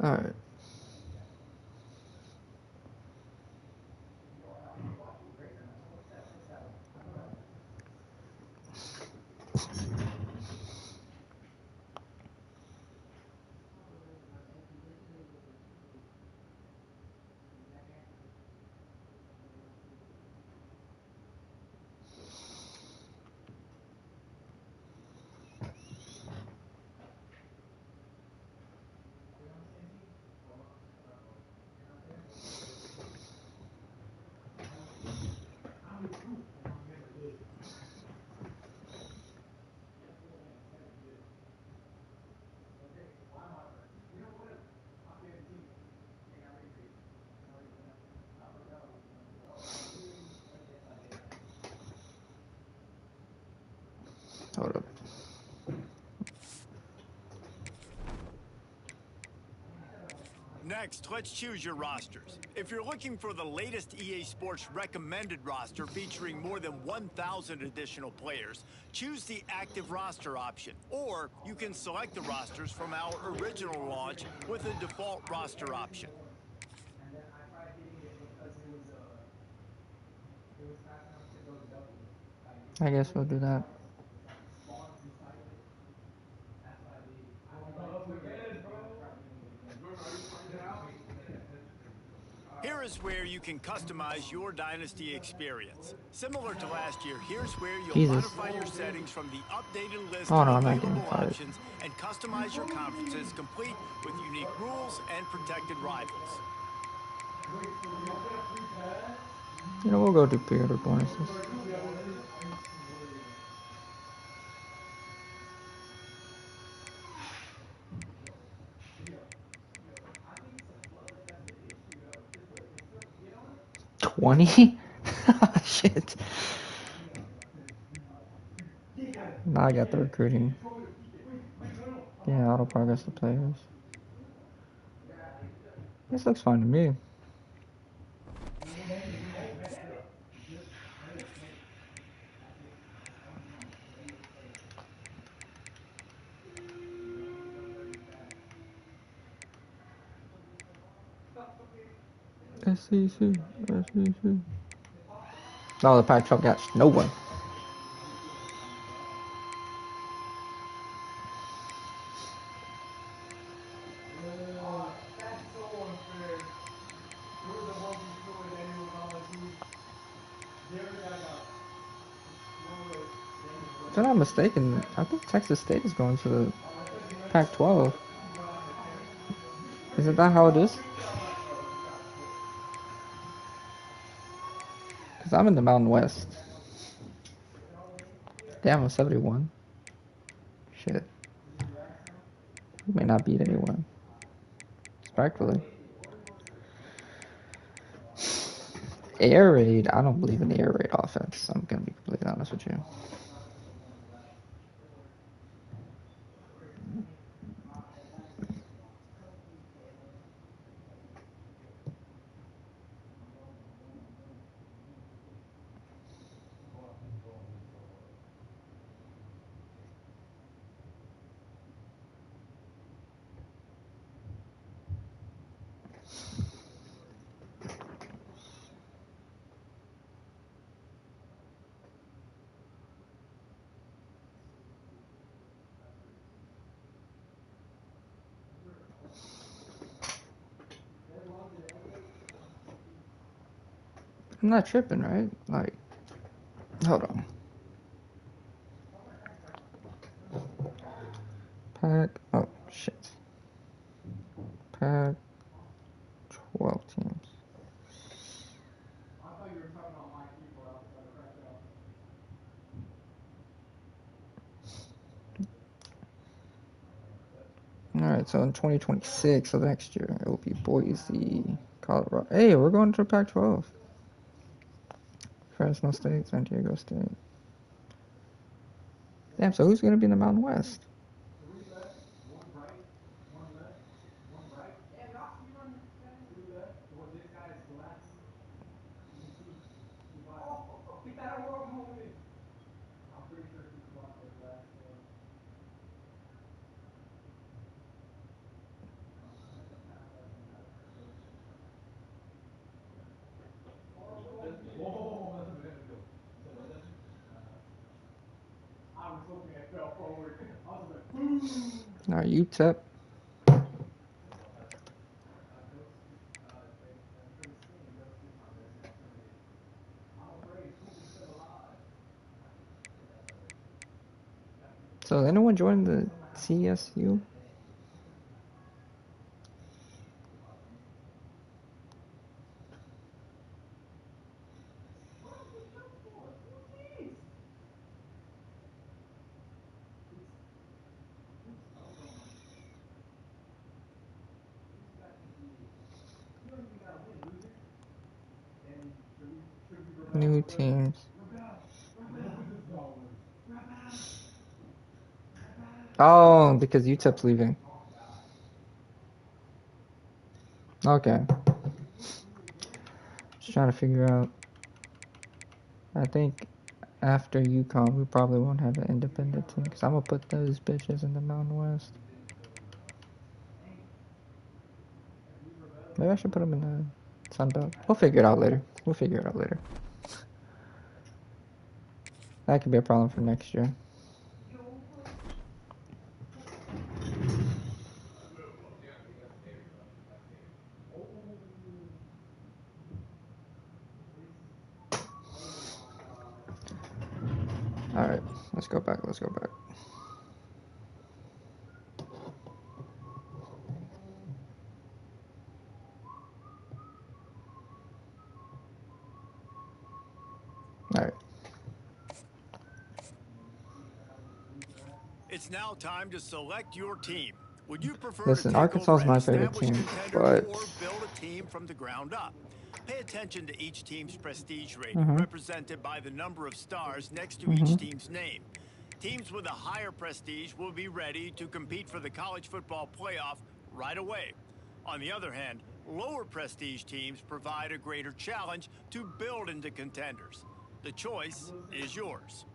Alright. Hold up. Next, let's choose your rosters. If you're looking for the latest EA Sports recommended roster featuring more than 1,000 additional players, choose the active roster option. Or you can select the rosters from our original launch with a default roster option. I guess we'll do that. Here is where you can customize your Dynasty experience. Similar to last year, here's where you'll Jesus. modify your settings from the updated list Oh of no, I'm not getting available fired. options and customize your conferences complete with unique rules and protected rivals. You know, we'll go do pre-order bonuses. $20? Shit. Now I got the recruiting. Yeah, auto progress the players. This looks fine to me. SEC. No, the Pac-12 got no one. If I'm not mistaken, I think Texas State is going to the Pac-12. Isn't that how it is? Because I'm in the Mountain West. Damn, I'm 71. Shit. We may not beat anyone. Respectfully. Air raid. I don't believe in the air raid offense. I'm going to be completely honest with you. I'm not tripping, right? Like, hold on. Pack. Oh, shit. Pack 12 teams. Alright, so in 2026, so next year, it will be Boise, Colorado. Hey, we're going to Pac 12. Fresno State, San Diego State. Damn, so who's going to be in the Mountain West? Now UTEP. So anyone join the CSU? New teams. Oh, because UTEP's leaving. Okay. Just trying to figure out. I think after UConn, we probably won't have an independent team because I'm gonna put those bitches in the Mountain West. Maybe I should put them in the Sun Belt. We'll figure it out later. That could be a problem for next year. Alright, let's go back. Alright. It's now time to select your team. Would you prefer Listen, to take Arkansas is over an my favorite established team, contender but or build a team from the ground up? Pay attention to each team's prestige rating, represented by the number of stars next to each team's name. Teams with a higher prestige will be ready to compete for the college football playoff right away. On the other hand, lower prestige teams provide a greater challenge to build into contenders. The choice is yours.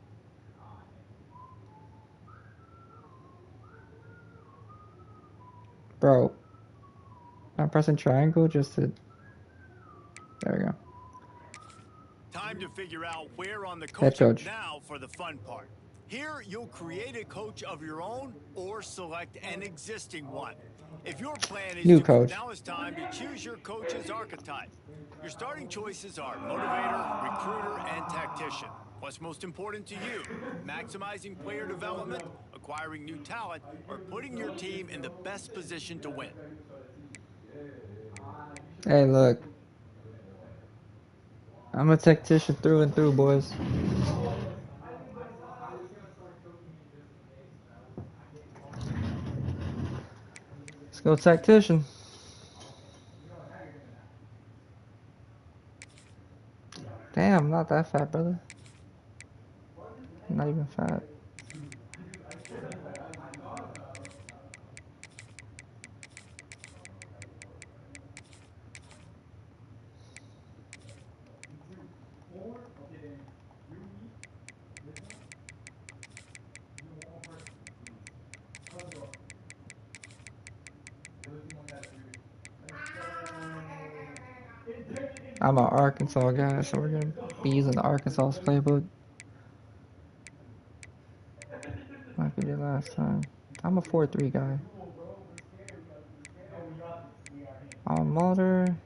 bro, I'm pressing triangle just to. There we go. Time to figure out where on the Head coaching coach. now for the fun part. Here, you'll create a coach of your own or select an existing one. If your plan is New coach. now is time to choose your coach's archetype. Your starting choices are motivator, recruiter, and tactician. What's most important to you? Maximizing player development, acquiring new talent, or putting your team in the best position to win? Hey, look. I'm a tactician through and through, boys. Let's go tactician. Damn, not that fat, brother. Not even fat. I'm an Arkansas guy, so we're gonna be using the Arkansas playbook like we did last time. I'm a 4-3 guy. On Mulder.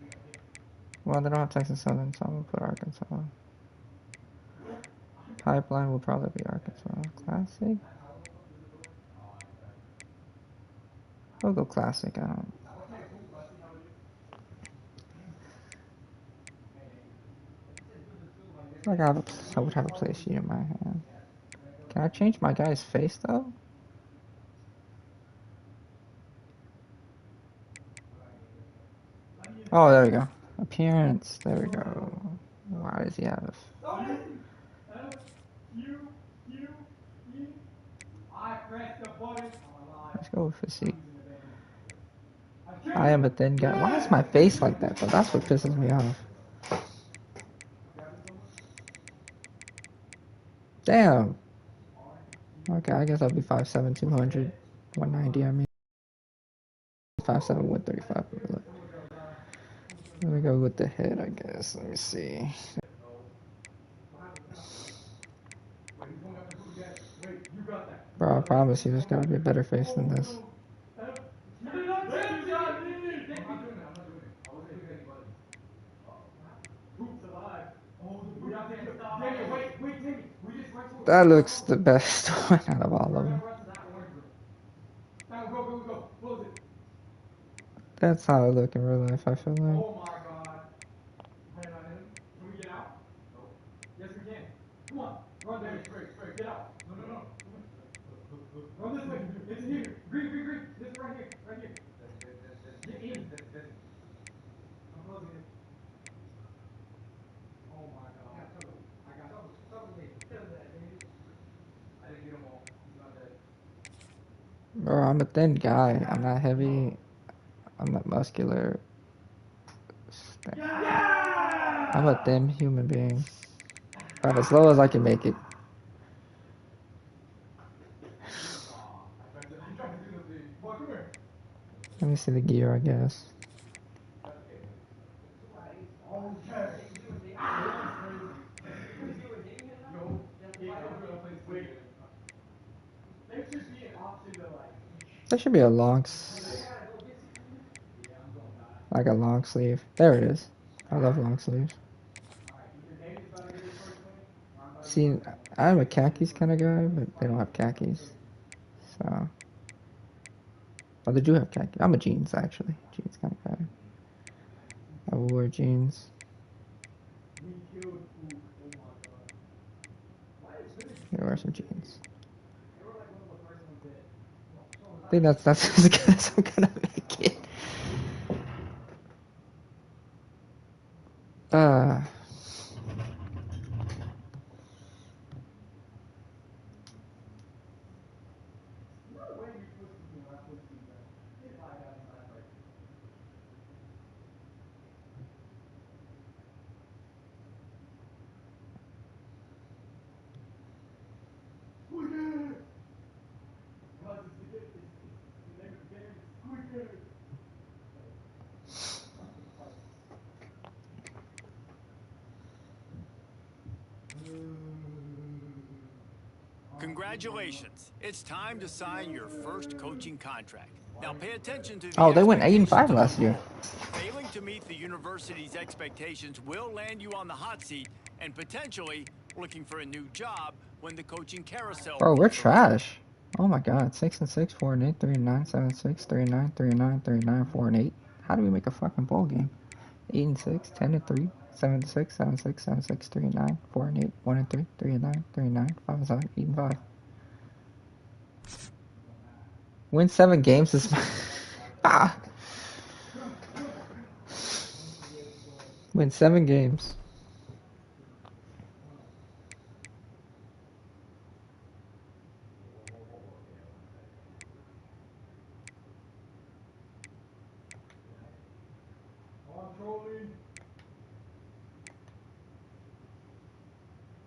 Well, they don't have Texas Southern, so I'm gonna put Arkansas. Pipeline will probably be Arkansas. Classic. We'll go classic. I don't. Like I would have a play sheet in my hand. Can I change my guy's face though? Oh, there we go. Appearance. There we go. Why does he have? Let's go with physique. I am a thin guy. Why is my face like that, though? That's what pisses me off. Damn. Okay, I guess I'll be 5'7", 200, 190. I mean, 5'7", 135. Let me go with the head, I guess. Let me see. I promise you, there's gotta be a better face than this. That looks the best one out of all of them. That's how I look in real life, I feel like. Oh my god. Can we get out? No. Yes, we can. Come on. Run there. Straight. Get out. No. Run this way. It's in here. Green. This right here. Get in. I'm closing it. Oh my god. I got trouble. I didn't get them all. He's not dead. Bro, I'm a thin guy. I'm not heavy. I'm not muscular. Yeah! I'm a thin human being. About as low as I can make it. I tried to do the thing. Boy, come here. Let me see the gear, I guess. There should be a like a long sleeve. There it is. I love long sleeves. See, I'm a khakis kind of guy, but they don't have khakis. So, oh, they do have khakis. I'm a jeans actually. Jeans kind of guy. I will wear jeans. I wear some jeans. I think that's as good as I'm gonna make it. Congratulations. It's time to sign your first coaching contract. Now pay attention to the Oh, they went 8-5 expectations of last the year. role. Failing to meet the university's expectations will land you on the hot seat and potentially looking for a new job when the coaching carousel Bro, we're rolls around. trash. Oh my god, 6-6, 4-8, 3-9, 7-6, 3-9, 3-9, 3-9, 4-8. How do we make a fucking bowl game? 8-6, 10-3, 7-6, 7-6, 7-6, 3-9, 4-8, 1-3, 3-9, 3-9, 5-7, 8-5. Win 7 games is Win 7 games.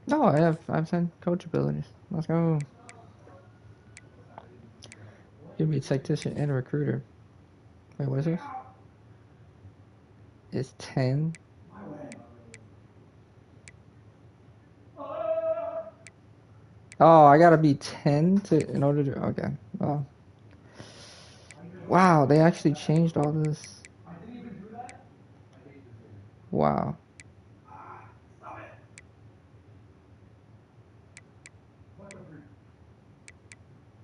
No, I've 10 coach abilities. Let's go. Give me a tactician and a recruiter. Wait, what is this? It's 10. Oh, I gotta be 10 in order to. Okay. Well. Wow, they actually changed all this. Wow.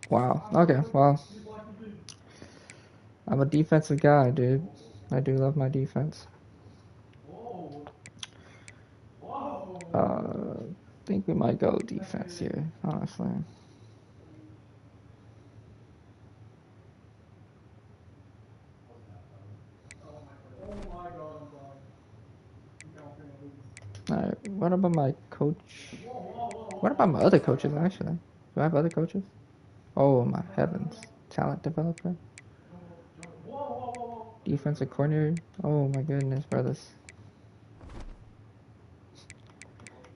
Wow. Okay, well. I'm a defensive guy, dude. I do love my defense. I think we might go defense here, honestly. Alright, what about my coach? What about my other coaches, actually? Do I have other coaches? Oh, my heavens. Talent developer? Defensive coordinator? Oh, my goodness, brothers.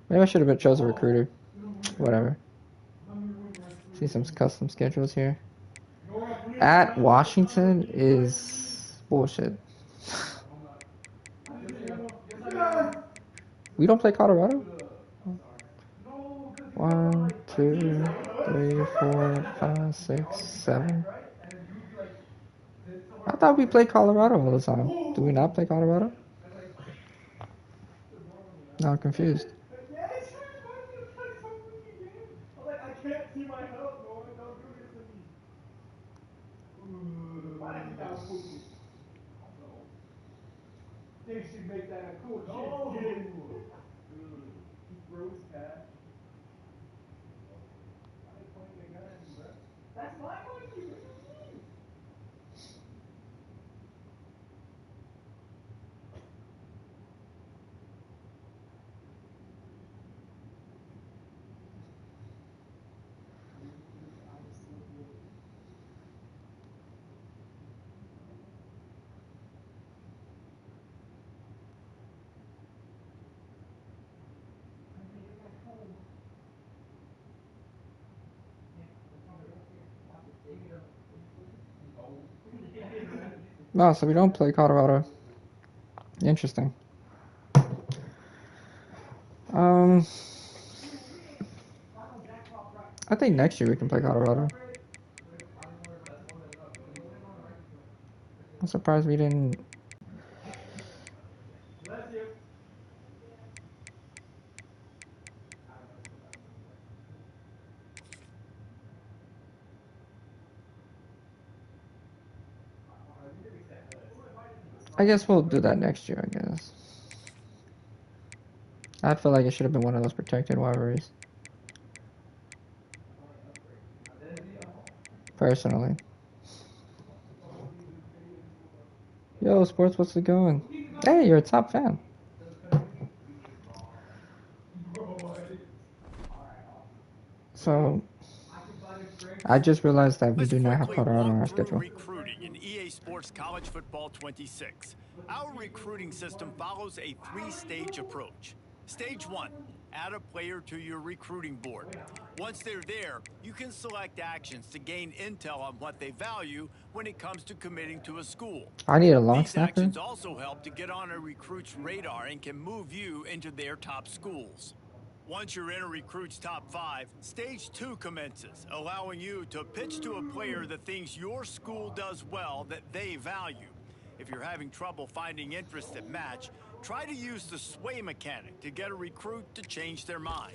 Maybe I should have chose a recruiter. Whatever. See some custom schedules here. At Washington is bullshit. We don't play Colorado? 1, 2. 3, 4, 5, 6, 7. I thought we played Colorado all the time. Do we not play Colorado? Now I'm confused. Yes, you're trying to play some freaking game. I'm like, I can't see my health, Noah. Don't do this to me. Why did I think that was poopy? No. They should make that a cool kid. No. He grows cash. Why are they pointing a gun at me, bro? That's my monkey. What do you mean? No, so we don't play Colorado. Interesting. I think next year we can play Colorado. I'm surprised we didn't. Bless you. I guess we'll do that next year, I guess. I feel like it should have been one of those protected rivalries. Personally. Yo, sports, what's it going? Hey, you're a top fan. So, I just realized that we Let's do not have quickly Colorado on our walk through schedule. recruiting in EA Sports College Football 26. Our recruiting system follows a three-stage approach. Stage 1, add a player to your recruiting board. Once they're there, you can select actions to gain intel on what they value when it comes to committing to a school. I need a long These snapper. actions also help to get on a recruit's radar and can move you into their top schools. Once you're in a recruit's top 5, Stage 2 commences, allowing you to pitch to a player the things your school does well that they value. If you're having trouble finding interests that match, try to use the sway mechanic to get a recruit to change their mind.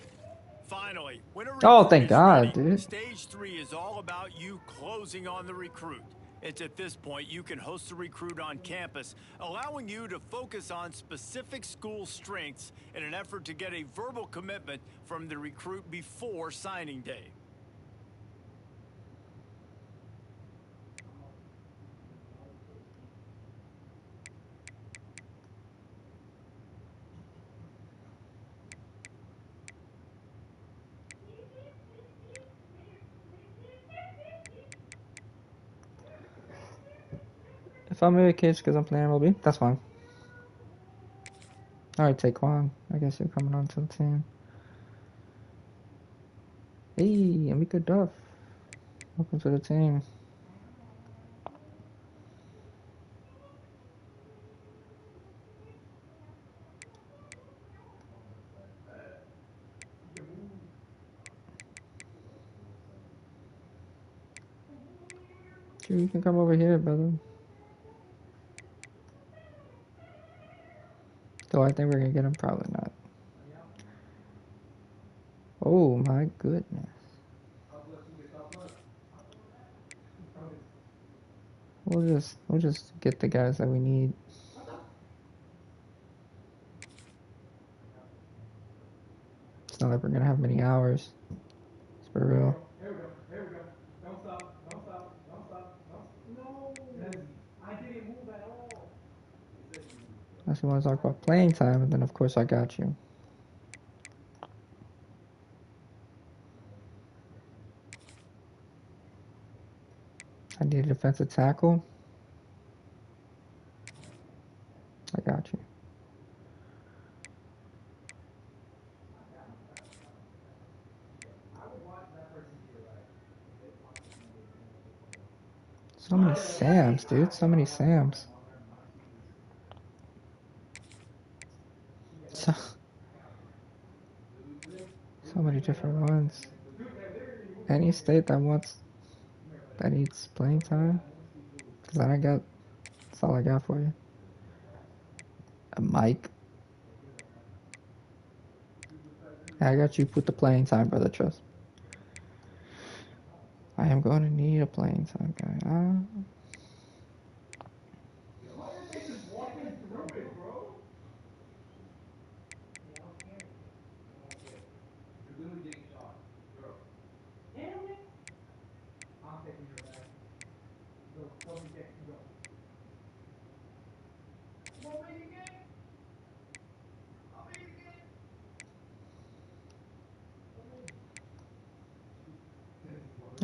Finally, when a recruit Oh, thank is God, ready, dude. Stage 3 is all about you closing on the recruit. It's at this point you can host a recruit on campus, allowing you to focus on specific school strengths in an effort to get a verbal commitment from the recruit before signing day. If I'm a case because I'm playing MLB, that's fine. Alright, Taekwon. I guess you're coming onto the team. Hey, Amika Duff. Welcome to the team. Sure, you can come over here, brother. Do I think we're gonna get him? Probably not. Oh my goodness. We'll just get the guys that we need. It's not like we're gonna have many hours. It's for real. Here we go. Here we go. Don't stop. Don't stop. Don't stop. Don't. No. I didn't move at all. Unless you want to talk about playing time, and then of course I got you. I need a defensive tackle. I got you. So many Sams, dude. So many Sams. So many different ones. Any state that needs playing time, because that's all I got for you. A mic. I got you. Put the playing time, brother. Trust. I am going to need a playing time, guy. Why are they just walking through it, bro? You're literally getting shot. Bro. Damn it! I'm taking your back. Go, go, get, go. Come on, make it again. I'll make it again.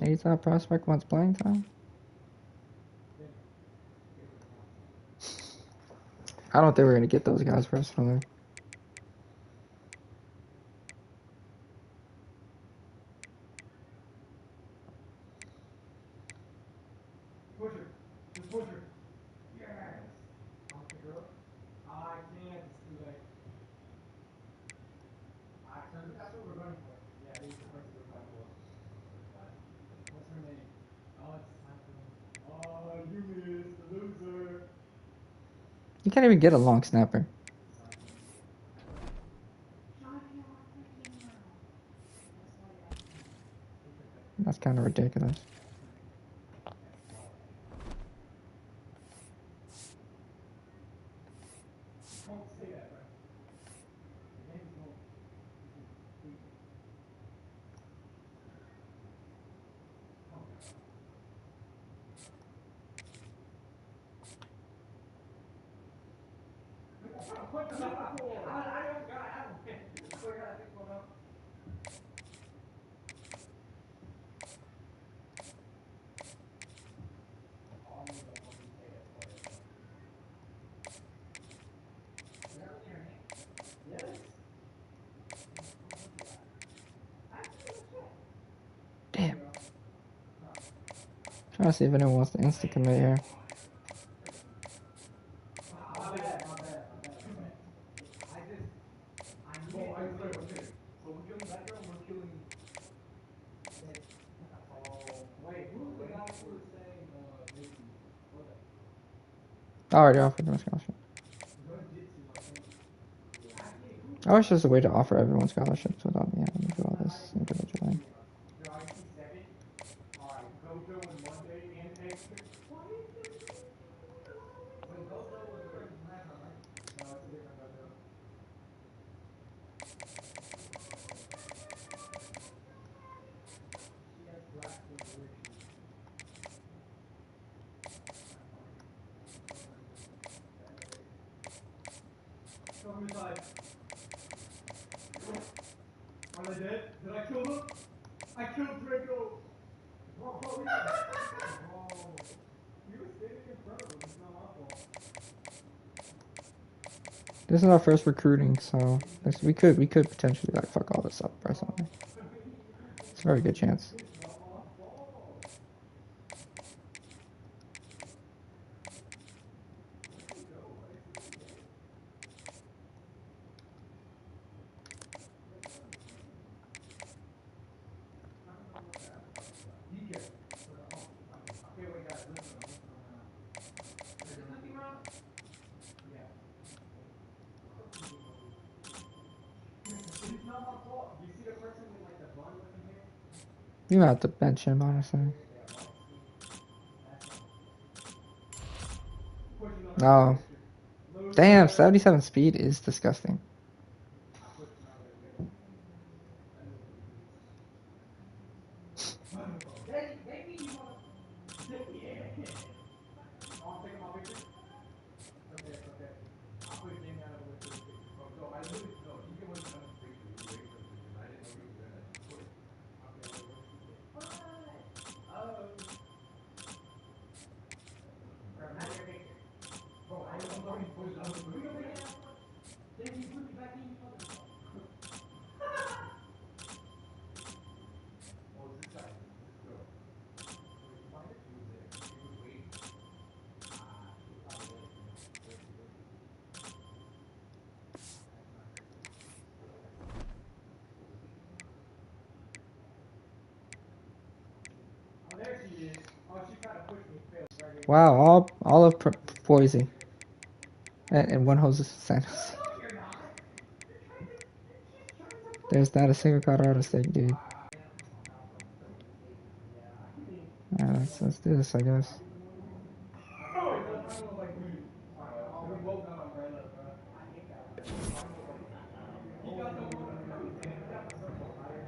Any top prospect wants playing time. I don't think we're gonna get those guys personally. Pusher. Just pusher. Yes. I'll pick her up. I can't. It's too late. That's what we're running for. Yeah, he's the person we're running for. What's her name? Oh, it's time for me. Oh, you missed. The loser. You can't even get a long snapper. That's kind of ridiculous. Don't say that, right? The name's no. Damn. Trying to see if anyone wants to insta commit here. I already offered them a scholarship. I wish there's a way to offer everyone scholarships without me having to do all this individually. Are they dead? Did I kill them? I killed Draco! Bro, bro, you were standing in front of him. It's not my fault. This is our first recruiting, so we could potentially like fuck all this up personally. It's a very good chance. You have to bench him, honestly. Oh. Damn, 77 speed is disgusting. she is. Oh, she tried to push me. Failed right here. Wow, all of Boise. And one Jose Santos. No, you're not. You're trying to. She's trying to push There's not me. a single Colorado State, dude. Let's do this, I guess. We both got umbrella, bro. I hate that one. He got the one with the thing. We got the circle higher.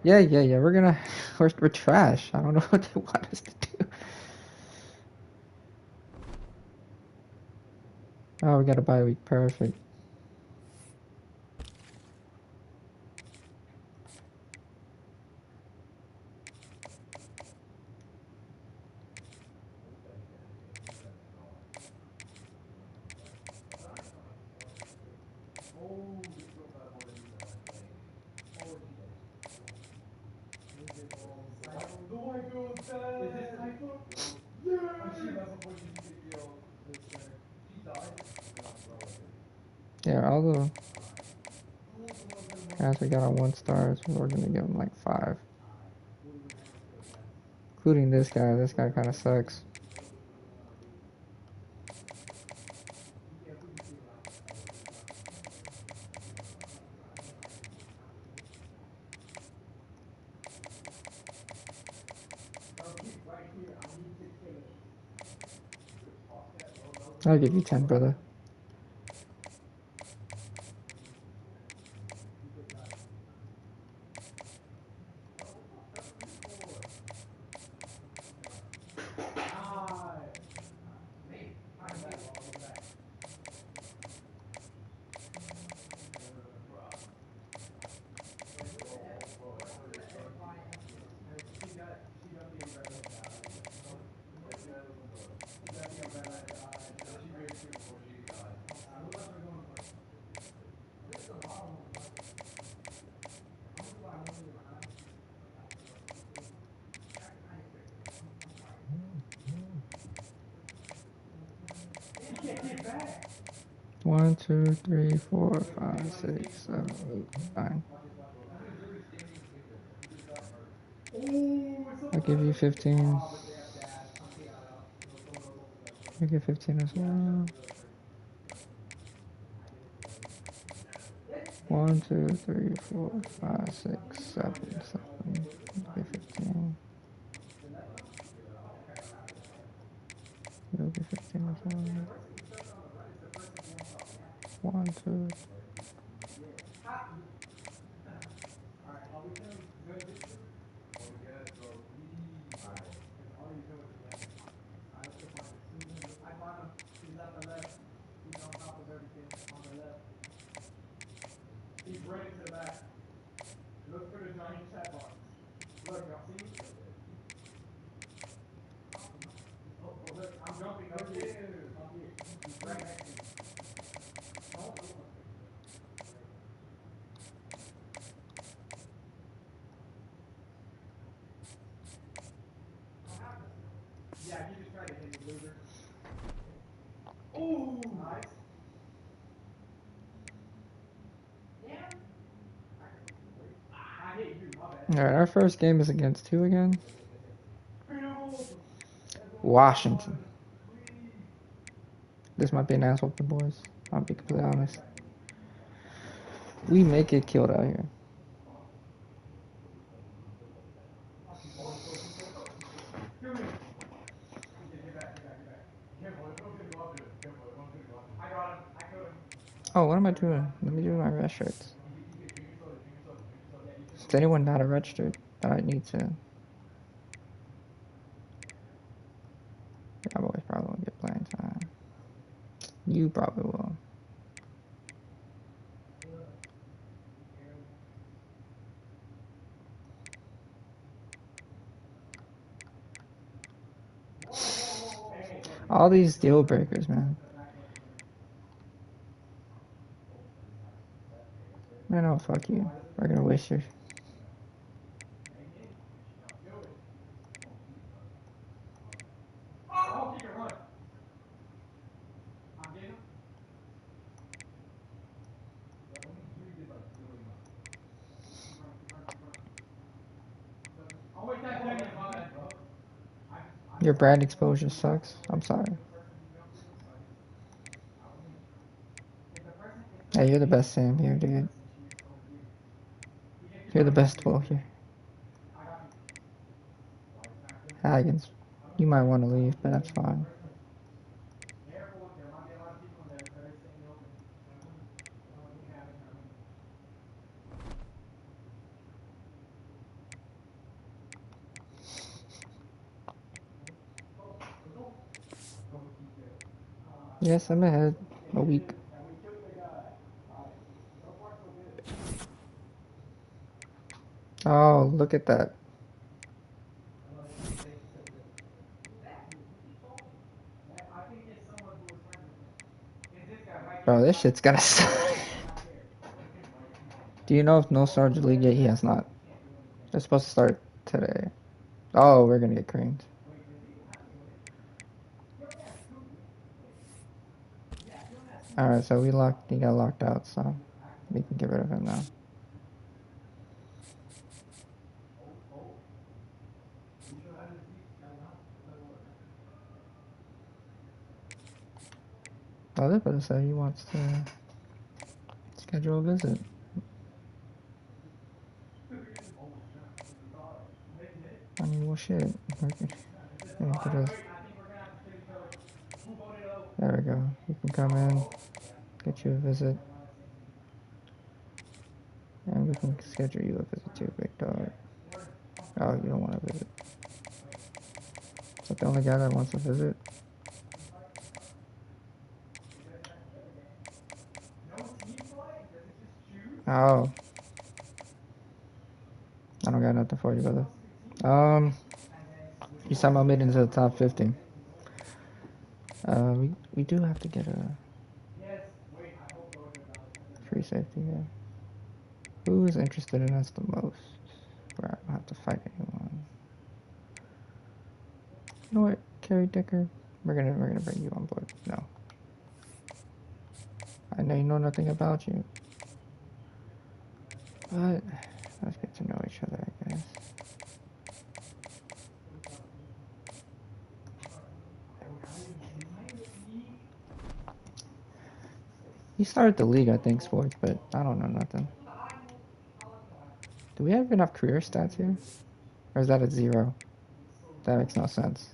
Yeah. We're trash. I don't know what they want us to do. Oh, we got a bye week. Perfect. Is this Typho? Yeah! She left before she could feel this center. She died? Yeah, all the guys we got on 1 stars, we're gonna give them like 5. Including this guy. This guy kind of sucks. I'll give you 10, brother. One, two, three, four, 5, 6, 7, 8, 9. I'll give you 15. I'll give 15 as well. 1, 2, 3, 4, 5, 6, 7, 7. I'll give 15. You'll give 15 as well. 1, 2. He's running to the back. Look for the giant chat box. Look, y'all see? Oh, look, I'm jumping up here. Up here. He's right next to me. Yeah, he just tried to hit me, loser. Ooh, nice. Yeah. I hit you, my bad. Alright, our first game is against who again? Washington. This might be an ass whooping, boys. I'll be completely honest. We may get killed out here. I got him. I killed him. Oh, what am I doing? Let me do my red shirts. Is anyone not a red shirt that I need to? Yeah, boys probably won't get playing time. You probably will. All these deal breakers, man. Man, oh, fuck you. We're gonna waste your... Oh, he can run. I'm getting him. Your brand exposure sucks. I'm sorry. Hey, you're the best Sam here, dude. You're the best 12 here. Haggins, you might want to leave, but that's fine. Yes, I'm ahead. A week. Oh, look at that. Bro, this shit's gonna suck. Do you know if no started the league yet? He has not. They're supposed to start today. Oh, we're gonna get creamed. Alright, so he got locked out, so we can get rid of him now. Oh, they're about to say he wants to schedule a visit. I mean, well, shit. There we go. You can come in, get you a visit, and we can schedule you a visit too, big dog. Oh, you don't want to visit. Is that the only guy that wants to visit? Oh. I don't got nothing for you, brother. You somehow made it into the top 50. We do have to get a free safety here. Who is interested in us the most? Where I don't have to fight anyone. You know what, Kerry Dicker? We're gonna bring you on board. No. I know you know nothing about you. But let's get to know each other, I guess. He started the league, I think, Sports, but I don't know nothing. Do we have enough career stats here? Or is that a 0? That makes no sense.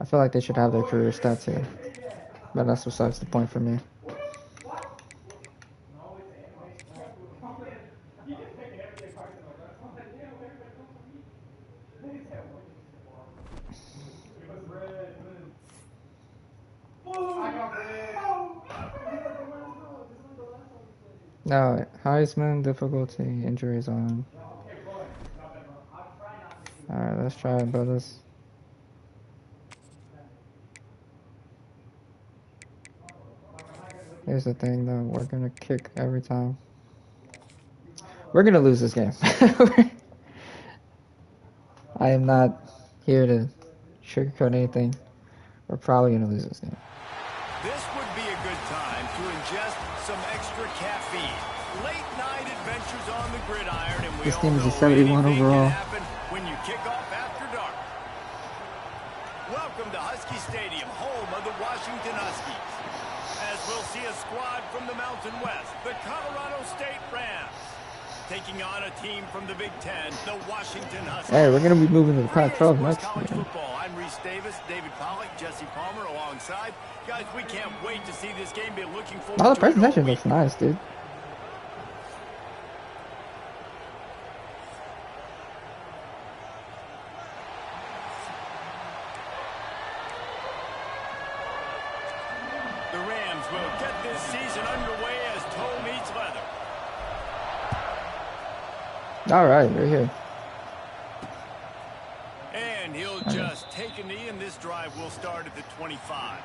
I feel like they should have their career stats here. But that's besides the point for me. No, Heisman, difficulty, injuries on. Alright, let's try it, brothers. Here's the thing, though. We're gonna kick every time. We're gonna lose this game. I am not here to sugarcoat anything. We're probably gonna lose this game. This would be a good time to ingest some extra caffeine. Late night adventures on the gridiron, and this team is a 71 overall. When you kick off after dark. Welcome to Husky Stadium, home of the Washington Huskies. As we'll see a squad from the Mountain West, the Colorado State Rams, taking on a team from the Big Ten, the Washington Huskies. Hey, we're going to be moving to the Pac-12 next year. I'm Reese Davis, David Pollack, Jesse Palmer alongside. Guys, we can't wait to see this game. Be looking forward to it. The presentation looks nice, dude. The Rams will get this season underway as toe meets leather. All right, we're here. And he'll just take a knee, and this drive will start at the 25.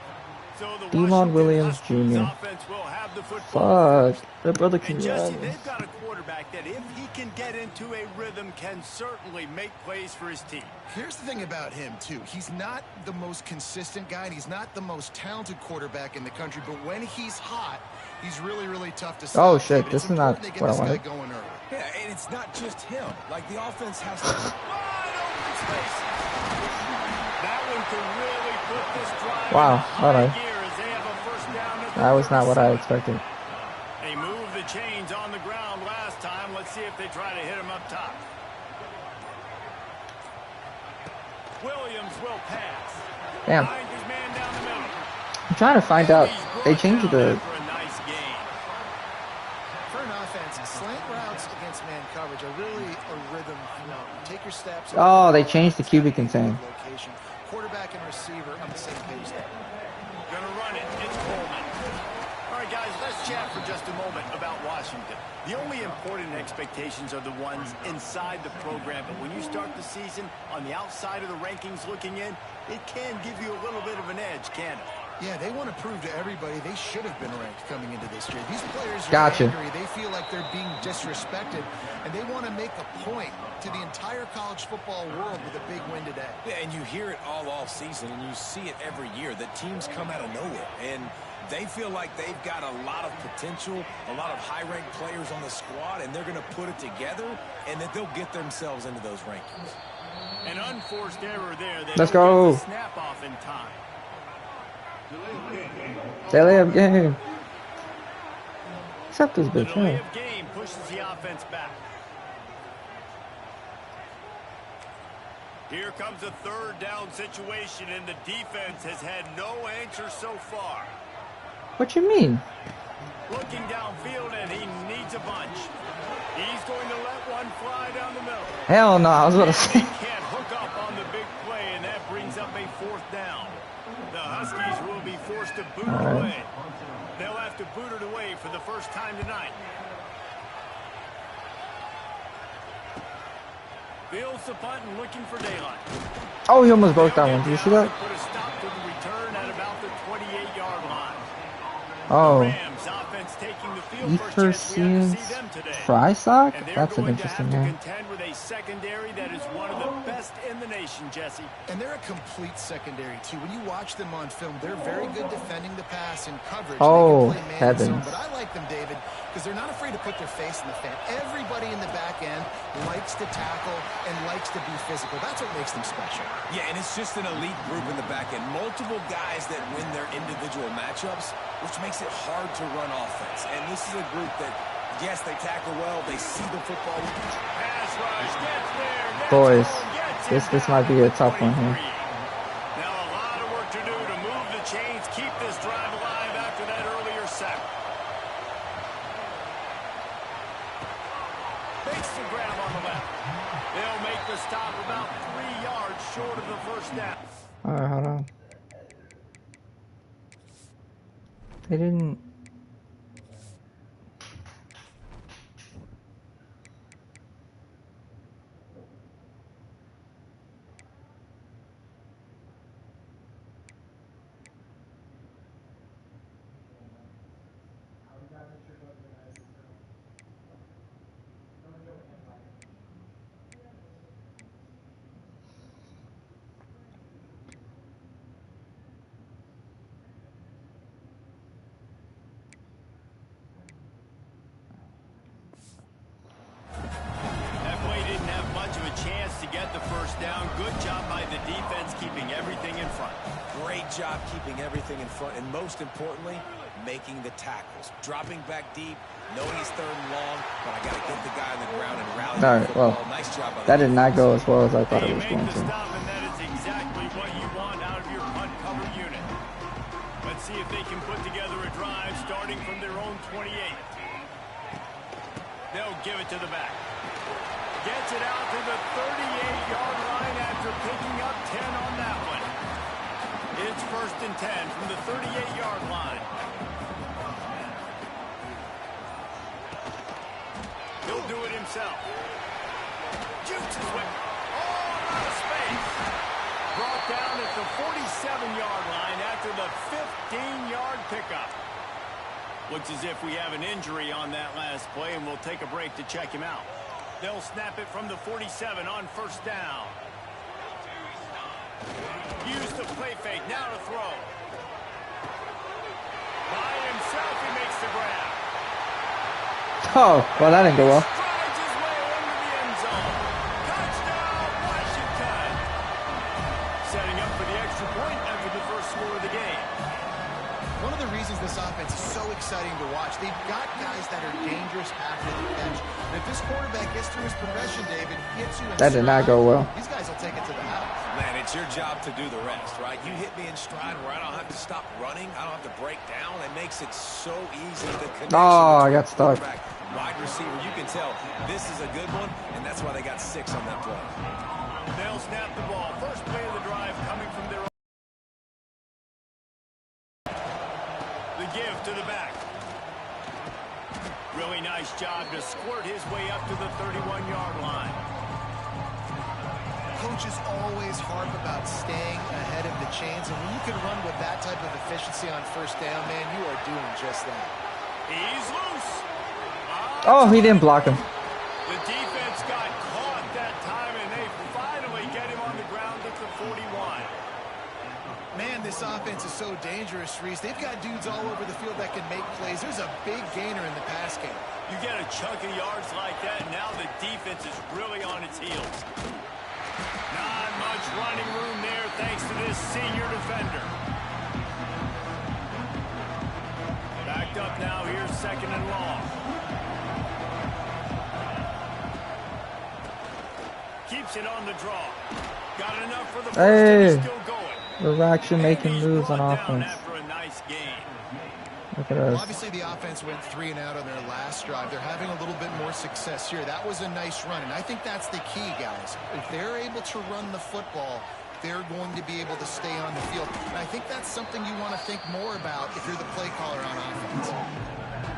So the Demond Williams Jr. offense will have the football. Fuck, their brother can And Jesse, run. they've got a quarterback that, if he can get into a rhythm, can certainly make plays for his team. Here's the thing about him, too. He's not the most consistent guy, and he's not the most talented quarterback in the country, but when he's hot, he's really, really tough to stop. Oh, shit, this is not what I wanted. Going early. Yeah, and it's not just him. Like, the offense has to... space. That one could really put this drive Wow, in high alright. gear as they have a first down at the That was not what I 37. expected. They moved the chains on the ground last time. Let's see if they try to hit him up top. Williams will pass. Damn. Finds his man down the middle. I'm trying to find out. They changed the. For a nice gain. For an offense, slant routes against man coverage are really a rhythm. Take your steps. Oh, they changed the QB contain. Location. Quarterback and receiver on the same page there. Gonna run it. It's Coleman. All right, guys, let's chat for just a moment about Washington. The only important expectations are the ones inside the program, but when you start the season on the outside of the rankings looking in, it can give you a little bit of an edge, can it? Yeah, they want to prove to everybody they should have been ranked coming into this year. These players are Gotcha. angry. They feel like they're being disrespected, and they want to make a point to the entire college football world with a big win today. Yeah, and you hear it all off season, and you see it every year. The teams come out of nowhere, and they feel like they've got a lot of potential, a lot of high-ranked players on the squad, and they're going to put it together, and that they'll get themselves into those rankings. An unforced error there. They Let's don't go. get the snap off in time. Delay of game. Except this The bitch, delay yeah. of game pushes the offense back. Here comes a third down situation, and the defense has had no answer so far. What you mean? Looking downfield, and he needs a bunch. He's going to let one fly down the middle. Hell no, I was about to He say. can't hook up on the big play, and that brings up a fourth down. The Huskies will be forced to boot it away. They'll have to boot it away for the first time tonight. Fields the punt and looking for daylight. Oh, he almost broke that one. Did you see that? Put a stop to the return at about the 28-yard line. Oh, Rams offense taking the field. Effersians Frysock? And they're That's an going to interesting have to name. contend with a secondary that is one of the best in the nation, Jesse. And they're a complete secondary, too. When you watch them on film, they're very good defending the pass and coverage. Oh, They can play man and zone, heavens. but I like them, David, because they're not afraid to put their face in the fan. Everybody in the back end likes to tackle and likes to be physical. That's what makes them special. Yeah, and it's just an elite group in the back end. Multiple guys that win their individual matchups, which makes it hard to run offense. And this is a group that, yes, they tackle well. They see the football. Pass rush gets there. Boys, Gets it this might be a down tough to one here. 23. Now a lot of work to do to move the chains, keep this drive alive after that earlier sack. Makes the grab on the left. They'll make the stop about 3 yards short of the first down. Alright, hold on. They didn't. That play didn't have much of a chance to get the first down. Good job by the defense keeping everything in front. Great job keeping everything in front, and most importantly, making the tackles. Dropping back deep, knowing he's third and long, but I got to get the guy on the ground and rally the Alright, football. well, Nice job by that the did not go as well as I thought They it was make going the to. stop, and that is exactly what you want out of your punt cover unit. Let's see if they can put together a drive starting from their own 28. They'll give it to the back. Gets it out to the 38-yard line after picking up 10 on that one. It's 1st and 10 from the 38-yard line. He'll do it himself. Jukes his way all out of space. Brought down at the 47-yard line after the 15-yard pickup. Looks as if we have an injury on that last play, and we'll take a break to check him out. They'll snap it from the 47 on first down. Use the play fake, now to throw. By himself, he makes the grab. Oh, well, that didn't go well. Strides his way into the end zone. Touchdown, Washington. score of the game. One of the reasons this offense is so exciting to watch, they've got guys that are dangerous after the catch. And if this quarterback gets through his progression, David, hits you in That did not go well. These guys will take it to the house. Man, it's your job to do the rest, right? You hit me in stride where I don't have to stop running. I don't have to break down. It makes it so easy. The connection Oh, I got stuck. Wide receiver, you can tell this is a good one, and that's why they got 6 on that play. They'll snap the ball. First play of the drive coming from their own. The give to the back. Really nice job to squirt his way up to the 31-yard line. Coaches always harp about staying ahead of the chains, and when you can run with that type of efficiency on first down, man, you are doing just that. He's loose. Oh, he didn't block him. The defense got caught that time, and they finally get him on the ground at the 41. Man, this offense is so dangerous, Reese. They've got dudes all over the field that can make plays. There's a big gainer in the pass game. You get a chunk of yards like that, and now the defense is really on its heels. Not much running room there thanks to this senior defender. Backed up now. Here's 2nd and long. Keeps it on the draw. Got enough for the first, and he's still going. We're actually making moves on offense. After a nice game. Look at us. Obviously, the offense went 3 and out on their last drive. They're having a little bit more success here. That was a nice run, and I think that's the key, guys. If they're able to run the football, they're going to be able to stay on the field. And I think that's something you want to think more about if you're the play caller on offense.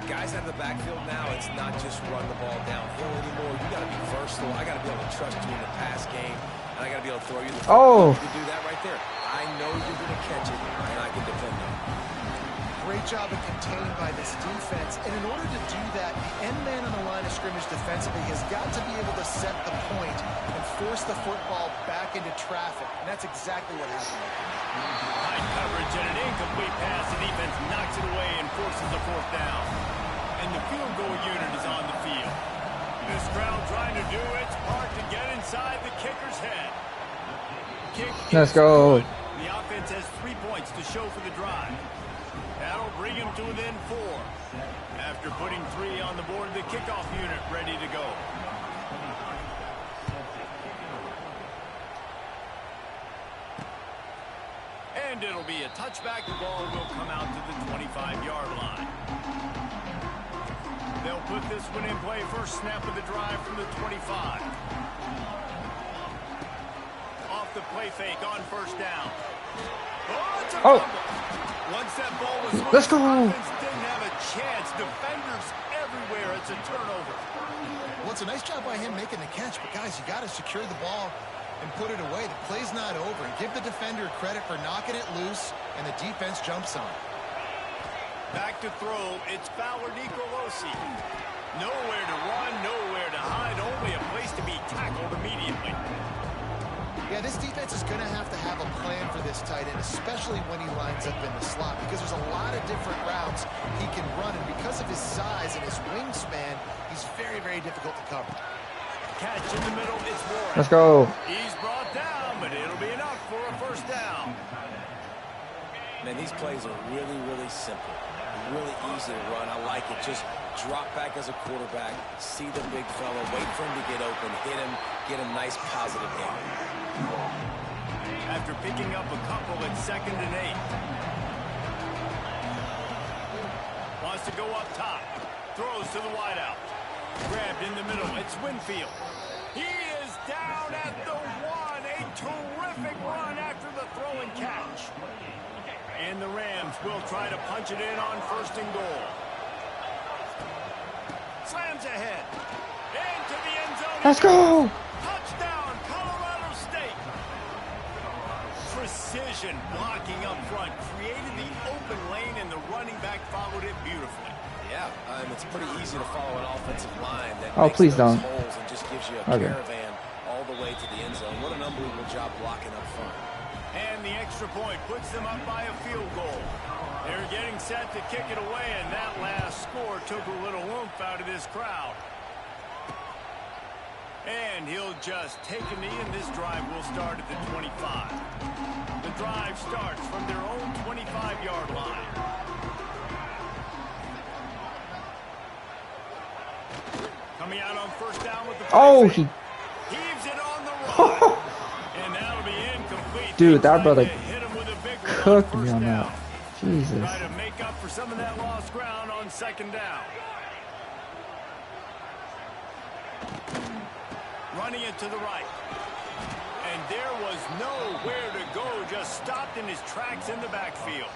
Guys out of the backfield now, it's not just run the ball downhill anymore. You got to be versatile. I got to be able to trust you in the pass game, and I got to be able to throw you the football. You do that right there. I know you're going to catch it, and I can defend it. Great job of containing by this defense. And in order to do that, the end man on the line of scrimmage defensively has got to be able to set the point and force the football back into traffic. And that's exactly what happened. High coverage and an incomplete pass. The defense knocks it away and forces the 4th down. And the field goal unit is on the field. This crowd trying to do its part to get inside the kicker's head. Let's go. The offense has 3 points to show for the drive. That'll bring him to within 4. After putting 3 on the board, the kickoff unit ready to go. And it'll be a touchback. The ball will come out to the 25-yard line. They'll put this one in play. First snap of the drive from the 25. Off the play fake on first down. Oh, it's a fumble. Once that ball was loose, let's go. The offense didn't have a chance. Defenders everywhere. It's a turnover. Well, it's a nice job by him making the catch, but guys, you got to secure the ball and put it away. The play's not over. And give the defender credit for knocking it loose, and the defense jumps on. Back to throw. It's Fowler Nicolosi. Nowhere to run, nowhere to hide. Only a place to be tackled immediately. Yeah, this defense is going to have a plan for this tight end, especially when he lines up in the slot, because there's a lot of different routes he can run, and because of his size and his wingspan, he's very, very difficult to cover. Catch in the middle, it's Warren. Let's go. He's brought down, but it'll be enough for a first down. Man, these plays are really, really simple. Really easy to run. I like it. Just drop back as a quarterback, see the big fella, wait for him to get open, hit him, get a nice positive game. After picking up a couple at 2nd and 8. Wants to go up top. Throws to the wideout. Grabbed in the middle. It's Winfield. He is down at the 1. A terrific run after the throw and catch. And the Rams will try to punch it in on 1st and goal. Slams ahead. Into the end zone. Let's go. Touchdown, Colorado State. Precision blocking up front. Created the open lane, and the running back followed it beautifully. Yeah, it's pretty easy to follow an offensive line that Oh, makes please those don't. holes and just gives you a caravan all the way to the end zone. What an unbelievable job blocking up front. And the extra point puts them up by a field goal. They're getting set to kick it away, and that last score took a little oomph out of this crowd. And he'll just take a knee, and this drive will start at the 25. The drive starts from their own 25-yard line. Coming out on first down with the Oh, he heaves it on the run. And that'll be incomplete. Dude, that brother Hit him with a big one cooked on me first on down. that. Jesus. Try to make up for some of that lost ground on second down. Running it to the right. And there was nowhere to go. Just stopped in his tracks in the backfield.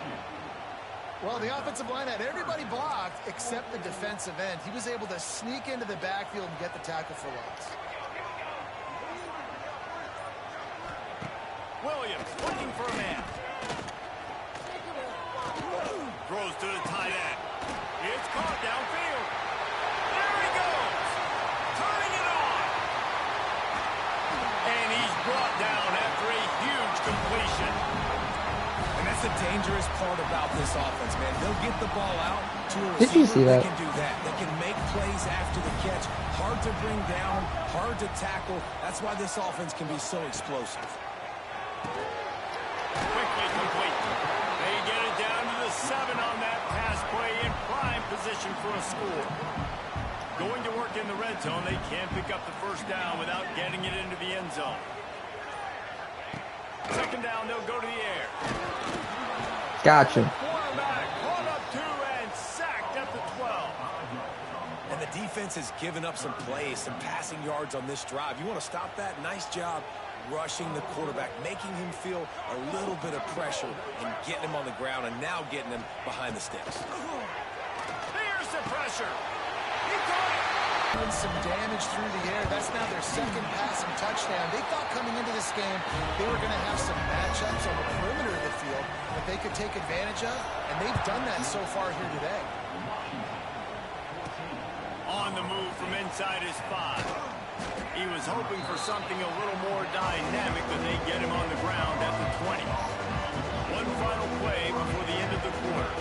Well, the offensive line had everybody blocked except the defensive end. He was able to sneak into the backfield and get the tackle for loss. Williams looking for a man. Throws to the tight end. It's caught downfield. There he goes. Turning it on. And he's brought down after a huge completion. And that's the dangerous part about this offense, man. They'll get the ball out to a receiver. Did you see that? They can do that. They can make plays after the catch. Hard to bring down, hard to tackle. That's why this offense can be so explosive. Quickly complete. They get it down to the 7 on that pass play in prime position for a score. Going to work in the red zone, they can't pick up the first down without getting it into the end zone. Second down, they'll go to the air. Gotcha. Quarterback caught up 2 and sacked at the 12. And the defense has given up some plays, some passing yards on this drive. You want to stop that? Nice job rushing the quarterback, making him feel a little bit of pressure and getting him on the ground and now getting him behind the sticks. Here's the pressure. He caught it. Doing some damage through the air. That's now their second passing touchdown. They thought coming into this game they were going to have some matchups on the perimeter of the field that they could take advantage of, and they've done that so far here today. On the move from inside his 5. He was hoping for something a little more dynamic, but they get him on the ground at the 20. One final play before the end of the quarter.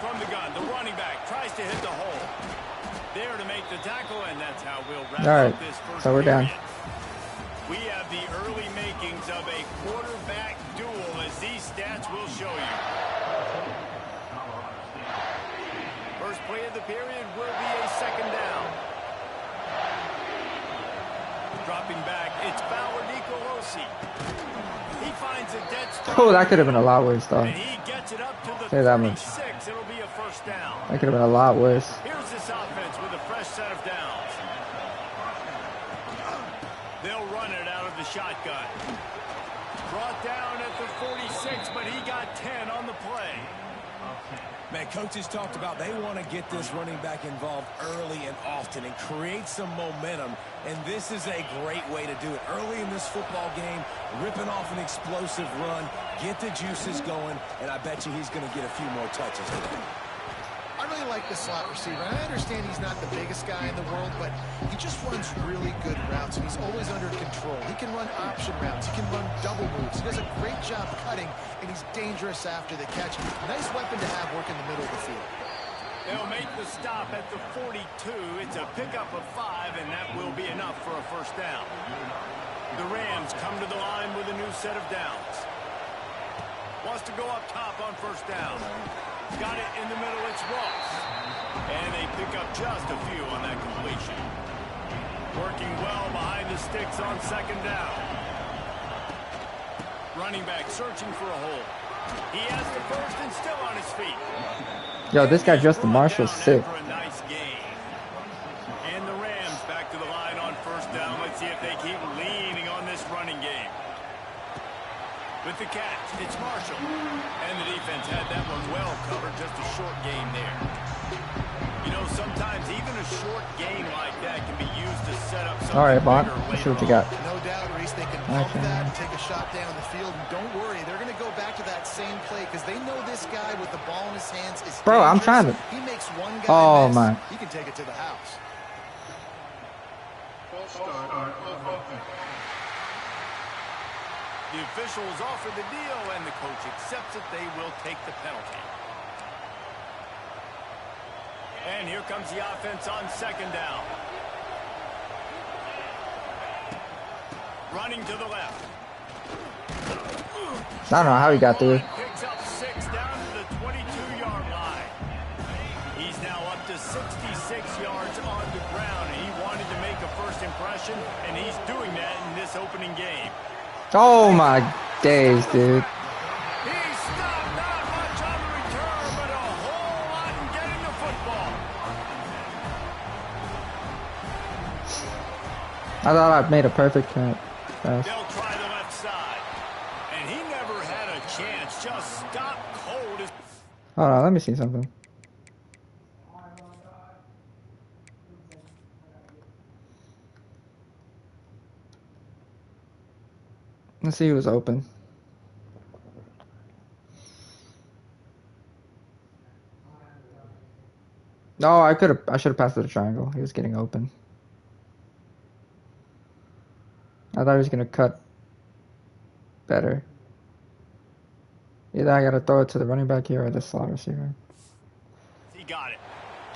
From the gun, the running back tries to hit the hole. There to make the tackle, and that's how we'll wrap up this first so we're period. done. We have the early makings of a quarterback duel, as these stats will show you. First play of the period will be a second down. Dropping back, it's Bauer Nicolosi. He finds a dead spot. Oh, that could have been a lot worse, though. And he gets it up to the Say that much. 36. It'll be a first down. That could have been a lot worse. Here's this offense with a fresh set of downs. They'll run it out of the shotgun. Brought down at the 46, but he got 10 on the play. Man, coaches talked about they want to get this running back involved early and often and create some momentum, and this is a great way to do it. Early in this football game, ripping off an explosive run, get the juices going, and I bet you he's going to get a few more touches today. I really like the slot receiver, and I understand he's not the biggest guy in the world, but he just runs really good routes, and he's always under control. He can run option routes. He can run double moves. He does a great job cutting, and he's dangerous after the catch. Nice weapon to have working the middle of the field. They'll make the stop at the 42. It's a pickup of 5, and that will be enough for a first down. The Rams come to the line with a new set of downs. Wants to go up top on first down. Got it in the middle, it's Ross. And they pick up just a few on that completion. Working well behind the sticks on second down. Running back searching for a hole. He has the first and still on his feet. Yo, this guy Justin Marshall's sick. For a nice gain. And the Rams back to the line on first down. Let's see if they keep leaning on this running game. With the catch, it's Marshall. And the defense had that one well covered. Just a short gain there. You know, sometimes even a short gain like that can be used to set up something. All right, Bond. bigger Let's see later what you on. got. No doubt, Reese, they can pump that and take a shot down the field. And don't worry, they're going to go back to that same play because they know this guy with the ball in his hands is Bro, I'm trying to. He makes one guy Oh, miss. my. He can take it to the house. The officials offer the deal, and the coach accepts it. They will take the penalty. And here comes the offense on second down. Running to the left. I don't know how he got through. Picks up 6 down to the 22-yard line. He's now up to 66 yards on the ground. And he wanted to make a first impression, and he's doing that in this opening game. Oh my days, dude. He stopped, not much on the return, but a whole lot in getting the football. I thought I made a perfect cut. They'll try the left side. And he never had a chance. Just stopped cold. Hold on, let me see something. Let's see who's open. No, I should have passed to the triangle. He was getting open. I thought he was gonna cut better. Either I gotta throw it to the running back here or the slot receiver. He got it.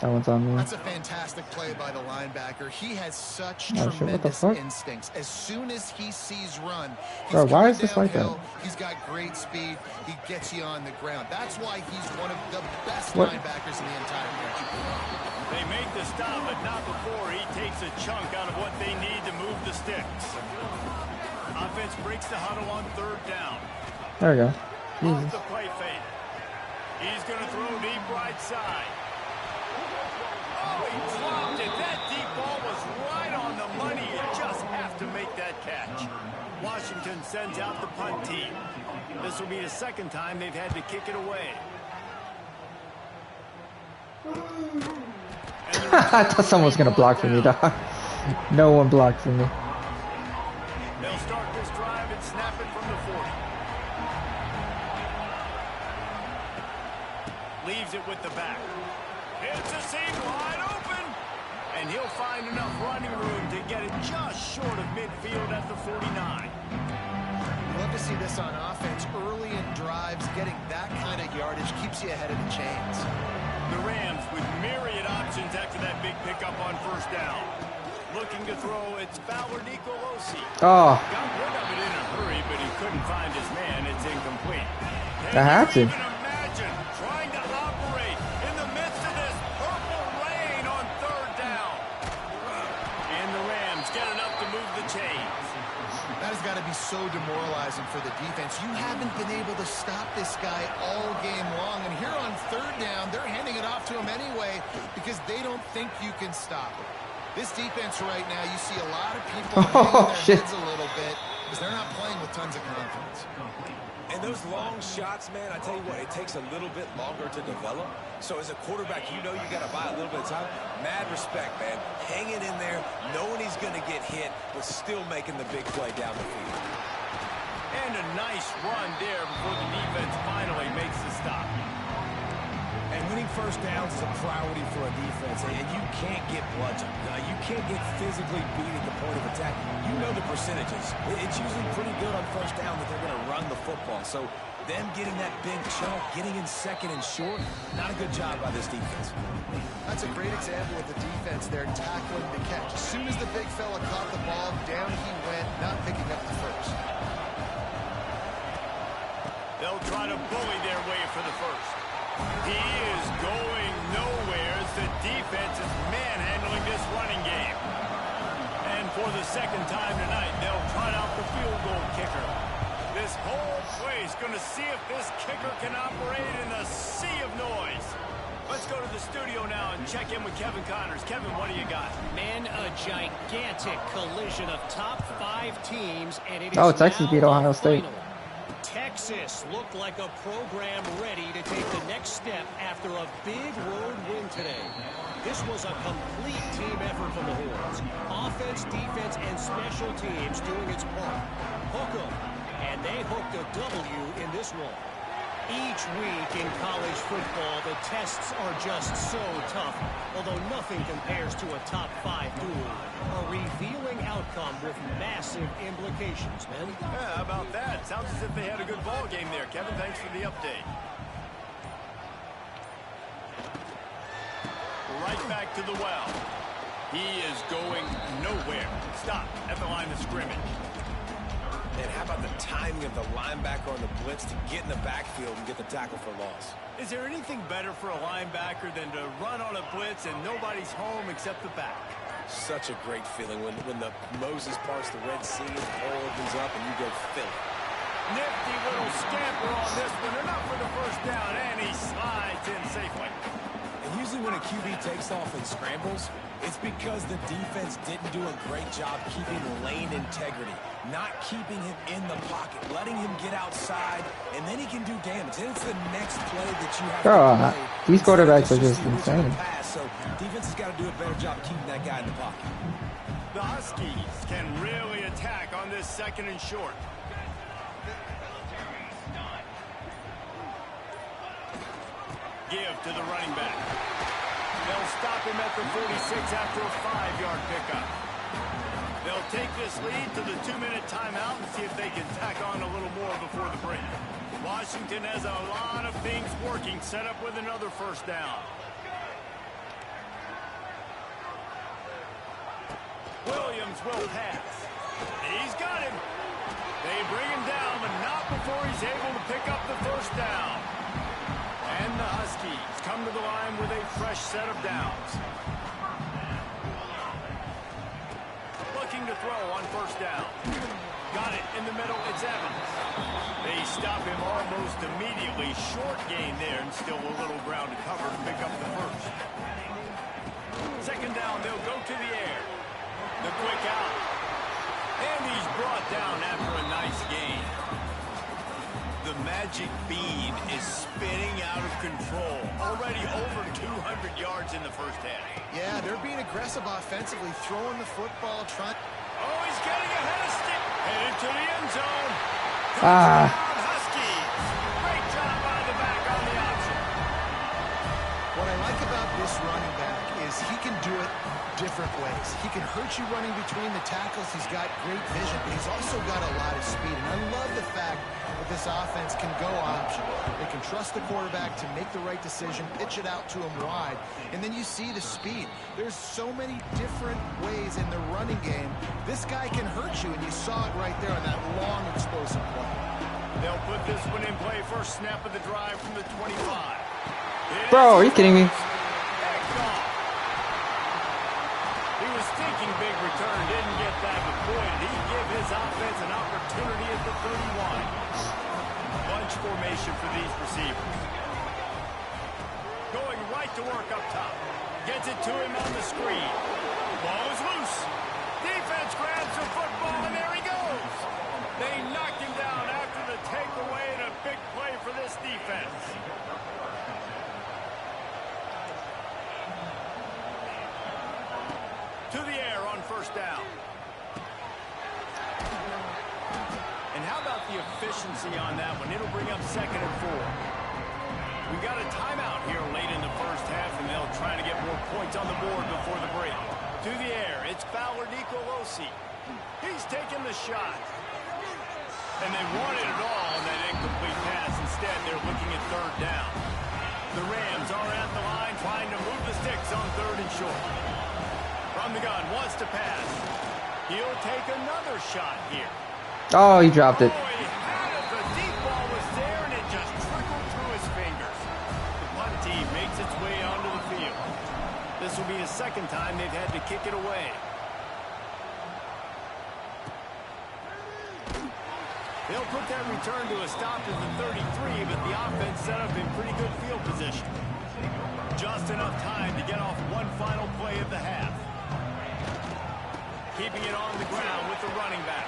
That one's on me. That's a fantastic play by the linebacker. He has such Oh, shit, what the tremendous fuck? instincts. As soon as he sees run, he's Bro, why coming is this like that? downhill. He's got great speed. He gets you on the ground. That's why he's one of the best What? linebackers in the entire country. They make the stop, but not before he takes a chunk out of what they need to move the sticks. Offense breaks the huddle on third down. There we go. Off Jesus. the play fake. He's going to throw deep right side. Oh, he dropped it. That deep ball was right on the money. You just have to make that catch. Washington sends out the punt team. This will be the second time they've had to kick it away. I thought someone was gonna block for me, dog. No one blocked for me. They'll start this drive and snap it from the 40. Leaves it with the back. Hits a seam wide open. And he'll find enough running room to get it just short of midfield at the 49. Love to see this on offense. Early in drives, getting that kind of yardage keeps you ahead of the chains. The Rams with myriad options after that big pickup on first down. Looking to throw, it's Fowler Nicolosi. Oh, Got rid of it in a hurry, but he couldn't find his man. It's incomplete. I had to. Can you even imagine trying to operate in the midst of this purple rain on third down? And the Rams get enough to move the chains. That has got to be so demoralizing for the defense. You haven't been able to stop this guy all game long. And here on third down, they're handing it off to him anyway because they don't think you can stop it. This defense right now, you see a lot of people hanging their heads a little bit because they're not playing with tons of confidence. And those long shots, man, I tell you what, it takes a little bit longer to develop. So as a quarterback, you know you got to buy a little bit of time. Mad respect, man. Hanging in there, knowing he's going to get hit, but still making the big play down the field. And a nice run there before the defense finally makes the stop. And winning first downs is a priority for a defense, and you can't get bludgeoned. You can't get physically beat at the point of attack. You know the percentages. It's usually pretty good on first down that they're going to run the football. So them getting that big chunk, getting in second and short, not a good job by this defense. That's a great example of the defense there tackling the catch. As soon as the big fella caught the ball, down he went, not picking up the first. They'll try to bully their way for the first. He is going nowhere as the defense is manhandling this running game. And for the second time tonight, they'll trot out the field goal kicker. This whole place going to see if this kicker can operate in the sea of noise. Let's go to the studio now and check in with Kevin Connors. Kevin, what do you got? Man, a gigantic collision of top 5 teams, and it is Texas beat Ohio State. final. Texas looked like a program ready to take the next step after a big road win today. This was a complete team effort from the Horns. Offense, defense, and special teams doing its part. Hook 'em, and they hooked a W in this one. Each week in college football, the tests are just so tough, although nothing compares to a top 5 duel. A revealing outcome with massive implications, man. Yeah, how about that? Sounds as if they had a good ball game there. Kevin, thanks for the update. right back to the well. He is going nowhere. Stop at the line of scrimmage. And how about the timing of the linebacker on the blitz to get in the backfield and get the tackle for loss? Is there anything better for a linebacker than to run on a blitz and nobody's home except the back? Such a great feeling when the Moses parts the Red Sea and the hole opens up and you go fill it. Nifty little scamper on this one. Enough for the first down, and he slides in safely. And usually when a QB takes off and scrambles, it's because the defense didn't do a great job keeping lane integrity, not keeping him in the pocket, letting him get outside, and then he can do damage. And it's the next play that you have to play. These quarterbacks are just insane. So defense has got to do a better job keeping that guy in the pocket. The Huskies can really attack on this 2nd and short. Give to the running back. They'll stop him at the 46 after a 5-yard pickup. They'll take this lead to the 2-minute timeout and see if they can tack on a little more before the break. Washington has a lot of things working, set up with another first down. Williams will pass. He's got him. They bring him down, but not before he's able to pick up the first down. And the Huskies come to the line with a fresh set of downs. Looking to throw on first down. Got it in the middle. It's Evans. They stop him almost immediately. Short gain there and still a little ground to cover to pick up the first. 2nd down, they'll go to the air. The quick out. And he's brought down after a nice gain. The magic bean is spinning out of control. Already over 200 yards in the first half. Yeah, they're being aggressive offensively, throwing the football, trying. Oh, he's getting ahead of stick. Headed to the end zone. Huskies. Great job by the back on the option. What I like about this running back is he can do it different ways. He can hurt you running between the tackles. He's got great vision, but he's also got a lot of speed. And I love the fact that this offense can go option. They can trust the quarterback to make the right decision, pitch it out to him wide, and then you see the speed. There's so many different ways in the running game. This guy can hurt you, and you saw it right there on that long, explosive play. They'll put this one in play. First snap of the drive from the 25. Bro, are you kidding me? He was thinking big return, didn't get that, but boy, did he give his offense an opportunity at the 31. Bunch formation for these receivers. Going right to work up top. Gets it to him on the screen. Ball is loose. Defense grabs the football, and there he goes. They knocked him down after the takeaway, and a big play for this defense. To the air on first down. And how about the efficiency on that one? It'll bring up 2nd and 4. We got a timeout here late in the first half, and they'll try to get more points on the board before the break. To the air, it's Fowler Nicolosi. He's taking the shot. And they wanted it all on that incomplete pass. Instead, they're looking at 3rd down. The Rams are at the line trying to move the sticks on 3rd and short. From the gun, wants to pass. He'll take another shot here. Oh, he dropped it. Oh, he had it. The deep ball was there, and it just trickled through his fingers. The punt team makes its way onto the field. This will be the 2nd time they've had to kick it away. They'll put that return to a stop at the 33, but the offense set up in pretty good field position. Just enough time to get off one final play of the half. Keeping it on the ground with the running back.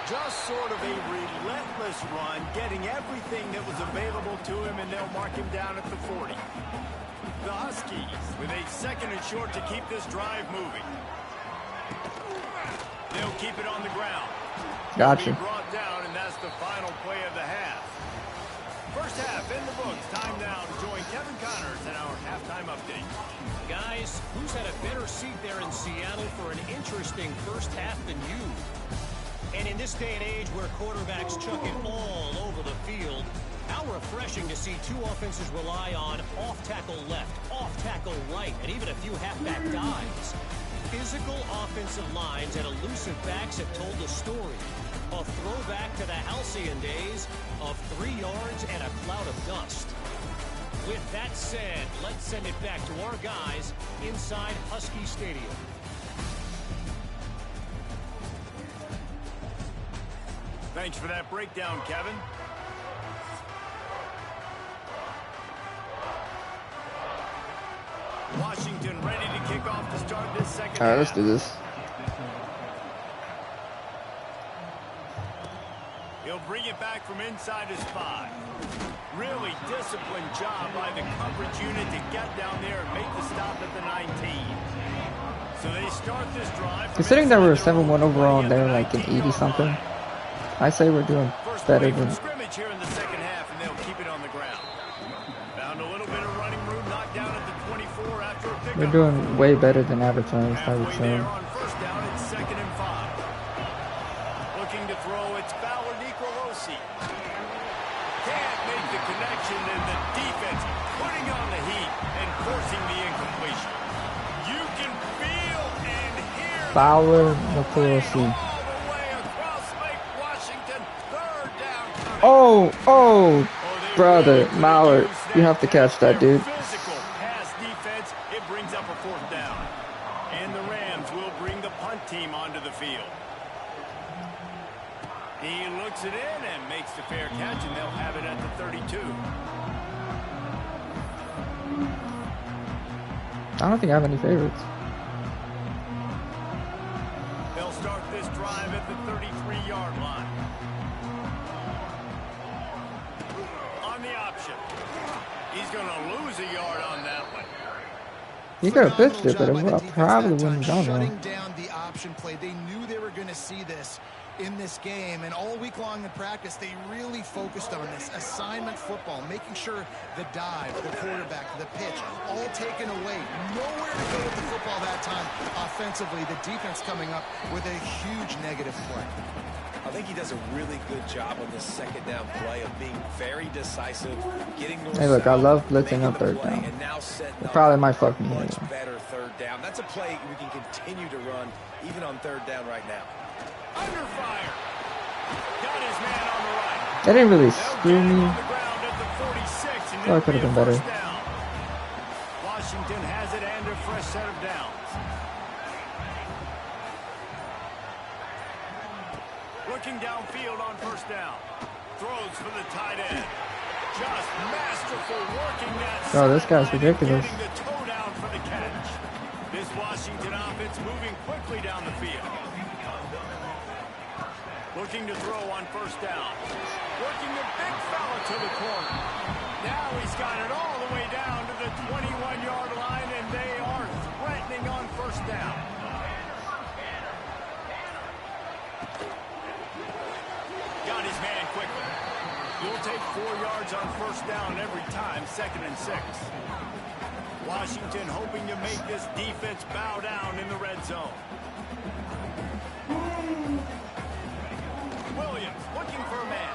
Just sort of a relentless run, getting everything that was available to him, and they'll mark him down at the 40. The Huskies with a 2nd and short to keep this drive moving. They'll keep it on the ground. Gotcha. Brought down, and that's the final play of the half. First half in the books. Time now to join Kevin Connors in our halftime update. Guys, who's had a better seat there in Seattle for an interesting first half than you? And in this day and age where quarterbacks chuck it all over the field, How refreshing to see two offenses rely on off-tackle left, off-tackle right, and even a few halfback dives. Physical offensive lines and elusive backs have told the story. A throwback to the halcyon days of 3 yards and a cloud of dust. With that said, let's send it back to our guys inside Husky Stadium. Thanks for that breakdown, Kevin. Washington ready to kick off to start this second half. All right, let's do this. He'll bring it back from inside his 5. Really disciplined job by the coverage unit to get down there and make the stop at the 19. So they start this drive. Considering that we were 7-1 overall and they're like an 80-something, I say we're doing better than... Scrimmage here in the second half, and they'll keep it on the ground. Found a little bit of running room, knocked down at the 24 after a pickup. We're doing way better than advertised, I would say. On first down, it's 2nd and 5. Looking to throw, it's Bauer Nicolosi. Can't make the connection, and the defense putting on the heat and forcing the incompletion. You can feel and hear Bauer Nicolosi. Oh, brother, Mallard, you have to catch that, dude. Physical pass defense, it brings up a 4th down. And the Rams will bring the punt team onto the field. He looks it in and makes the fair catch, and they'll have it at the 32. I don't think I have any favorites. They'll start this drive at the 33-yard line. On the option. He's going to lose a yard on that one. He could have pitched it, but it probably wouldn't have gone well. Shutting down the option play. They knew they were going to see this in this game, and all week long in practice, they really focused on this assignment football, making sure the dive, the quarterback, the pitch, all taken away. Nowhere to go with the football that time offensively. The defense coming up with a huge negative play. I think he does a really good job on this 2nd down play of being very decisive, getting north. Hey, look, I love blitzing on 3rd down. It probably might fuck me much anyway. better 3rd down. That's a play we can continue to run even on 3rd down right now. Under fire. Got his man on the right. That didn't really screw me. On the ground at the 46, and Oh, it could have been better. Washington has it and a fresh set of downs. Looking downfield on 1st down. Throws for the tight end. Just masterful working that. Oh, this guy's ridiculous. Getting the toe down for the catch. This Washington offense moving quickly down the field. Looking to throw on 1st down. Working the big fella to the corner. Now he's got it all the way down to the 21-yard line, and they are threatening on 1st down. Got his man quickly. You'll take 4 yards on 1st down every time, 2nd and 6. Washington hoping to make this defense bow down in the red zone. Williams looking for a man.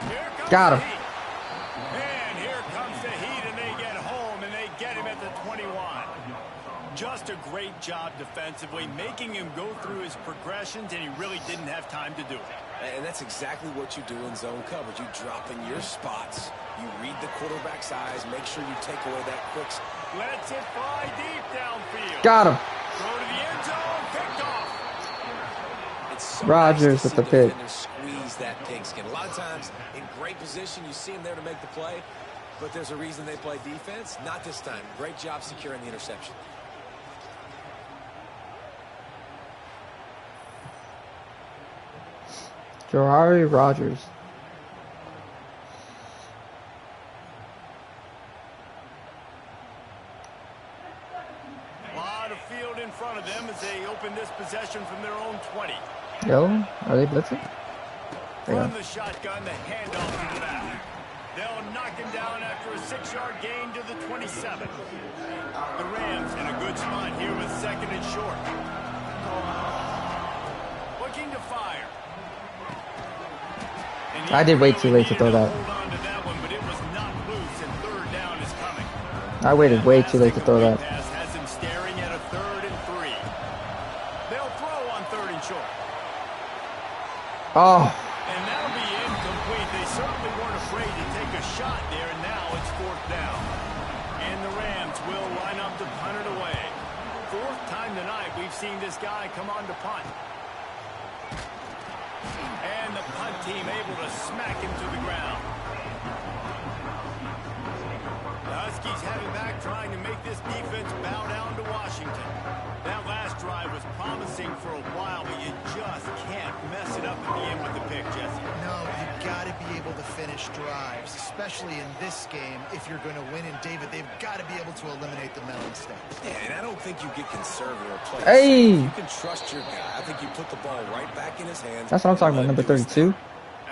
Here comes Got him. the heat. And here comes the heat, and they get home, and they get him at the 21. Just a great job defensively, making him go through his progressions, and he really didn't have time to do it. And that's exactly what you do in zone coverage. You drop in your spots. You read the quarterback's eyes. Make sure you take away that quick. Lets it fly deep downfield. Got him. Throw to the end zone, picked off. It's so Rodgers nice to with the see pick. defenders squeeze that pigskin. A lot of times in great position, you see him there to make the play, but there's a reason they play defense. Not this time. Great job securing the interception. Jahari Rodgers. A lot of field in front of them as they open this possession from their own 20. Yo, are they blitzing? They From are. the shotgun, the handoff to the back. They'll knock him down after a 6-yard gain to the 27. The Rams in a good spot here with 2nd and short. Looking to fire. And I did wait too late to throw that. hold on to that one, but it I waited That way last too late to throw incomplete that. pass has him staring at a 3rd and 3. They'll throw on 3rd and short. Oh, And that'll be incomplete. They certainly weren't afraid to take a shot there, and now it's 4th down. And the Rams will line up to punt it away. 4th time tonight we've seen this guy come on to punt. And the punt team able to smack him to the ground. The Huskies have it back, trying to make this defense bow down to Washington. That last drive was promising for a while, but you just can't mess it up at the end with the pick, Jesse. No, you've got to be able to finish drives, especially in this game. If you're going to win, and David, they've got to be able to eliminate the mental mistakes. Yeah, and I don't think you get conservative or play. Hey! You can trust your guy. I think you put the ball right back in his hands. That's what I'm talking about, number 32.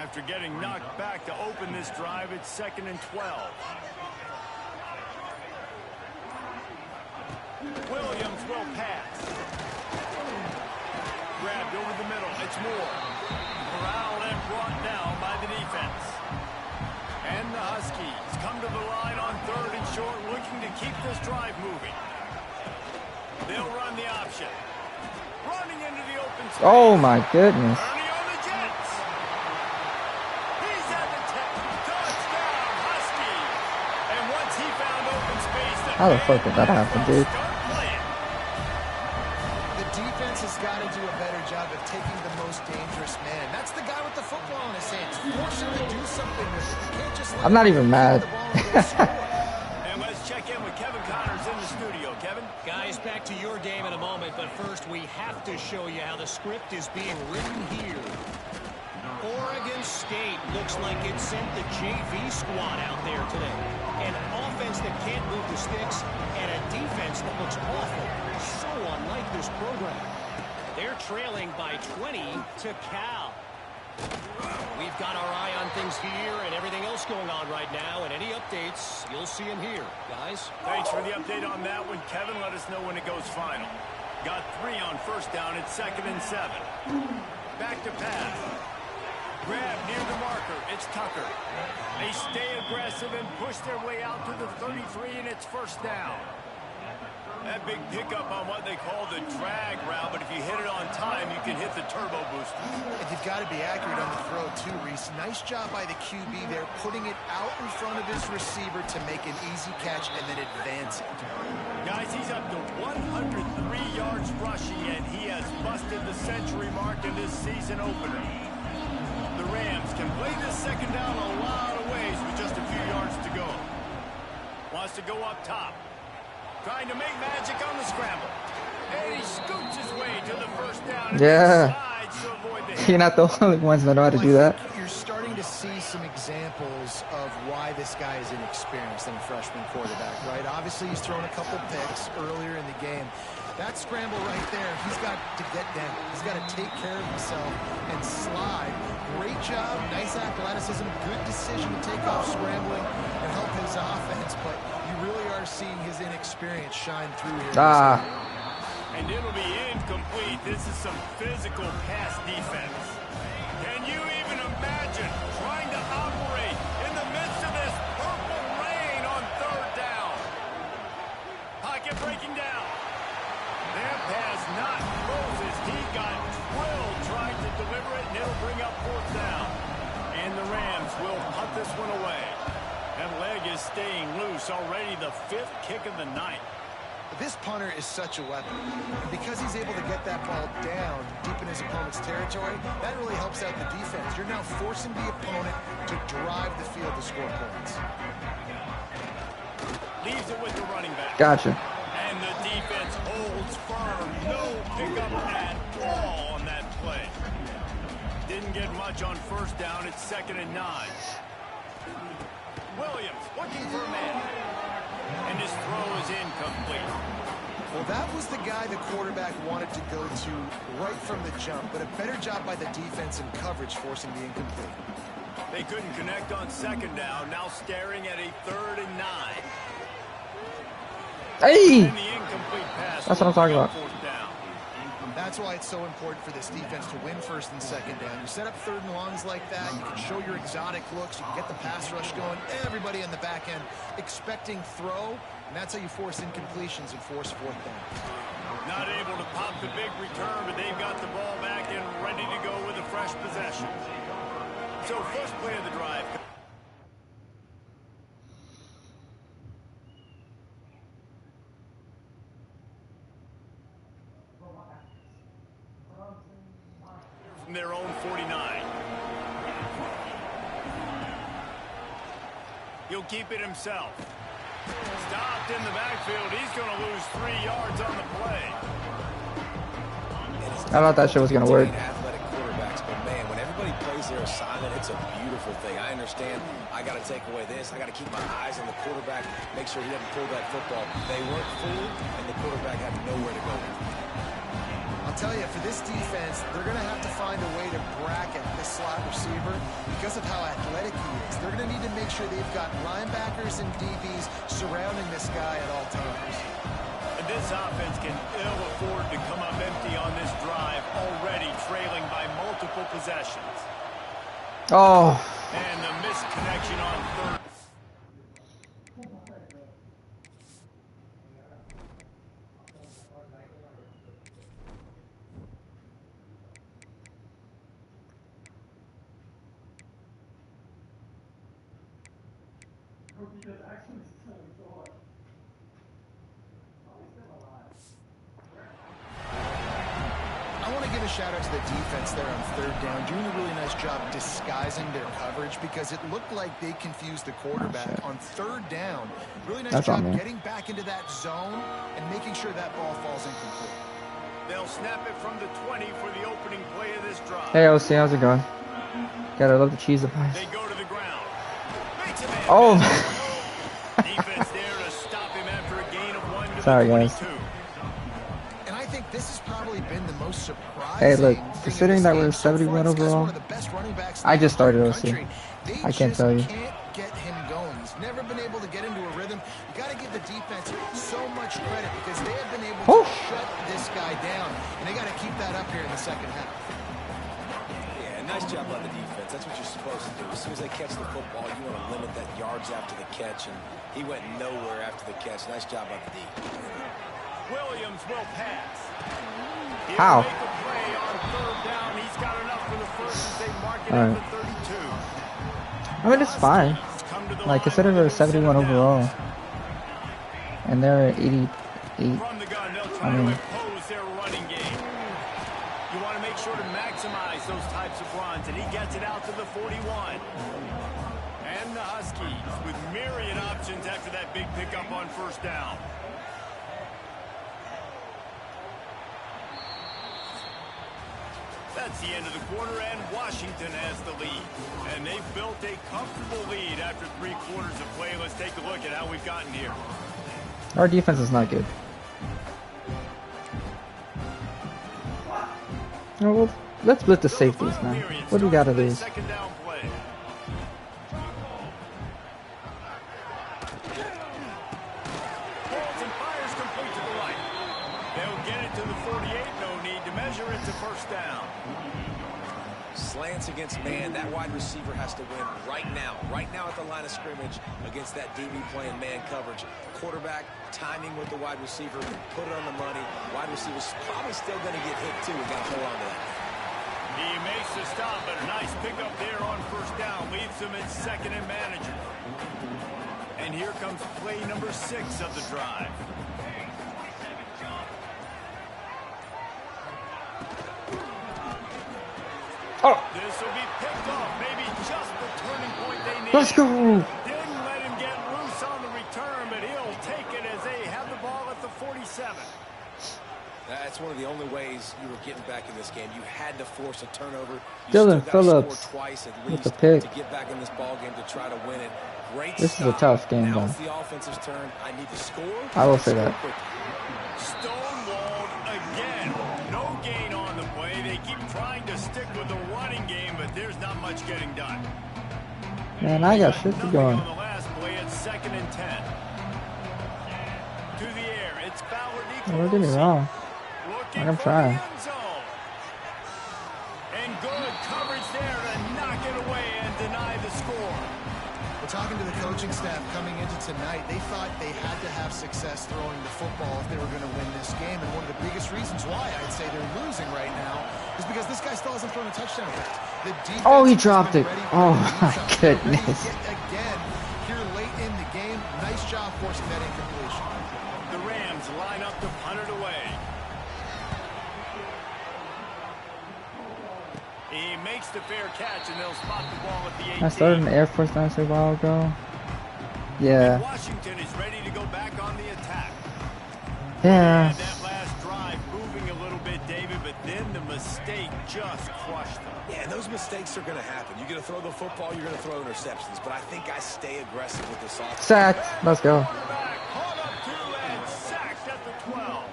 After getting knocked back to open this drive, it's 2nd and 12. Williams will pass. Grabbed over the middle. It's Moore. Corralled and brought down by the defense. And the Huskies come to the line on 3rd and short, looking to keep this drive moving. They'll run the option. Running into the open space. Oh my goodness. Ernie on the Jets. He's at the 10. Touchdown, Huskies. And once he found open space, How the fuck did that happen, dude? The defense has got to do a better job of taking the most dangerous man. That's the guy with the football in his hands. Force him to do something with it. You can't just let I'm not even him mad. the ball and go score. And let's check in with Kevin Connors in the studio. Kevin? Guys, back to your game in a moment, but first we have to show you how the script is being written here. Oregon State looks like it sent the JV squad out there today. An offense that can't move the sticks and a defense that looks awful. So unlike this program. They're trailing by 20 to Cal. We've got our eye on things here and everything else going on right now, and any updates, you'll see them here. Guys? Thanks for the update on that one, Kevin. Let us know when it goes final. Got 3 on 1st down. It's 2nd and 7. Back to pass. Grab near the marker. It's Tucker. They stay aggressive and push their way out to the 33, and it's 1st down. That big pickup on what they call the drag route, but if you hit it on time, you can hit the turbo booster. And you've got to be accurate on the throw, too, Reese. Nice job by the QB there, putting it out in front of his receiver to make an easy catch and then advance it. Guys, he's up to 103 yards rushing, and he has busted the century mark in this season opener. The Rams can play this 2nd down a lot of ways with just a few yards to go. Wants to go up top. Trying to make magic on the scramble. And he scoots his way to the 1st down. Yeah. To avoid the You're not the only ones that know how to do that. You're starting to see some examples of why this guy is inexperienced in a freshman quarterback, right? Obviously, he's thrown a couple picks earlier in the game. That scramble right there, he's got to get down. He's got to take care of himself and slide. Great job, nice athleticism, good decision to take off scrambling and help his offense, but you really are seeing his inexperience shine through here. And it'll be incomplete. This is some physical pass defense. Can you even imagine trying to operate in the midst of this purple rain on 3rd down? Pocket breaking down. That pass not Moses. He got drilled trying to deliver it, and it'll bring up 4th down. And the Rams will punt this one away. That leg is staying loose. Already the 5th kick of the night. This punter is such a weapon. Because he's able to get that ball down deep in his opponent's territory, that really helps out the defense. You're now forcing the opponent to drive the field to score points. Leaves it with the running back. Gotcha. And the defense holds firm. No pickup at all on that play. Didn't get much on 1st down. It's 2nd and 9. Williams looking for a man. And his throw is incomplete. Well, that was the guy the quarterback wanted to go to right from the jump, but a better job by the defense in coverage forcing the incomplete. They couldn't connect on 2nd down. Now staring at a 3rd and 9. Hey! And the incomplete pass. That's what I'm talking about. 4th down. That's why it's so important for this defense to win first and second down. You set up third and longs like that, you can show your exotic looks, you can get the pass rush going, everybody in the back end expecting throw, and that's how you force incompletions and force fourth down. Not able to pop the big return, but they've got the ball back and ready to go with a fresh possession. So first play of the drive. From their own 49. He'll keep it himself. Stopped in the backfield. He's going to lose 3 yards on the play. I thought that shit was going to work. Athletic quarterbacks, but man, when everybody plays their assignment, it's a beautiful thing. I understand I got to take away this. I got to keep my eyes on the quarterback, make sure he doesn't pull that football. They weren't fooled, and the quarterback had nowhere to go. I'll tell you, for this defense, they're going to have to find a way to bracket this slot receiver because of how athletic he is. They're going to need to make sure they've got linebackers and DBs surrounding this guy at all times. And this offense can ill afford to come up empty on this drive, already trailing by multiple possessions. Oh. And the misconnection on third. I want to give a shout out to the defense there on third down, doing a really nice job disguising their coverage because it looked like they confused the quarterback on third down. Really nice job getting back into that zone and making sure that ball falls incomplete. They'll snap it from the 20 for the opening play of this drive. Hey, OC, how's it going? Gotta love the cheese of pies. They go to the ground. Oh. Defense there to stop him after a gain of 1 to Sorry, the 22. guys. And I think this has probably been the most surprising. Hey, look, considering that we're 71 overall, I just started OC. I can't tell you. Can't get him going. He's never been able to get into a rhythm. You got to give the defense so much credit because they have been able to shut this guy down, and they got to keep that up here in the second half. Yeah, nice job by the defense. That's what you're supposed to do. As soon as they catch the football, you want to limit that yards after the catch, and he went nowhere after the catch. Nice job by the D. Williams will pass. How? Make a play on third down. He's got enough for the first as they mark it at the 32. I mean, it's fine. Like, considering we're 71 overall, and they're at 88. From the gun, they'll try to impose their running game. You want to make sure to maximize those types of runs, and he gets it out to the 41. And the Huskies with myriad options after that big pickup on first down. That's the end of the quarter, and Washington has the lead. And they've built a comfortable lead after 3 quarters of play. Let's take a look at how we've gotten here. Our defense is not good. Well, let's split the safeties, man. What do we got to lose? Second down play. Pulls and fires complete to the right. They'll get it to the 48. No need to measure it to first down. Slants against man, that wide receiver has to win right now at the line of scrimmage against that DB playing man coverage. Quarterback, timing with the wide receiver, put it on the money. Wide receiver's probably still going to get hit too. We got to hold on to that. He makes the stop, but a nice pickup there on first down. Leaves them at second and manageable. And here comes play number 6 of the drive. Oh. This will be picked off. Maybe just the turning point they need. Let's go. Didn't let him get loose on the return, but he'll take it as they have the ball at the 47. That's one of the only ways you were getting back in this game. You had to force a turnover. You Dylan still Phillips score twice at with least the pick. to get back in this ball game to try to win it. Great This stop. is a tough game, now though. it's the offense's turn. I need to score. I will say that. Stonewalled again. No gain on the play. They keep trying to stick with the running game, but there's not much getting done. Man, I got shit to go On on. the last play, it's 2nd and 10. To the air, it's Fowler. Don't get me wrong. Looking I'm for the trying. end zone. And good coverage there to knock it away and deny the score. Well, talking to the coaching staff coming into tonight, they thought they had to have success throwing the football if they were going to win this game. And one of the biggest reasons why I'd say they're losing right now is because this guy still hasn't thrown a touchdown pass. The defense Oh, he has dropped been it. ready Oh, for the my beat. They're ready to goodness. hit again here late in the game. Nice job forcing that incompletion. The Rams line up to punt it away. He makes the fair catch, and they'll spot the ball at the 18. I started in the Air Force One a while ago. And Yeah. Washington is ready to go back on the attack. Yeah. And that last drive moving a little bit, David, but then the mistake just crushed them. Yeah, and those mistakes are going to happen. You're going to throw the football, you're going to throw interceptions. But I think I stay aggressive with this offense. Sacked. Let's go. Quarterback caught up to and sacked at the 12.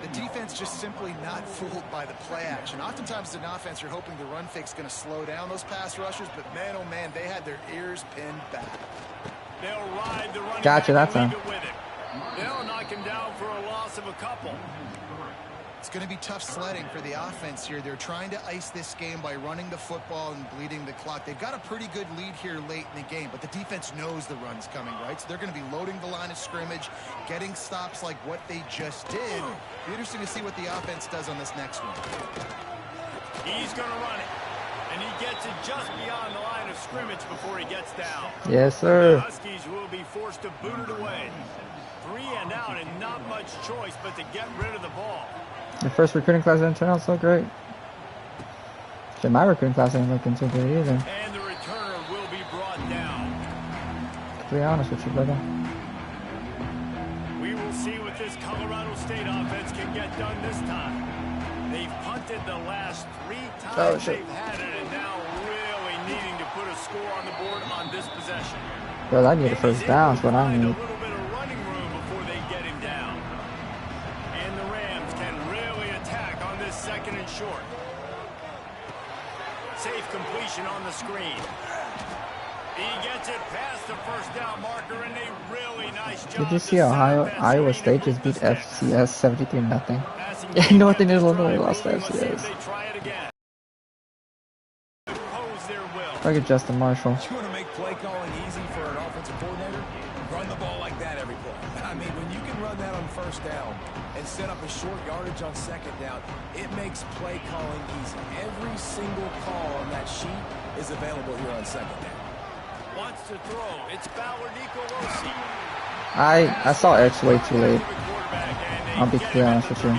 The defense just simply not fooled by the play action. Oftentimes as an offense, you're hoping the run fake's going to slow down those pass rushers, but man, oh man, they had their ears pinned back. They'll ride the running Gotcha, back that's and him. leave it with him. They'll knock him down for a loss of a couple. It's going to be tough sledding for the offense here. They're trying to ice this game by running the football and bleeding the clock. They've got a pretty good lead here late in the game, but the defense knows the run's coming, right? So they're going to be loading the line of scrimmage, getting stops like what they just did. Be interesting to see what the offense does on this next one. He's going to run it. And he gets it just beyond the line of scrimmage before he gets down. Yes, The sir. Huskies will be forced to boot it away. 3 and out and not much choice but to get rid of the ball. The first recruiting class didn't turn out so great. Shit, my recruiting class ain't looking too good either. And the returner will be brought down. To be honest with you, brother. We will see what this Colorado State offense can get done this time. They've punted the last 3 times Oh, shit. they've had it, and now really needing to put a score on the board on this possession. Bro, I need a first down. That's what I Find need. a little bit of running room before they get him down. And the Rams can really attack on this 2nd and short. Safe completion on the screen. He gets it past the first down marker, and a really nice job. Did you see to set Ohio, up that Iowa screen State and just move beat the sticks. FCS 73-0? Passing Yeah, game Northern at this Illinois drive. lost to Let's see if FCS. they try it again. Impose their will. Look at Justin Marshall. You want to make play calling easy for an offensive coordinator? Run the ball like that every play. I mean, when you can run that on first down and set up a short yardage on 2nd down, it makes play calling easy. Every single call on that sheet is available here on 2nd down. Wants to throw. It's Ballard Nicolosi. I saw X way too late. I'll be clear honest with you.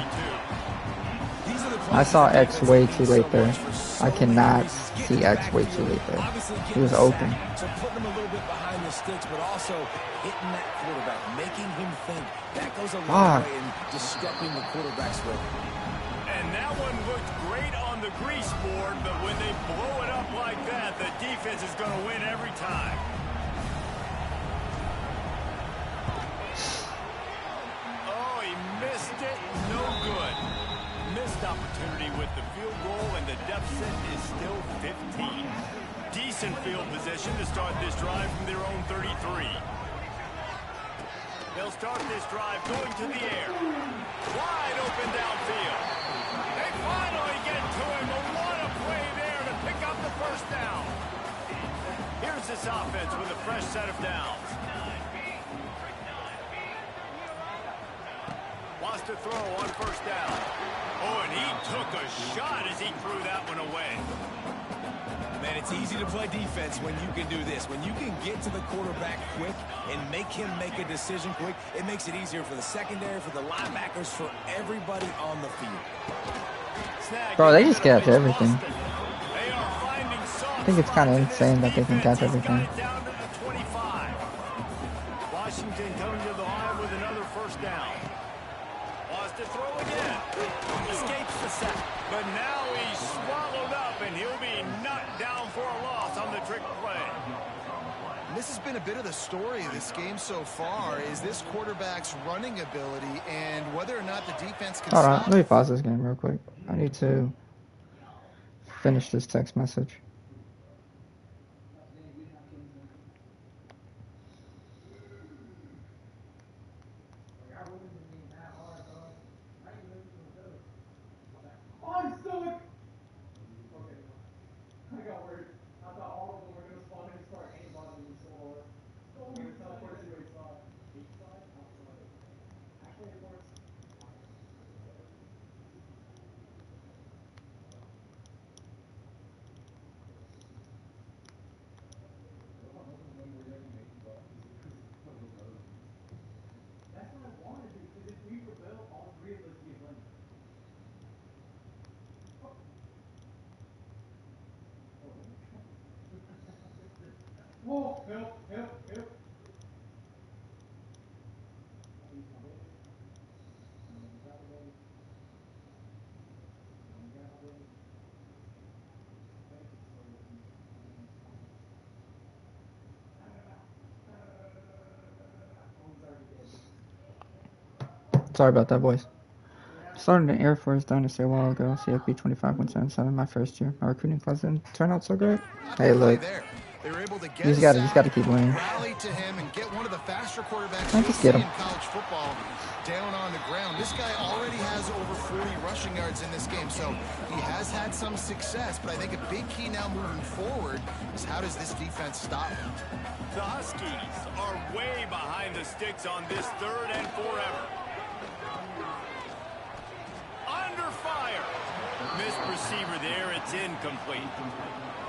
These are the I plays saw that X defenses way have too made late so there. much for so I many cannot years. see Getting X back way to too it. late there. Obviously He getting was the open. sack, so putting him a little bit behind the sticks, but also hitting that quarterback, making him think. That goes a long Fuck. way in disrupting the quarterback's rhythm. And that one looked great on the grease board, but when they blow it up like that, the defense is going to win every time. Oh, he missed it. No good. Missed opportunity with the field goal, and the deficit is still 15. Decent field position to start this drive from their own 33. They'll start this drive going to the air. Wide open downfield. They finally get to him, but what a play there to pick up the first down. Here's this offense with a fresh set of downs. Wants to throw on first down. Oh, and he took a shot as he threw that one away. Man, it's easy to play defense when you can do this. When you can get to the quarterback quick and make him make a decision quick, it makes it easier for the secondary, for the linebackers, for everybody on the field. Bro, they just catch everything. They are finding soft I think it's kind of spots in insane this that they can catch defense. He's got everything. it down to the 25. Washington coming to the line with another first down. Wants to throw again. Escapes the sack. But now he's swallowed up, and he'll be knocked down for a loss on the trick play. This has been a bit of the story of this game so far, is this quarterback's running ability and whether or not the defense can Hold on, stop. let me pause this game real quick. I need to finish this text message. Whoa, help, help, help. Sorry about that, boys. Started in Air Force Dynasty a while ago. CFB 25.77 my first year. My recruiting class didn't turn out so great. Hey, look. They were able to get You just gotta keep winning. rally to him and get one of the faster quarterbacks I you'll just see get him. in college football down on the ground. This guy already has over 40 rushing yards in this game, so he has had some success, but I think a big key now moving forward is how does this defense stop him? The Huskies are way behind the sticks on this 3rd and forever. Under fire. Missed receiver there. It's incomplete.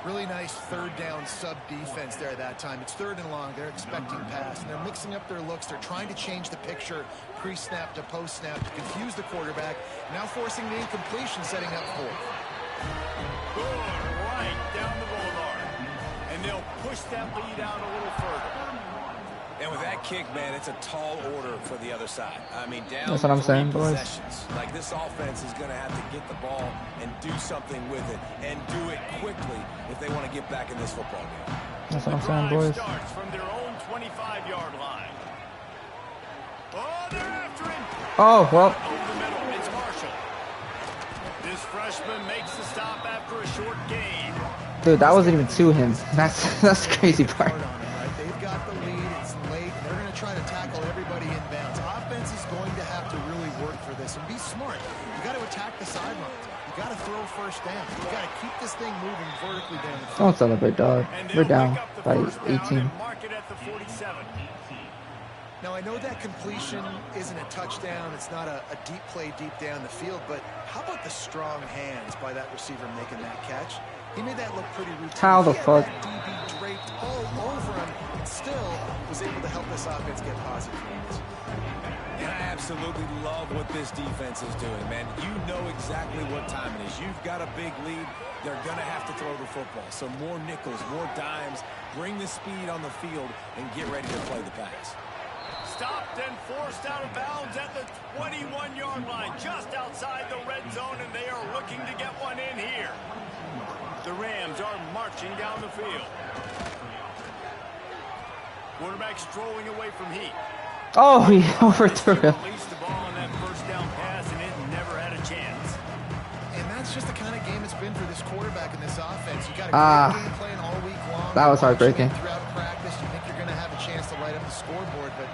Really nice 3rd down sub defense there that time. It's 3rd and long. They're expecting pass, and they're mixing up their looks. They're trying to change the picture pre-snap to post-snap to confuse the quarterback. Now forcing the incompletion, setting up 4th. Good, right down the boulevard. And they'll push that lead out a little further. And with that kick, man, it's a tall order for the other side. I mean, down That's what I'm 3 saying, boys. possessions. Like, this offense is going to have to get the ball and do something with it, and do it quickly if they want to get back in this football game. That's what I'm The saying, drive boys. starts from their own 25-yard line. Oh, they're after him. Oh, well. Over the middle, it's Marshall. This freshman makes the stop after a short gain. Dude, that wasn't even to him. That's the crazy part. Hard on him, right? They've got the lead. It's late. They're going to try to tackle everybody inbounds. Offense is going to have to really work for this and be smart. You got to attack the sidelines. You got to throw first down. You got to keep this thing moving vertically down the field. Don't celebrate, dog. And We're they'll down pick up the by first down 18. and mark it at the 47. Now, I know that completion isn't a touchdown. It's not a deep play deep down the field, but how about the strong hands by that receiver making that catch? He made that look pretty routine. How the He had fuck? that DB draped all over him and still was able to help this offense get positive points. And I absolutely love what this defense is doing, man. You know exactly what time it is. You've got a big lead. They're going to have to throw the football. So more nickels, more dimes, bring the speed on the field, and get ready to play the pass. Stopped and forced out of bounds at the 21-yard line, just outside the red zone, and they are looking to get one in here. The Rams are marching down the field. Quarterback strolling away from Heat. Oh, he overthrew him. Released the ball on that first down pass, and it never had a chance. And that's just the kind of game it's been for this quarterback in this offense. You got a great game plan all week long. That was heartbreaking. Throughout practice, you think you're going to have a chance to light up the scoreboard, but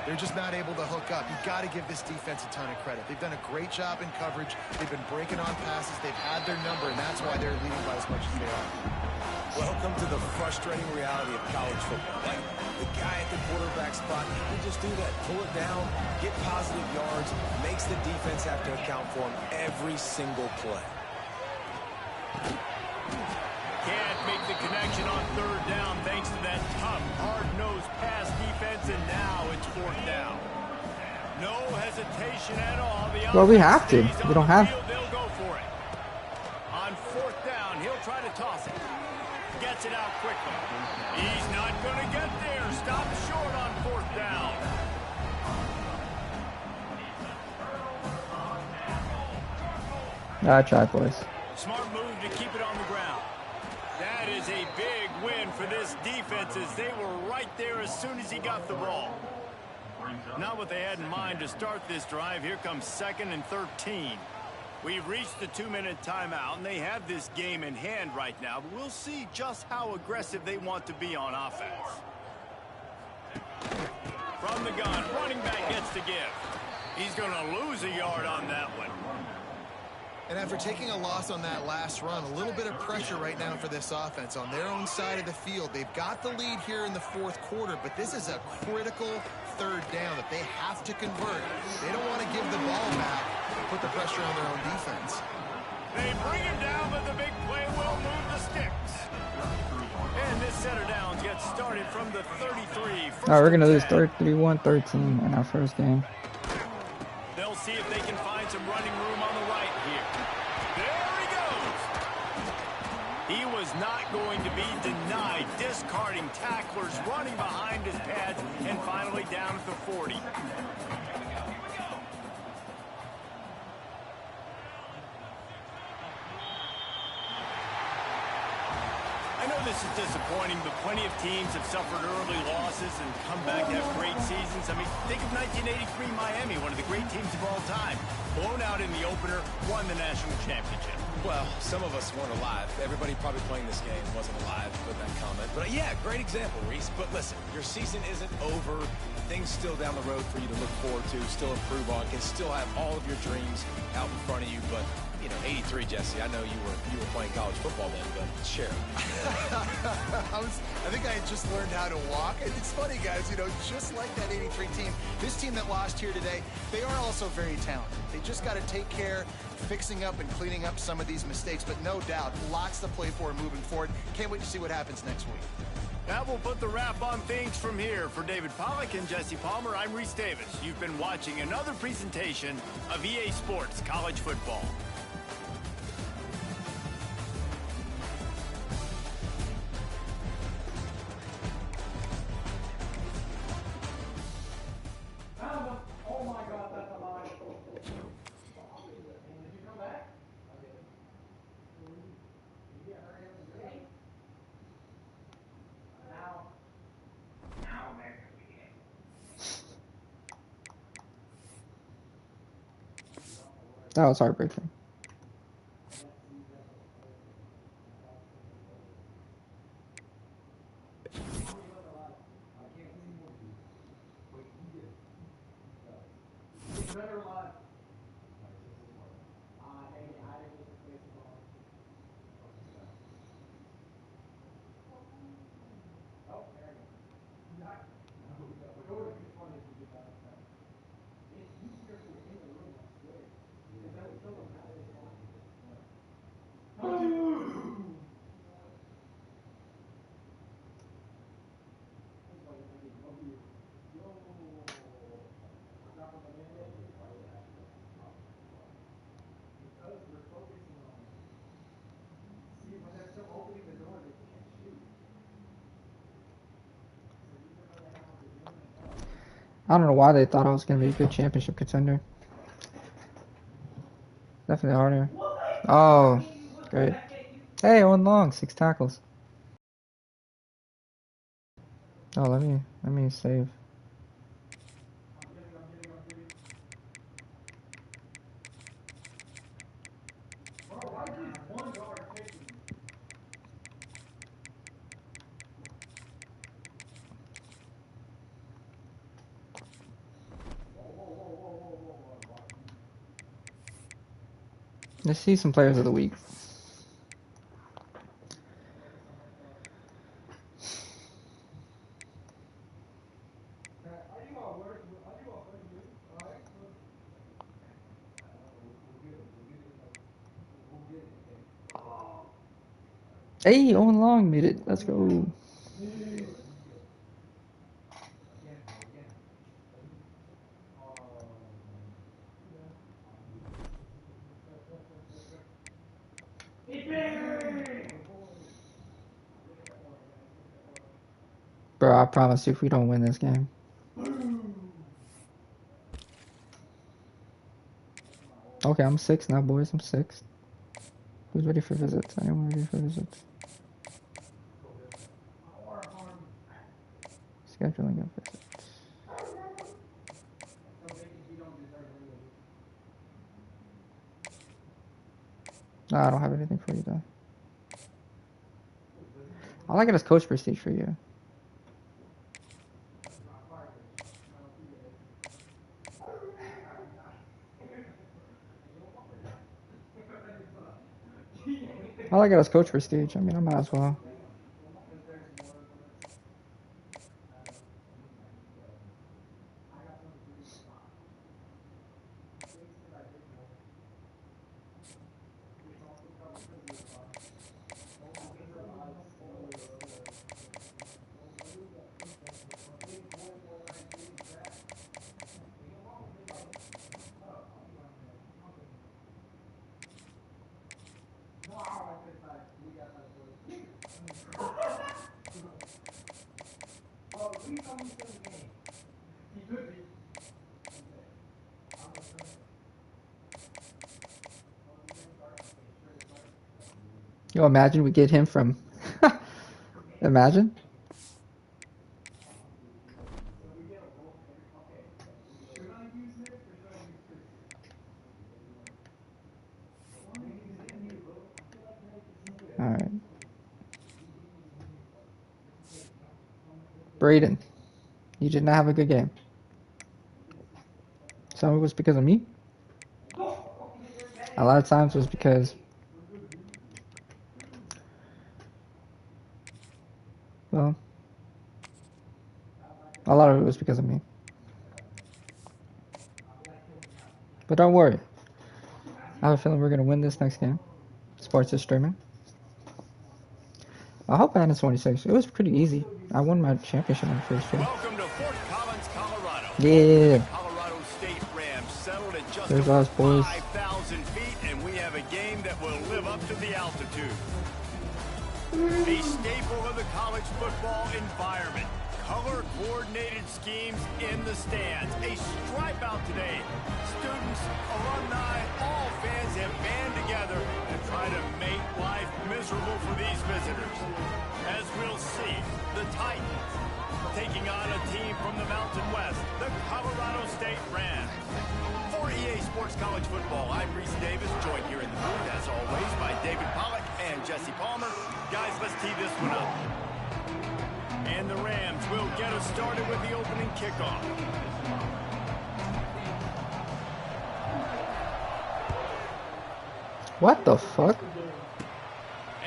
they're just not able to hook up. You've got to give this defense a ton of credit. They've done a great job in coverage. They've been breaking on passes. They've had their number, and that's why they're leading by as much as they are. Welcome to the frustrating reality of college football. Like, the guy at the quarterback spot, he can just do that. Pull it down, get positive yards, makes the defense have to account for him every single play. Can't make the connection on 3rd down thanks to that tough, hard-nosed pass defense, and now it's 4th down. No hesitation at all. Well, we have to. We don't have. They'll go for it. On 4th down, he'll try to toss it. Gets it out quickly. He's not going to get there. Stop short on 4th down. I tried, boys. Smart move to keep it on the ground. That is a big win for this defense as they were right there as soon as he got the ball. Not what they had in mind to start this drive. Here comes 2nd and 13. We've reached the 2-minute timeout, and they have this game in hand right now. But we'll see just how aggressive they want to be on offense. From the gun, running back gets to give. He's going to lose a yard on that one. And after taking a loss on that last run, a little bit of pressure right now for this offense on their own side of the field. They've got the lead here in the 4th quarter, but this is a critical 3rd down that they have to convert. They don't want to give the ball back and put the pressure on their own defense. They bring him down, but the big play will move the sticks. And this set of downs gets started from the 33. All right, we're going to lose 31-13 in our first game. They'll see if they can find some running room on the right here. There he goes. He was not going to be denied, discarding tacklers, running behind his pads, and finally down at the 40. I know this is disappointing, but plenty of teams have suffered early losses and come back to have great seasons. I mean, think of 1983 Miami, one of the great teams of all time. Blown out in the opener, won the national championship. Well, some of us weren't alive. Everybody probably playing this game wasn't alive with that comment. But yeah, great example, Reese. But listen, your season isn't over. Things still down the road for you to look forward to, still improve on, can still have all of your dreams out in front of you. But, you know, 83, Jesse, I know you were playing college football then, but share. I think I had just learned how to walk. And it's funny, guys, you know, just like that 83 team, this team that lost here today, they are also very talented. They just got to take care, fixing up and cleaning up some of these mistakes. But no doubt, lots to play for moving forward. Can't wait to see what happens next week. That will put the wrap on things from here. For David Pollack and Jesse Palmer, I'm Reese Davis. You've been watching another presentation of EA Sports College Football. Oh my God, that's a lie. Did you come back? Now, man. That was heartbreaking. I don't know why they thought I was going to be a good championship contender. Definitely harder. Oh, great. Hey, Owen Long, 6 tackles. Oh, let me save. Let's see some players of the week. Hey, Owen Long made it. Let's go. Bro, I promise you if we don't win this game. Okay, I'm 6 now, boys. I'm 6. Who's ready for visits? Anyone ready for visits? Scheduling of visits. No, I don't have anything for you though. All I get is coach prestige for you. All I got is coach prestige. I mean, I might as well. Yo, imagine we get him from. Imagine. All right. Braden, you did not have a good game. Some of it was because of me. A lot of times it was because, well, a lot of it was because of me. But don't worry. I have a feeling we're going to win this next game. Sports is streaming. I hope I had 26. It was pretty easy. I won my championship in the first game. Welcome to Fort Collins, Colorado. Yeah. The Colorado State Rams settled at just There's over us, boys. 5,000 feet, and we have a game that will live up to the altitude. A staple of the college football environment. Color-coordinated schemes in the stands. A stripe out today. Students, alumni, all fans have band together to try to make life miserable for these visitors. As we'll see, the Titans taking on a team from the Mountain West, the Colorado State Rams. For EA Sports College Football, I'm Reese Davis, joined here in the booth, as always, by David Pollack and Jesse Palmer. Guys, let's tee this one up. And the Rams will get us started with the opening kickoff. What the fuck?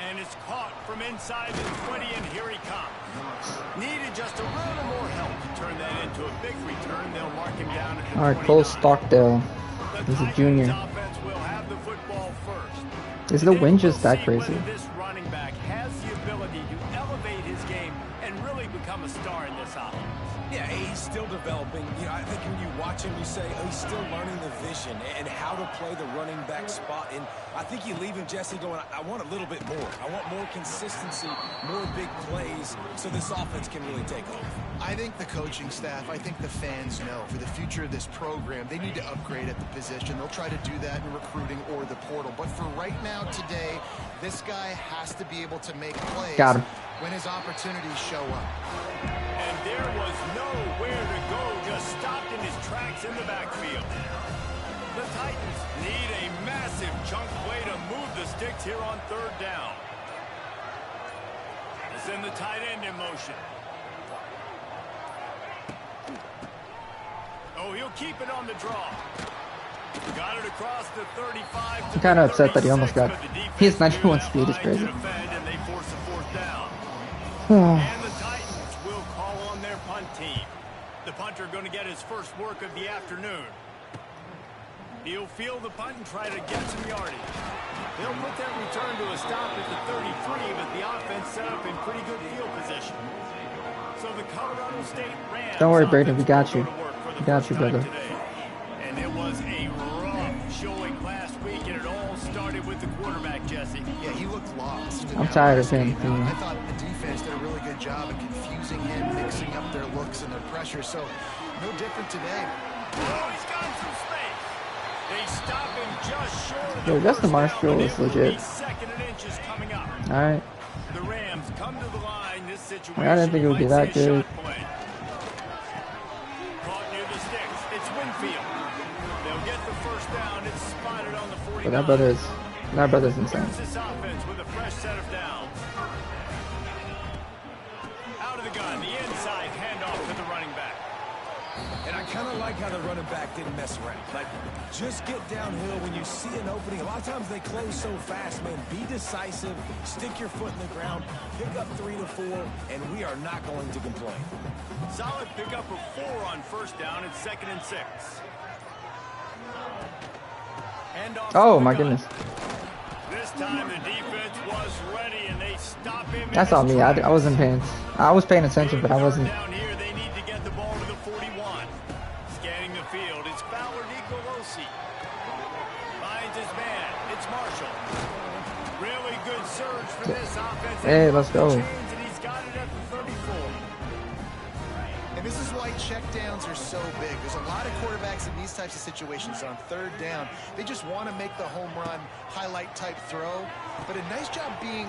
And it's caught from inside the 20, and here he comes. Needed just a little more help to turn that into a big return. They'll mark him down at the All right, Cole 29. Stockdale. He's a junior. Offense will have the football first. Is the wind Today just that we'll see crazy? whether this running back has the ability to elevate his game and really become a star in this offense. Yeah, he's still developing. You know, I think when you watch him, you say, oh, he's still learning the vision and how to play the running back spot. And I think you leave him, Jesse, going, I want a little bit more. I want more consistency, more big plays, so this offense can really take off. I think the coaching staff, I think the fans know for the future of this program, they need to upgrade at the position. They'll try to do that in recruiting or the portal. But for right now, today, this guy has to be able to make plays Got him. when his opportunities show up. And there was nowhere to go, just stopped in his tracks in the backfield. The Titans need a massive chunk play to move the sticks here on third down. They send the tight end in motion. Oh, he'll keep it on the draw. Got it across the 35 to I'm kind of the upset that he almost 36, got. but the defense His 91 knew speed is how crazy. to defend, and they force a fourth down. And the Titans will call on their punt team. The punter going to get his first work of the afternoon. He'll field the punt and try to get some yardage. They'll put that return to a stop at the 33, but the offense set up in pretty good field position. So the Colorado State Rams. Don't worry, Braden, we got you. go to work for the We got first you, time brother. today. And it was a rough showing last week, and it all started with the quarterback, Jesse. Yeah, he looked lost. I'm tired of him. I thought the defense did a really good job of confusing him, mixing up their looks and their pressure. So no different today. Oh, he's got some space. They stop him just short of Yo, the Justin first Marshall down, and is it will legit. be second and inches coming up. All right. The Rams come to the line. This situation, I didn't think it would be you that might say a good. shot play. Caught near the sticks. It's Winfield. They'll get the first down. It's spotted on the 49. But that brother's insane. Here's this offense with a fresh set of downs. Out of the gun, the inside handoff to the running back. And I kind of like how the running back didn't mess around. Like, just get downhill when you see an opening. A lot of times they close so fast, man. Be decisive, stick your foot in the ground, pick up 3 to 4, and we are not going to complain. Solid pickup of 4 on first down. It's 2nd and 6. Handoff Oh to the my gun. goodness. This time the defense was ready, and they stop him. That's in on his me. I tracks. wasn't paying. I was paying attention, but I wasn't. Down here, they need to get the ball to the 41. Scanning the field, it's Fowler Nicolosi. Finds his man. It's Marshall. Really good surge for this offense. Hey, let's go. And he's got it at the 34. And checkdowns are so big. There's a lot of quarterbacks in these types of situations on third down. They just want to make the home run, highlight type throw. But a nice job being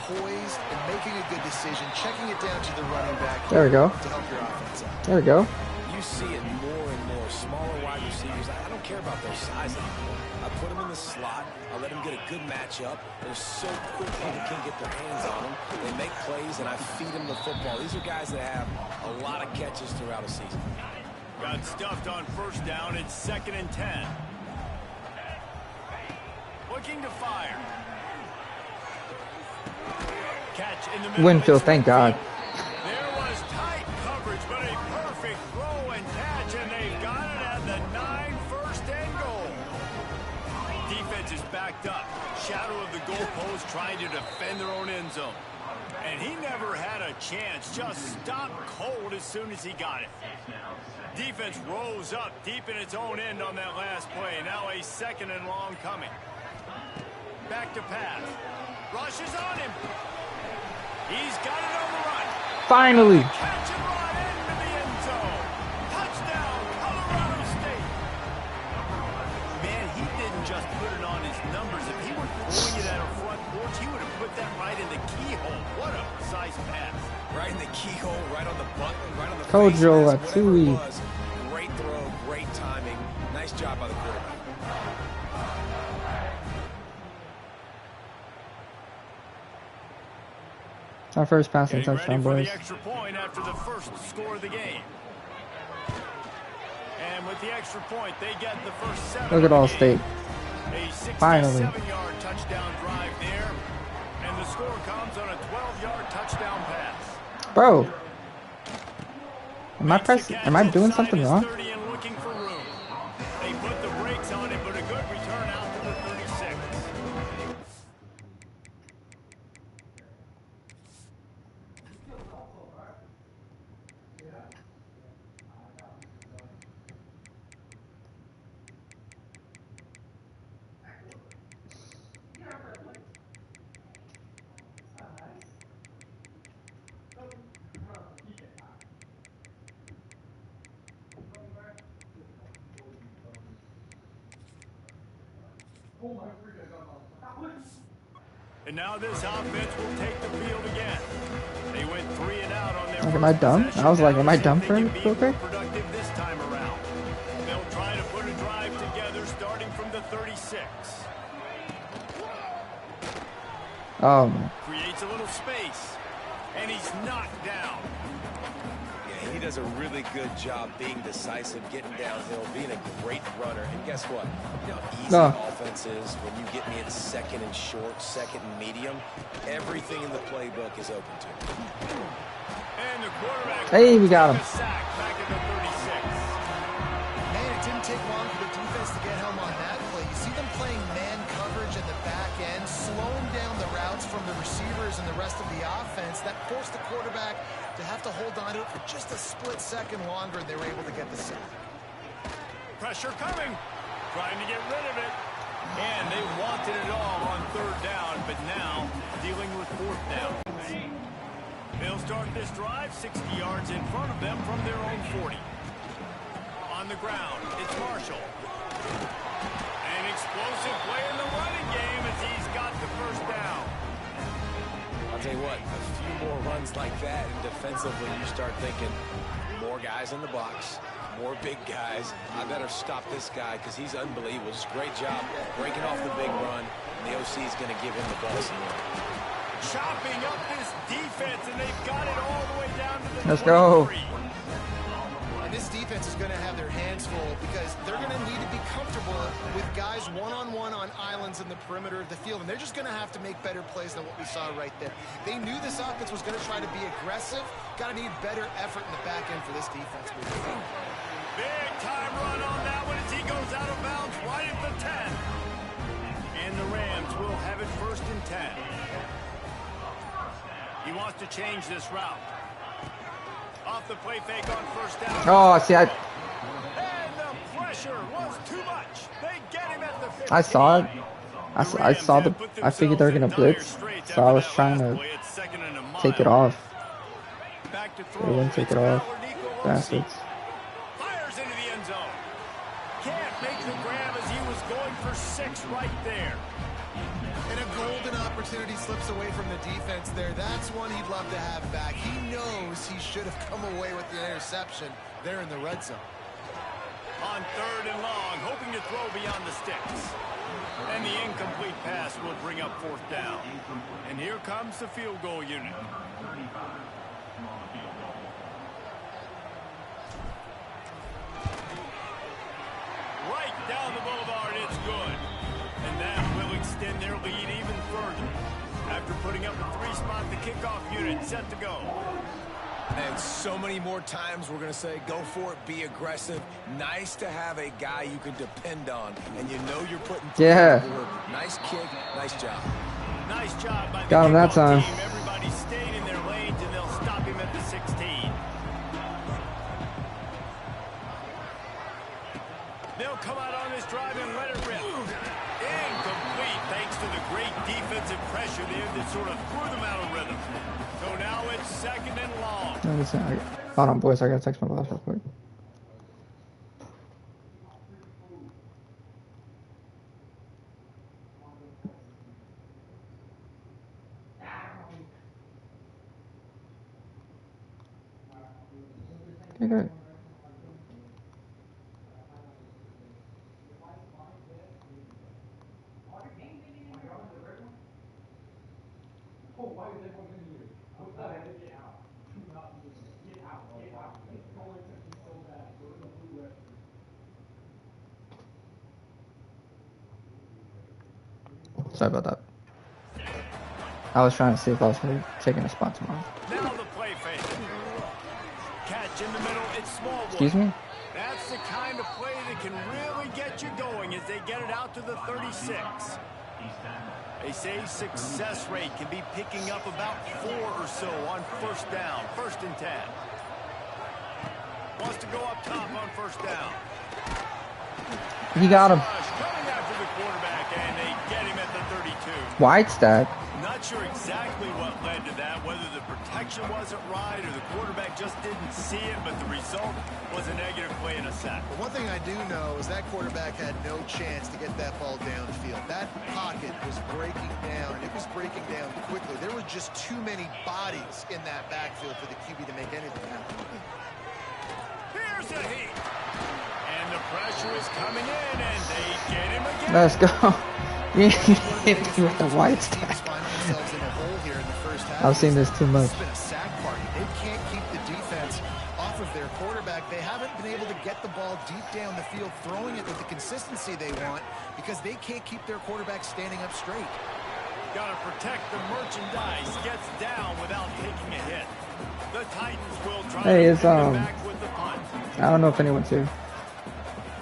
poised and making a good decision, checking it down to the running back. There we go. To help your offense out. There we go. You see it more and more. Smaller wide receivers, I don't care about their size anymore. I put them in the slot. I let them get a good matchup. They're so quick, people can't get their hands on them. They make plays, and I feed them the football. These are guys that have a lot of catches throughout a season. Got stuffed on first down. It's 2nd and 10. Looking to fire. Catch in the middle. Winfield, thank God. There was tight coverage, but a perfect throw and catch, and they've got it at the 9, first and goal. Defense is backed up. Shadow of the goalpost trying to defend their own end zone. And he never had a chance. Just stopped cold as soon as he got it. Defense rose up deep in its own end on that last play. Now a 2nd and long coming. Back to pass. Rushes on him. He's got it on the run. Finally. Catch and run into the end zone. Touchdown, Colorado State. Man, he didn't just put it on his numbers. If he were throwing it at a front porch, he would have put that right in the keyhole. What a precise pass. Right in the keyhole, right on the button, right on the Kojo face. at 2E. Great throw, great timing. Nice job by the quarterback. Our first passing Getting touchdown, ready for boys. the extra point after the first score of the game. And with the extra point, they get the first 7. Look at of All the State. game. A Finally. 67-yard touchdown drive there. And the score comes on a 12-yard touchdown pass. Bro. Am I doing something wrong? 30 and looking for room. They put the brakes on him, but a good return out to the 36. And now this offense will take the field again. They went 3 and out on their Like, am I dumb? possession. I was like, am I dumb They for can real be quick? more productive this time around. They'll try to put a drive together starting from the 36. Oh, man. Creates a little space. And he's knocked down. Yeah, he does a really good job being decisive, getting downhill, being a great runner. And guess what? You know how easy offense is when you get me at 2nd and short, 2nd and medium. Everything in the playbook is open to me. And the quarterback. Hey, we got him. A sack back at the 36. Man, it didn't take long for the defense to get home on that play. You see them playing man coverage in the back end, slowing down the routes from the receivers and the rest of the offense. That forced the quarterback to have to hold on to it for just a split second longer, and they were able to get the sack. Pressure coming. Trying to get rid of it. And they wanted it all on 3rd down, but now dealing with 4th down. They'll start this drive 60 yards in front of them from their own 40. On the ground, it's Marshall. An explosive play in the running game as he's got the first down. I'll tell you what, a few more runs like that, and defensively you start thinking more guys in the box, more big guys. I better stop this guy because he's unbelievable. Just great job breaking off the big run, and the OC is going to give him the ball some more. Chopping up this defense, and they've got it all the way down to the Let's go. 23. And this defense is going to have their hands full because they're going to need to be comfortable with guys one-on-one on islands in the perimeter of the field, and they're just going to have to make better plays than what we saw right there. They knew this offense was going to try to be aggressive. Got to need better effort in the back end for this defense moving forward. Big time run on that one as he goes out of bounds right at the 10. And the Rams will have it 1st and 10. He wants to change this route. Off the play fake on 1st down. Oh, see, And the pressure was too much. They get him at the 15. I saw it. I figured they were gonna blitz, so I was trying to take it off. Back to They wouldn't take it off. Bastards. Fires into the end zone. Can't make the grab as he was going for 6 right there. And a golden opportunity slips away from the defense there. That's one he'd love to have back. He knows he should have come away with the interception there in the red zone. On 3rd and long, hoping to throw beyond the sticks. And the incomplete pass will bring up 4th down. And here comes the field goal unit. Right down the boulevard, it's good. And that will extend their lead even further. After putting up a 3-spot, the kickoff unit set to go. And so many more times we're going to say, go for it, be aggressive. Nice to have a guy you can depend on, and you know you're putting Yeah. Nice kick, nice job. Nice job by the Got him that kickoff time. team. Everybody stayed in their lanes, and they'll stop him at the 16. They'll come out on this drive and let it rip. Incomplete, thanks to the great defensive pressure there that sort of threw them out of rhythm. So now it's 2nd and long. No, listen, hold on, boys. I gotta text my boss real quick. Okay, great. Sorry about that. I was trying to see if I was taking a spot tomorrow. Now the play fake. Catch in the middle, it's small. Excuse me? That's the kind of play that can really get you going as they get it out to the 36. They say success rate can be picking up about 4 or so on 1st down, 1st and 10. Wants to go up top on 1st down. He got him. Coming after the quarterback, and they get him at the 32. Wide stack. Not sure exactly what led to that, whether the protection wasn't right or the quarterback just didn't see it, but the result was a negative play and a sack. But one thing I do know is that quarterback had no chance to get that ball downfield. That pocket was breaking down, and it was breaking down quickly. There were just too many bodies in that backfield for the QB to make anything happen. Here's a heat. And the pressure is coming in, and they get him again. Let's go. Hit me with the wide stack. I've seen this too much. It's been a sack party. They can't keep the defense off of their quarterback. They haven't been able to get the ball deep down the field, throwing it with the consistency they want, because they can't keep their quarterback standing up straight. Got to protect the merchandise. Gets down without taking a hit. The Titans will try to get back with the punt. I don't know if anyone's here.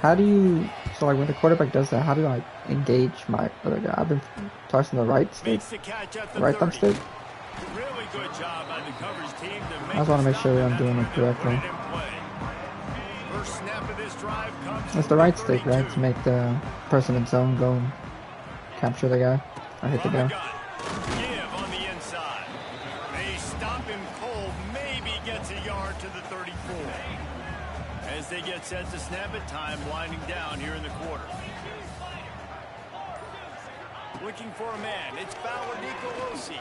How do you, so like when the quarterback does that, how do I engage my other guy? I've been tossing the right stick, right thumb stick. Really good job by the coverage team to make I just want to make sure I'm doing it correctly. First snap of this drive comes It's the right stick, right, to make the person in zone go and capture the guy or hit the guy. Give on the inside. They stop him cold, maybe gets a yard to the 34. As they get set to snap it, time winding down here in the quarter. Looking for a man. It's Bauer Nicolosi.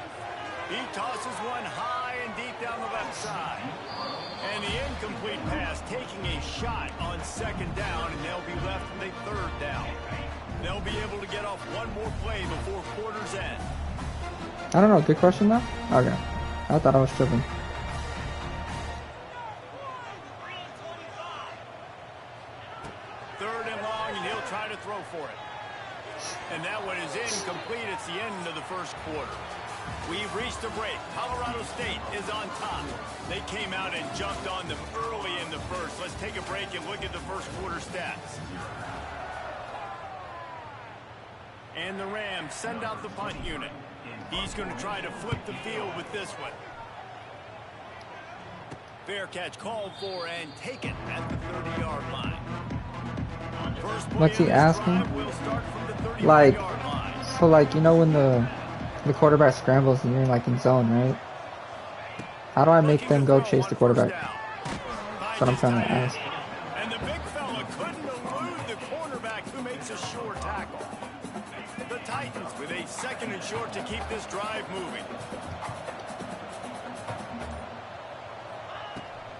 He tosses one high and deep down the left side. And the incomplete pass taking a shot on 2nd down, and they'll be left with a 3rd down. They'll be able to get off one more play before quarter's end. I don't know, good question though? Okay. I thought I was tripping. Try to throw for it. And that one is incomplete. It's the end of the 1st quarter. We've reached a break. Colorado State is on top. They came out and jumped on them early in the 1st. Let's take a break and look at the 1st quarter stats. And the Rams send out the punt unit. He's going to try to flip the field with this one. Fair catch called for and taken at the 30-yard line. What's he asking? Like, so like, you know when the quarterback scrambles and you're like in zone, right? How do I make them go chase the quarterback? That's what I'm trying to ask. And the big fella couldn't elude the cornerback who makes a sure tackle. The Titans with a 2nd and short to keep this drive moving.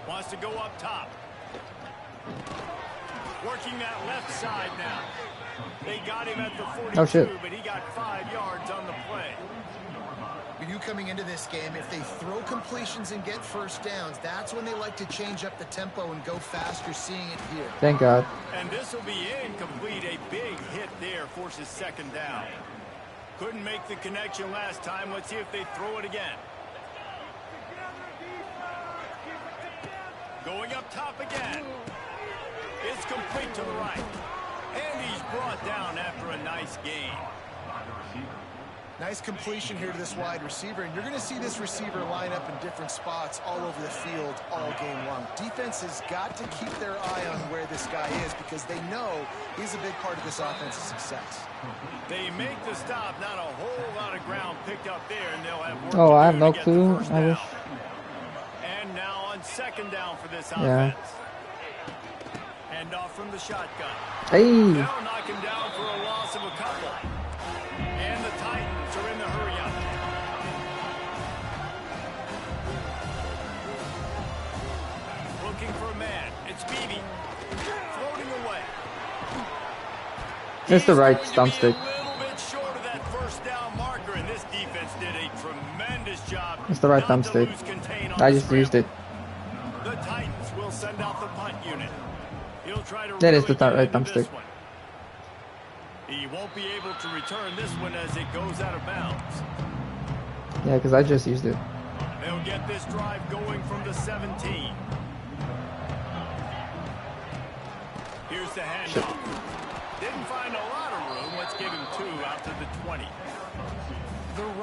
Wants to go up top. Working that left side now. They got him at the 42, oh, shit. but he got 5 yards on the play. We knew coming into this game, if they throw completions and get first downs, that's when they like to change up the tempo and go fast. You're seeing it here. Thank God. And this will be incomplete. A big hit there forces 2nd down. Couldn't make the connection last time. Let's see if they throw it again. Going up top again. It's complete to the right. And he's brought down after a nice gain. Nice completion here to this wide receiver, and you're going to see this receiver line up in different spots all over the field all game long. Defense has got to keep their eye on where this guy is because they know he's a big part of this offense's success. They make the stop, not a whole lot of ground picked up there, and they'll have work Oh, to I have do no to get clue. the first I down. wish. And now on 2nd down for this Yeah. offense. Hand off from the shotgun. Hey. They'll knock him down for a loss of a couple. And the Titans are in the hurry-up. Looking for a man. It's Beebe. Floating away. It's the He's right going to stump be stick. a little bit short of that first down marker, and this defense did a tremendous job. It's the right not thumb to stick. lose contain on I the just used it. scramble. The Titans will send out the punt unit. He'll try to That is really the right get thumb into this stick. one. He won't be able to return this one as it goes out of bounds. Yeah, because I just used it. They'll get this drive going from the 17. Here's the handoff. Didn't find a lot of room. Let's give him 2 out to the 20.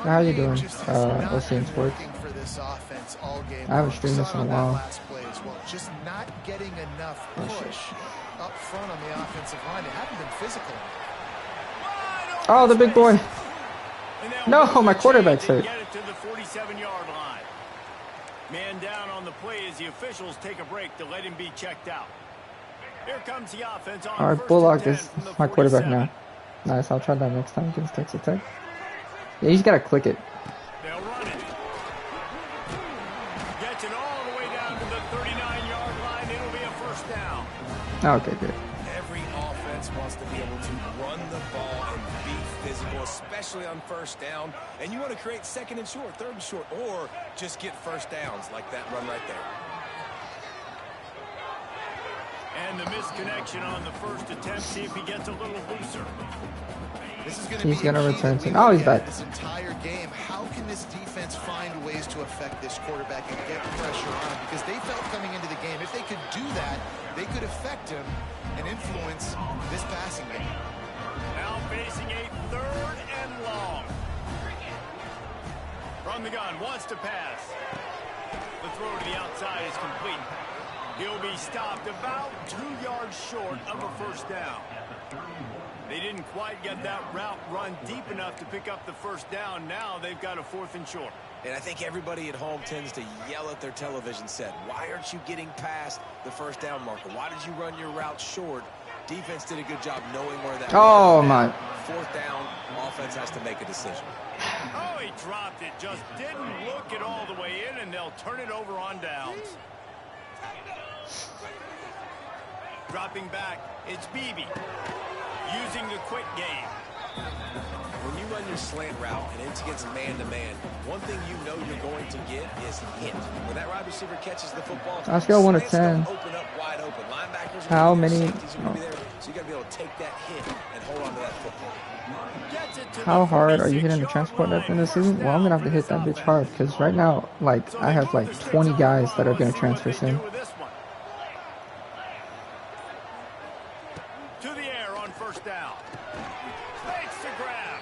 How you doing, OCN Sports? For this offense all game I haven't long. streamed this Saw it in a on that while. last play as well. Just not getting enough push up front on the offensive line. They haven't been physical. Oh, the big boy. And they'll No, move my the quarterback's chains and hurt. Get it to the 47-yard line. Man down on the play as the officials take a break to let him be checked out. Here comes the offense on All right, 1st Bullock and 10 is from the my quarterback 47. now. Nice, I'll try that next time against Texas Tech. Yeah, you just gotta click it. They'll run it. Gets it all the way down to the 39-yard line. It'll be a first down. Okay, good. Every offense wants to be able to run the ball and be physical, especially on first down. And you want to create 2nd and short, 3rd and short, or just get first downs like that run right there. And the misconnection on the first attempt. See if he gets a little looser. This is He's be a gonna key return that to- we oh, look he's at back. This entire game, how can this defense find ways to affect this quarterback and get pressure on him? Because they felt coming into the game, if they could do that, they could affect him and influence this passing game. Now facing a 3rd and long. From the gun, wants to pass. The throw to the outside is complete. He'll be stopped about 2 yards short of a first down. They didn't quite get that route run deep enough to pick up the first down. Now they've got a 4th and short. And I think everybody at home tends to yell at their television set. Why aren't you getting past the first down marker? Why did you run your route short? Defense did a good job knowing where that Oh, was. my. 4th down, offense has to make a decision. Oh, he dropped it. Just didn't look it all the way in, and they'll turn it over on downs. Dropping back, it's Beebe. Using the quick game. When you run your slant route and it's against man-to-man, one thing you know you're going to get is hit. When that wide receiver catches the football, Let's go 1 of slants don't 10. open up wide open. Linebackers are How gonna be there, many- safeties are gonna be there, so you got to be able to take that hit and hold on to that football. Gets it to How the hard are you hitting the 46-yard transport at the end of the line. season? Well, I'm gonna have to hit that bitch hard because right now, like, I have like 20 guys that are gonna transfer soon. To the air on first down. Makes the grab.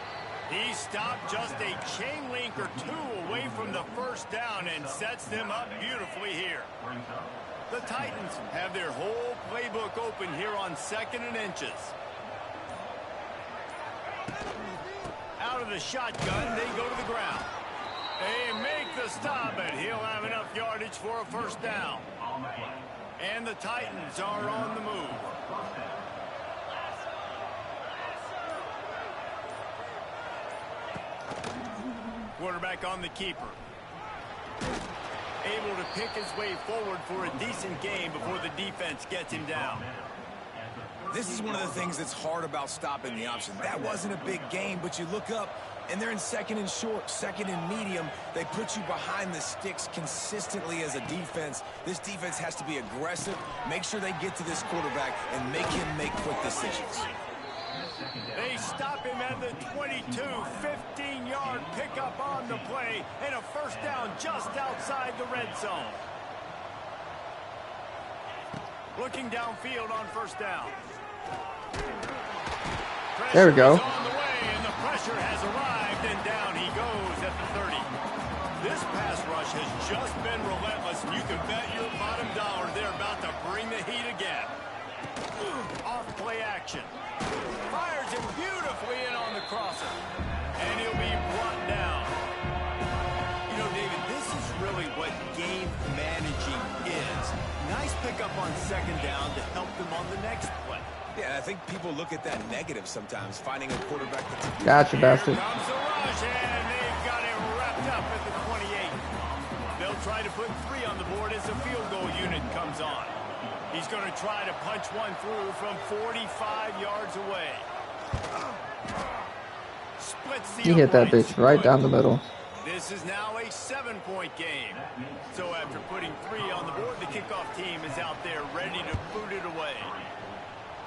He stopped just a chain link or 2 away from the first down and sets them up beautifully here. The Titans have their whole playbook open here on 2nd and inches. Out of the shotgun, they go to the ground. They make the stop, and he'll have enough yardage for a first down. And the Titans are on the move. Quarterback on the keeper. Able to pick his way forward for a decent game before the defense gets him down. This is one of the things that's hard about stopping the option. That wasn't a big gain, but you look up, and they're in second and short, second and medium. They put you behind the sticks consistently as a defense. This defense has to be aggressive, make sure they get to this quarterback, and make him make quick decisions. They stop him at the 22, 15-yard pickup on the play, and a first down just outside the red zone. Looking downfield on first down. There we go. On the way, and the pressure has arrived, and down he goes at the 30. This pass rush has just been relentless, and you can bet your bottom dollar they're about to bring the heat again. Off play action. Fires him beautifully in on the crosser. And he'll be brought down. You know, David, this is really what game managing is. Nice pickup on second down to help them on the next play. Yeah, I think people look at that negative sometimes, finding a quarterback that's... Gotcha, bastard. Here comes the rush, and they've got it wrapped up at the 28. They'll try to put 3 on the board as the field goal unit comes on. He's going to try to punch one through from 45 yards away. Splits the He hit that uprights. bitch right down the middle. This is now a 7-point game. So after putting 3 on the board, the kickoff team is out there ready to boot it away.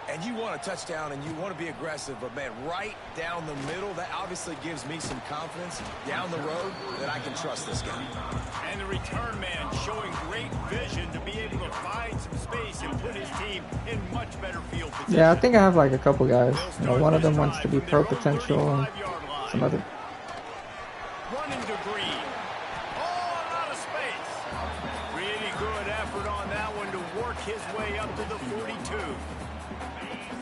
And you want a touchdown and you want to be aggressive, but man, right down the middle, that obviously gives me some confidence down the road that I can trust this guy. And the return man showing great vision to be able to find some space and put his team in much better field position. Yeah, I think I have like a couple guys. You know, one of them wants to be pro potential and some other. Running to Green. Oh, a lot of space. Really good effort on that one to work his way up to the 42.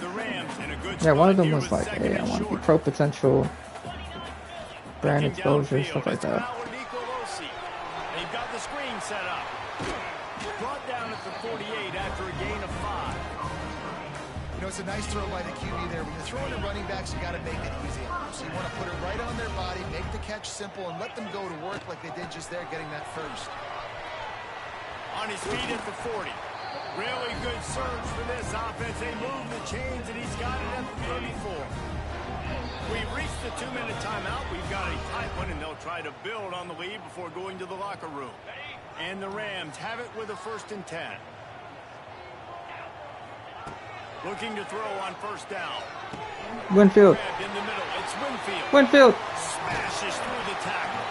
The Rams in a good Yeah, one of spot them here was with like, second hey, I and want to be short. pro potential, brand Looking exposure, downfield, stuff like it's that. Howard Nicolosi. They've got the screen set up. Brought down at the 48 after a gain of 5. You know, it's a nice throw by the QB there. When you're throwing to running backs, you got to make it easy on them. So you want to put it right on their body, make the catch simple, and let them go to work like they did just there, getting that first. On his feet at the 40. Really good surge for this offense. They move the chains, and he's got it at the 34. We've reached the 2-minute timeout. We've got a tight one, and they'll try to build on the lead before going to the locker room. And the Rams have it with a 1st and 10. Looking to throw on first down. Winfield. Grabbed in the middle. It's Winfield. Winfield. Smashes through the tackle.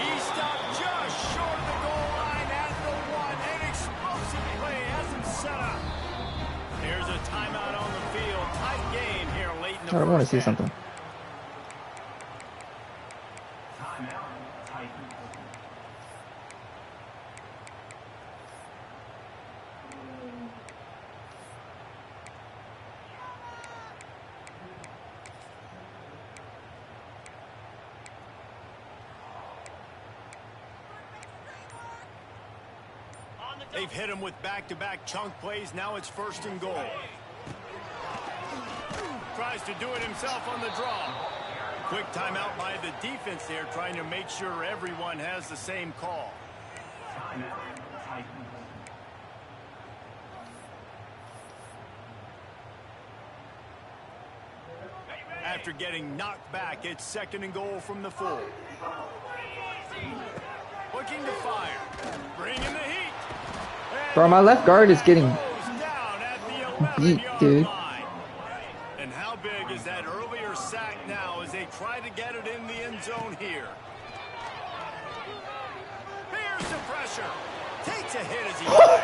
He stopped just short of the goal line at the 1. An explosive play has him set up. There's a timeout on the field. Tight game here late in the I want to first see half. something. They've hit him with back-to-back chunk plays. Now it's 1st and goal. Tries to do it himself on the draw. Quick timeout by the defense there, trying to make sure everyone has the same call. After getting knocked back, it's 2nd and goal from the 4. Looking to fire. Bringing the heat. Bro, my left guard is getting beat, dude. And how big is that earlier sack now as they try to get it in the end zone here? Here's the pressure. Takes a hit as he fires.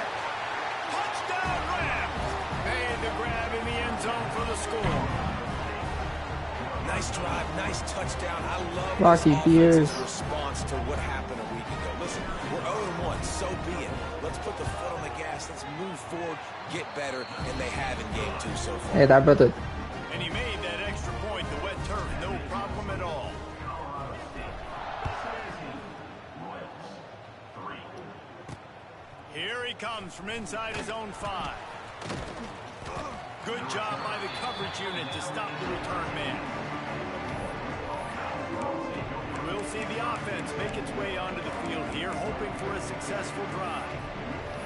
Touchdown Rams. Made the grab in the end zone for the score. Nice drive, nice touchdown. I love Rocky this Beers. offensive response to what happened a week ago. Listen, we're 0-1, so be it. Let's put the foot on the gas. Let's move forward, get better, and they have in game 2 so far. Hey, that brother. And he made that extra point, the wet turf, no problem at all. Here he comes from inside his own 5. Good job by the coverage unit to stop the return man. We'll see the offense make its way onto the field here, hoping for a successful drive.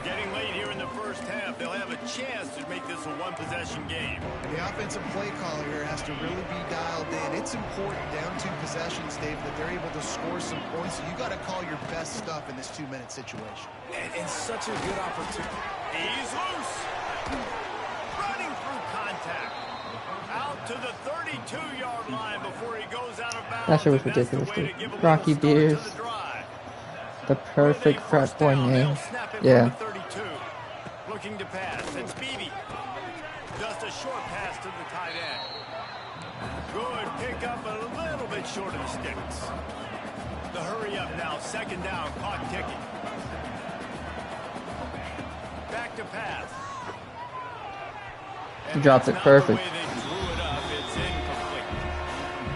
Getting late here in the first half, they'll have a chance to make this a one-possession game. The offensive play caller here has to really be dialed in. It's important down 2 possessions, Dave, that they're able to score some points. So you got to call your best stuff in this 2-minute situation. And such a good opportunity. He's loose. Running through contact. Out to the 32-yard line before he goes out of bounds. That shit was ridiculous, dude. Rocky Beers. The perfect frat boy name. Yeah. Looking to pass. It's Beebe. Just a short pass to the tight end. Good pick up, a little bit short of the sticks. The hurry up now. 2nd down. Clock ticking. Back to pass. He dropped it perfect.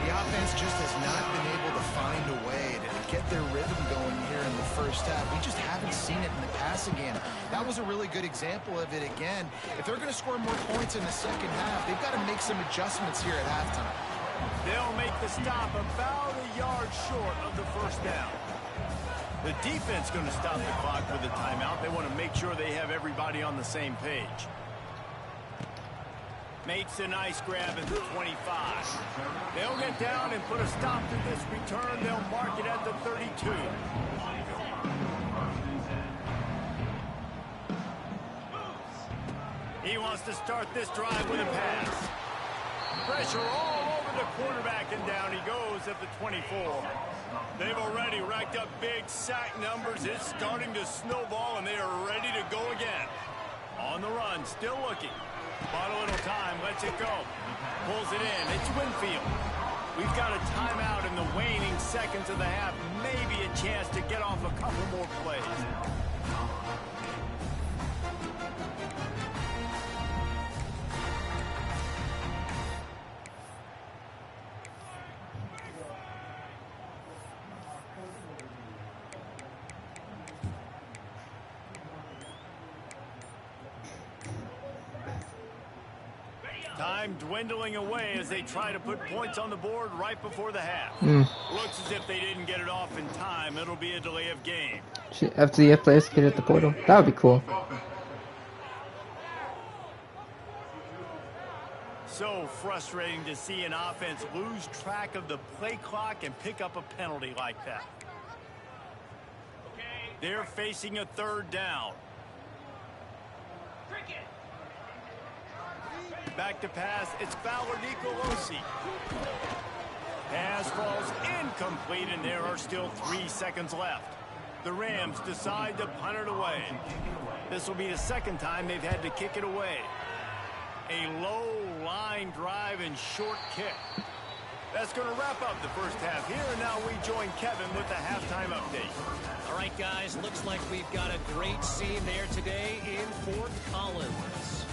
The offense just has not been able to find a way to get their rhythm going here in the first half. We just haven't seen it in the passing game. That was a really good example of it again. If they're going to score more points in the second half, they've got to make some adjustments here at halftime. They'll make the stop about a yard short of the first down. The defense going to stop the clock with a timeout. They want to make sure they have everybody on the same page. Makes a nice grab at the 25. They'll get down and put a stop to this return. They'll mark it at the 32. He wants to start this drive with a pass. Pressure all over the quarterback, and down he goes at the 24. They've already racked up big sack numbers. It's starting to snowball, and they are ready to go again. On the run, still looking. Bought a little time, lets it go. Pulls it in. It's Winfield. We've got a timeout in the waning seconds of the half. Maybe a chance to get off a couple more plays. Time dwindling away as they try to put points on the board right before the half. Looks as if they didn't get it off in time. It'll be a delay of game. FTF players get at the portal. That would be cool. So frustrating to see an offense lose track of the play clock and pick up a penalty like that. They're facing a 3rd down. Back to pass, it's Fowler Nicolosi. Pass falls incomplete, and there are still 3 seconds left. The Rams decide to punt it away. This will be the 2nd time they've had to kick it away. A low line drive and short kick. That's going to wrap up the first half here, and now we join Kevin with the halftime update. All right, guys, looks like we've got a great scene there today in Fort Collins.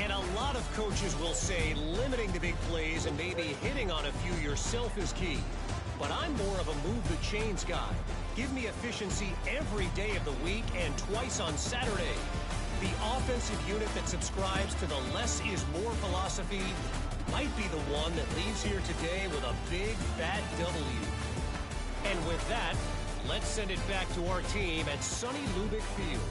And a lot of coaches will say limiting the big plays and maybe hitting on a few yourself is key. But I'm more of a move the chains guy. Give me efficiency every day of the week and twice on Saturday. The offensive unit that subscribes to the less is more philosophy might be the one that leaves here today with a big fat W. And with that, let's send it back to our team at sunny Lubick Field.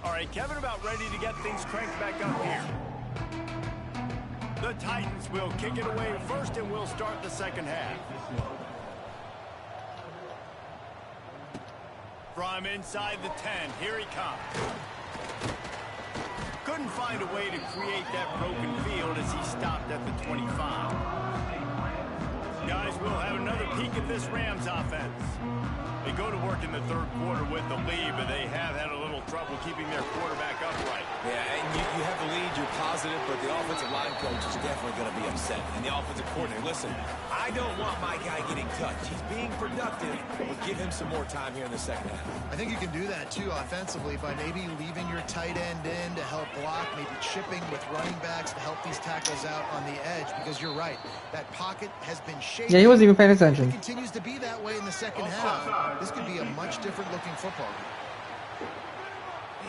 All right, Kevin, about ready to get things cranked back up here. The Titans will kick it away first, and we'll start the second half. From inside the 10, here he comes. Couldn't find a way to create that broken field as he stopped at the 25. Guys, we'll have another peek at this Rams offense. They go to work in the 3rd quarter with the lead, but they have had a little trouble keeping their quarterback upright. Yeah, and you have the lead, you're positive, but the offensive line coach is definitely going to be upset. And the offensive coordinator, listen, I don't want my guy getting touched. He's being productive, but give him some more time here in the second half. I think you can do that, too, offensively, by maybe leaving your tight end in to help block, maybe chipping with running backs to help these tackles out on the edge, because you're right. That pocket has been shaky. Yeah, he wasn't even paying If it attention. continues to be that way in the second half, this could be a much different looking football game.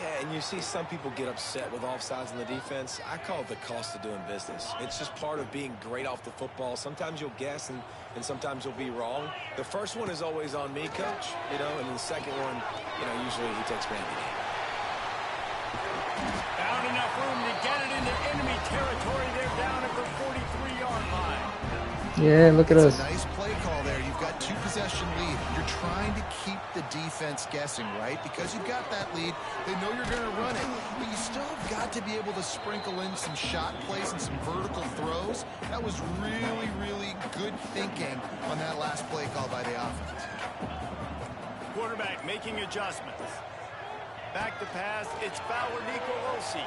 Yeah, and you see some people get upset with offsides in the defense. I call it the cost of doing business. It's just part of being great off the football. Sometimes you'll guess and sometimes you'll be wrong. The first one is always on me, coach, you know, and the second one, you know, usually he takes me out of the game. Found enough room to get it into enemy territory. They're down at the 43-yard line. Yeah, look at It's us. a nice play call there. You've got 2-possession lead. You're trying to keep the defense guessing, right? Because you've got that lead, they know you're going to run it. But you still have got to be able to sprinkle in some shot plays and some vertical throws. That was really, really good thinking on that last play call by the offense. Quarterback making adjustments. Back to pass. It's Bauer Nicolosi.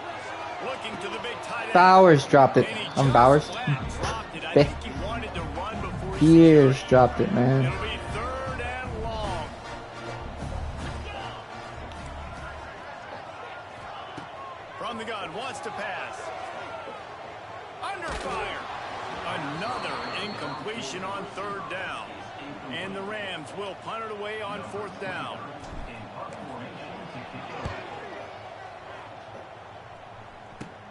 Looking to the big tight end. Bowers dropped it. I'm Bowers. Beers dropped it, man. It'll be 3rd and long. From the gun, wants to pass. Under fire. Another incompletion on 3rd down. And the Rams will punt it away on 4th down.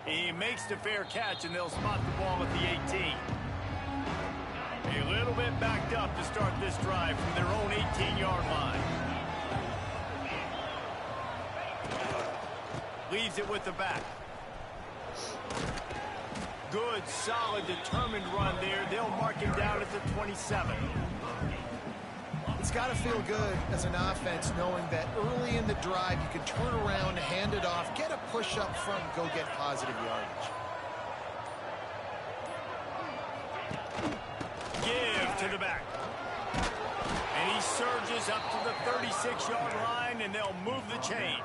He makes the fair catch, and they'll spot the ball at the 18. A little bit backed up to start this drive from their own 18-yard line. Leaves it with the back. Good, solid, determined run there. They'll mark him down at the 27. It's got to feel good as an offense knowing that early in the drive you can turn around, hand it off, get a push up front, and go get positive yardage. Give to the back. And he surges up to the 36-yard line, and they'll move the chains.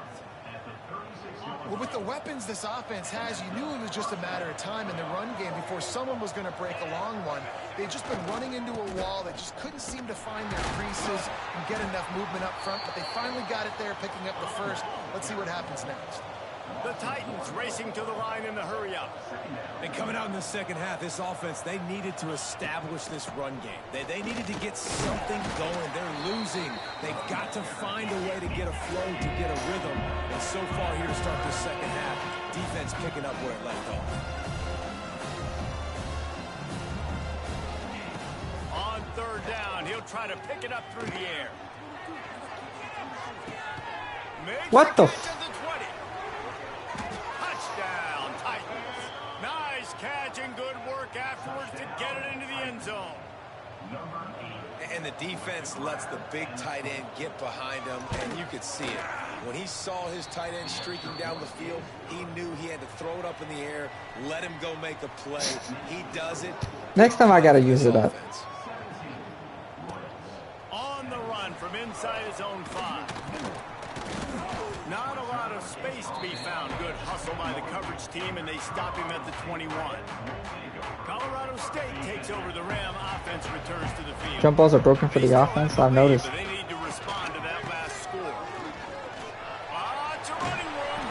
Well, with the weapons this offense has, you knew it was just a matter of time in the run game before someone was going to break a long one. They'd just been running into a wall. They just couldn't seem to find their creases and get enough movement up front, but they finally got it there, picking up the first. Let's see what happens next. The Titans racing to the line in the hurry-up. And coming out in the second half, this offense, they needed to establish this run game. They needed to get something going. They're losing. They've got to find a way to get a flow, to get a rhythm. And so far here to start the second half, defense picking up where it left off. On 3rd down, he'll try to pick it up through the air. Makes What the catch at the 20. Touchdown, Titans. Nice catch and good work afterwards to get it into the end zone. And the defense lets the big tight end get behind him, and you could see it. When he saw his tight end streaking down the field, he knew he had to throw it up in the air, let him go make a play. He does it. Next time I gotta use it up. On the run from inside his own 5. Not a lot of space to be found. Good hustle by the coverage team, and they stop him at the 21. Colorado State takes over the Ram. Offense returns to the field. Jump balls are broken for the offense, I've noticed. They need to respond to that last score. It's a running room.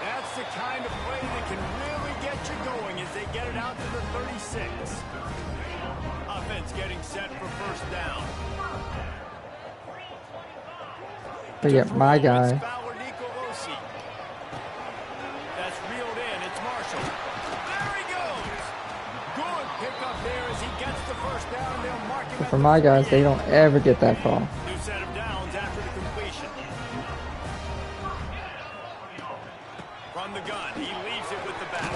That's the kind of play that can really get you going as they get it out to the 36. Offense getting set for 1st down. But yeah, my guy. That's reeled in. It's Marshall. There he goes. Good pickup there as he gets the 1st down. They'll mark him. For my guys, they don't ever get that far. New set of downs after the completion. From the gun, he leaves it with the back.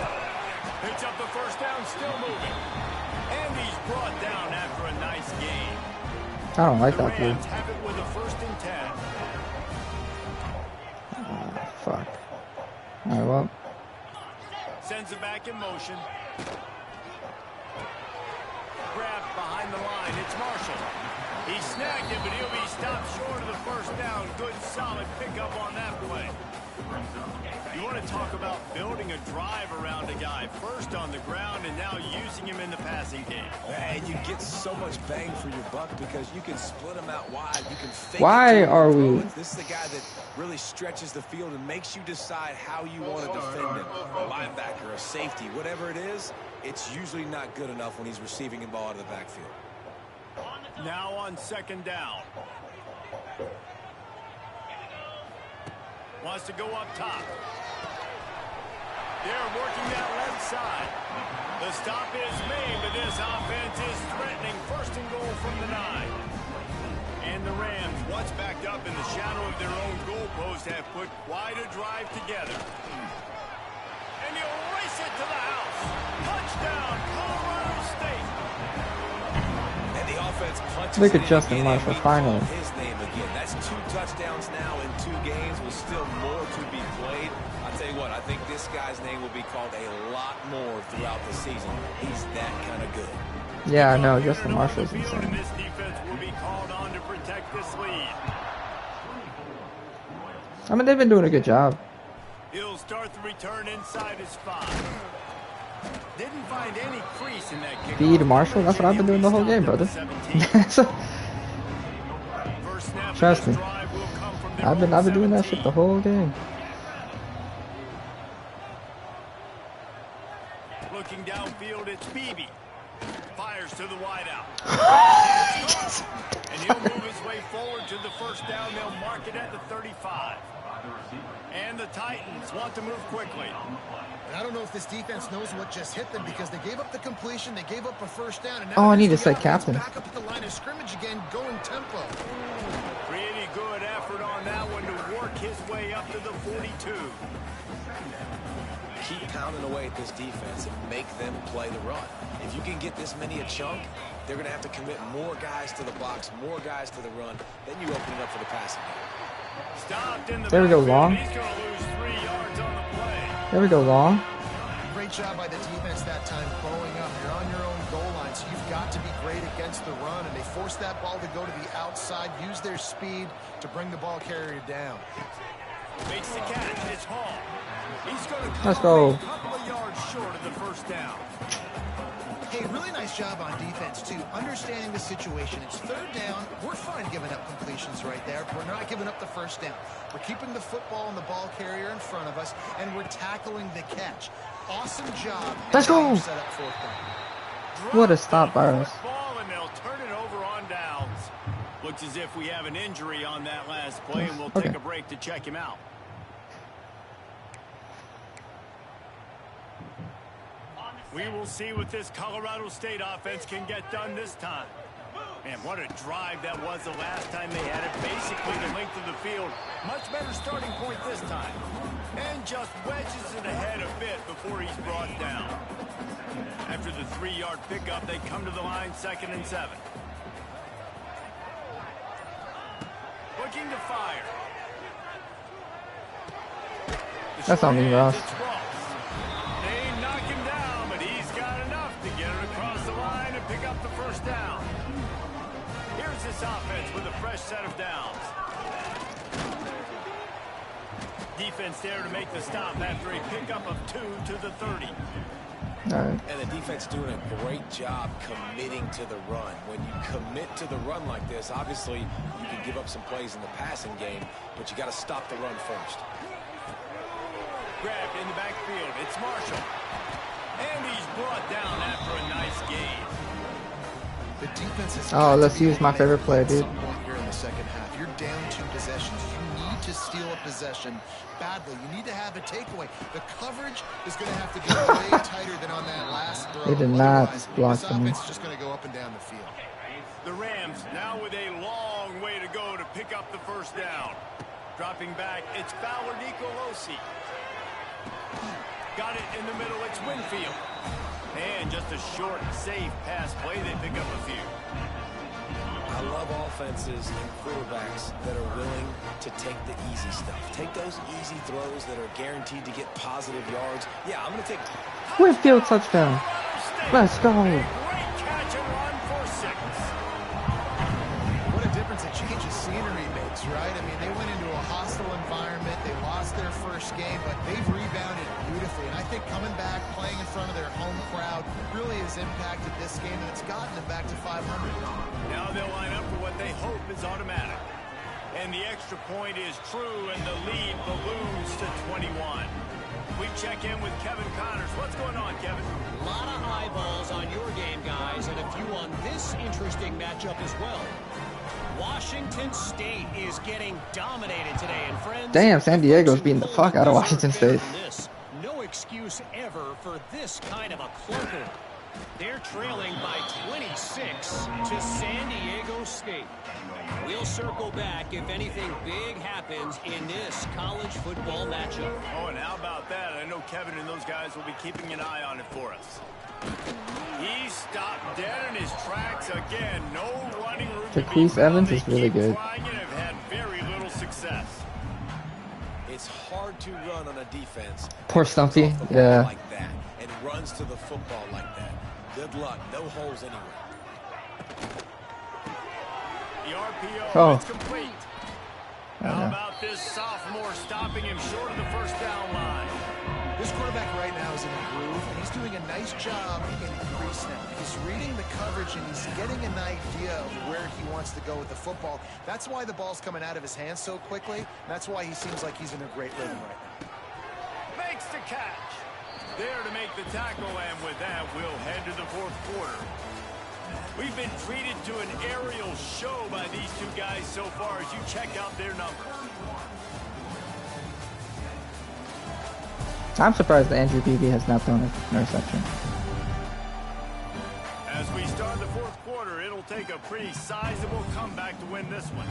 Picks up the 1st down, still moving. And he's brought down after a nice gain. I don't like that play. Rams have it with a 1st and 10. Fuck. Alright, well. Sends it back in motion. Grabbed behind the line. It's Marshall. He snagged it, but he'll be stopped short of the 1st down. Good, solid pickup on that play. You want to talk about building a drive around a guy. First on the ground and now using him in the passing game. And you get so much bang for your buck because you can split him out wide. You can fake Why it are we? This is the guy that really stretches the field and makes you decide how you want to defend him. A linebacker, a safety, whatever it is, it's usually not good enough when he's receiving the ball out of the backfield. Now on second down. Wants to go up top. They're working that left side. The stop is made, but this offense is threatening. First and goal from the 9. And the Rams, once backed up in the shadow of their own goalpost, have put quite a drive together. And he'll race it to the house. Touchdown, Colorado State. And the offense punches Look at it Justin in and Marshall we finally. call his name again. That's 2 touchdowns now in 2 games with still more to be played. I'll tell you what, I think this guy's name will be called a lot more throughout the season. He's that kind of good. Yeah, I know. Justin Marshall's insane. This defense will be called on to protect this lead. I mean, they've been doing a good job. He'll start the return inside his 5. Didn't find any crease in that kick. Feed Marshall. That's what I've been doing the whole game, brother. Trust me. I've been doing that shit the whole game. Looking downfield, it's Beebe. Fires to the wideout. And he'll move his way forward to the first down. They'll mark it at the 35. And the Titans want to move quickly. And I don't know if this defense knows what just hit them because they gave up the completion, they gave up a first down, and now Oh, I need to say captain. back up at the line of scrimmage again, going tempo. Pretty good effort on that one to work his way up to the 42. Keep pounding away at this defense and make them play the run. If you can get this many a chunk, they're going to have to commit more guys to the box, more guys to the run. Then you open it up for the passing game. Stopped in the There we go, backfield. long. He's going to lose 3 yards on the play. There we go, long. Great job by the defense that time, bowling up. You're on your own goal line, so you've got to be great against the run, and they forced that ball to go to the outside, use their speed to bring the ball carrier down. Makes the catch. It's Hall. He's going to Let's come go. a couple of yards short of the first down. Hey, really nice job on defense, too. Understanding the situation. It's third down. We're fine giving up completions right there. We're not giving up the first down. We're keeping the football and the ball carrier in front of us, and we're tackling the catch. Awesome job. Let's go. Set up fourth down. What a stop by us. Ball, and they'll turn it over on downs. Looks as if we have an injury on that last play, and we'll take Okay. a break to check him out. We will see what this Colorado State offense can get done this time. Man, what a drive that was the last time they had it. Basically the length of the field. Much better starting point this time. And just wedges it ahead a bit before he's brought down. After the 3-yard pickup, they come to the line 2nd and 7. Looking to fire. That's on me, Ross. They knock him down, but he's got enough to get it across the line and pick up the first down. Here's this offense with a fresh set of downs. Defense there to make the stop after a pickup of 2 to the 30. All right. And the defense doing a great job committing to the run. When you commit to the run like this, obviously you can give up some plays in the passing game, but you got to stop the run first. Grabbed in the backfield. It's Marshall. And he's brought down after a nice gain. The defense is Oh, let's use my favorite play, dude. Here in the second half, you're down 2 possessions. You need to steal a possession badly. You need to have a takeaway. The coverage is going to have to be way tighter than on that last throw. They did not Otherwise, block this for me. offense is just going to go up and down the field. The Rams now with a long way to go to pick up the first down. Dropping back, it's Fowler Nicolosi. Got it in the middle, it's Winfield. And just a short, safe pass play, they pick up a few. I love offenses and quarterbacks that are willing to take the easy stuff. Take those easy throws that are guaranteed to get positive yards. Yeah, I'm going to take... Winfield touchdown. Let's go. Great catch and run for 6. What a difference a change of scenery makes, right? I mean, they went into a hostile environment. They lost their first game, but they've rebounded beautifully. And I think coming back, playing in front of their home crowd really has impacted this game, and it's gotten them back to 500. Now they'll line up for what they hope is automatic. And the extra point is true, and the lead balloons to 21. We check in with Kevin Connors. What's going on, Kevin? A lot of eyeballs on your game, guys, and a few on this this interesting matchup as well. Washington State is getting dominated today, and friends. Damn, San Diego's beating the fuck out of Washington State. No excuse ever for this kind of a clunker. They're trailing by 26 to San Diego State. We'll circle back if anything big happens in this college football matchup. Oh, and how about that? I know Kevin and those guys will be keeping an eye on it for us. He stopped dead in his tracks again. No running room. Jaquise Evans is really good. Have had very little success. It's hard to run on a defense. Poor Stumpy. Yeah. Like that, and runs to the football like that. Good luck. No holes anywhere. The RPO Oh. is complete. How about this sophomore stopping him short of the first down line? This quarterback right now is in a groove, and he's doing a nice job in crease now. He's reading the coverage, and he's getting an idea of where he wants to go with the football. That's why the ball's coming out of his hands so quickly. That's why he seems like he's in a great rhythm right now. Makes the catch. There to make the tackle, and with that, we'll head to the fourth quarter. We've been treated to an aerial show by these two guys so far as you check out their numbers. I'm surprised that Andrew Beebe has not thrown an interception. As we start the fourth quarter, it'll take a pretty sizable comeback to win this one.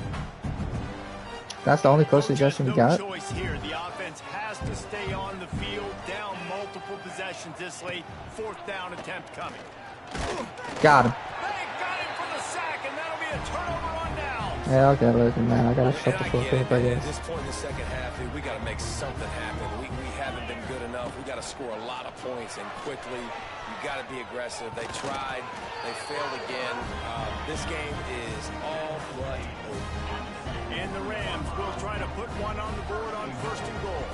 That's the only coach suggestion we got. No choice here. The offense has to stay on the field, down multiple possessions this late. Fourth down attempt coming. Got him. They got him for the sack, and that'll be a turnover on down. Yeah, okay, listen, man. I gotta shut the fuck up, I At guess. this point in the second half, dude, we got to make something happen. We haven't been good enough. We got to score a lot of points, and quickly. You got to be aggressive. They tried. They failed again. This game is all but over. And the Rams will try to put one on the board on first and goal.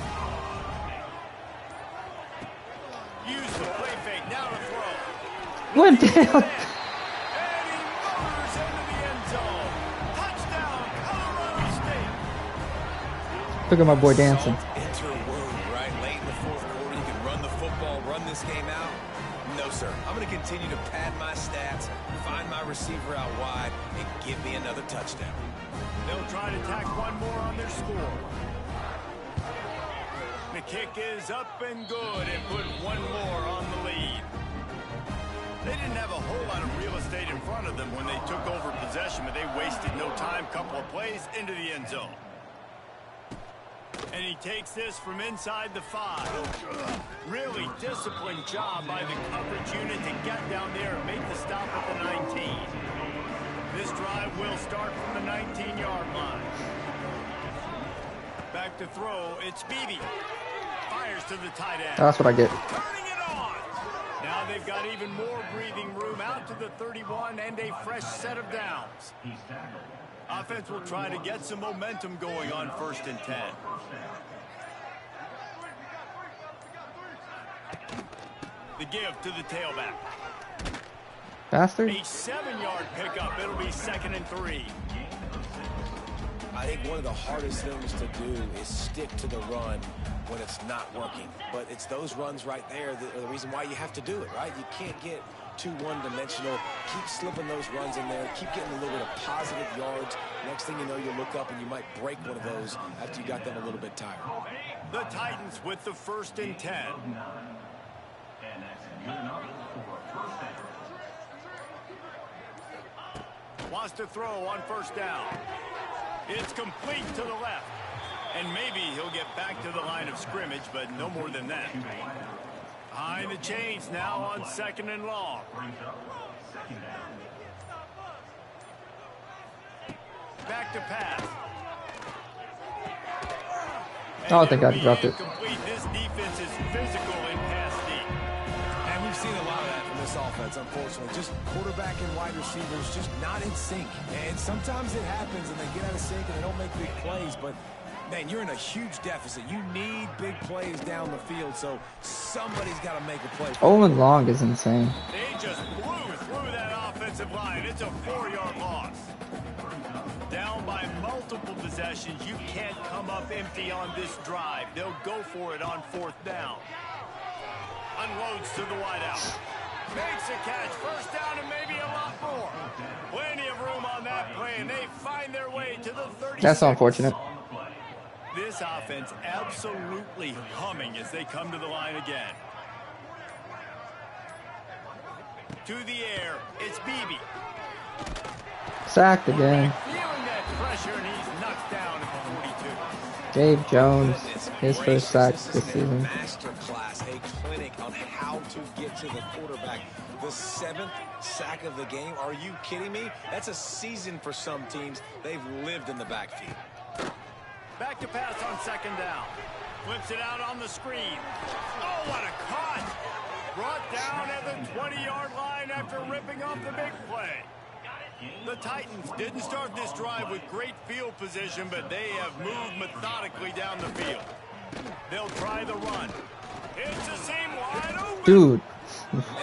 Use the play fake. Now to throw. Went down. And he motors into the end zone. Touchdown, Colorado State. Look at my boy dancing. Enter wound, right? Late in the fourth quarter, you can run the football, run this game out. No, sir. I'm going to continue to pad my stats, find my receiver out wide, and give me another touchdown. They'll try to tack one more on their score. The kick is up and good and put one more on the lead. They didn't have a whole lot of real estate in front of them when they took over possession, but they wasted no time. Couple of plays into the end zone. And he takes this from inside the 5. Really disciplined job by the coverage unit to get down there and make the stop at the 19. This drive will start from the 19-yard line. Back to throw, it's Beebe. Fires to the tight end. That's what I get. Turning it on. Now they've got even more breathing room out to the 31 and a fresh set of downs. Offense will try to get some momentum going on first and 10. The give to the tailback. Bastard. A 7-yard pickup. It'll be 2nd and 3. I think one of the hardest things to do is stick to the run when it's not working. But it's those runs right there that are the reason why you have to do it, right? You can't get too one-dimensional. Keep slipping those runs in there. Keep getting a little bit of positive yards. Next thing you know, you look up and you might break one of those after you got them a little bit tired. The Titans with the 1st and 10. Wants to throw on first down. It's complete to the left. And maybe he'll get back to the line of scrimmage, but no more than that. Behind the chains now on 2nd and long. Back to pass. I don't think I dropped it. This defense is physical in pass deep. And we've seen a lot of that from this offense, unfortunately. Just quarterback and wide receivers just not in sync. And sometimes it happens and they get out of sync and they don't make big plays. But, man, you're in a huge deficit. You need big plays down the field, so somebody's got to make a play. Owen Long is insane. They just blew through that offensive line. It's a 4-yard loss. Down by multiple possessions. You can't come up empty on this drive. They'll go for it on 4th down. Unloads to the wideout. Makes a catch. First down and maybe a lot more. of 36. That's unfortunate. This offense absolutely humming as they come to the line again. To the air, it's Beebe. Sacked again. Feeling that pressure, and he's knocked down at the 42. Dave Jones, his first sack this season. Masterclass, a clinic on how to get to the quarterback. The 7th sack of the game. Are you kidding me? That's a season for some teams. They've lived in the backfield. Back to pass on 2nd down. Flips it out on the screen. Oh, what a cut! Brought down at the 20-yard line after ripping off the big play. The Titans didn't start this drive with great field position, but they have moved methodically down the field. They'll try the run. It's the same wide open. Dude,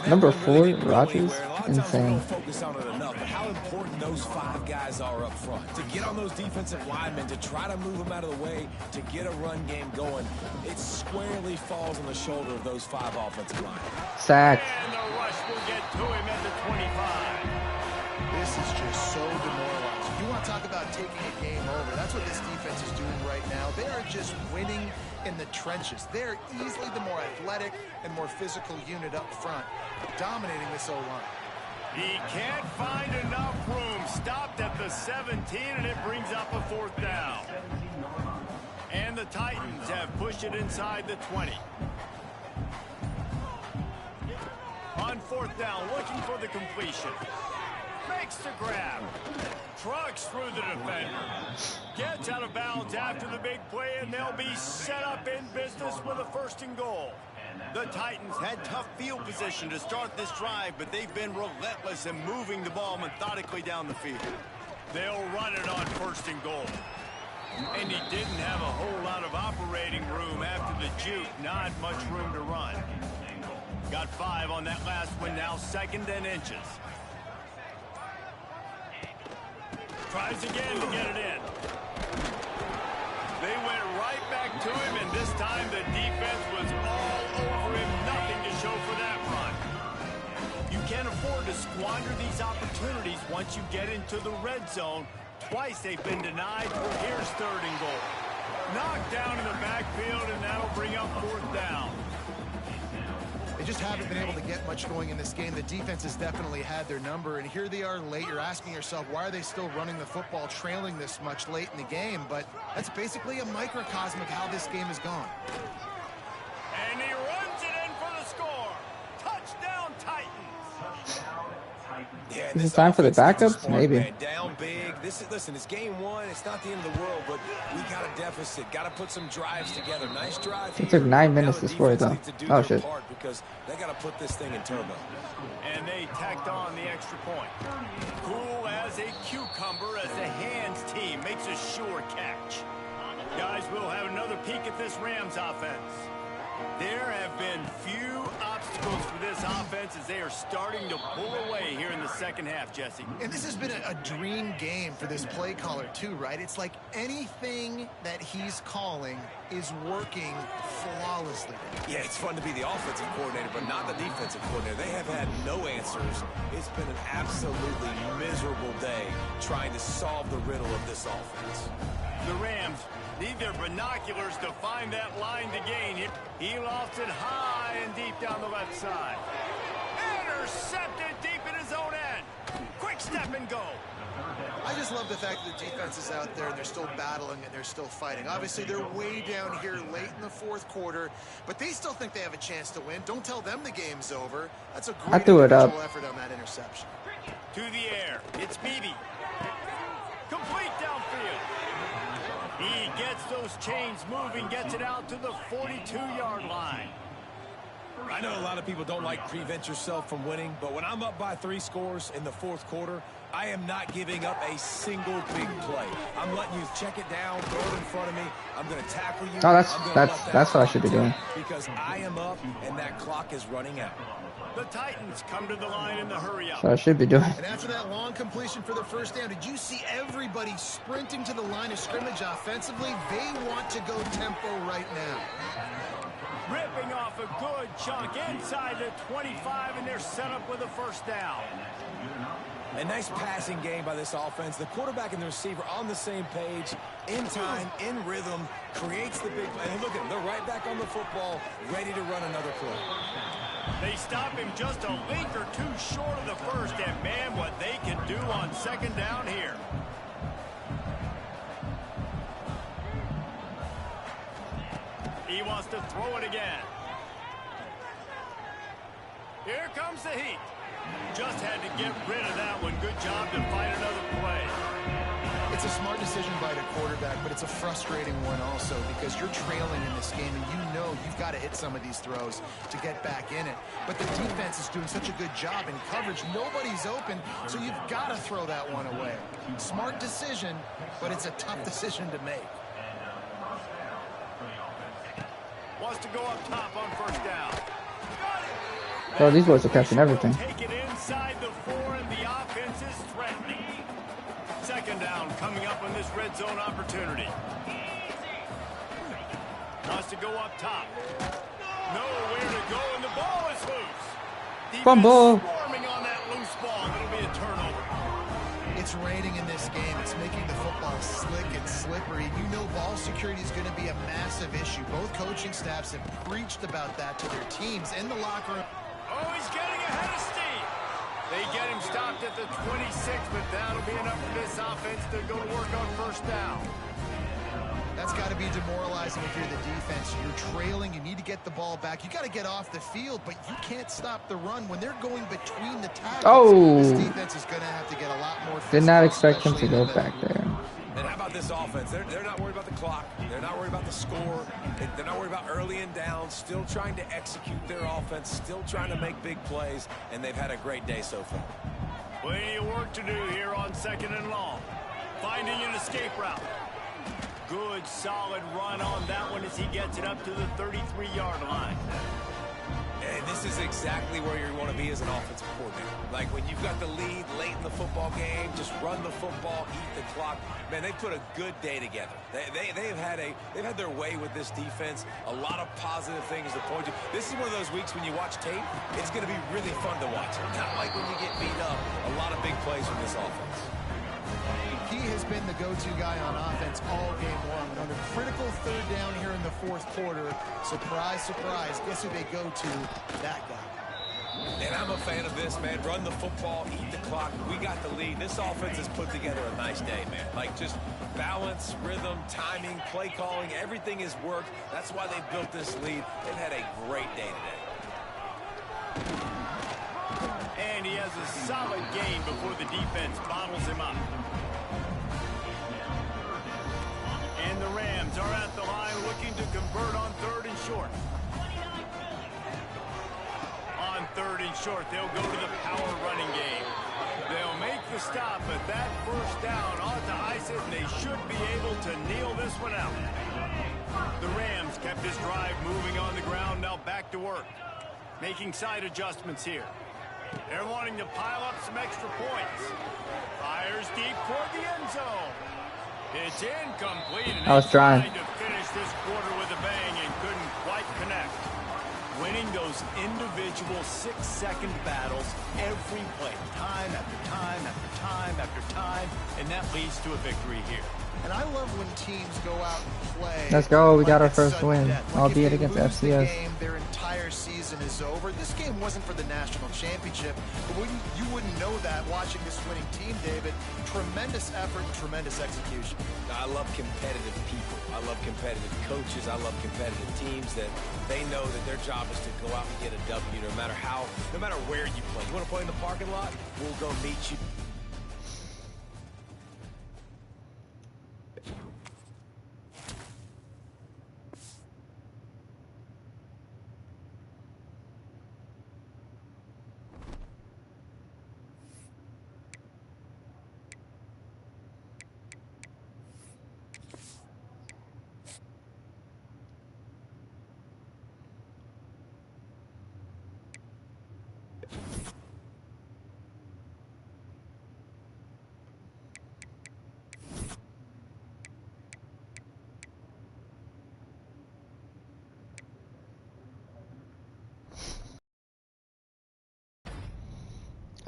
number 4, Rodgers, insane. Focus on it enough, but how important those 5 guys are up front. To get on those defensive linemen, to try to move them out of the way, to get a run game going, it squarely falls on the shoulder of those 5 offensive linemen. Sack. And the rush will get to him at the 25. This is just so demoralizing. You want to talk about taking a game over. That's what this defense is doing right now. They are just winning in the trenches. They're easily the more athletic and more physical unit up front, dominating this O-line. He can't find enough room. Stopped at the 17, and it brings up a 4th down. And the Titans have pushed it inside the 20. On 4th down, looking for the completion. Makes the grab. Trucks through the defender. Gets out of bounds after the big play, and they'll be set up in business with a 1st and goal. The Titans had tough field position to start this drive, but they've been relentless in moving the ball methodically down the field. They'll run it on 1st and goal. And he didn't have a whole lot of operating room after the juke. Not much room to run. Got 5 on that last one, now 2nd and inches. Tries again to get it in. They went right back to him, and this time the defense was all over him. Nothing to show for that run. You can't afford to squander these opportunities once you get into the red zone. Twice they've been denied. Well, here's 3rd and goal. Knocked down in the backfield, and that'll bring up 4th down. They just haven't been able to get much going in this game. The defense has definitely had their number, and here they are late. You're asking yourself, why are they still running the football, trailing this much late in the game? But that's basically a microcosm of how this game has gone. And he runs it in for the score. Touchdown, Titans. Yeah, Is it time for the backups? Maybe. Down big. Listen, it's game 1. It's not the end of the world, but we got a deficit. Got to put some drives together. Nice drive. It took 9 minutes to score, though. Oh, shit. Because they got to put this thing in turbo. And they tacked on the extra point. Cool as a cucumber as the hands team makes a sure catch. Guys, we'll have another peek at this Rams offense. There have been few obstacles for this offense as they are starting to pull away here in the 2nd half, Jesse. And this has been a dream game for this play caller, too, right? It's like anything that he's calling is working flawlessly. Yeah, it's fun to be the offensive coordinator, but not the defensive coordinator. They have had no answers. It's been an absolutely miserable day trying to solve the riddle of this offense. The Rams need their binoculars to find that line to gain it. He lost it high and deep down the left side. Intercepted deep in his own end. Quick step and go. I just love the fact that the defense is out there and they're still battling and they're still fighting. Obviously, they're way down here late in the 4th quarter, but they still think they have a chance to win. Don't tell them the game's over. That's a great individual effort on that interception. To the air. It's Beebe. Complete downfield. He gets those chains moving, gets it out to the 42-yard line. I know a lot of people don't like prevent yourself from winning, but when I'm up by 3 scores in the 4th quarter, I am not giving up a single big play. I'm letting you check it down, throw it in front of me. I'm going to tackle you. Oh, that's what I should be doing. Because I am up and that clock is running out. The Titans come to the line in the hurry up. So I should be doing. And after that long completion for the 1st down, did you see everybody sprinting to the line of scrimmage offensively? They want to go tempo right now. Ripping off a good chunk inside the 25, and they're set up with a 1st down. A nice passing game by this offense. The quarterback and the receiver on the same page, in time, in rhythm, creates the big play. And look at them. They're right back on the football, ready to run another play. They stop him just a link or two short of the first, and man, what they can do on second down here. He wants to throw it again. Here comes the heat. Just had to get rid of that one. Good job to find another play. It's a smart decision by the quarterback, but it's a frustrating one also because you're trailing in this game and you know you've got to hit some of these throws to get back in it. But the defense is doing such a good job in coverage. Nobody's open, so you've got to throw that one away. Smart decision, but it's a tough decision to make. Wants to go up top on first down. Bro, these boys are catching everything. Take it inside the 4, and the offense is threatening. Second down coming up on this red zone opportunity. Wants to go up top. Nowhere to go, and the ball is loose. Fumble. Swarming on that loose ball. It'll be a turnover. It's raining in this game. It's making the football slick and slippery. You know ball security is going to be a massive issue. Both coaching staffs have preached about that to their teams in the locker room. Oh, he's getting ahead of steam. They get him stopped at the 26, but that'll be enough for this offense to go to work on first down. That's got to be demoralizing if you're the defense. You're trailing. You need to get the ball back. You got to get off the field, but you can't stop the run when they're going between the tackles. Oh. This defense is going to have to get a lot more. Did not expect him to go back there. And how about this offense? They're not worried about the clock. They're not worried about the score. They're not worried about early and down. Still trying to execute their offense. Still trying to make big plays. And they've had a great day so far. Plenty of work to do here on second and long. Finding an escape route. Good, solid run on that one as he gets it up to the 33-yard line. And this is exactly where you want to be as an offensive coordinator. Like when you've got the lead late in the football game, just run the football, eat the clock. Man, they put a good day together. They've had their way with this defense. A lot of positive things to point to. This is one of those weeks when you watch tape, it's going to be really fun to watch. Not like when you get beat up. A lot of big plays from this offense. He has been the go-to guy on offense all game long. On the critical third down here in the fourth quarter, surprise, surprise, guess who they go to? That guy. And I'm a fan of this, man. Run the football, eat the clock. We got the lead. This offense has put together a nice day, man. Like just balance, rhythm, timing, play calling, everything has worked. That's why they built this lead. They've had a great day today. And he has a solid gain before the defense bottles him up. And the Rams are at the line looking to convert on third and short. On third and short, they'll go to the power running game. They'll make the stop, but that first down ought to ice it, and they should be able to kneel this one out. The Rams kept this drive moving on the ground, now back to work. Making side adjustments here. They're wanting to pile up some extra points. Fires deep toward the end zone. It's incomplete, and I was trying to finish this quarter with a bang and couldn't quite connect. Winning those individual 6-second battles every play, time after time after time after time, and that leads to a victory here. And I love when teams go out and play. Let's go. We got our it's first sudden win, death. albeit if they against lose the FCS. game, their entire season is over. This game wasn't for the national championship, but you wouldn't know that watching this winning team, David. Tremendous effort and tremendous execution. I love competitive people. I love competitive coaches. I love competitive teams that they know that their job is to go out and get a W no matter where you play. You want to play in the parking lot? We'll go meet you.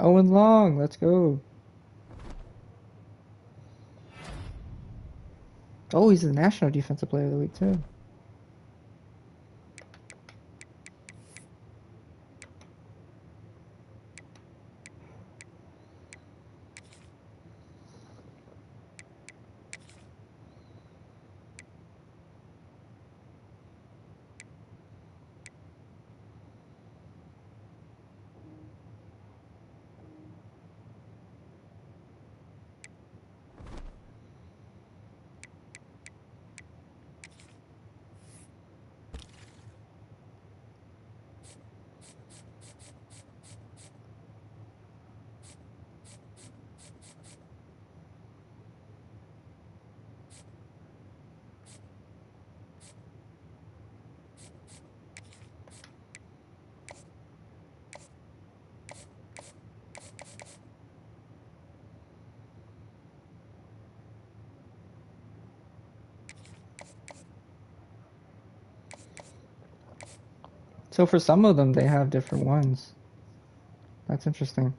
Owen Long, let's go. Oh, he's the National Defensive Player of the Week, too. So for some of them, they have different ones. That's interesting.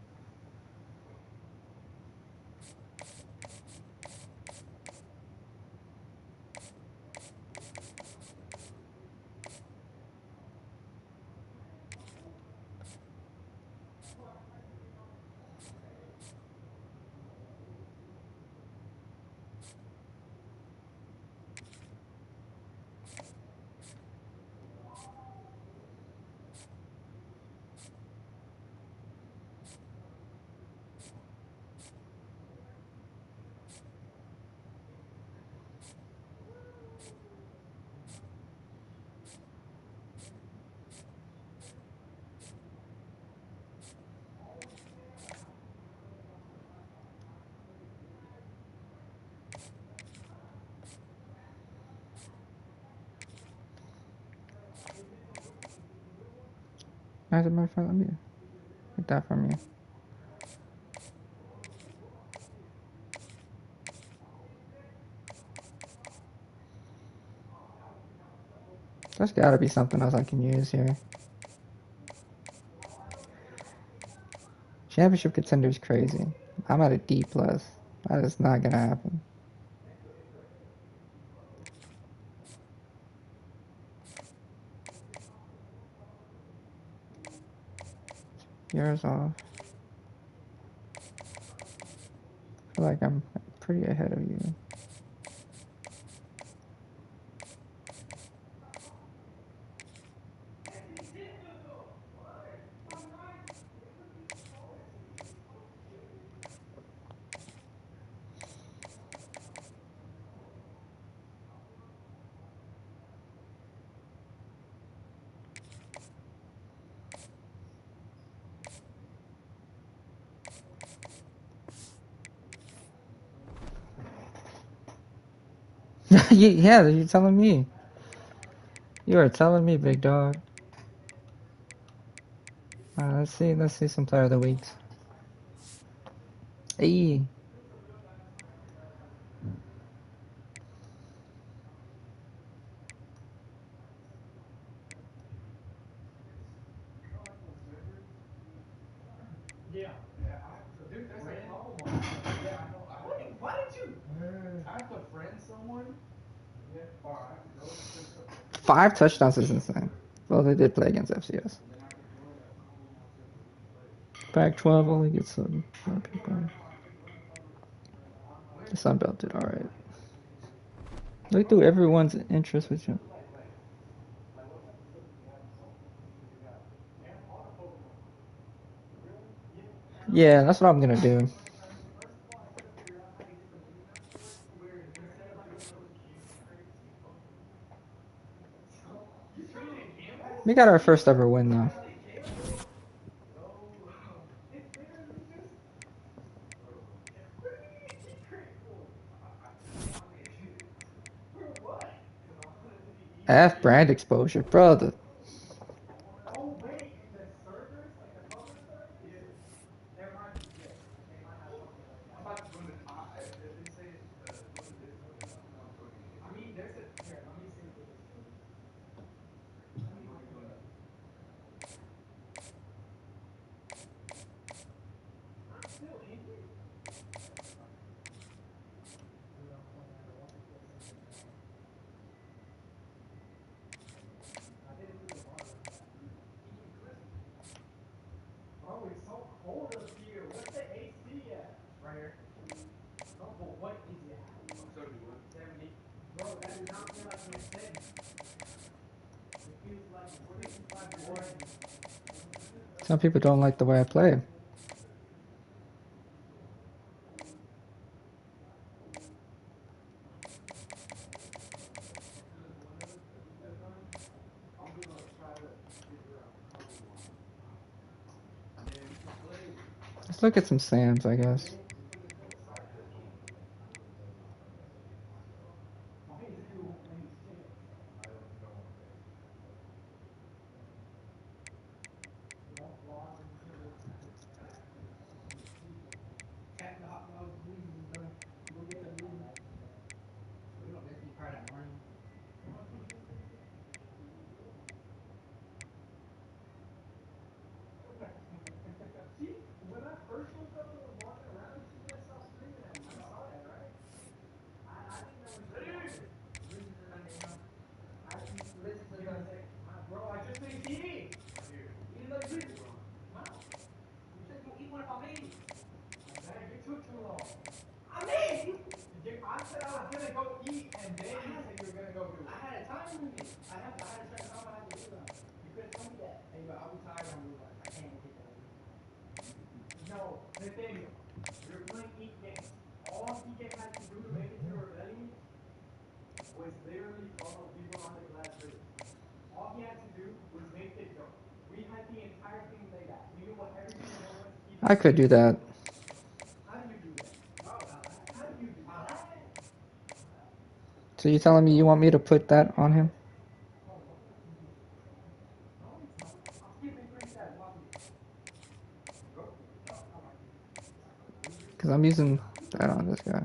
As a matter of fact, let me get that from you. There's gotta be something else I can use here. Championship contender is crazy. I'm at a D+. That is not gonna happen. Yours off. I feel like I'm pretty ahead of you. Yeah, you're telling me. You are telling me, big dog. Let's see. Let's see some player of the weeks. Hey. Yeah. Dude, there's a couple more. Yeah, I know. Why did you? I have to friend someone. Yeah. Or I have to go to 5 touchdowns is insane. Well, they did play against FCS. Pac-12 only gets some more people. The Sun Belt did alright. Look through everyone's interest with you. Yeah, that's what I'm gonna do. We got our first ever win though. F brand exposure, brother. Oh wait, the servers, like the public servers? Yeah. There might be, yeah. They might have something like that. I'm about to join the if they say join the Discord, I'm joining it. I mean, there's a here, let me see what the Discord is. Let me look it up. I'm still in it? Some people don't like the way I play. Let's look at some Sams, I guess. I could do that. So you're telling me you want me to put that on him? Because I'm using that on this guy.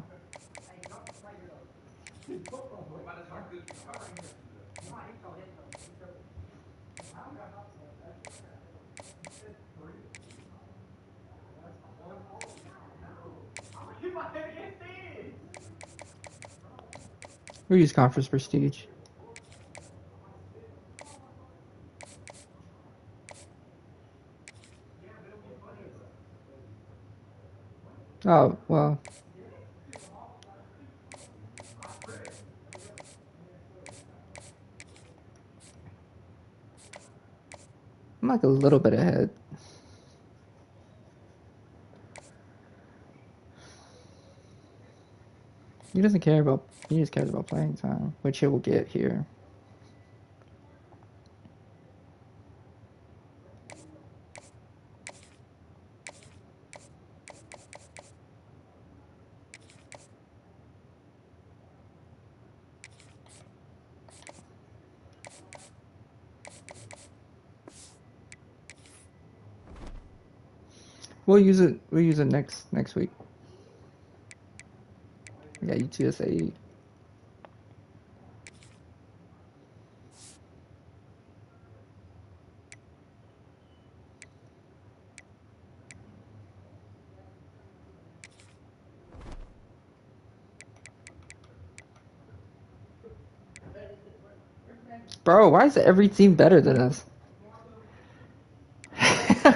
We use Conference Prestige. Oh, well. I'm like a little bit ahead. He doesn't care about, he just cares about playing time, which he will get here. We'll use it next week. Yeah, UTSA. Bro, why is every team better than us?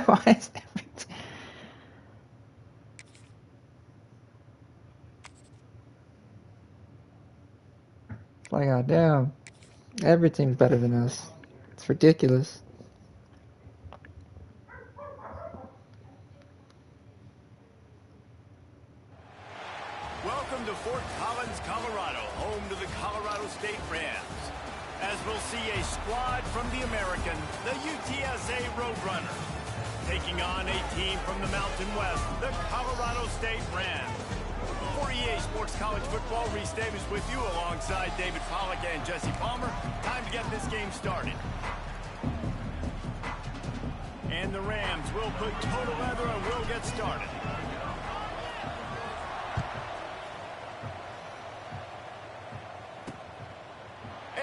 Why is every team... Like, goddamn. Every team's better than us. It's ridiculous. Welcome to Fort Collins, Colorado, home to the Colorado State Rams. As we'll see a squad from the American, the UTSA Roadrunners, taking on a team from the Mountain West, the Colorado State Rams. For EA Sports College Football, Reese Davis with you alongside David Pollack and Jesse Palmer. Time to get this game started. And the Rams will put total leather and will get started.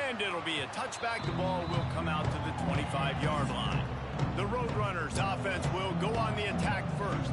And it'll be a touchback. The ball will come out to the 25-yard line. The Roadrunners offense will go on the attack first.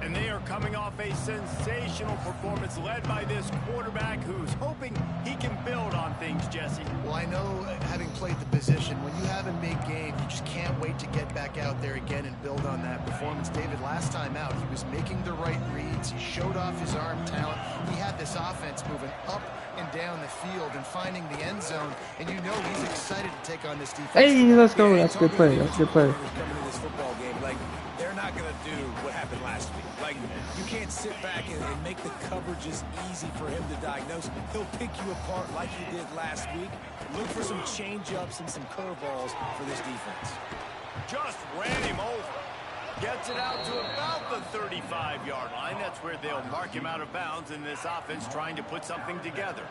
And And they are coming off a sensational performance led by this quarterback who's hoping he can build on things, Jesse. Well, I know, having played the position, when you have a big game, you just can't wait to get back out there again and build on that performance. David, last time out, he was making the right reads. He showed off his arm talent. He had this offense moving up and down the field and finding the end zone. And you know he's excited to take on this defense. Hey, let's go. That's a good play. That's a good play. Coming to this football game, like, they're not going to do what happened last week. Like, you can't sit back and make the coverages easy for him to diagnose. He'll pick you apart like he did last week. Look for some change-ups and some curveballs for this defense. Just ran him over. Gets it out to about the 35-yard line. That's where they'll mark him out of bounds in this offense trying to put something together.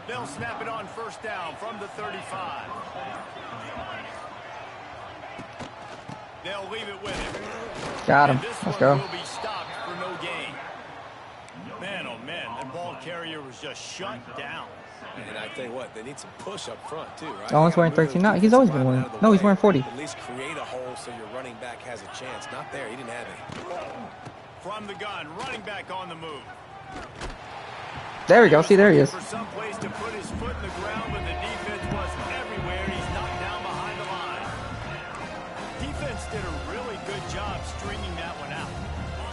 They'll snap it on first down from the 35. They'll leave it with him. Got him. And this Let's one go. will be stopped for no gain. Man, oh man, that ball carrier was just shut down. And I tell you what, they need some push up front too, right? Oh, he's wearing 13 now. He's always been wearing. No, he's wearing 40. At least create a hole so your running back has a chance. Not there. He didn't have any. From the gun, running back on the move. There we go. See, there he is. For some place to put his foot in the ground, but the defense was everywhere. He's knocked down behind the line. Defense did a really good job stringing that one out.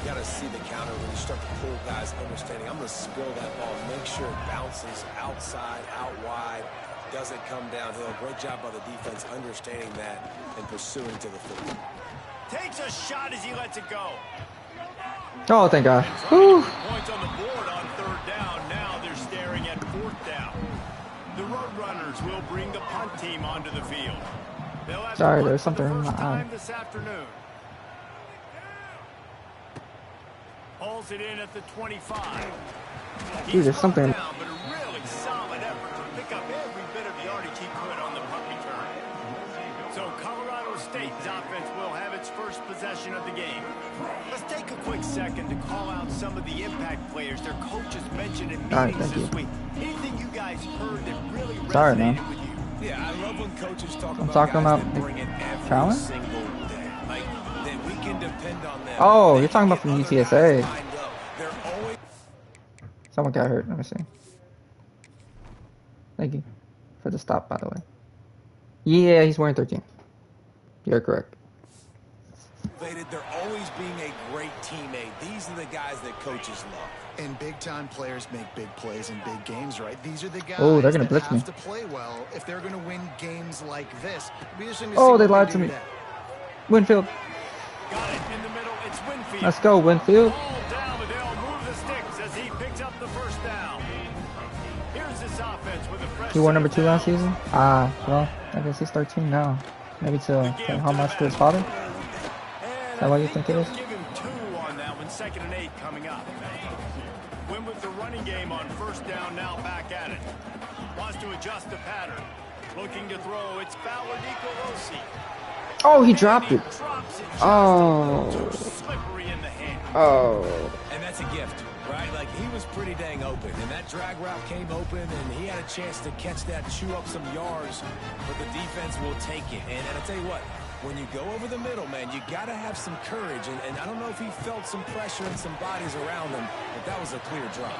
You got to see the counter when you start to pull guys understanding. I'm going to spill that ball. Make sure it bounces outside, out wide, doesn't come downhill. Great job by the defense understanding that and pursuing to the football. Takes a shot as he lets it go. Oh, thank God. Whew. Points on the board on third down. Now they're staring at fourth down. The Roadrunners will bring the punt team onto the field. They'll have Sorry, to there's punt for something in the my first eye. time this afternoon. Hauls it in at the 25. Dude, there's something. Down, but a really solid effort to pick up every bit of yardage he could on the punt return. So Colorado State's offense will have its first possession of the game. Let's take a quick second to call out some of the impact players their coaches mentioned in meetings this week. Anything you guys heard that really resonated with you? Yeah, I love when coaches talk I'm about talking guys about that bring it every talent? single day. Like, that we can depend on them. Oh, They you're talking can about from get other guys UTSA. lined up. They're always Someone got hurt. Let me see. Thank you for the stop, by the way. Yeah, he's wearing 13. You're correct. motivated. They're always being a great teammate. These are the guys that coaches love. And big-time players make big plays in big games, right? These are the guys Oh, they're gonna that blitz have me. to play well if they're going to win games like this. Oh, they lied to me. Winfield. Got it in the middle. It's Winfield. Let's go, Winfield. Ball down, but they'll move the sticks as he picks up the first down. Here's this offense with a fresh. He wore number 2 last season? Ah, well, I guess he's 13 now. Maybe to pay homage to his father? Is that what you think it is? Give him 2 on that one. 2nd and 8 coming up. Win with the running game on first down, now back at it. Wants to adjust the pattern. Looking to throw. It's Fowler Nicolosi. Oh, he dropped it. Drops it. Oh. Slippery in the hand. Oh. And that's a gift, right? Like, he was pretty dang open, and that drag route came open, and he had a chance to catch that, chew up some yards, but the defense will take it. And I tell you what, when you go over the middle, man, you got to have some courage, and I don't know if he felt some pressure and some bodies around him, but that was a clear drop.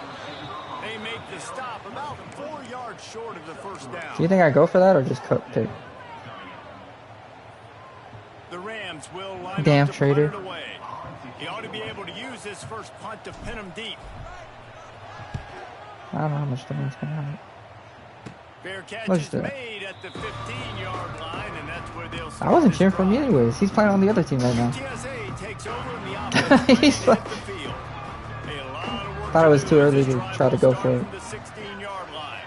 They make the stop about 4 yards short of the first down. Do you think I go for that or just cut tape? The Rams will line Damn up to traitor. punt it away. He ought to be able to use this first punt to pin him deep. I don't know how much the Rams can have. Fair catch What's is that? made at the 15-yard line, and that's where they'll I wasn't start cheering for him this drive. anyways. He's playing on the other team right now. TSA takes over in the offense. He's hit like- the field. A lot of work Thought it was to too do as early this to drive try to will go start for it. from the 16-yard line.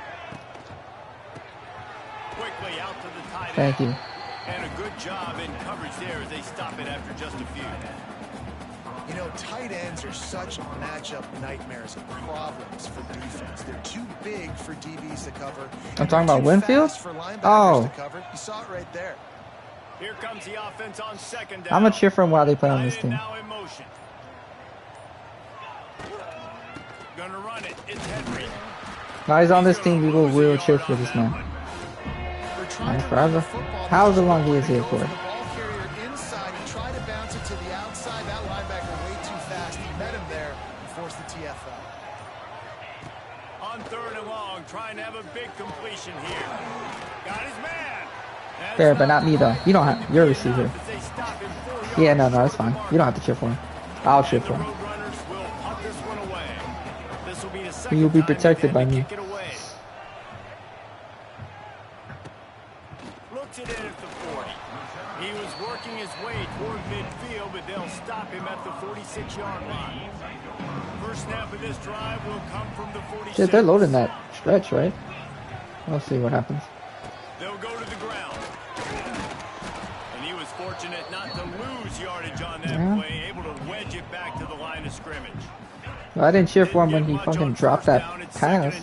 Quickly out to the tight end. Thank you. And a good job in coverage there as they stop it after just a few. You know, tight ends are such matchup nightmares and problems for defense. They're too big for DBs to cover. I'm talking about Too Winfield? fast for linebackers Oh. to cover. You saw it right there. Here comes the offense on 2nd down. I'm gonna cheer for him while they play on Tight this end team. now in motion. Gonna run it. It's Henry. While he's on this team, we will cheer for this man. They're trying to forever. run the football. However long he is here Go for. with the ball carrier inside and try to bounce it to the outside. That linebacker way too fast. He force the TFL. On 3rd and long, trying to have a big completion here. Got his man. Fair, but not me though. You don't have. You're a receiver. Yeah, no, that's fine. You don't have to cheer for him. I'll cheer for him. You'll be protected by me. Looks it in at the 40. He was working his way toward midfield, but they'll stop him at the 46-yard line. First snap of this drive will come from the 46. Shit, they're loading that stretch, right? We'll see what happens. They'll go to the ground. And he was fortunate not to lose yardage on that play, able to wedge it back to the line of scrimmage. Well, I didn't cheer for him when he fucking dropped that pass.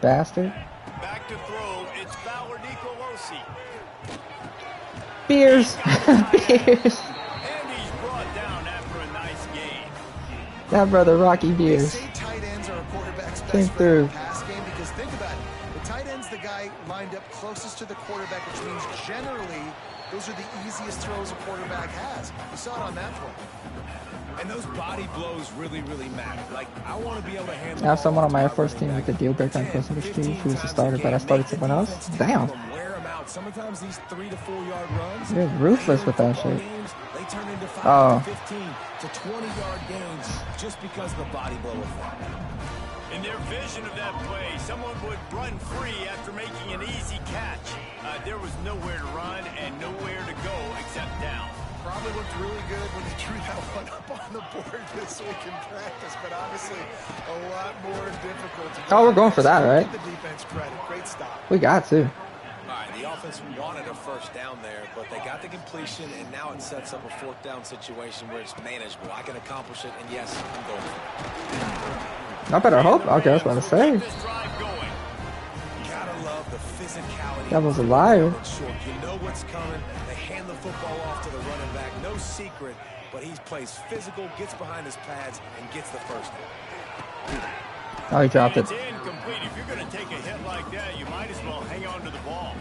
Bastard. Back to throw, it's Fowler Nicolosi. Beers! Beers! And he's brought down after a nice game. That brother Rocky Beers. They say tight ends are a quarterback's Came best through. friend in the pass game because think about it. The tight end's the guy lined up closest to the quarterback, which means generally those are the easiest throws a quarterback has. You saw it on that play. And those body blows really, really matter. Like, I want to be able to handle. I have someone on my Air Force team with a deal breaker on close to the street. He was the starter, but I started someone else. Damn. Sometimes these 3 to 4 yard runs. You're ruthless with that shit. They turn into 5 to 15 to 20-yard gains just because of the body blow effect. In their vision of that play, someone would run free after making an easy catch. There was nowhere to run and nowhere to go except down. Probably looked really good when he drew that one up on the board this week in practice, but obviously a lot more difficult to Oh, we're going for that, right? give the defense credit. Great stop. We got to. All right, the offense wanted a first down there, but they got the completion, and now it sets up a 4th down situation where it's manageable. I can accomplish it, and yes, I'm going for it. I better hope. Okay, I was about to say. Gotta love the physicality. That was a liar. Short. You know what's coming. They hand the football off to the running back. No secret, but he plays physical, gets behind his pads, and gets the first down. Oh, he dropped it. It's incomplete. If you're going to take a hit like that, you might as well hang on to the ball.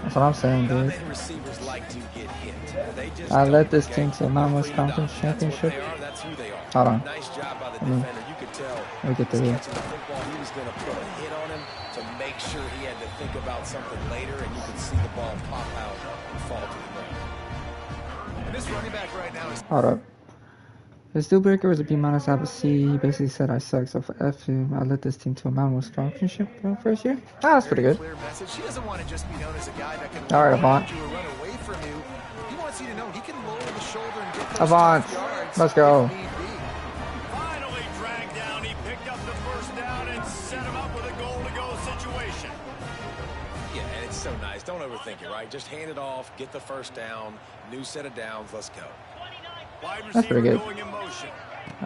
That's what I'm saying, dude. Receivers like to get hit. They just I led this team to a Mama's Conference Championship. That's who they are. Hold on. Nice job by the defender. You could tell. Let me get to here. Catching the football, he was going to put a hit on him to make sure he had to think about something later, and you could see the ball pop out and fall to the ground. And this running back right now is Hold up. His deal breaker was a B-, I have a C. He basically said I suck, so for F him, I led this team to a Mama's Championship first year. Ah, that's pretty good. clear message. He doesn't want to just be known as a guy that can All right, run Avant. at you or run away from you. He wants you to know he can lower the shoulder and get those Avant. tough yards Let's go. if need be. Finally dragged down. He picked up the first down and set him up with a goal-to-go situation. Yeah, and it's so nice. Don't overthink it, right? Just hand it off, get the first down, new set of downs, let's go. Wide That's pretty receiver good. going in motion.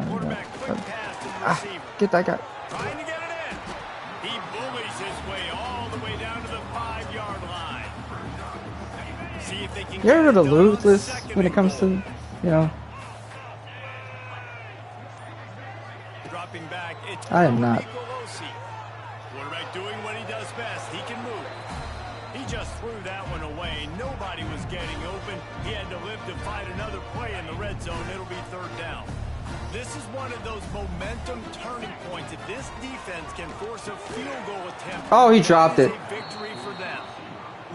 Quarterback quick pass to the receiver. Get that guy. Trying to get it in. He bullies his way all the way down to the 5-yard line. See if they can You're a get it little done on ruthless 2nd when it and comes goal. to, you know. Dropping back, it's I am not. Nicolosi. Quarterback doing what he does best. He can move. He just threw that one away. Nobody was getting open. He had to live to fight another play in the red zone. It'll be 3rd down. This is one of those momentum turning points. If this defense can force a field goal attempt, Oh, he dropped it. a victory for them.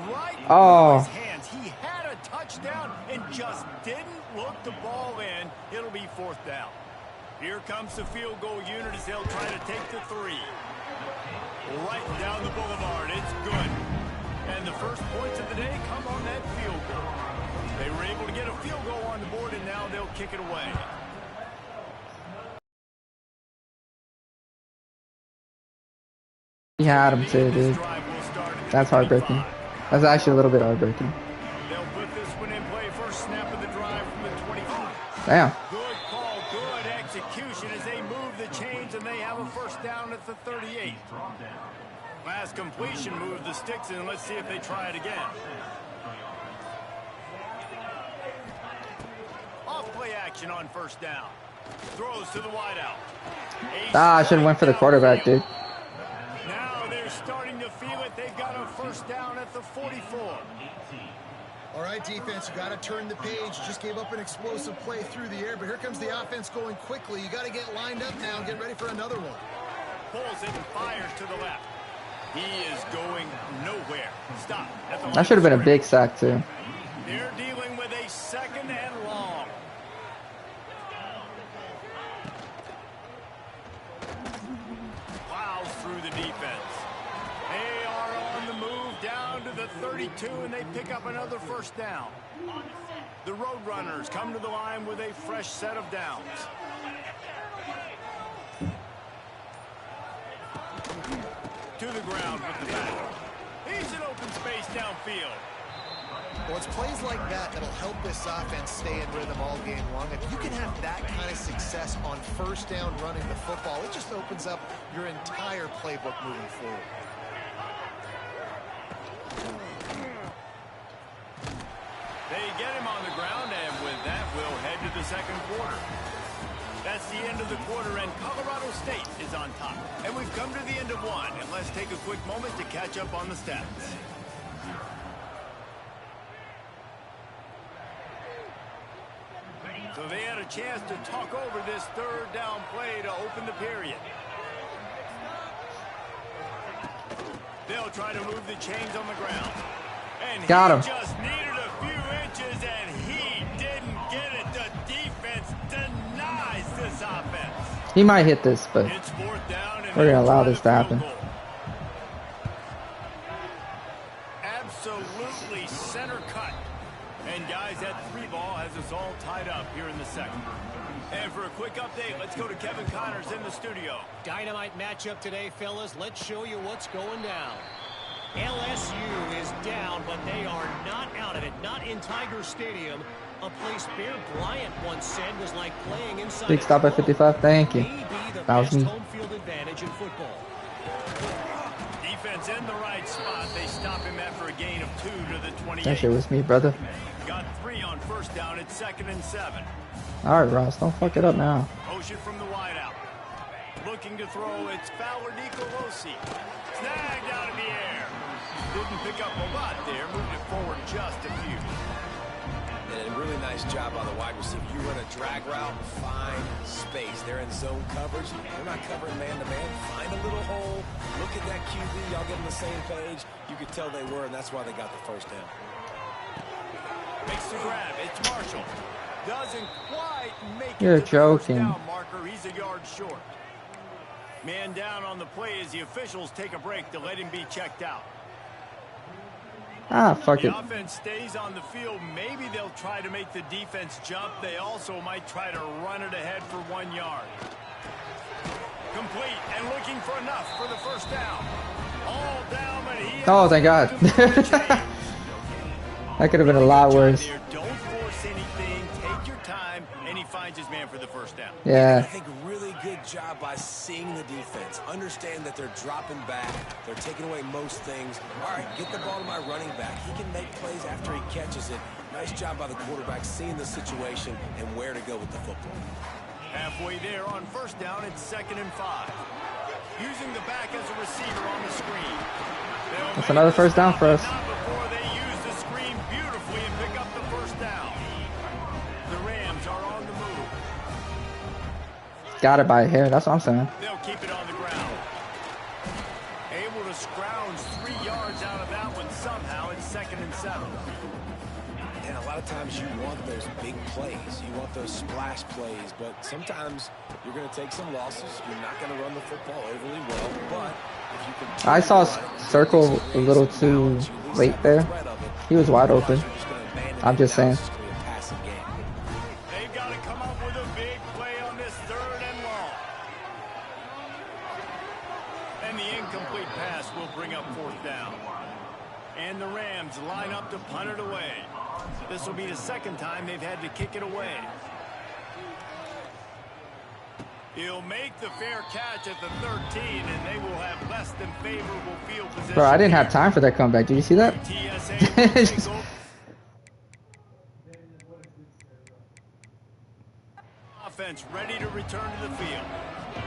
Right Oh. in his hands. He had a touchdown and just didn't look the ball in. It'll be 4th down. Here comes the field goal unit as they'll try to take the 3. Right down the boulevard. It's good. And the first points of the day come on that field goal. They were able to get a field goal on the board, and now they'll kick it away. He had him too, dude. That's heartbreaking. That's actually a little bit heartbreaking. They'll put this one in play. First snap of the drive from the 25. Damn. Good call, good execution as they move the chains, and they have a first down at the 38. Last completion moved the sticks in. Let's see if they try it again. Off play action on first down. Throws to the wideout. Ah, I should have went for the quarterback, dude. Now they're starting to feel it. They've got a first down at the 44. All right, defense, you got to turn the page. You just gave up an explosive play through the air, but here comes the offense going quickly. You got to get lined up now and get ready for another one. Pulls it and fires to the left. He is going nowhere. Stop. That should have been a big sack, too. They're dealing with a 2nd and long. Plows through the defense. They are on the move down to the 32, and they pick up another first down. The Roadrunners come to the line with a fresh set of downs. To the ground with the back. He's in open space downfield. Well, it's plays like that that'll help this offense stay in rhythm all game long. If you can have that kind of success on first down running the football, it just opens up your entire playbook moving forward. They get him on the ground, and with that, we'll head to the second quarter. That's the end of the quarter, and Colorado State is on top. And we've come to the end of one, and let's take a quick moment to catch up on the stats. So they had a chance to talk over this third down play to open the period. They'll try to move the chains on the ground. And got him. He just needed a few inches, and he didn't get it. The defense denies this offense. He might hit this, but It's 4th down, and we're going to allow this to happen. Absolutely center cut. And guys, that 3 ball has us all tied up here in the second. And for a quick update, let's go to Kevin Connors in the studio. Dynamite matchup today, fellas. Let's show you what's going down. LSU is down, but they are not out of it. Not in Tiger Stadium, a place Bear Bryant once said was like playing inside. Big stop at 55. Thank you. That was me. Home field advantage in football. Defense in the right spot. They stop him after a gain of 2 to the 28. That shit was me, brother. Got 3 on first down. It's 2nd and 7. All right, Ross, don't fuck it up now. Motion from the wideout. Looking to throw. It's Fowler Nicolosi. Snagged out of the air. Didn't pick up a lot there. Moved it forward just a few. And a really nice job by the wide receiver. You run a drag route, find space. They're in zone coverage. They're not covering man-to-man. Find a little hole. Look at that QB. Y'all get on the same page. You could tell they were, and that's why they got the first down. Makes the grab. It's Marshall. Doesn't quite make You're it to the first joking. down marker. He's a yard short. Man down on the play as the officials take a break to let him be checked out. Ah, fuck it. The offense stays on the field. Maybe they'll try to make the defense jump. They also might try to run it ahead for 1 yard. Complete and looking for enough for the first down. All down, but he Oh, thank God. That could have been a lot worse. Don't force anything. Take your time, and he finds his man for the first down. Yeah. I think really good job by seeing the defense. Understand that they're dropping back. They're taking away most things. All right, get the ball to my running back. He can make plays after he catches it. Nice job by the quarterback seeing the situation and where to go with the football. Halfway there on first down, it's 2nd and 5. Using the back as a receiver on the screen. That's another first down for us. Not before they use the screen beautifully and pick up the first down. The Rams are on the move. Got it by a hair. That's what I'm saying. They'll keep it on the ground. Able to scrounge 3 yards out of that one somehow. It's 2nd and 7. And a lot of times you want those big plays. You want those splash plays. But sometimes you're going to take some losses. You're not going to run the football overly well. But if you can... I saw Circle a little too late there. He was wide open. I'm just saying. They've got to come up with a big play on this 3rd and long. And the incomplete pass will bring up 4th down. And the Rams line up to punt it away. This will be the 2nd time they've had to kick it away. He'll make the fair catch at the 13, and they will have less than favorable field position. Bro, I didn't have time for that comeback. Did you see that? Offense ready to return to the field.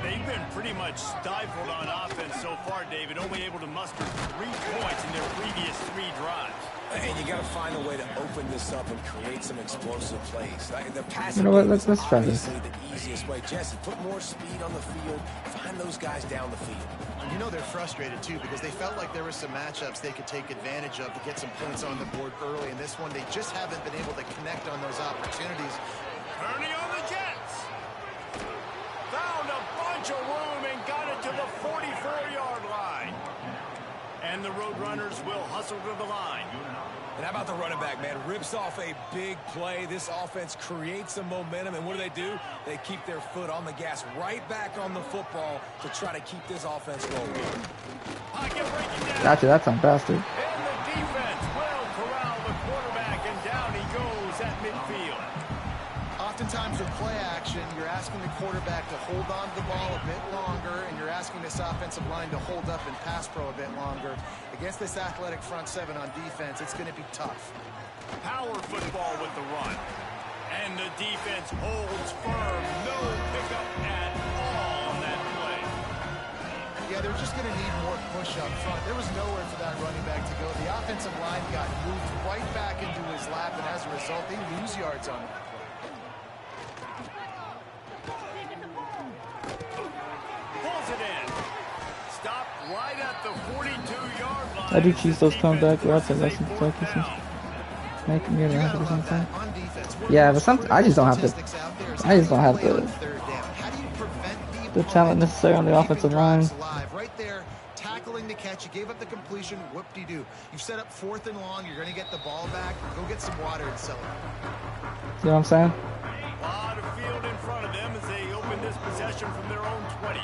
They've been pretty much stifled on offense so far, David, only able to muster 3 points in their previous 3 drives. And you got to find a way to open this up and create some explosive plays. Like the passing You know what? game Let's is try this. obviously the easiest way. Jesse, put more speed on the field. Find those guys down the field. You know they're frustrated, too, because they felt like there were some matchups they could take advantage of to get some points on the board early. In this one, they just haven't been able to connect on those opportunities. Ernie on the Jets. Found a bunch of room and got it to the 44-yard line. And the Roadrunners will hustle to the line. And how about the running back, man? Rips off a big play. This offense creates some momentum. And what do? They keep their foot on the gas right back on the football to try to keep this offense going. Pocket breaking down. Gotcha, that's on bastard. And the defense will corral the quarterback, and down he goes at midfield. Oftentimes with play action, you're asking the quarterback to hold on to the ball a bit longer, and you're asking this offensive line to hold up and pass pro a bit longer. Against this athletic front seven on defense, it's going to be tough. Power football with the run. And the defense holds firm. No pickup at all on that play. Yeah, they're just going to need more push up front. There was nowhere for that running back to go. The offensive line got moved right back into his lap, and as a result, they lose yards on that play. Pulls it in. Stop right at the 42-yard line. I do choose those comeback routes. I got some practices. Make me get it something. Yeah, but I just don't have the talent necessary on the offensive line. Right there, tackling the catch. You gave up the completion. Whoop-de-doo. You've set up 4th and long. You're going to get the ball back. Go get some water and celebrate. See what I'm saying? A lot of field in front of them as they open this possession from their own 20.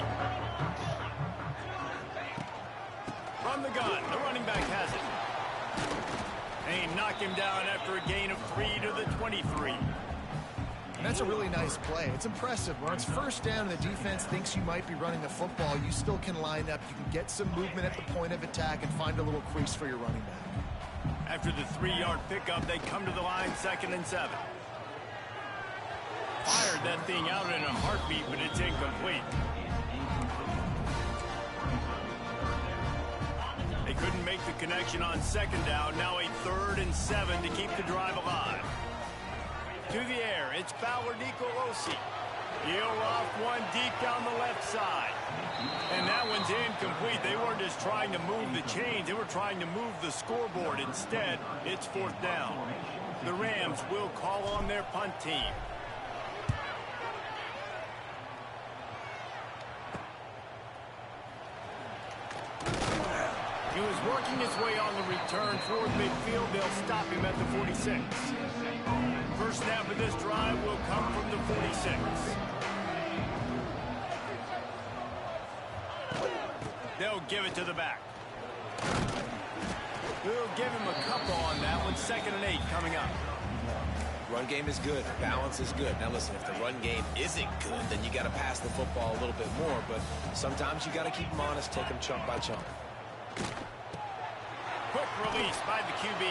From the gun, the running back has it. They knock him down after a gain of 3 to the 23. And that's a really nice play. It's impressive. When it's first down and the defense thinks you might be running the football, you still can line up. You can get some movement at the point of attack and find a little crease for your running back. After the 3-yard pickup, they come to the line 2nd and 7. Fired that thing out in a heartbeat, but it's incomplete. They couldn't make the connection on 2nd down. Now a 3rd and 7 to keep the drive alive. To the air, it's Fowler Nicolosi. He'll off one deep down the left side. And that one's incomplete. They weren't just trying to move the chains. They were trying to move the scoreboard. Instead, it's 4th down. The Rams will call on their punt team. He was working his way on the return toward midfield. They'll stop him at the 46. First snap of this drive will come from the 46. They'll give it to the back. We'll give him a couple on that one. 2nd and 8 coming up. Run game is good. Balance is good. Now listen, if the run game isn't good, then you got to pass the football a little bit more. But sometimes you got to keep them honest, take them chunk by chunk. Quick release by the QB.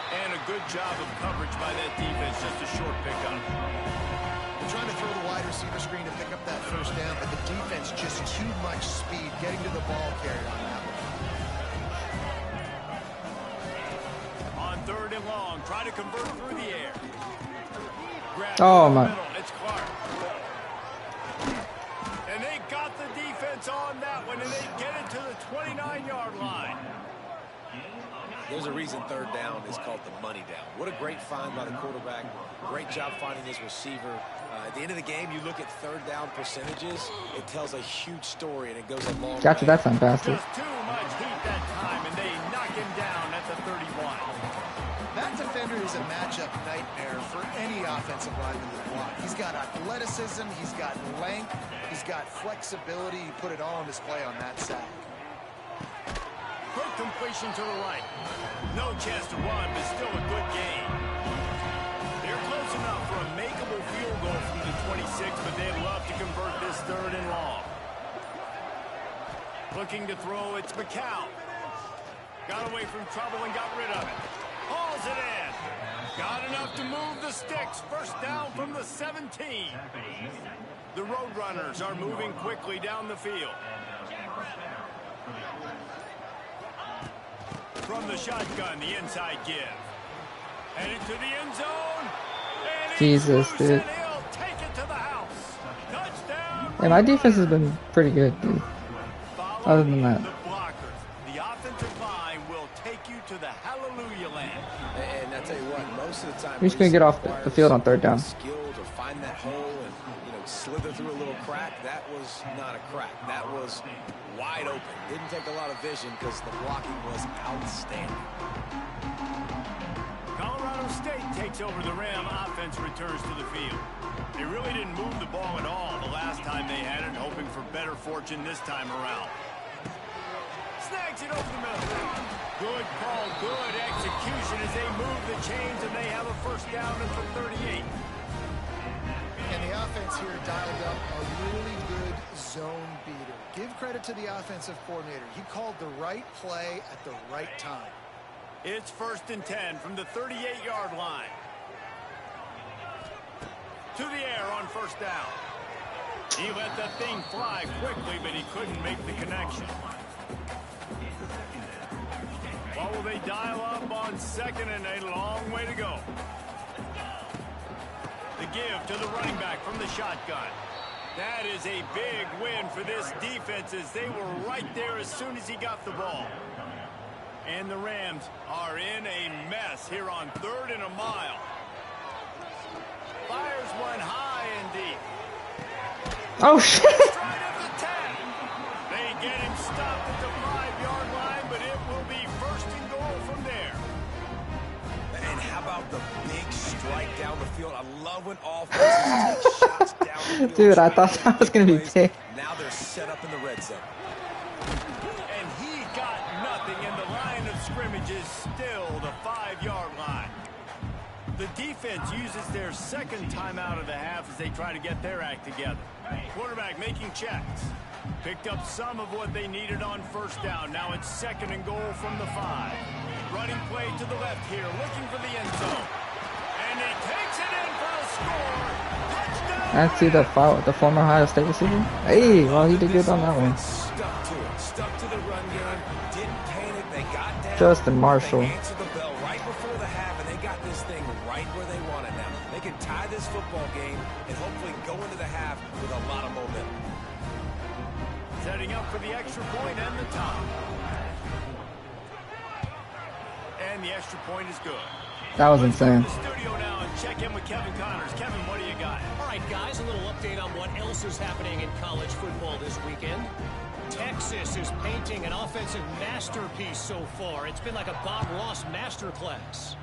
And a good job of coverage by that defense. Just a short pickup. They're trying to throw the wide receiver screen to pick up that first down, but the defense just too much speed getting to the ball carrier on that one. On 3rd and long, try to convert through the air. Oh my. It's Clark. And they got the defense on that one, and they get it to the 29-yard line. There's a reason 3rd down is called the money down. What a great find by the quarterback. Great job finding his receiver. At the end of the game, you look at 3rd down percentages. It tells a huge story, and it goes a long way. Gotcha, that's on bastard. Just too much heat that time, and they knock him down at the 31. That defender is a matchup nightmare for any offensive lineman to block. He's got athleticism, he's got length, he's got flexibility. You put it all on display on that sack. Quick completion to the right. No chance to run, but still a good game. They're close enough for a makeable field goal from the 26, but they'd love to convert this 3rd and long. Looking to throw, it's McCown. Got away from trouble and got rid of it. Hauls it in. Got enough to move the sticks. First down from the 17. The Roadrunners are moving quickly down the field. From the shotgun, the inside give. Headed to the end zone. And Jesus, dude. he'll take it to the house. Touchdown. Yeah, my defense has been pretty good, dude. Other than that. The blockers. The offensive line will take you to the hallelujah land. And I tell you what, most of the time, We're just gonna get off the field on third down. Skill to find that hole and slither through a little crack. That was not a crack. That was wide open. Didn't take a lot of vision because the blocking was outstanding. Colorado State takes over the Ram. Offense returns to the field. They really didn't move the ball at all the last time they had it, hoping for better fortune this time around. Snags it over the middle. Good call, good execution as they move the chains, and they have a first down at the 38. And the offense here dialed up a really good zone beater. Give credit to the offensive coordinator. He called the right play at the right time. It's 1st and 10 from the 38-yard line. To the air on first down. He let that thing fly quickly, but he couldn't make the connection. What will they dial up on 2nd and a long way to go? The give to the running back from the shotgun. That is a big win for this defense as they were right there as soon as he got the ball. And the Rams are in a mess here on 3rd and a mile. Fires one high and deep. Oh, shit! Right at the 10. They get him stopped at the 5-yard line, but it will be 1st and goal from there. And how about the big strike down the field? I love when offenses take shots down the field. Dude, I thought that was going to be big. Now they're set up in the red zone. And he got nothing, and the line of scrimmage is still the 5-yard line. The defense uses their 2nd timeout of the half as they try to get their act together. Quarterback making checks. Picked up some of what they needed on first down. Now it's 2nd and goal from the 5. Running play to the left here, looking for the end zone. And he takes it in for the score. Touchdown! I see the former Ohio State receiver. Hey, well, he did good on that one. Stuck to it. Stuck to the run game. Didn't panic. They got down. Justin Marshall. They answered the bell right before the half, and they got this thing right where they want it now. They can tie this football game and hopefully go into the half with a lot of momentum. Setting up for the extra point and the top. And the extra point is good. That was insane. Let's go to the studio now and check in with Kevin Connors. Kevin, what do you got? All right, guys, a little update on what else is happening in college football this weekend. Texas is painting an offensive masterpiece so far. It's been like a Bob Ross masterclass.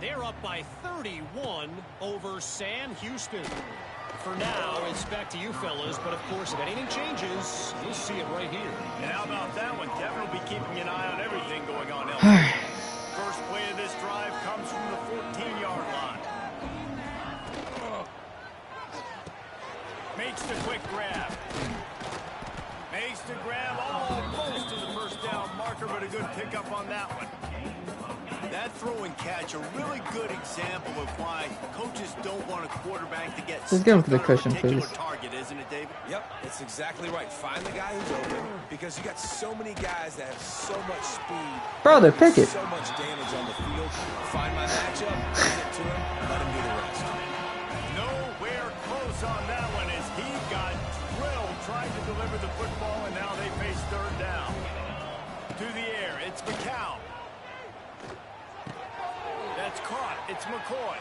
They're up by 31 over Sam Houston. For now, it's back to you fellas, but of course, if anything changes, you'll see it right here. And how about that one? Kevin will be keeping an eye on everything going on elsewhere. First play of this drive comes from the 14-yard line. Makes the quick grab. Makes the grab almost to the first down marker, but a good pickup on that one. That throw and catch, a really good example of why coaches don't want a quarterback to get Just give him stuck the on a cushion, particular please. target, isn't it, David? Yep, it's exactly right. Find the guy who's open because you got so many guys that have so much speed. Brother, pick it. So much damage on the field. Find my matchup, give it to him, let him do the rest. Nowhere close on that one as he got drilled trying to deliver the football, and now they face 3rd down. To the air, it's McCown. That's caught. It's McCoy.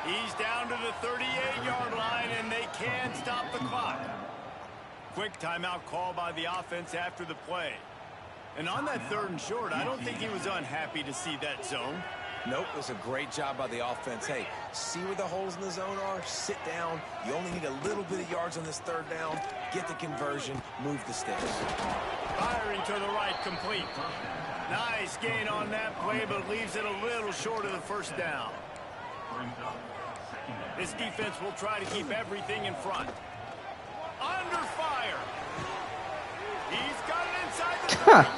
He's down to the 38-yard line, and they can't stop the clock. Quick timeout call by the offense after the play. And on that 3rd and short, I don't think he was unhappy to see that zone. Nope, it was a great job by the offense. Hey, see where the holes in the zone are, sit down. You only need a little bit of yards on this 3rd down. Get the conversion, move the sticks. Firing to the right, complete. Nice gain on that play, but leaves it a little short of the first down. This defense will try to keep everything in front. Under fire. He's got it inside the 30.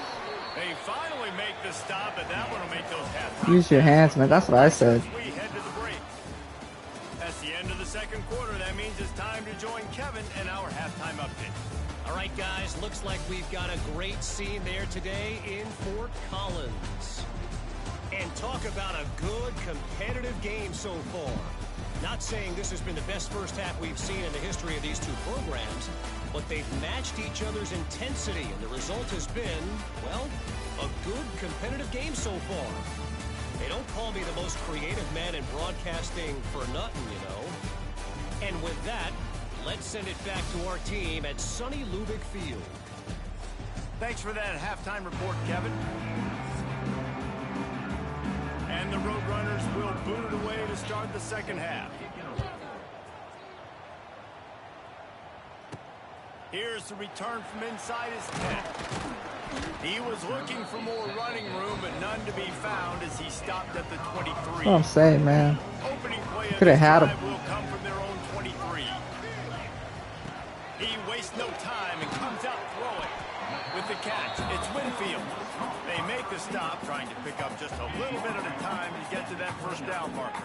They finally make the stop, and that one will make those half. Use your hands, man. That's what I said. We head to the break. That's the end of the 2nd quarter. That means it's time to join Kevin and our halftime update. All right, right, guys, looks like we've got a great scene there today in Fort Collins. And talk about a good competitive game so far. Not saying this has been the best first half we've seen in the history of these two programs, but they've matched each other's intensity, and the result has been, well, a good competitive game so far. They don't call me the most creative man in broadcasting for nothing, you know. And with that, let's send it back to our team at sunny Lubick Field. Thanks for that halftime report, Kevin. And the Roadrunners will boot it away to start the second half. Here's the return from inside his 10. He was looking for more running room, but none to be found as he stopped at the 23. That's what I'm saying, man. Opening play Could have had him. will come from their own 23. He wastes no time and comes out throwing. With the catch, it's Winfield. They make the stop, trying to pick up just a little bit at a time to get to that first down marker.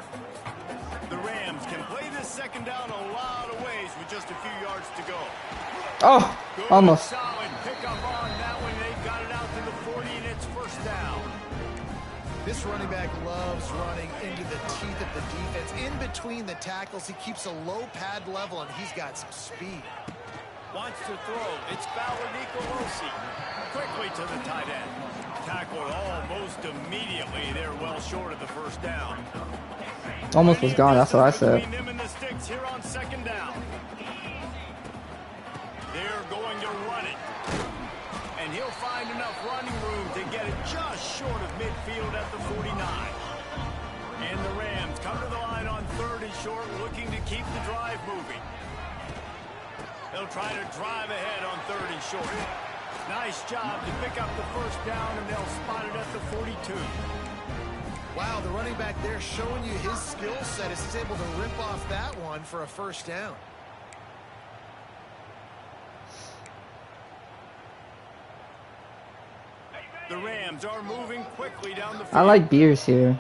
The Rams can play this second down a lot of ways with just a few yards to go. Oh, Good, almost. solid pickup on that one. They got it out to the 40, and it's first down. This running back loves running into the teeth of the defense. In between the tackles, he keeps a low pad level, and he's got some speed. Wants to throw. It's Ballard Nicolosi. Quickly to the tight end. Tackled almost immediately. They're well short of the first down. Almost was gone. That's what I said. Between them and the sticks here on second down. They're going to run it. And he'll find enough running room to get it just short of midfield at the 49. And the Rams come to the line on third and short, looking to keep the drive moving. They'll try to drive ahead on third and short. Nice job to pick up the first down, and they'll spot it at the 42. Wow, the running back there showing you his skill set as he's able to rip off that one for a first down. The Rams are moving quickly down the field. I like Beers here.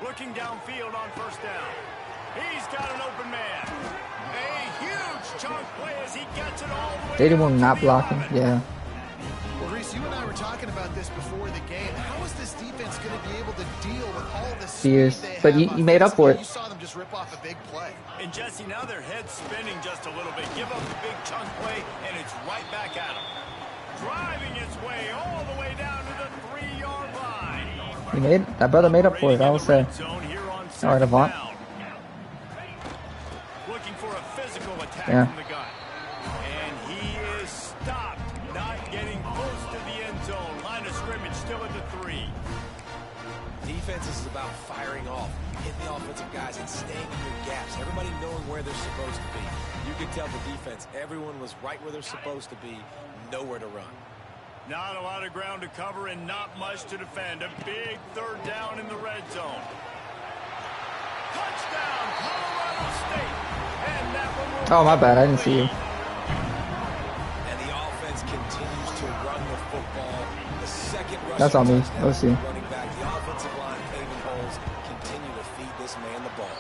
Looking downfield on first down. He's got an open man. A huge chunk play as he gets it all the way. They will not block him. Yeah. Well, Reese, you and I were talking about this before the game. How is this defense going to be able to deal with all this speed Beers, they but have you made up for it. You saw them just rip off a big play. And Jesse, now their head's spinning just a little bit. Give up the big chunk play, and it's right back at him. Driving its way all the way down to the 3-yard line. That brother made up for it, I would say. All right, Avant. Looking for a physical attack Yeah. from the gun. And he is stopped, not getting close to the end zone. Line of scrimmage still at the 3. Defense is about firing off, hitting the offensive guys, and staying in your gaps. Everybody knowing where they're supposed to be. You could tell the defense, everyone was right where they're supposed to be, nowhere to run. Not a lot of ground to cover and not much to defend. A big third down in the red zone. Touchdown, Colorado State. And that one will Oh, my bad. I didn't see you. And the offense continues to run the football. The second rush. That's on me. touchdown Let's see. running back. The offensive line paving holes. Continue to feed this man the ball.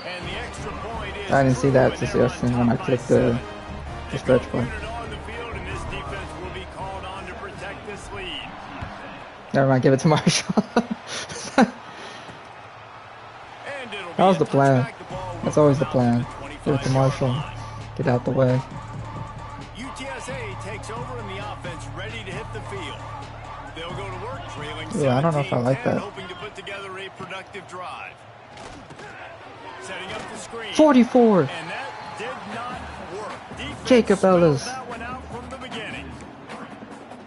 And the extra point is I didn't see that through, just and they're yesterday up when I by clicked 7. the stretch play. Unit on the field, and this defense will be called on to protect this lead. Never mind. Give it to Marshall. And it'll That was be the a plan. touchback. The ball will That's always the come out plan. to the Give it to 25-yard Marshall. line. Get out the way. UTSA takes over and the offense ready to hit the field. They'll go to work trailing Yeah, I don't know if I like 17-10, that. hoping to put together a productive drive. Setting up the screen. 44. And that did not work. Defense Jacob spelled Ellis. that one out from the beginning.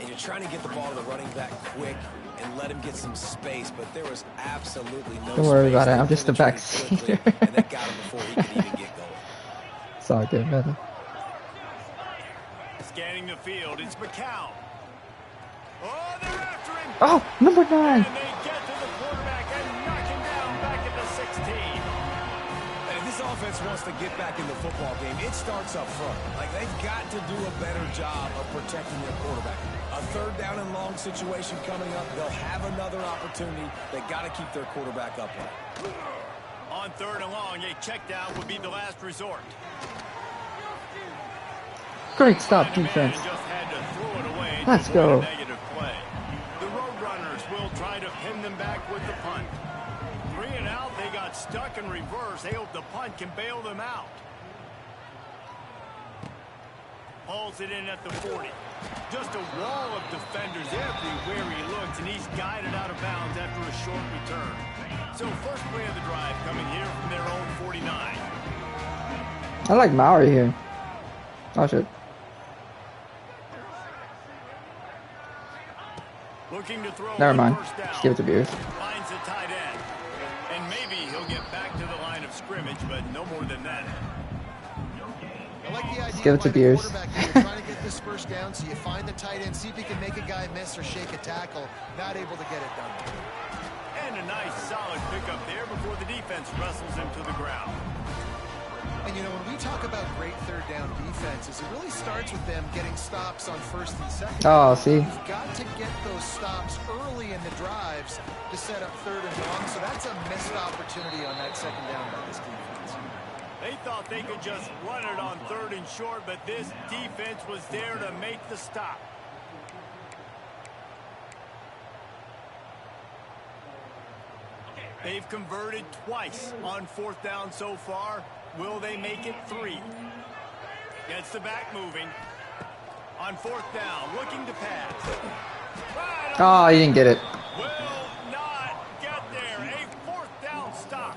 And you're trying to get the ball to the running back quick and let him get some space, but there was absolutely no Don't worry space. about it. They I'm just a penetrated quickly, backseater. and that got him before he could even get going. It's all good, brother. Scanning the field, it's McCown. Oh, they're after him. Oh, number 9. And they get to the quarterback and knock him down back at the 16. And if this offense wants to get back in the football game, it starts up front. Like, they've got to do a better job of protecting their quarterback. A third down and long situation coming up. They'll have another opportunity. They got to keep their quarterback upright. On third and long, a check down would be the last resort. Great stop defense. Let's go. The Roadrunners will try to pin them back with the punt. 3 and out, they got stuck in reverse. They hope the punt can bail them out. Hauls it in at the 40. Just a wall of defenders everywhere he looks, and he's guided out of bounds after a short return. So first play of the drive coming here from their own 49. I like Maury here. Oh shit. Looking to throw. Never mind. First down. Just give it to Beers. Finds a tight end. And maybe he'll get back to the line of scrimmage, but no more than that. I like the idea. Just give it to Beers. Trying to get this first down, so you find the tight end, see if he can make a guy miss or shake a tackle. Not able to get it done. And a nice solid pickup there before the defense wrestles him to the ground. And you know, when we talk about great third down defenses, it really starts with them getting stops on first and second. Oh, see. You've got to get those stops early in the drives to set up third and long, so that's a missed opportunity on that second down by this defense. They thought they could just run it on third and short, but this defense was there to make the stop. They've converted twice on fourth down so far. Will they make it 3? Gets the back moving. On fourth down, looking to pass. Oh, he didn't get it. Will not get there. A fourth down stop.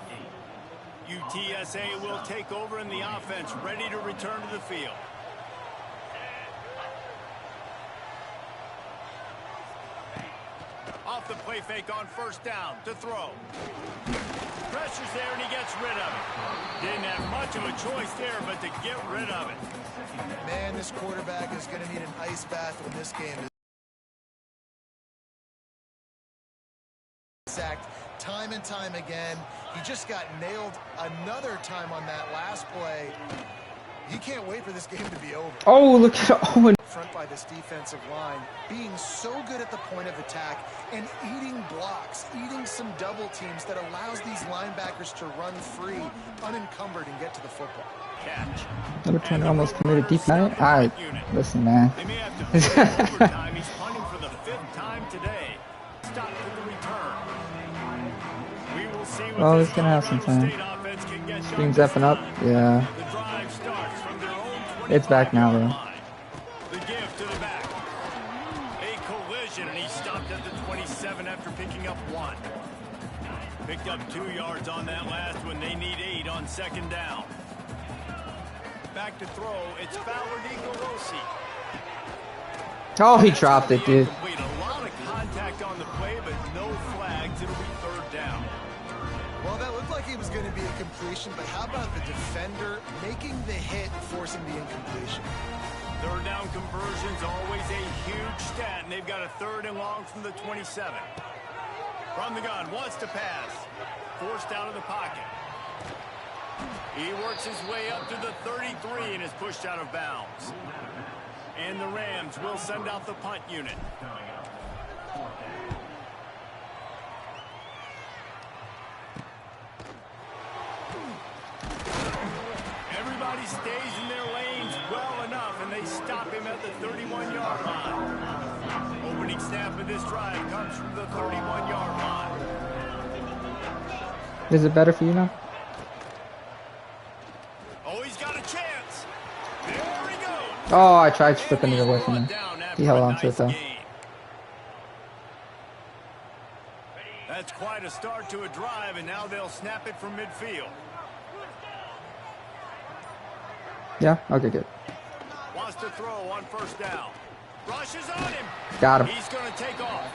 UTSA will take over in the offense, ready to return to the field. Off the play fake on first down to throw. Pressure's there and he gets rid of it. Didn't have much of a choice there, but to get rid of it. Man, this quarterback is going to need an ice bath when this game is sacked time and time again. He just got nailed another time on that last play. He can't wait for this game to be over. Oh, look at Owen. Front by this defensive line, being so good at the point of attack and eating blocks, eating some double teams that allows these linebackers to run free, unencumbered, and get to the football. Catch. Number 10 almost committed deep night. Alright, listen, man. They may have to play overtime. He's punting for the 5th time today. Stop with the return. We will see what Oh, this he's gonna have some Colorado time. State offense can get done. Screen's effing up. Yeah. The drive starts from their own It's back now, though. line. The give to the back. A collision, and he stopped at the 27 after picking up 1. Picked up 2 yards on that last one. They need 8 on second down. Back to throw. It's Fowler DeColosi. Oh, he dropped it, dude. Complete. A lot of contact on the play, but no flags. It'll be third down. Well, that looked like it was going to be a completion, but how about the defender making the hit, forcing the incompletion? Third down conversion's always a huge stat, and they've got a 3rd and long from the 27. From the gun, wants to pass. Forced out of the pocket. He works his way up to the 33 and is pushed out of bounds. And the Rams will send out the punt unit. Everybody stays in their lanes well enough, and they stop him at the 31-yard line. Opening snap of this drive comes from the 31-yard line. Is it better for you now? Oh, he's got a chance. There he goes. Oh, I tried stripping it away from him. He held on to it, though. That's quite a start to a drive, and now they'll snap it from midfield. Yeah? Okay, good. Wants to throw on first down. Rushes on him. Got him. He's going to take off.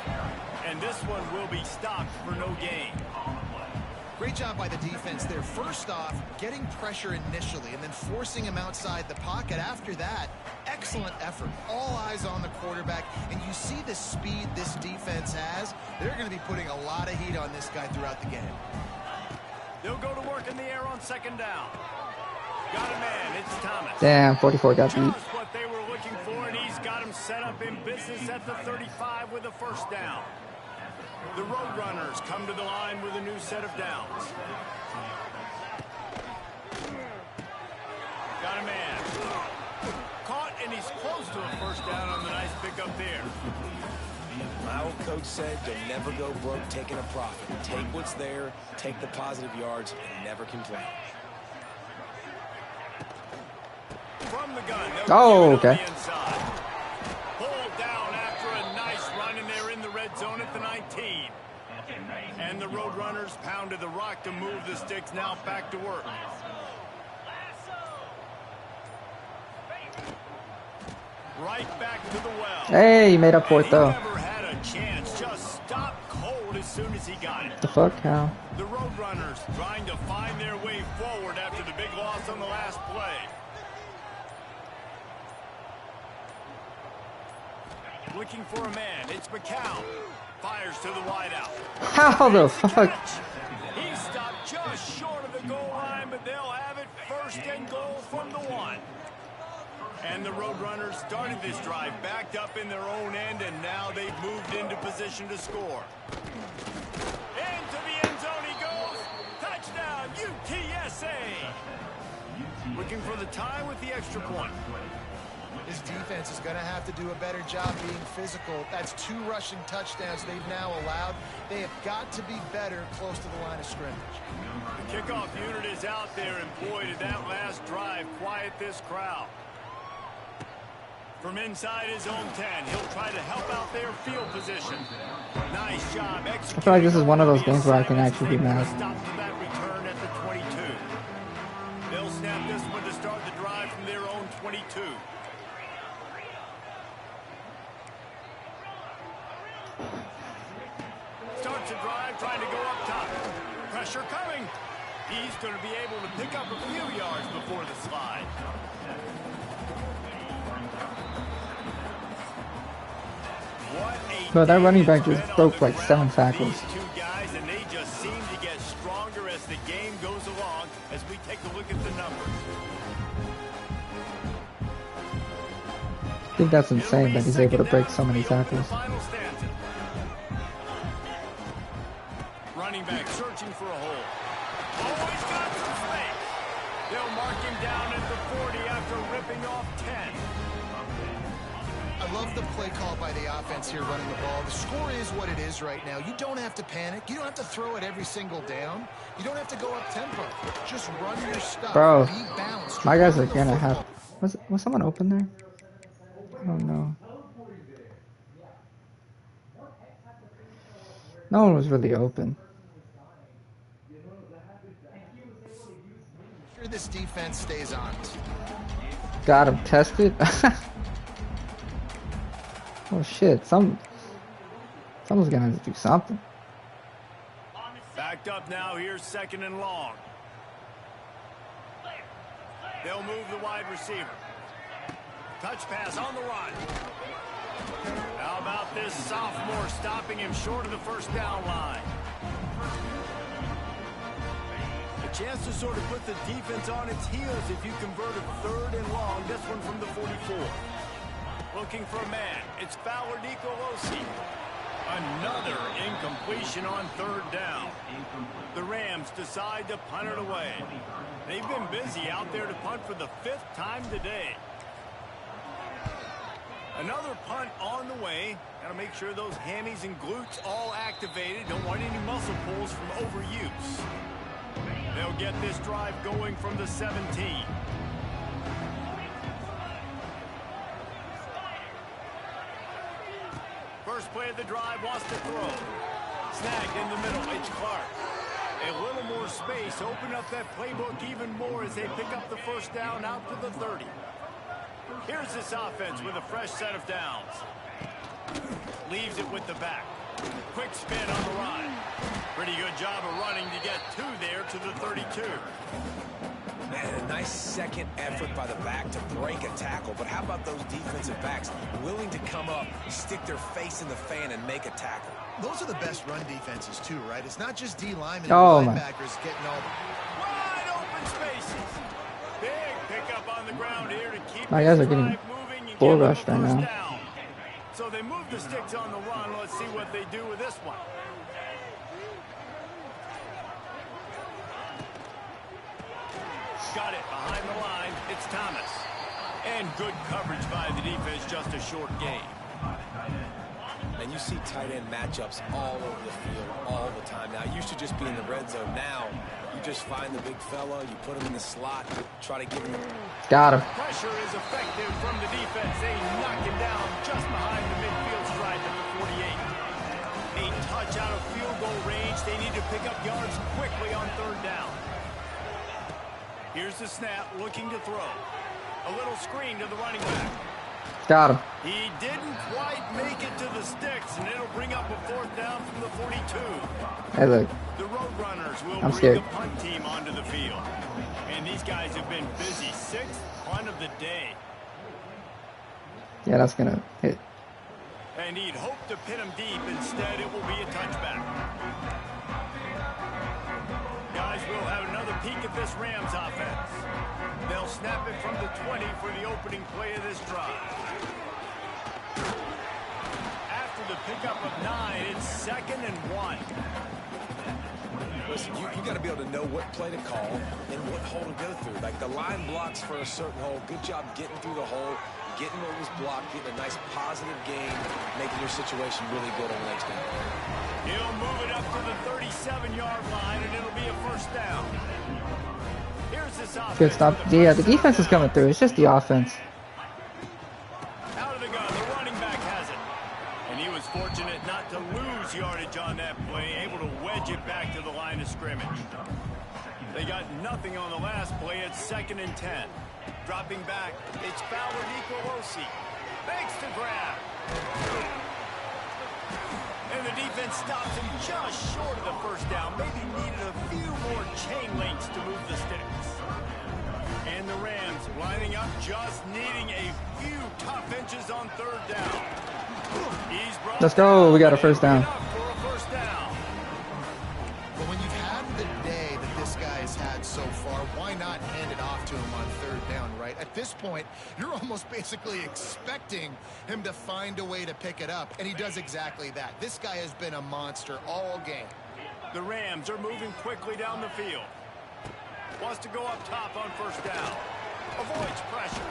And this one will be stopped for no gain. Great job by the defense there. First off, getting pressure initially and then forcing him outside the pocket. After that, excellent effort. All eyes on the quarterback. And you see the speed this defense has. They're going to be putting a lot of heat on this guy throughout the game. They'll go to work in the air on second down. Got a man. It's Thomas. Damn, 44 got beat. Just what they were looking for, and he's got him set up in business at the 35 with a first down. The Roadrunners come to the line with a new set of downs. Got a man. Caught, and he's out there. My old coach said you'll never go broke taking a profit. Take what's there, take the positive yards, and never complain. From the gun. Oh, okay. Pulled down after a nice run, and they're in the red zone at the 19. And the Roadrunners pounded the rock to move the sticks. Now back to work. Right back to the well. Hey, he made up for it though. He never had a chance. Just stopped cold as soon as he got it. The fuck, Hal? The Roadrunners trying to find their way forward after the big loss on the last play. Looking for a man. It's McCown. Fires to the wideout. How the fuck? He stopped just short of the goal line, but they'll have it first and goal from the 1. And the Roadrunners started this drive backed up in their own end, and now they've moved into position to score. Into the end zone he goes. Touchdown, UTSA. Looking for the tie with the extra point. This defense is going to have to do a better job being physical. That's 2 rushing touchdowns they've now allowed. They have got to be better close to the line of scrimmage. The kickoff unit is out there, and boy, did that last drive quiet this crowd. From inside his own 10, he'll try to help out their field position. Nice job executing. I feel like this is one of those games where I can actually be mad. Stop to that return at the 22. They'll snap this one to start the drive from their own 22. Starts the drive, trying to go up top. Pressure coming. He's going to be able to pick up a few yards before the slide. Bro, that running back just broke like 7 tackles. These 2 guys, and they just seem to get stronger as the game goes along as we take a look at the numbers. I think that's insane that he's able to break so many tackles. Running back searching for a hole. Oh, he's got some space. They'll mark him down at the 40 after ripping off 10. I love the play call by the offense here running the ball. The score is what it is right now. You don't have to panic. You don't have to throw it every single down. You don't have to go up tempo. Just run your stuff. Bro, be balanced. my guys are gonna have... Was someone open there? I don't know. No one was really open. Sure, this defense stays on. Got him tested. Oh shit! Someone's gonna have to do something. Backed up now. Here's 2nd and long. They'll move the wide receiver. Touch pass on the run. How about this sophomore stopping him short of the first down line? A chance to sort of put the defense on its heels if you convert a 3rd and long. This one from the 44. Looking for a man. It's Fowler Nicolosi. Another incompletion on 3rd down. The Rams decide to punt it away. They've been busy out there to punt for the 5th time today. Another punt on the way. Got to make sure those hammies and glutes all activated. Don't want any muscle pulls from overuse. They'll get this drive going from the 17. First play of the drive, wants to throw. Snagged in the middle, it's Clark. A little more space, open up that playbook even more as they pick up the first down out to the 30. Here's this offense with a fresh set of downs. Leaves it with the back. Quick spin on the line. Pretty good job of running to get 2 there to the 32. Man, a nice second effort by the back to break a tackle. But how about those defensive backs willing to come up, stick their face in the fan, and make a tackle? Those are the best run defenses, too, right? It's not just D-linemen Oh, and my. linebackers getting all the... Wide open spaces. Big pickup on the ground here to keep My guys this are getting drive moving and bull give them a rushed right first now. down. So they move the sticks on the run. Let's see what they do with this one. Got it behind the line. It's Thomas. And good coverage by the defense, just a short gain. And you see tight end matchups all over the field all the time. Now, it used to just be in the red zone. Now, you just find the big fella, you put him in the slot, try to give him... Got him. Pressure is effective from the defense. They knock him down just behind the midfield stripe at the 48. A touch out of field goal range. They need to pick up yards quickly on third down. Here's the snap, looking to throw. A little screen to the running back. Got him. He didn't quite make it to the sticks, and it'll bring up a fourth down from the 42. Hey, look. The Roadrunners will I'm bring scared. the punt team onto the field. And these guys have been busy. Sixth punt of the day. Yeah, that's going to hit. And he'd hoped to pin him deep. Instead, it will be a touchback. Guys, we'll have another peek at this Rams offense. They'll snap it from the 20 for the opening play of this drive. After the pickup of 9, it's 2nd and 1. Listen, you got to be able to know what play to call and what hole to go through. Like the line blocks for a certain hole. Good job getting through the hole, getting what was blocked, getting a nice positive gain, making your situation really good on the next down. He'll move it up to the 37-yard line, and it'll be a first down. Here's this offense. Good stop. Yeah, the defense is coming through. It's just the offense. Out of the gun, the running back has it. And he was fortunate not to lose yardage on that play, able to wedge it back to the line of scrimmage. They got nothing on the last play. It's 2nd and 10. Dropping back, it's Fowler Nicolosi. Thanks to grab. And the defense stops him just short of the first down. Maybe needed a few more chain links to move the sticks. And the Rams lining up, just needing a few tough inches on third down. Let's go. We got a first down. But when you've had the day that this guy has had so far, why not hand it off to him on third down, right? At this point, you're almost basically expecting him to find a way to pick it up, and he does exactly that. This guy has been a monster all game. The Rams are moving quickly down the field. Wants to go up top on first down. Avoids pressure.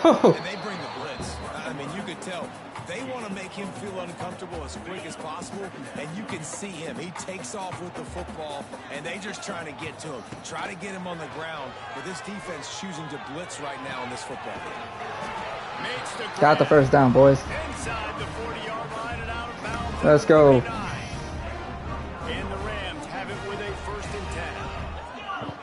Oh. And they bring the blitz. I mean, you could tell they want to make him feel uncomfortable as quick as possible, and you can see him. He takes off with the football, and they just trying to get to him. Try to get him on the ground, but this defense choosing to blitz right now in this football game. Got the first down, boys. Inside the 40-yard line and out of bounds. Let's go. And the Rams have it with a 1st and 10.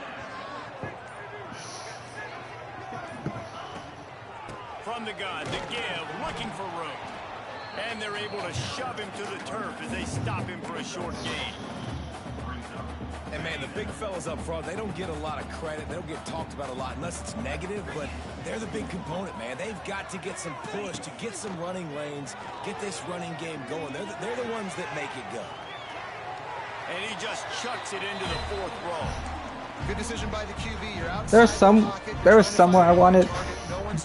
From the gun, the give, looking for room. And they're able to shove him to the turf as they stop him for a short gain. And, man, the big fellas up front, they don't get a lot of credit. They don't get talked about a lot unless it's negative, but they're the big component, man. They've got to get some push, to get some running lanes, get this running game going. They're the ones that make it go. And he just chucks it into the 4th row. Good decision by the QB. You're outside There was somewhere I wanted,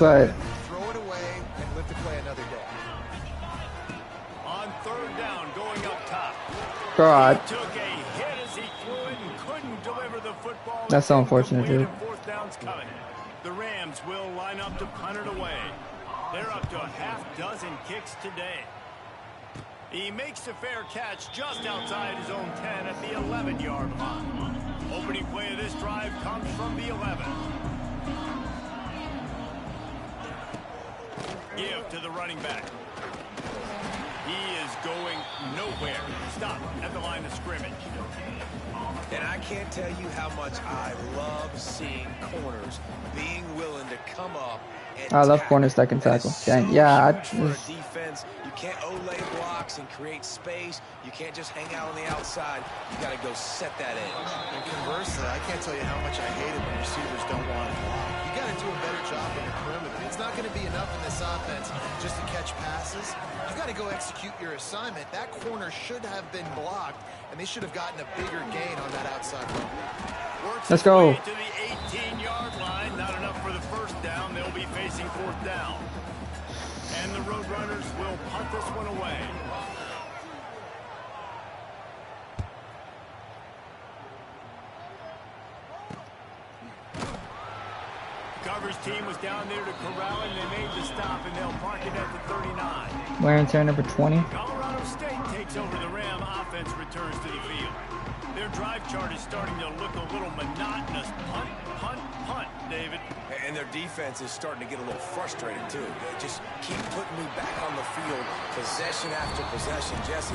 but throw it away and live to play another day. On third down, going up top. God. He took a hit as he threw it and couldn't deliver the football. That's so unfortunate, dude. 4th down's coming. The Rams will line up to punt it away. They're up to a half-dozen kicks today. He makes the fair catch just outside his own 10 at the 11-yard line. Opening play of this drive comes from the 11. Give to the running back. He is going nowhere. Stop at the line of scrimmage. And I can't tell you how much I love seeing corners being willing to come up and I love tackle. corners that can tackle. So Dang, yeah, huge for a defense. You can't olay blocks and create space. You can't just hang out on the outside. You got to go set that edge. And conversely, I can't tell you how much I hate it when receivers don't want to block. You got to do a better job in the perimeter. It's not going to be enough in this offense just to catch passes. You got to go execute your assignment. That corner should have been blocked, and they should have gotten a bigger gain on that outside run. Let's go. To the 18-yard line, not enough for the first down. They'll be facing 4th down. And the Roadrunners will punt this one away. Coverage team was down there to corral him. They made the stop, and they'll park it at the 39. Wear and tear number 20. Colorado State takes over the Ram. Offense returns to the field. Their drive chart is starting to look a little monotonous. Punt, punt, punt, David. And their defense is starting to get a little frustrated, too. They just keep putting me back on the field, possession after possession. Jesse,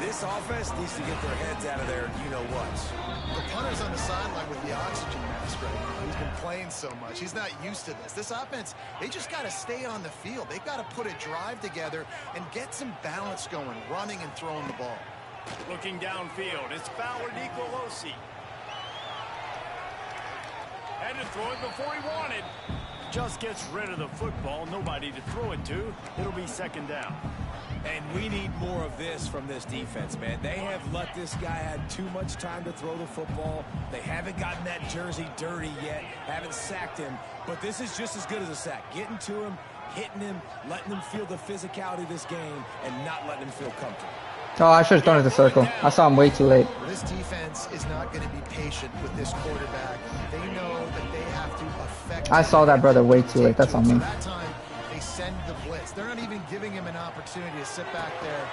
this offense needs to get their heads out of there, you-know-what. The punter's on the sideline with the oxygen mask right now. He's been playing so much. He's not used to this. This offense, they just got to stay on the field. They've got to put a drive together and get some balance going, running and throwing the ball. Looking downfield, it's Fowler Nicolosi. Had to throw it before he wanted. Just gets rid of the football. Nobody to throw it to. It'll be second down. And we need more of this from this defense, man. They have let this guy have too much time to throw the football. They haven't gotten that jersey dirty yet, haven't sacked him. But this is just as good as a sack. Getting to him, hitting him, letting him feel the physicality of this game, and not letting him feel comfortable. Oh, I should have thrown it to the circle. I saw him way too late. This defense is not going to be patient with this quarterback. They know that they have to affect. I saw that brother way too late. That's on me. So that time, they send the blitz. They're not even giving him an opportunity to sit back there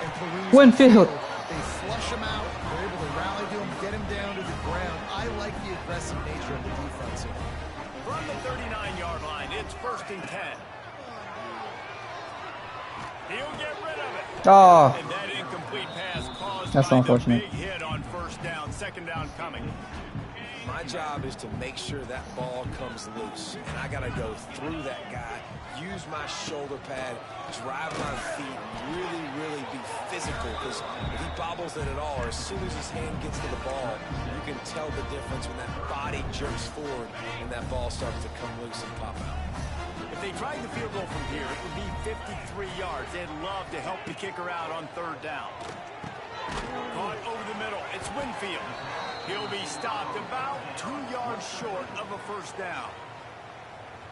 and peruse. Winfield. They flush him out. They're able to rally to him, get him down to the ground. I like the aggressive nature of the defense here. From the 39-yard line, it's 1st and 10. He'll get rid of it. Oh. And that incomplete pass caused That's by unfortunate. the big hit on 1st down. 2nd down coming. My job is to make sure that ball comes loose. And I got to go through that guy, use my shoulder pad, drive my feet, really be physical. Because if he bobbles it at all, or as soon as his hand gets to the ball, you can tell the difference when that body jerks forward and that ball starts to come loose and pop out. If they tried the field goal from here, it would be 53 yards. They'd love to help the kicker out on 3rd down. Caught over the middle. It's Winfield. He'll be stopped about 2 yards short of a 1st down.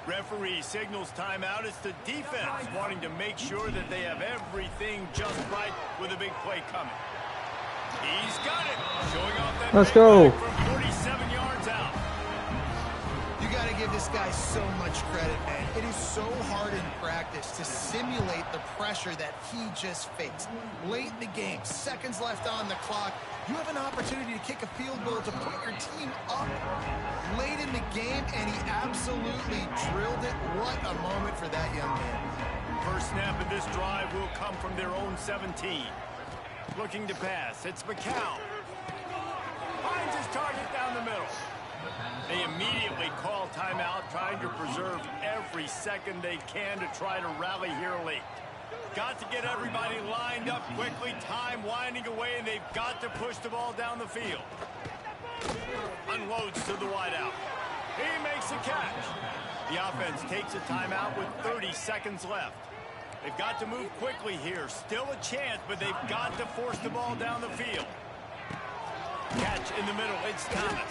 Referee signals timeout. It's the defense wanting to make sure that they have everything just right with a big play coming. He's got it. Showing off that Let's go. from 47 yards out. You got to give this guy so much credit, man. It is so hard in practice to simulate the pressure that he just faced. Late in the game, seconds left on the clock, you have an opportunity to kick a field goal to put your team up late in the game, and he absolutely drilled it. What a moment for that young man. First snap of this drive will come from their own 17. Looking to pass. It's McCown. Finds his target down the middle. They immediately call timeout, trying to preserve every second they can to try to rally here late. Got to get everybody lined up quickly, time winding away, and they've got to push the ball down the field. Unloads to the wideout. He makes a catch. The offense takes a timeout with 30 seconds left. They've got to move quickly here. Still a chance, but they've got to force the ball down the field. Catch in the middle. It's Thomas.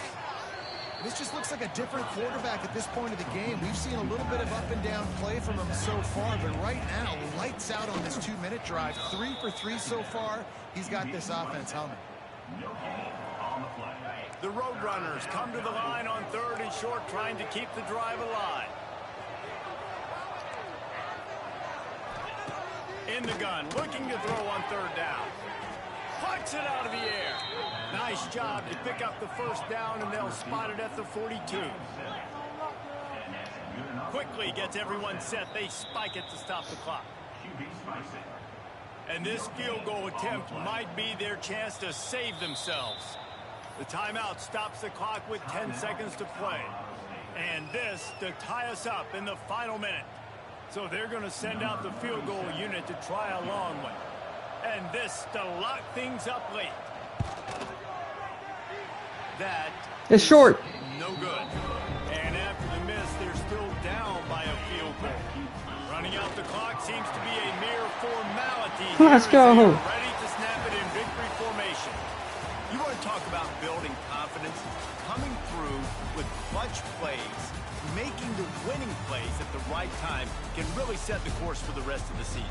This just looks like a different quarterback at this point of the game. We've seen a little bit of up and down play from him so far, but right now, lights out on this 2-minute drive. 3 for 3 so far. He's got this offense humming. The Roadrunners come to the line on 3rd and short, trying to keep the drive alive. In the gun, looking to throw on 3rd down. Plucks it out of the air. Nice job to pick up the 1st down, and they'll spot it at the 42. Quickly gets everyone set. They spike it to stop the clock. And this field goal attempt might be their chance to save themselves. The timeout stops the clock with 10 seconds to play. And this to tie us up in the final minute. So they're going to send out the field goal unit to try a long one. And this to lock things up late. That It's short. no good. And after the miss, they're still down by a field goal. Running out the clock seems to be a mere formality. Let's go. Ready to snap it in victory formation. You want to talk about building confidence? Coming through with clutch plays, making the winning plays at the right time can really set the course for the rest of the season.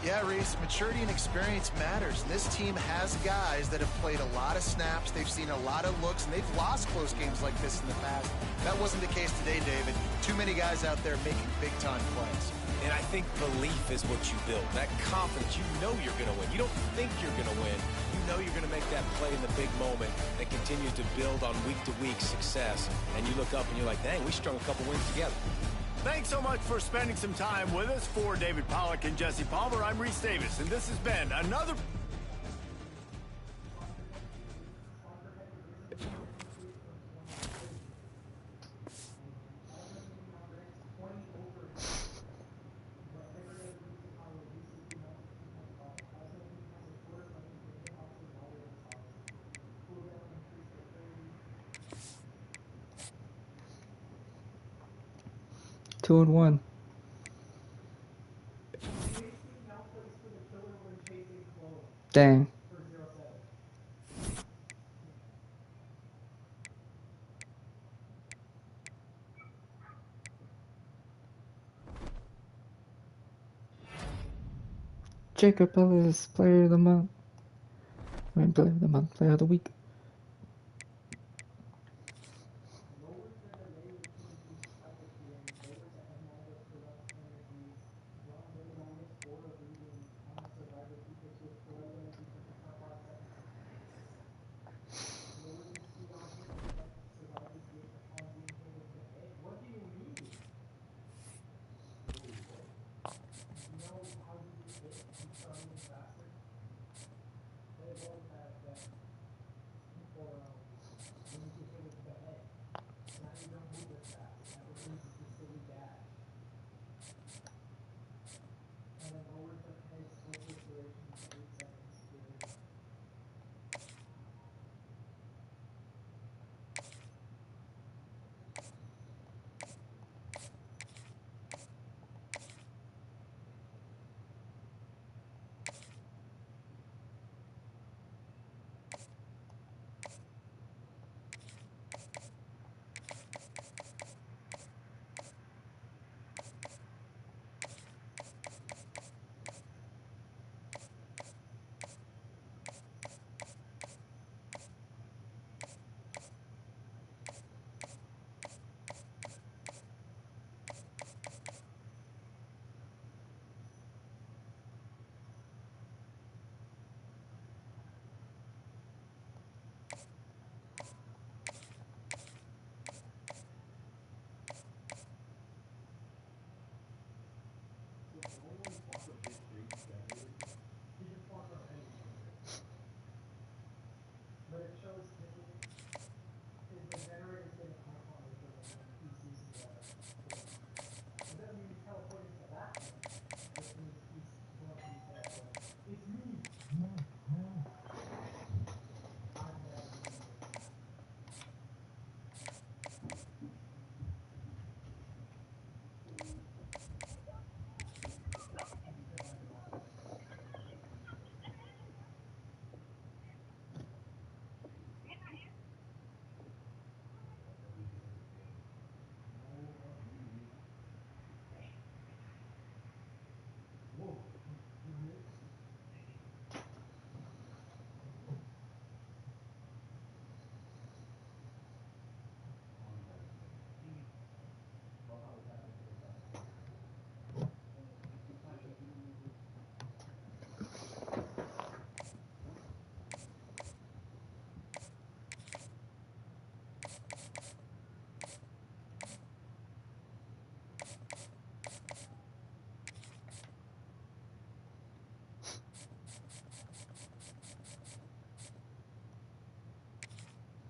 Yeah, Reese, maturity and experience matters. And this team has guys that have played a lot of snaps. They've seen a lot of looks, and they've lost close games like this in the past. That wasn't the case today, David. Too many guys out there making big-time plays. And I think belief is what you build. That confidence, you know you're going to win. You don't think you're going to win. You know you're going to make that play in the big moment that continues to build on week-to-week success. And you look up and you're like, dang, we strung a couple wins together. Thanks so much for spending some time with us. For David Pollack and Jesse Palmer, I'm Reese Davis, and this has been another... Two and one. Dang. Jacob Ellis, player of the month. I mean, player of the month, player of the week.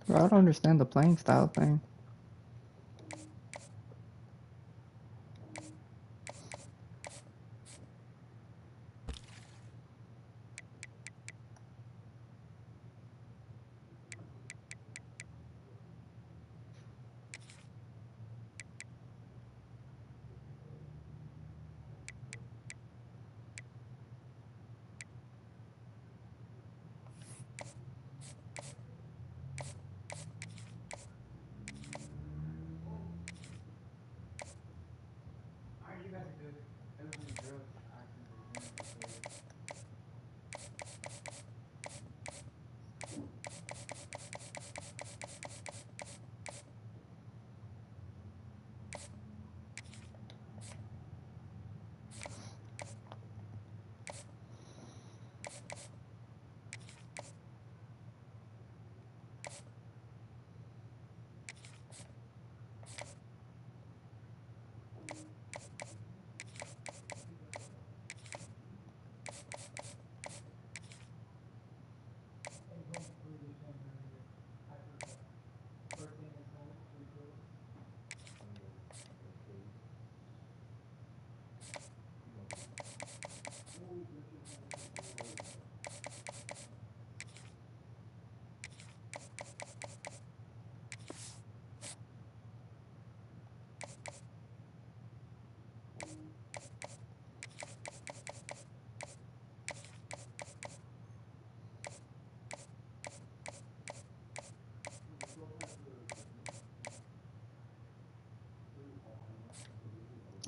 Bro, I don't understand the playing style thing.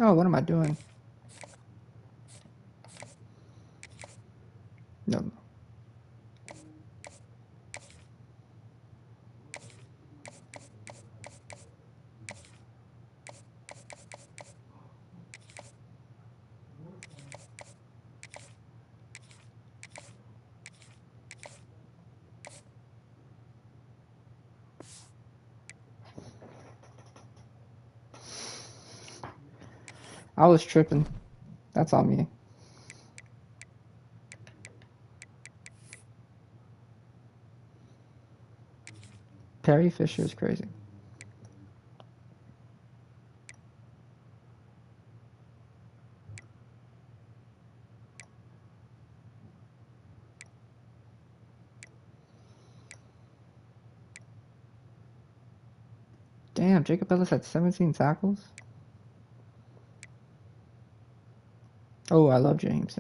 Oh, what am I doing? No. I was tripping. That's on me. Perry Fisher is crazy. Damn, Jacob Ellis had 17 tackles. Oh, I love James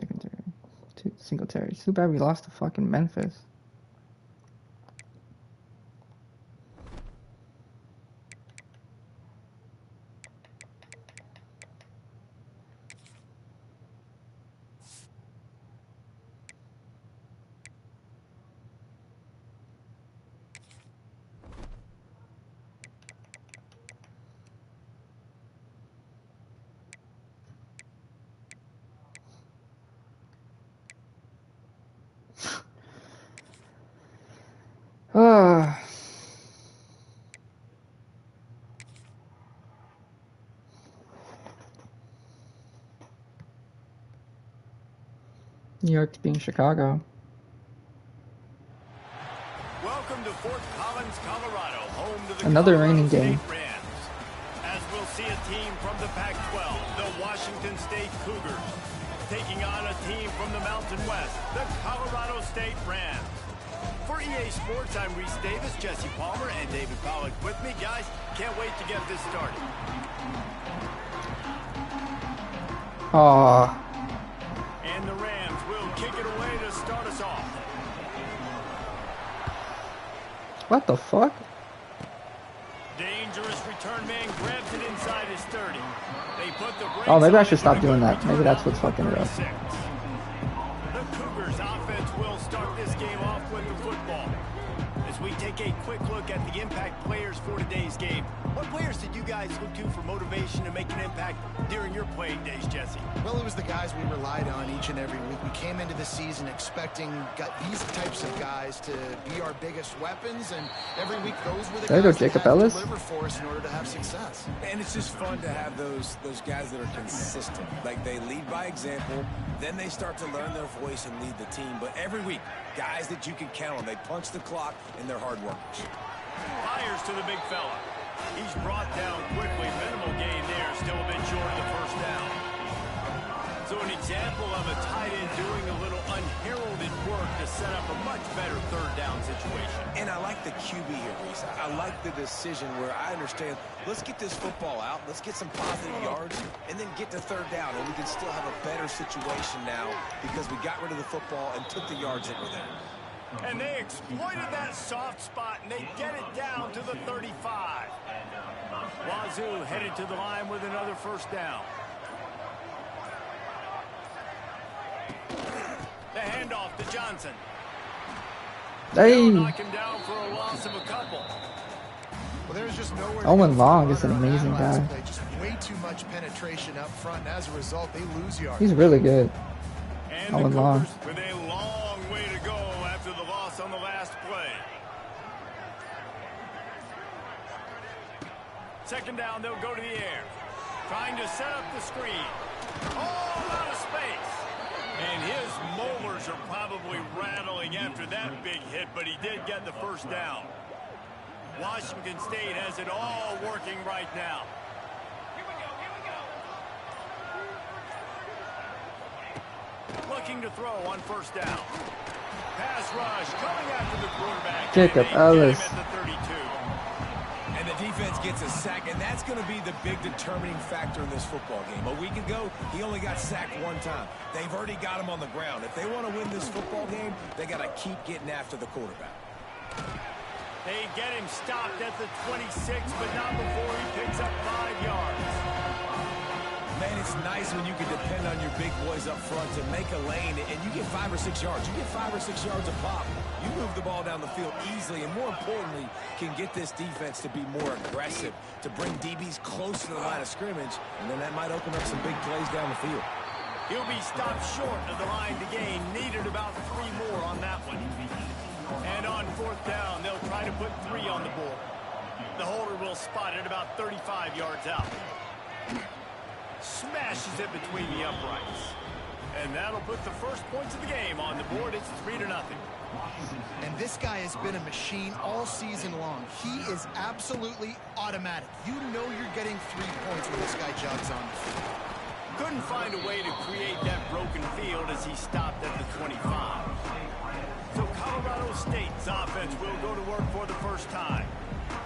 Singletary. Too bad we lost to fucking Memphis. New York's being Chicago. Welcome to Fort Collins, Colorado, home to the Another Colorado raining State game. Rams. As we'll see a team from the Pac-12, the Washington State Cougars, taking on a team from the Mountain West, the Colorado State Rams. For EA Sports, I'm Reese Davis, Jesse Palmer, and David Pollack with me. Guys, can't wait to get this started. Aww. And the Rams will kick it away to start us off. What the fuck? Dangerous return man grabs it inside his 30. They put the brakes Oh, maybe I on should it stop with a doing good that. Maybe return that's out what's to the fucking it up. 36. The Cougars offense will start this game off with the football. As we take a quick look at the impact players for today's game, what players did you guys look to for motivation to make an impact during your playing days, Jesse? Well, it was the guys we relied on each and every week. We came into the season expecting these types of guys to be our biggest weapons, and every week those were the There you go, guys that Jacob had to Ellis. deliver for us in order to have success. And it's just fun to have those guys that are consistent. Like, they lead by example, then they start to learn their voice and lead the team. But every week, guys that you can count on. They punch the clock, and they're hard workers. Fires to the big fella. He's brought down quickly. Minimal gain there. Still a bit short of the first down. So an example of a tight end doing a little unheralded work to set up a much better third down situation. And I like the QB here, Reese. I like the decision where I understand, let's get this football out, let's get some positive yards, and then get to third down, and we can still have a better situation now because we got rid of the football and took the yards that were there. And they exploited that soft spot, and they get it down to the 35. Wazoo headed to the line with another first down. The handoff to Johnson. Hey. Knock him down for a loss of a couple. Well, there's just nowhere. Owen Long is an amazing guy. Just way too much penetration up front, and as a result, they lose yards. He's really good. And Owen the Long. Cougars with a long way to go after the loss on the last play. Second down, they'll go to the air. Trying to set up the screen. All out of space. And his molars are probably rattling after that big hit, but he did get the first down. Washington State has it all working right now. Looking to throw on first down. Pass rush coming after the quarterback. Jacob And they Ellis. get him at the 32. And the defense gets a sack, and that's going to be the big determining factor in this football game. A week ago, he only got sacked one time. They've already got him on the ground. If they want to win this football game, they got to keep getting after the quarterback. They get him stopped at the 26, but not before he picks up 5 yards. Man, it's nice when you can depend on your big boys up front to make a lane, and you get 5 or 6 yards. You get 5 or 6 yards a pop. You move the ball down the field easily, and more importantly, can get this defense to be more aggressive, to bring DBs close to the line of scrimmage, and then that might open up some big plays down the field. He'll be stopped short of the line to gain. Needed about 3 more on that one. And on 4th down, they'll try to put 3 on the board. The holder will spot it about 35 yards out. Smashes it between the uprights. And that'll put the first points of the game on the board. It's 3-0. And this guy has been a machine all season long. He is absolutely automatic. You know you're getting 3 points when this guy jogs on the field. Couldn't find a way to create that broken field as he stopped at the 25. So Colorado State's offense will go to work for the first time.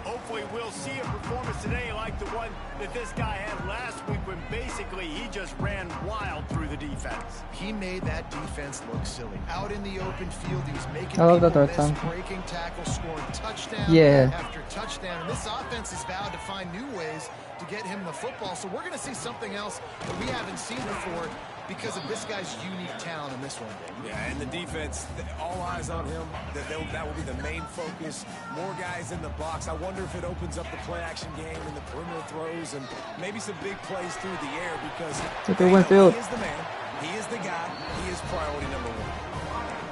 Hopefully we'll see a performance today like the one that this guy had last week when basically he just ran wild through the defense. He made that defense look silly. Out in the open field, he's making I love that people third miss, time. breaking tackles, scoring touchdown after touchdown. And this offense has vowed to find new ways to get him the football. So we're going to see something else that we haven't seen before because of this guy's unique talent in this one. Yeah, and the defense, all eyes on him. That will be the main focus. More guys in the box. I wonder if it opens up the play-action game and the perimeter throws and maybe some big plays through the air because Took it Winfield. he is the man. He is the guy. He is priority number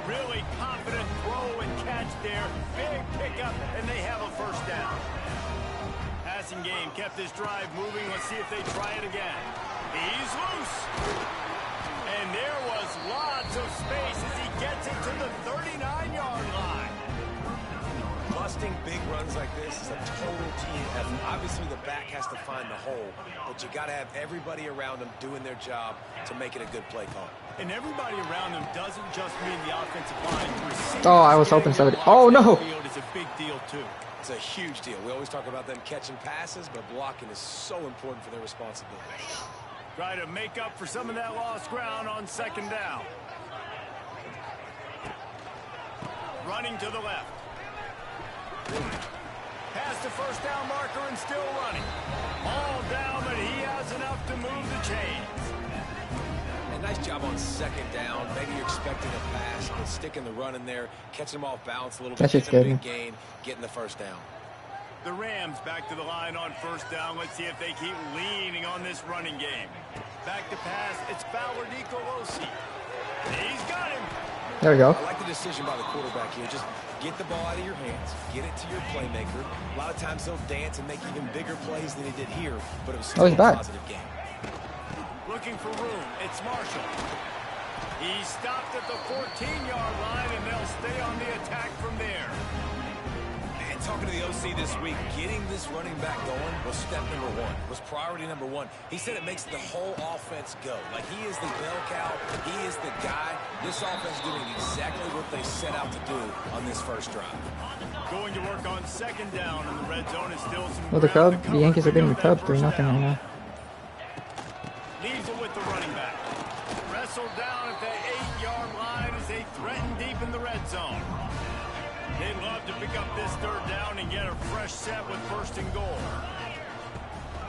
1. Really confident throw and catch there. Big pickup, and they have a first down. Passing game kept this drive moving. Let's see if they try it again. He's loose. And there was lots of space as he gets it to the 39-yard line. Busting big runs like this is a total team effort. Obviously, the back has to find the hole, but you got to have everybody around them doing their job to make it a good play call. And everybody around them doesn't just mean the offensive line. Oh, I was hoping somebody. Oh, no. It's a big deal, too. It's a huge deal. We always talk about them catching passes, but blocking is so important for their responsibility. Try to make up for some of that lost ground on 2nd down. Running to the left. Past the first down marker and still running. All down, but he has enough to move the chains. And nice job on 2nd down. Maybe you're expecting a pass, but sticking the run in there, catching them off balance a little bit, getting a big gain, getting the first down. The Rams back to the line on 1st down. Let's see if they keep leaning on this running game. Back to pass. It's Fowler Nicolosi. He's got him. There we go. I like the decision by the quarterback here. Just get the ball out of your hands. Get it to your playmaker. A lot of times he'll dance and make even bigger plays than he did here, but it was still a positive game. Looking for room. It's Marshall. He stopped at the 14-yard line, and they'll stay on the attack from there. And talking to the OC this week, getting this running back going was step number 1, was priority number 1. He said it makes the whole offense go. Like, he is the bell cow. He is the guy. This offense doing exactly what they set out to do on this first drive. Going to work on 2nd down, and the red zone is still some. Well, the Yankees are beating the Cubs 3-0 right now. Leaves it with the running back. Wrestled down at the 8-yard line as they threaten deep in the red zone. They'd love to pick up this 3rd down and get a fresh set with 1st and goal.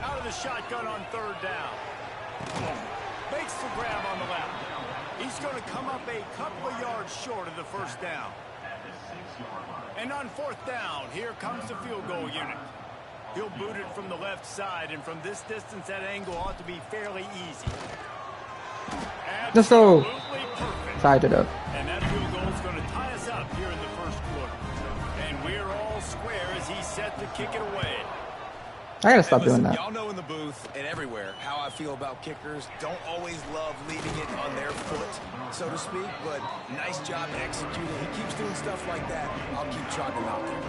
Out of the shotgun on 3rd down. Makes the grab on the left. He's going to come up a couple of yards short of the 1st down. And on 4th down, here comes the field goal unit. He'll boot it from the left side, and from this distance, that angle ought to be fairly easy. Just so perfect. tied it up. And that field goal is going to tie us up here in the 1st quarter. And we're all square as he's set to kick it away. I gotta stop doing that. Y'all know in the booth and everywhere how I feel about kickers. Don't always love leaving it on their foot, so to speak, but nice job executing. He keeps doing stuff like that. I'll keep trotting him out there.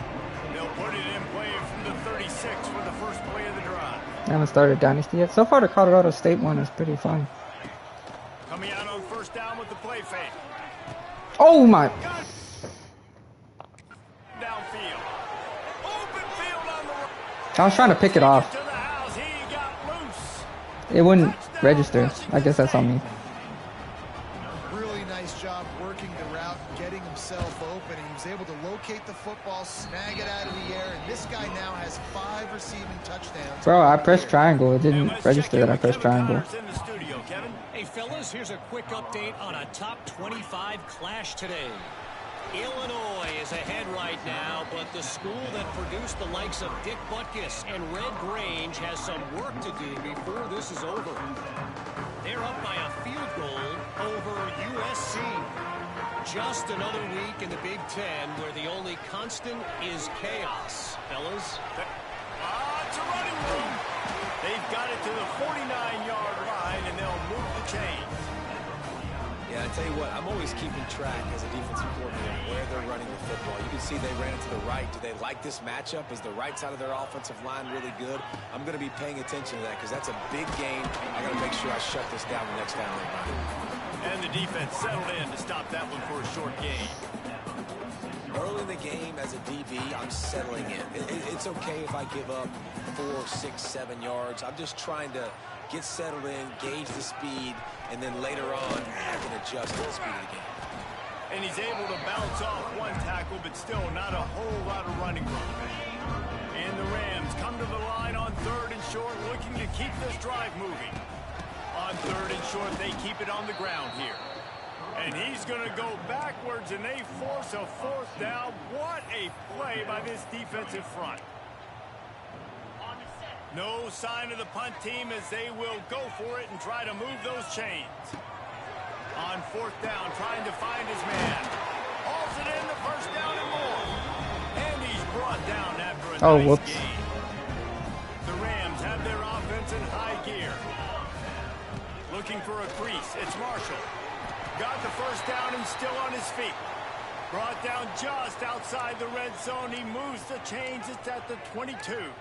They'll put it in play from the 36 for the first play of the drive. I haven't started Dynasty yet. So far, the Colorado State one is pretty fun. Coming out on 1st down with the play fake. Oh my! Downfield. Open field on the right. I was trying to pick it off. To the house. He got loose. It wouldn't register. I guess that's on me. really nice job working the route, getting himself open. He was able to locate the football, snag it out of the air, and this guy now has 5 receiving touchdowns. Bro, I pressed triangle. It didn't register that I pressed triangle. Hey, fellas, here's a quick update on a top 25 clash today. Illinois is ahead right now, but the school that produced the likes of Dick Butkus and Red Grange has some work to do before this is over. They're up by a field goal over USC. Just another week in the Big Ten where the only constant is chaos, fellas. It's a running room. They've got it to the 49-yard line, and they'll move the chains. Yeah, I tell you what, I'm always keeping track as a defensive coordinator where they're running the football. You can see they ran it to the right. Do they like this matchup? Is the right side of their offensive line really good? I'm going to be paying attention to that because that's a big game. I got to make sure I shut this down the next time they run it. And the defense settled in to stop that one for a short gain. Early in the game, as a DB, I'm settling in. It's okay if I give up 4, 6, 7 yards. I'm just trying to get settled in, gauge the speed, and then later on, I can adjust to the speed of the game. And he's able to bounce off one tackle, but still not a whole lot of running room. And the Rams come to the line on 3rd and short, looking to keep this drive moving. On 3rd and short, they keep it on the ground here. And he's going to go backwards, and they force a 4th down. What a play by this defensive front. No sign of the punt team as they will go for it and try to move those chains. On 4th down, trying to find his man. Hauls it in, the 1st down and more. And he's brought down after a nice gain. The Rams have their offense in high gear. Looking for a crease. It's Marshall. Got the 1st down and still on his feet. Brought down just outside the red zone. He moves the chains. It's at the 22.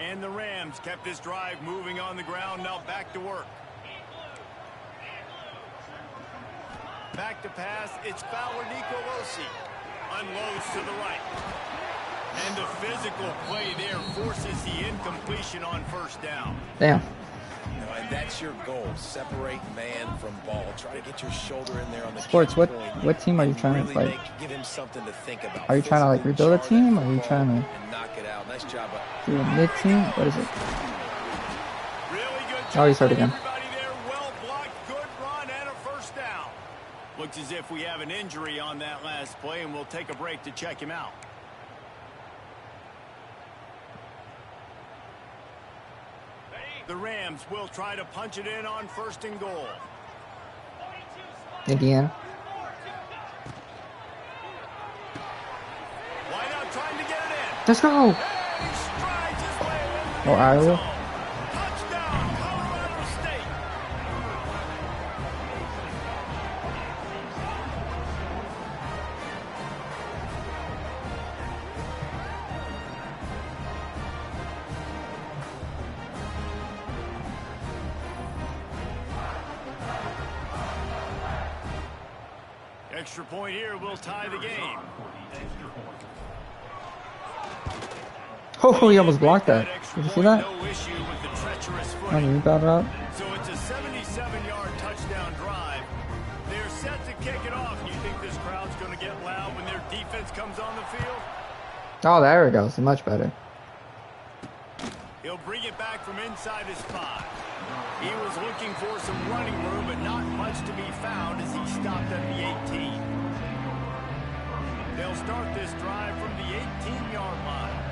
And the Rams kept this drive moving on the ground. Now back to work. Back to pass. It's Fowler Nicolosi. Unloads to the right. And the physical play there forces the incompletion on 1st down. Damn. And that's your goal. Separate man from ball. Try to get your shoulder in there on the Sports, what team are you trying to play? Give him something to think about. Are you trying to like rebuild a team, or are you trying to knock it out? Nice job. do a mid team? What is it? Really good job. Oh, he's hurt again. Everybody there, well blocked, good run, and a 1st down. Looks as if we have an injury on that last play, and we'll take a break to check him out. The Rams will try to punch it in on 1st and goal. Indiana. Wide out trying to get it in. Let's go. And he strides his way in. Or Iowa. Touchdown, Colorado State. Extra point here will tie the game. Oh, he almost blocked that. Did you see that? No issue with the treacherous On the footing. rebound route. So it's a 77-yard touchdown drive. They're set to kick it off. You think this crowd's going to get loud when their defense comes on the field? Oh, there it goes. Much better. He'll bring it back from inside his 5. He was looking for some running room, but not much to be found as he stopped at the 18. They'll start this drive from the 18-yard line.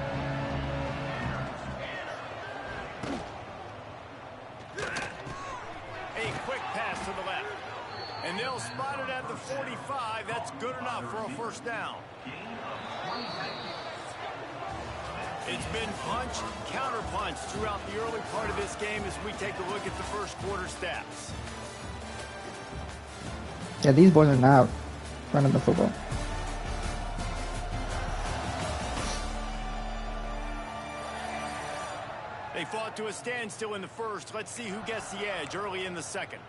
A quick pass to the left. And they'll spot it at the 45. That's good enough for a 1st down. It's been punch, counter-punch throughout the early part of this game as we take a look at the 1st quarter stats. Yeah, these boys are not running the football. They fought to a standstill in the 1st. Let's see who gets the edge early in the 2nd.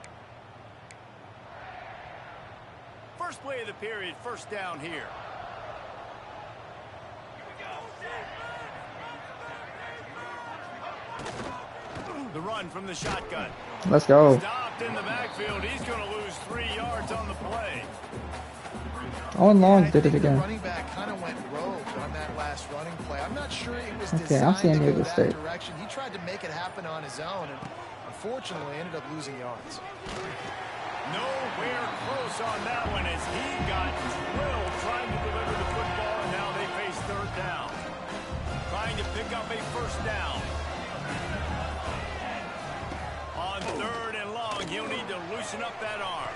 First play of the period, 1st down here. The run from the shotgun. Let's go. Stopped in the backfield. He's going to lose 3 yards on the play. Owen Long I did it think the again. running back kind of went rogue on that last running play. I'm not sure it was Okay, I'm designed seeing to you go this that state. direction. He tried to make it happen on his own, and unfortunately ended up losing yards. Nowhere close on that one as he got drilled trying to deliver the football, and now they face third down. Trying to pick up a first down. On third and long, he'll need to loosen up that arm.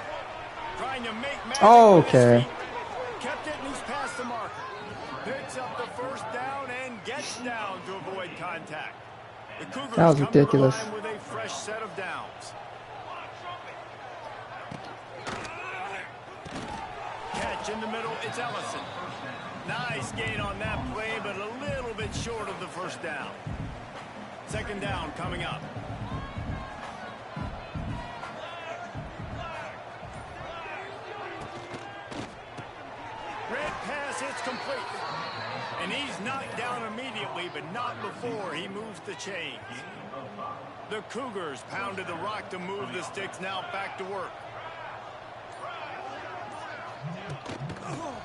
Trying to make magic with his Okay. feet. Kept it and he's past the marker. Picks up the first down and gets down to avoid contact. The Cougars That was come to the ridiculous. line with a fresh set of downs. Catch in the middle, it's Ellison. Nice gain on that play, but a little bit short of the first down. Second down coming up. Red pass, it's complete. And he's knocked down immediately, but not before he moves the chains. The Cougars pounded the rock to move the sticks, now back to work.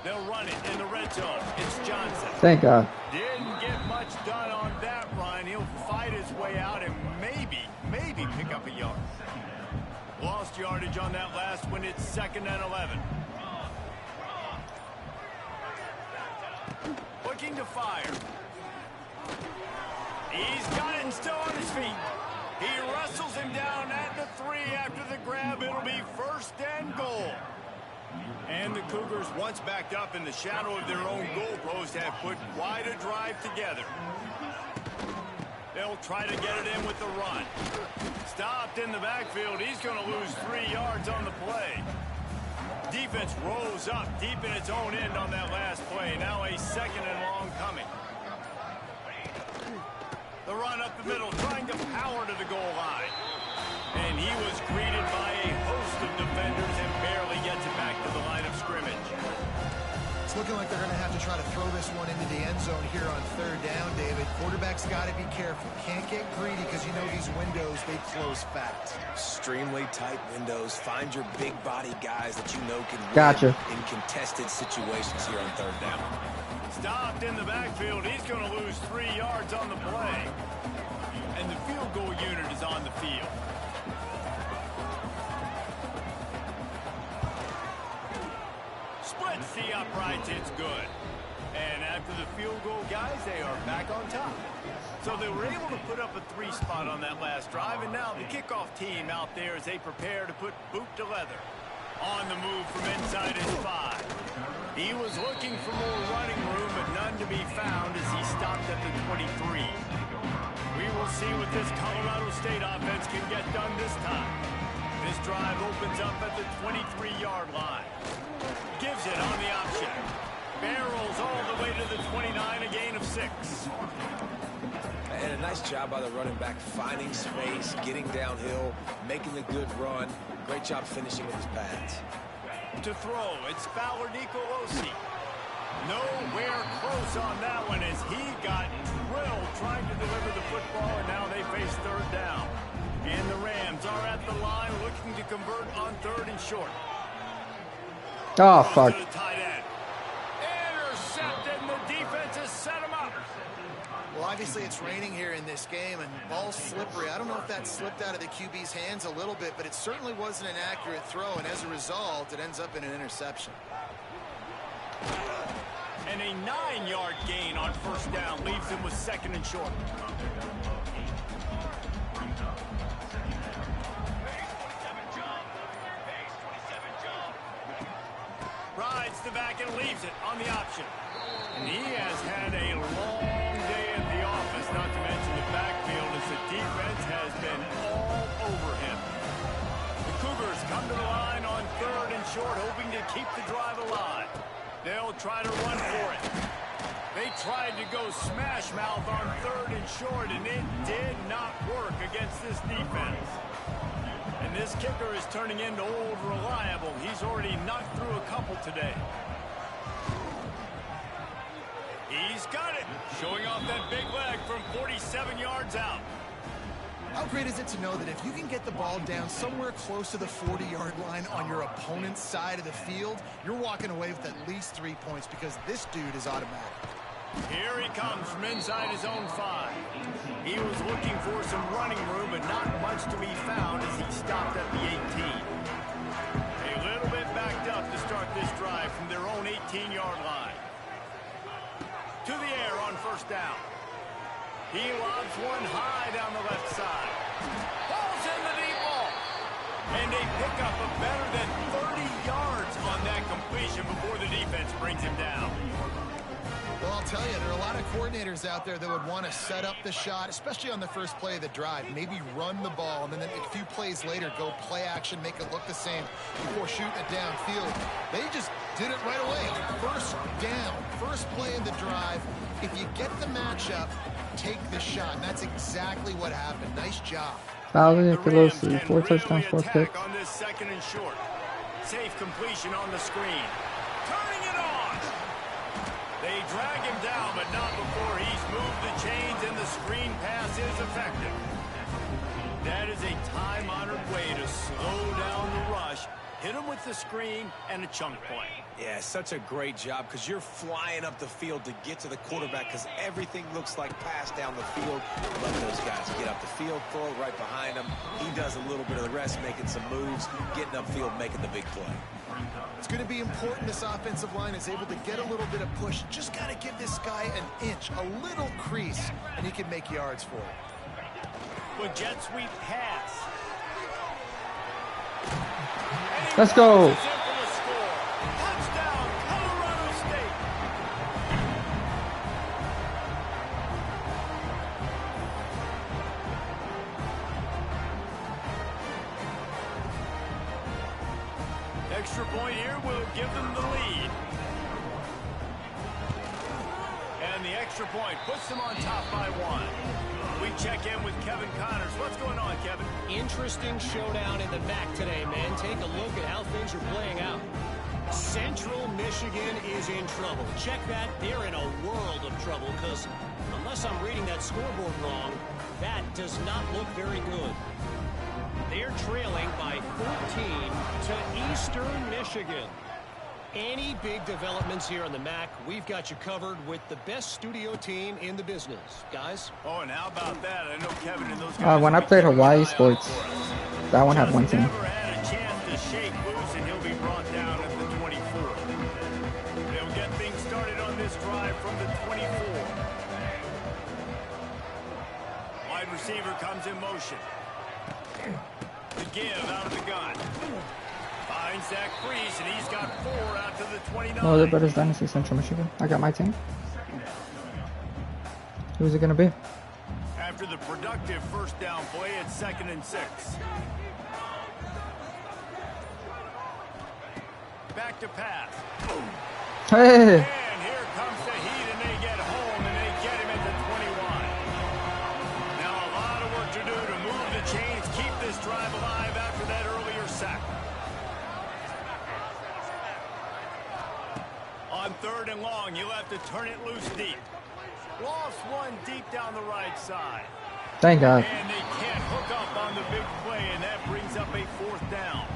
They'll run it in the red zone. It's Johnson. Thank God. Didn't get much done on that run. He'll fight his way out and maybe pick up a yard. Lost yardage on that last one. It's 2nd and 11. Looking to fire. He's got it and still on his feet. He wrestles him down at the 3 after the grab. It'll be 1st and goal. And the Cougars, once backed up in the shadow of their own goalpost, have put quite a drive together. They'll try to get it in with the run. Stopped in the backfield. He's going to lose 3 yards on the play. Defense rose up deep in its own end on that last play. Now a 2nd and long coming. The run up the middle, trying to power to the goal line. And he was greeted by a host of defenders and barely gets it back to the line of scrimmage. It's looking like they're going to have to try to throw this one into the end zone here on 3rd down, David. Quarterback's got to be careful. Can't get greedy because you know these windows, they close fast. Extremely tight windows. Find your big body guys that you know can win Gotcha. in contested situations here on 3rd down. Stopped in the backfield. He's going to lose 3 yards on the play. And the field goal unit is on the field. Splits the uprights. It's good. And after the field goal, guys, they are back on top. So they were able to put up a 3 spot on that last drive, and now the kickoff team out there as they prepare to put boot to leather. On the move from inside his 5. He was looking for more running room, but none to be found as he stopped at the 23. We will see what this Colorado State offense can get done this time. This drive opens up at the 23-yard line. Gives it on the option. Barrels all the way to the 29, a gain of 6. And a nice job by the running back, finding space, getting downhill, making a good run. Great job finishing with his pads. To throw, it's Fowler Nicolosi. Nowhere close on that one as he got drilled trying to deliver the football, and now they face 3rd down. And the Rams are at the line looking to convert on 3rd and short. Oh, fuck. To the tight end. Intercepted, and the defense has set him up. Well, obviously it's raining here in this game, and ball's slippery. I don't know if that slipped out of the QB's hands a little bit, but it certainly wasn't an accurate throw, and as a result, it ends up in an interception. And a 9-yard gain on 1st down leaves him with 2nd and short. Rides the back and leaves it on the option. And he has had a long day at the office, not to mention the backfield, as the defense has been all over him. The Cougars come to the line on 3rd and short, hoping to keep the drive alive. They'll try to run for it. They tried to go smash mouth on 3rd and short, and it did not work against this defense. And this kicker is turning into old reliable. He's already knocked through a couple today. He's got it. Showing off that big leg from 47 yards out. I How great is it to know that if you can get the ball down somewhere close to the 40-yard line on your opponent's side of the field, you're walking away with at least 3 points because this dude is automatic. Here he comes from inside his own 5. He was looking for some running room, but not much to be found as he stopped at the 18. A little bit backed up to start this drive from their own 18-yard line. To the air on first down. He lobs one high down the left side. Falls in the deep ball. And they pick up a better than 30 yards on that completion before the defense brings him down. Well, I'll tell you, there are a lot of coordinators out there that would want to set up the shot, especially on the first play of the drive. Maybe run the ball, and then a few plays later, go play action, make it look the same before shooting it downfield. They just did it right away. First down, first play of the drive. If you get the matchup, take the shot. And that's exactly what happened. Nice job. Valley, Pelosi, 4 touchdowns, 4 picks. On this second and short. Safe completion on the screen. Turning it on. They drag him down, but not before he's moved the chains and the screen pass is effective. That is a time-honored way to slow down the rush, hit him with the screen, and a chunk play. Yeah, such a great job because you're flying up the field to get to the quarterback because everything looks like pass down the field. Let those guys get up the field, throw it right behind him. He does a little bit of the rest, making some moves, getting upfield, making the big play. It's going to be important this offensive line is able to get a little bit of push. Just got to give this guy an inch, a little crease, and he can make yards for it. With jet sweep pass. Let's go. Touchdown, Colorado State. Extra point here will give them the lead. And the extra point puts them on top by 1. We check in with Kevin Connors. What's going on, Kevin? Interesting showdown in the MAC today, man. Take a look at how things are playing out. Central Michigan is in trouble. Check that. They're in a world of trouble because unless I'm reading that scoreboard wrong, that does not look very good. They're trailing by 14 to Eastern Michigan. Any big developments here in the MAC, we've got you covered with the best studio team in the business. Guys? Oh, and how about that? I know Kevin and those guys... When I played Hawaii Sports, that one had one team. Never had a chance to shake loose, and he'll be brought down at the 24. They'll get things started on this drive from the 24. Wide receiver comes in motion. The give out of the gun. Finds that crease, and he's got 4 out to the 29. Oh, they're better than Dynasty, Central Michigan. I got my team. Who's it going to be? After the productive first down play, it's 2nd and 6. Back to pass. Hey! And here comes the heat, and they get home, and they get him at the 21. Now a lot of work to do to move the chains, keep this drive alive after that earlier sack. On 3rd and long, you'll have to turn it loose deep. Lost one deep down the right side. Thank God. And they can't hook up on the big play, and that brings up a 4th down.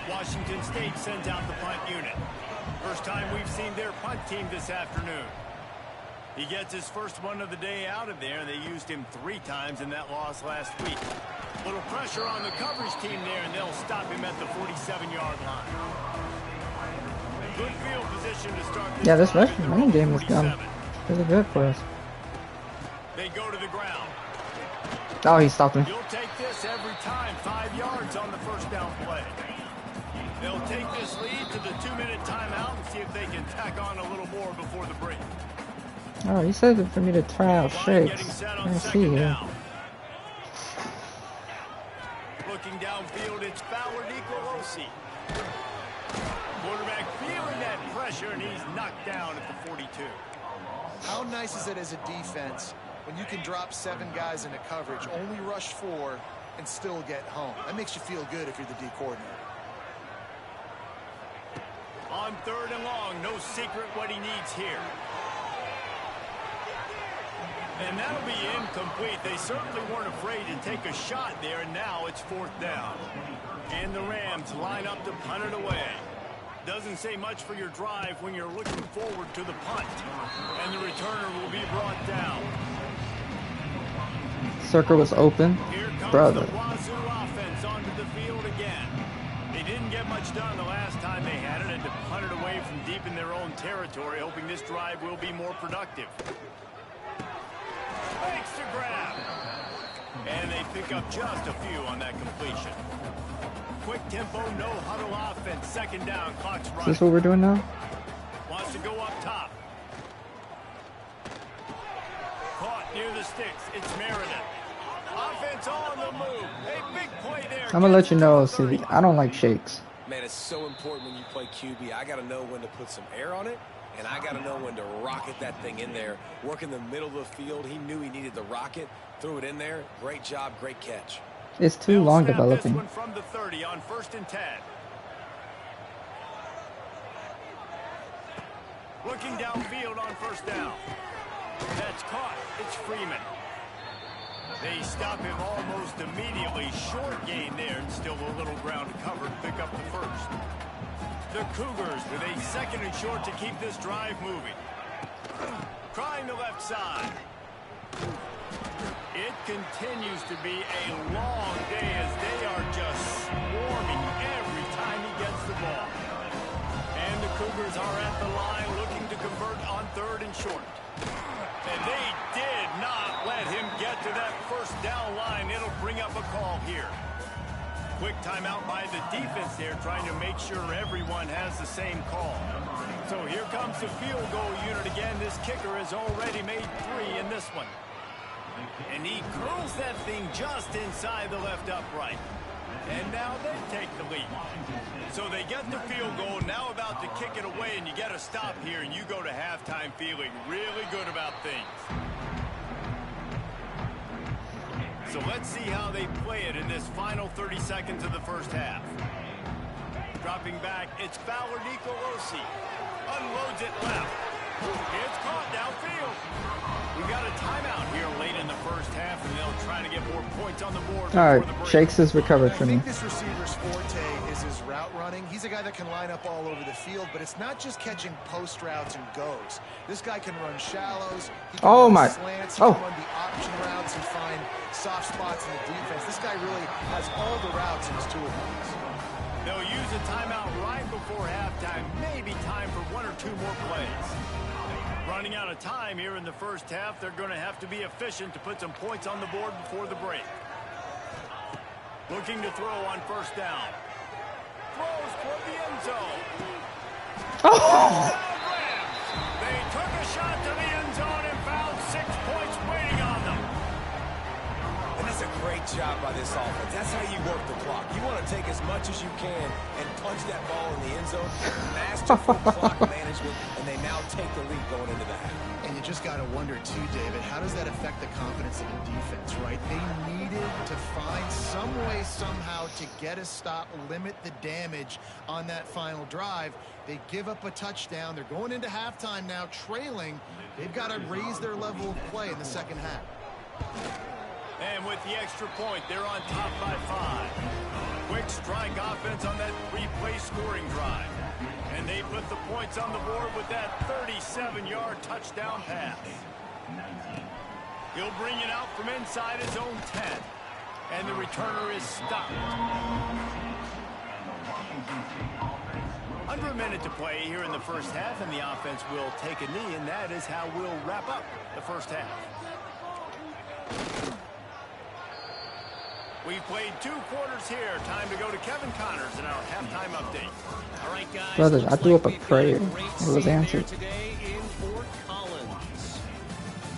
Washington State sends out the punt unit. First time we've seen their punt team this afternoon. He gets his first one of the day out of there. They used him 3 times in that loss last week. Little pressure on the coverage team there, and they'll stop him at the 47-yard line. Good field position to start this. Yeah, this running game has gone really good for us. They go to the ground. Oh, he stopped me. You'll take this every time. 5 yards on the first down play. They'll take this lead to the 2-minute timeout and see if they can tack on a little more before the break. Oh, he said for me to try out shakes. I see here. Looking downfield, it's Fowler Nicolosi. Quarterback feeling that pressure, and he's knocked down at the 42. How nice is it as a defense when you can drop 7 guys into coverage, only rush 4, and still get home? That makes you feel good if you're the D coordinator. On 3rd and long, no secret what he needs here. And that'll be incomplete. They certainly weren't afraid to take a shot there, and now it's 4th down. And the Rams line up to punt it away. Doesn't say much for your drive when you're looking forward to the punt. And the returner will be brought down. Circle was open. Here comes Brother. the Wazoo offense onto the field again. They didn't get much done the last time they had it, and to punt it away from deep in their own territory, hoping this drive will be more productive. Thanks to grab. And they pick up just a few on that completion. Quick tempo, no huddle offense. 2nd down, clock's running. Is this what we're doing now? Wants to go up top. Caught near the sticks. It's Meredith. Offense on the move. A big play there. I'm gonna let you know, see, I don't like shakes. Man, it's so important when you play QB. I got to know when to put some air on it, and I got to know when to rocket that thing in there. Work in the middle of the field. He knew he needed the rocket. Threw it in there. Great job. Great catch. It's too long This developing. one from the 30 on 1st and 10. Looking downfield on 1st down. That's caught. It's Freeman. They stop him almost immediately. Short gain there, and still a little ground to cover to pick up the 1st. The Cougars with a 2nd and short to keep this drive moving. Trying the left side. It continues to be a long day as they are just swarming every time he gets the ball. And the Cougars are at the line looking to convert on 3rd and short. And they did not let him get to that 1st down line. It'll bring up a call here. Quick timeout by the defense there, trying to make sure everyone has the same call. So here comes the field goal unit again. This kicker has already made 3 in this one. And he curls that thing just inside the left upright. And now they take the lead. So they get the field goal, now about to kick it away, and you get a stop here, and you go to halftime feeling really good about things. So let's see how they play it in this final 30 seconds of the 1st half. Dropping back, it's Fowler Nicolosi. Unloads it left. It's caught downfield. We got a timeout here late in the 1st half, and they'll try to get more points on the board. All right, Shakes has recovered for me. I think this receiver's forte is his route running. He's a guy that can line up all over the field, but it's not just catching post routes and goes. This guy can run shallows. He can run slants. He can run the option routes and find soft spots in the defense. This guy really has all the routes in his toolbox. They'll use a timeout right before halftime. Maybe time for 1 or 2 more plays. Running out of time here in the 1st half. They're going to have to be efficient to put some points on the board before the break. Looking to throw on 1st down. Throws for the end zone. Oh! They took a shot to the end zone and found 6 points waiting on them. And that's a great job by this offense. That's how you work the clock. You want to take as much as you can and punch that ball in the end zone. Masterful clock management, and they now take the lead going into the half. And you just got to wonder, too, David, how does that affect the confidence of the defense, right? They needed to find some way, somehow, to get a stop, limit the damage on that final drive. They give up a touchdown. They're going into halftime now, trailing. They've got to raise their level of play in the 2nd half. And with the extra point, they're on top by 5. Quick strike offense on that 3-play scoring drive. And they put the points on the board with that 37-yard touchdown pass. He'll bring it out from inside his own 10. And the returner is stopped. Under a minute to play here in the 1st half, and the offense will take a knee, and that is how we'll wrap up the 1st half. We've played 2 quarters here. Time to go to Kevin Connors in our halftime update. All right, guys. Brothers, I threw up a prayer. It was answered. Today in Fort Collins.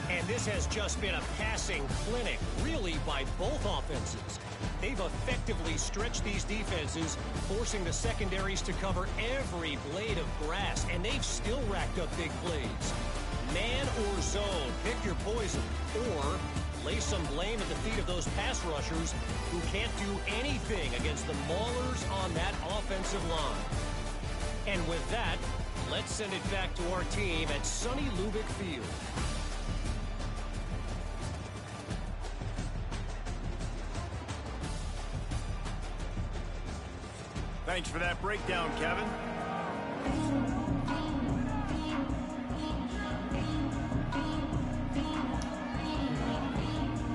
And this has just been a passing clinic, really, by both offenses. They've effectively stretched these defenses, forcing the secondaries to cover every blade of grass, and they've still racked up big plays. Man or zone, pick your poison, or lay some blame at the feet of those pass rushers who can't do anything against the maulers on that offensive line. And with that, let's send it back to our team at sunny Lubick Field. Thanks for that breakdown, Kevin.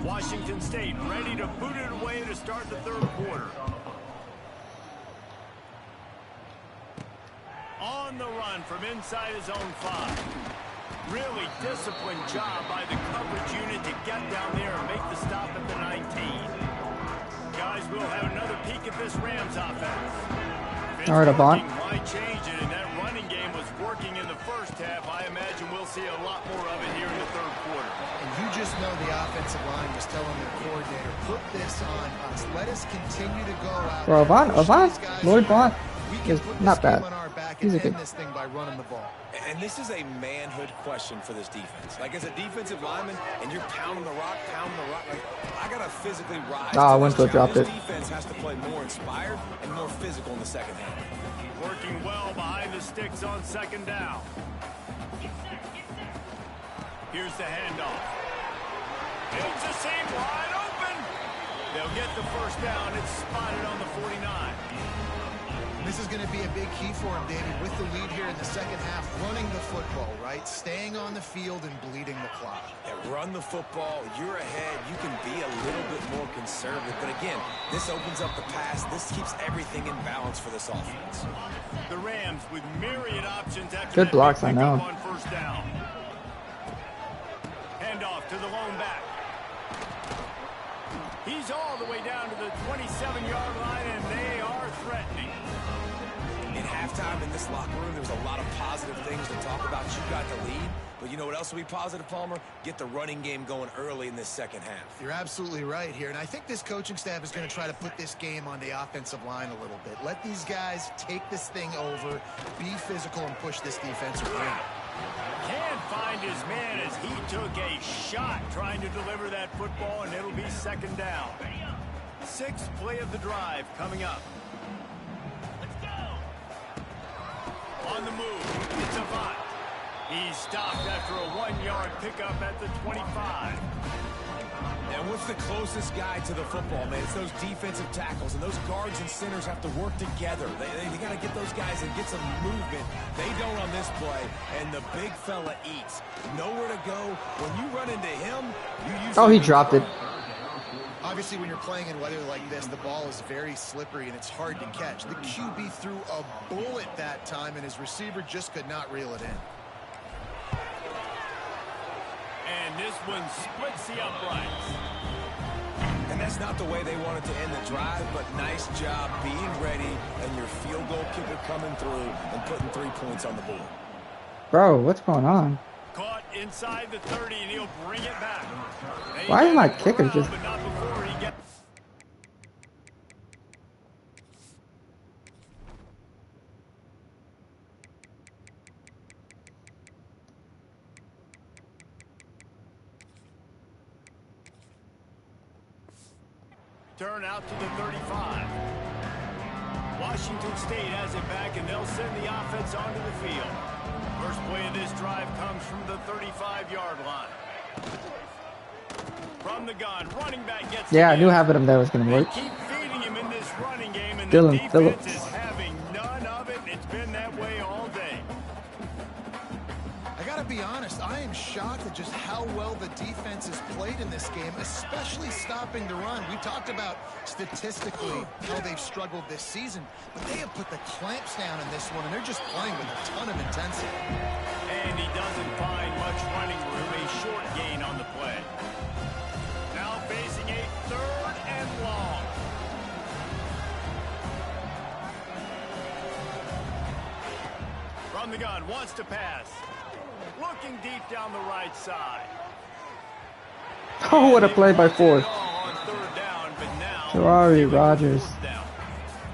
Washington State ready to boot it away to start the third quarter. On the run from inside his own 5. Really disciplined job by the coverage unit to get down there and make the stop at the 19. Guys, we'll have another peek at this Rams offense. All right, Avant. Might change it, and that running game was working in the first half. I imagine we'll see a lot more of it here in the third quarter. And you just know the offensive line was telling their coordinator, put this on us. Let us continue to go out. Bro, Avant, Lloyd Bont is not bad. He's a good. This thing by running the ball. And this is a manhood question for this defense. Like, as a defensive lineman, and you're pounding the rock, like, I got to physically rise. Winslow dropped it. This defense has to play more inspired and more physical in the second half. Working well behind the sticks on second down. Here's the handoff. It's the seam wide open. They'll get the first down. It's spotted on the 49. This is going to be a big key for him, David, with the lead here in the second half, running the football, right? Staying on the field and bleeding the clock. Yeah, run the football. You're ahead. You can be a little bit more conservative. But again, this opens up the pass. This keeps everything in balance for this offense. The Rams with myriad options after good blocks, I know. On first down. Handoff to the lone back. He's all the way down to the 27-yard line, and they are threatening. In halftime in this locker room, there was a lot of positive things to talk about. You got the lead, but you know what else will be positive, Palmer? Get the running game going early in this second half. You're absolutely right here, and I think this coaching staff is going to try to put this game on the offensive line a little bit. Let these guys take this thing over, be physical, and push this defensive ring. Can't find his man as he took a shot trying to deliver that football, and it'll be second down. 6th play of the drive coming up. On the move, it's Avant. He's stopped after a 1-yard pickup at the 25. And what's the closest guy to the football, man? It's those defensive tackles, and those guards and centers have to work together. They got to get those guys and get some movement. They don't on this play, and the big fella eats. Nowhere to go. When you run into him, you use... Oh, he dropped it. Obviously, when you're playing in weather like this, the ball is very slippery and it's hard to catch. The QB threw a bullet that time, and his receiver just could not reel it in. And this one splits the uprights. And that's not the way they wanted to end the drive, but nice job being ready and your field goal kicker coming through and putting 3 points on the board. Bro, what's going on? Caught inside the 30, and he'll bring it back. Why is my kicker just... But not before he gets... Turn out to the 35. Washington State has it back, and they'll send the offense onto the field. First play of this drive comes from the 35-yard line. From the gun, running back gets... Yeah, I knew having him there was going to work. Keep feeding him in this running game, and Dylan the defense Phillips is having none of it. It's been that way all day. I got to be honest, I am shocked at just how well the defense has played in this game, especially stopping the run. We talked about statistically how they've struggled this season, but they have put the clamps down in this one, and they're just playing with a ton of intensity. And he doesn't find much running room, a short gain on the play. Now facing a 3rd and long. From the gun, wants to pass. Looking deep down the right side. Oh, what a play by Ford. Ferrari Rogers.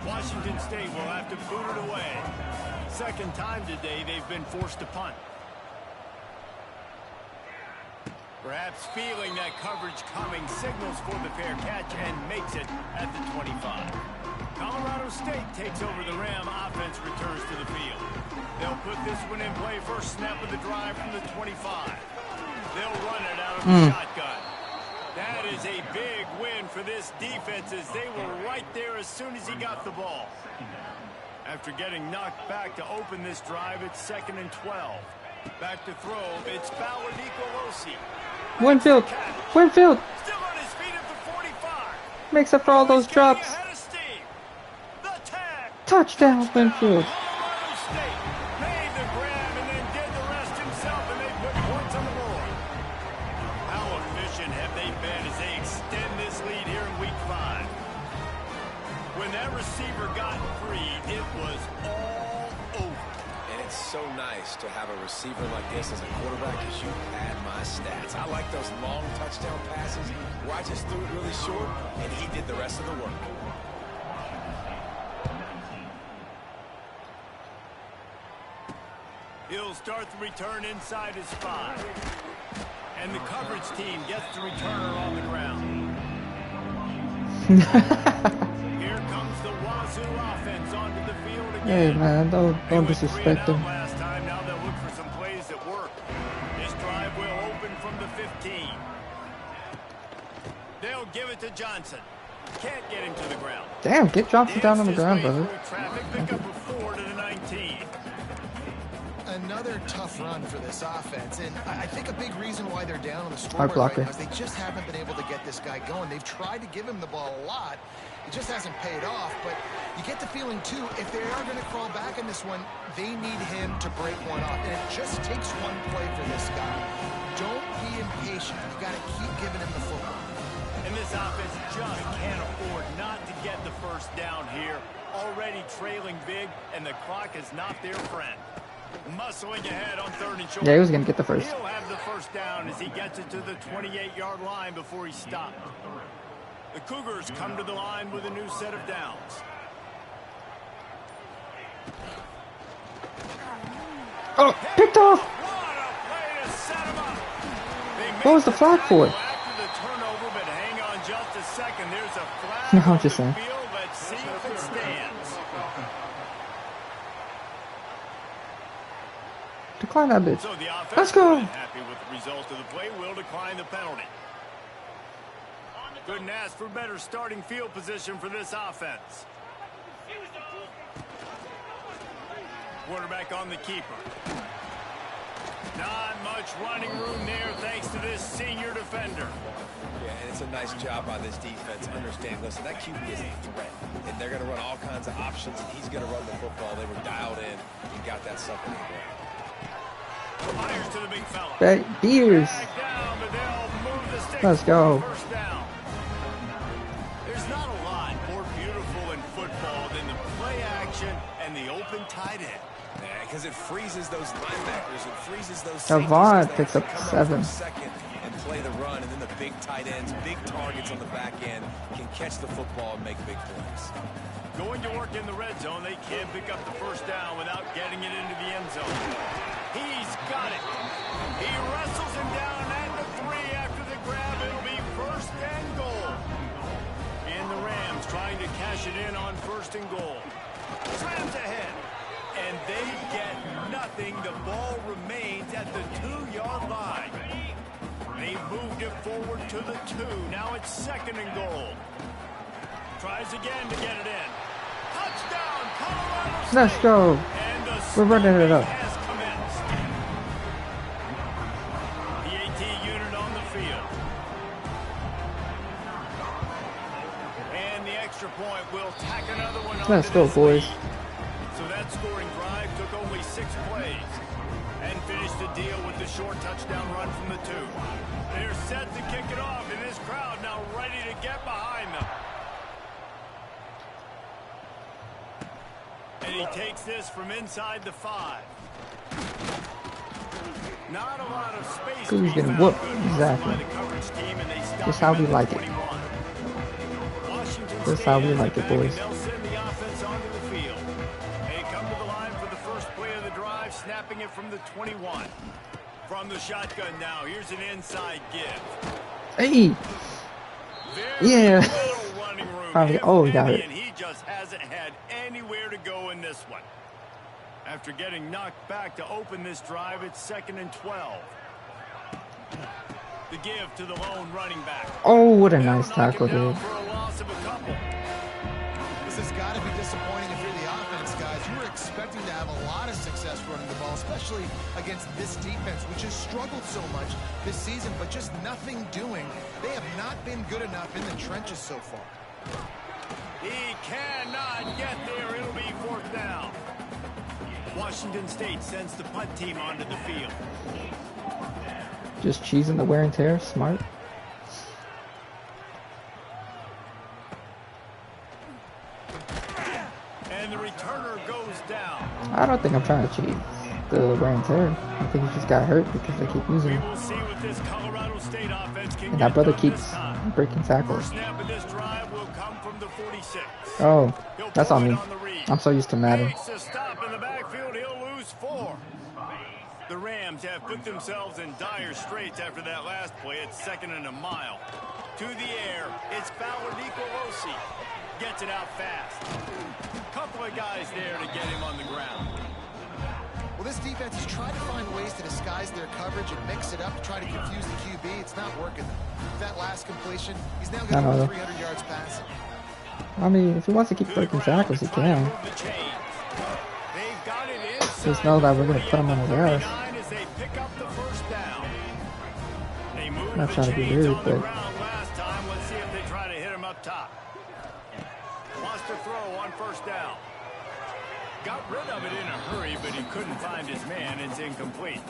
Washington State will have to boot it away. Second time today they've been forced to punt. Perhaps feeling that coverage coming, signals for the fair catch and makes it at the 25. Colorado State takes over the Ram. Offense returns to the field. They'll put this one in play. First snap of the drive from the 25. They'll run it out of the shotgun. That is a big win for this defense as they were right there as soon as he got the ball. After getting knocked back to open this drive, it's 2nd and 12. Back to throw, it's Bauer Nicolosi. Winfield! Winfield! Still on his feet at the 45. Makes up for all those He's getting drops. ahead of steam. The tag. Touchdown, Winfield! Colorado State made the grab and then did the rest himself, and they put points on the board. How efficient have they been as they extend this lead here in week 5? When that receiver got free, it was all over. And it's so nice to have a receiver like this as a quarterback because you pad my stats. I like those long touchdown passes where I just threw it really short and he did the rest of the work. He'll start the return inside his 5. And the coverage team gets the returner on the ground. Here comes the Wazoo offense onto the field again. Hey man, don't They went disrespect 3 and him. out last time. Now they'll look for some plays that work. This drive will open from the 15. They'll give it to Johnson. Can't get him to the ground. Damn, get Johnson down on the ground, Dances brother. way through traffic, pick up a 4 to the 19. Another tough run for this offense, and I think a big reason why they're down on the Hard scoreboard right blocker. now is they just haven't been able to get this guy going. They've tried to give him the ball a lot. It just hasn't paid off, but you get the feeling, too, if they are going to crawl back in this one, they need him to break one off, and it just takes one play for this guy. Don't be impatient. You got to keep giving him the football. And this offense just can't afford not to get the first down here. Already trailing big, and the clock is not their friend. Muscling ahead on 3rd and short. Yeah, he was gonna get the first. He'll have the first down as he gets it to the 28-yard line before he stopped. The Cougars come to the line with a new set of downs. Oh, picked off! What a play to set him up. They What was the make flag for? After the turnover, but hang on just a second. There's a flag No, I'm on just the saying. field. Let's see if it stands. Decline that bitch. So the offense, Let's go. happy with the result of the play, will decline the penalty. Couldn't ask for better starting field position for this offense. Quarterback on the keeper. Not much running room there thanks to this senior defender. Yeah, and it's a nice job by this defense understanding, listen, that QB is a threat, and they're going to run all kinds of options, and he's going to run the football. They were dialed in and got that sucker in the ground. Fires to the big fella. Beers. Back down, but they'll move the sticks Let's for go. the first down. There's not a lot more beautiful in football than the play action and the open tight end. Yeah, because it freezes those linebackers. It freezes those Avon safeties. picks up They come 7. for a second and play the run, and then the big tight ends, big targets on the back end can catch the football and make big plays. Going to work in the red zone, they can't pick up the first down without getting it into the end zone. He's got it. He wrestles him down at the 3 after the grab. It'll be 1st and goal. And the Rams trying to cash it in on 1st and goal. Slams ahead. And they get nothing. The ball remains at the 2-yard line. They moved it forward to the 2. Now it's 2nd and goal. Tries again to get it in. Touchdown, Colorado State. Let's go. And the We're running it up. has commenced. The AT unit on the field. And the extra point will tack another one on. Let's go, boys. So that scoring drive took only 6 plays and finished the deal with the short touchdown run from the 2. They're set to kick it off, and this crowd now ready to get behind them. And he takes this from inside the 5. Not a lot of space. Who's to be getting found. whooped? Good Exactly. by the coverage team, and they stop That's how him we at like the it. 21. Washington That's State how we has like it, back, and boys. they'll send the offense onto the field. They come to the line for the first play of the drive, snapping it from the 21. From the shotgun now, here's an inside give. Hey. Very Yeah. little running room, Probably. if Oh, he got any, it. and he just hasn't had anywhere to go in this one. After getting knocked back to open this drive, it's 2nd and 12. The give to the lone running back. Oh, what a nice tackle, dude. For a loss of a couple. This has got to be disappointing if you're the offense, guys. You were expecting to have a lot of success running the ball, especially against this defense, which has struggled so much this season, but just nothing doing. They have not been good enough in the trenches so far. He cannot get there. It'll be 4th down. Washington State sends the punt team onto the field. Just cheesing the wear and tear. Smart. And the returner goes down. I don't think I'm trying to cheat the wear and tear. I think he just got hurt because they keep using We him. will see what this Colorado State offense can And get that brother done keeps this time. breaking tackles. First snap of this drive will come from the 46. Oh, He'll that's throw on it me. the read. I'm so used to Madden. Makes a stop in the backfield. He'll lose 4. The Rams have put themselves in dire straits after that last play. It's 2nd and a mile. To the air, it's Fowler Nicolosi. Gets it out fast. Couple of guys there to get him on the ground. Well, this defense has tried to find ways to disguise their coverage and mix it up to try to confuse the QB. It's not working. That last completion, he's now got over 300 yards passing. I mean, if he wants to keep breaking tackles, he can. Just know that we're going to put him on his ass. I'm not trying to be weird, but... Let's see if they try to hit him up top. Wants to throw on 1st down. Got rid of it in a hurry, but he couldn't find his man. It's incomplete.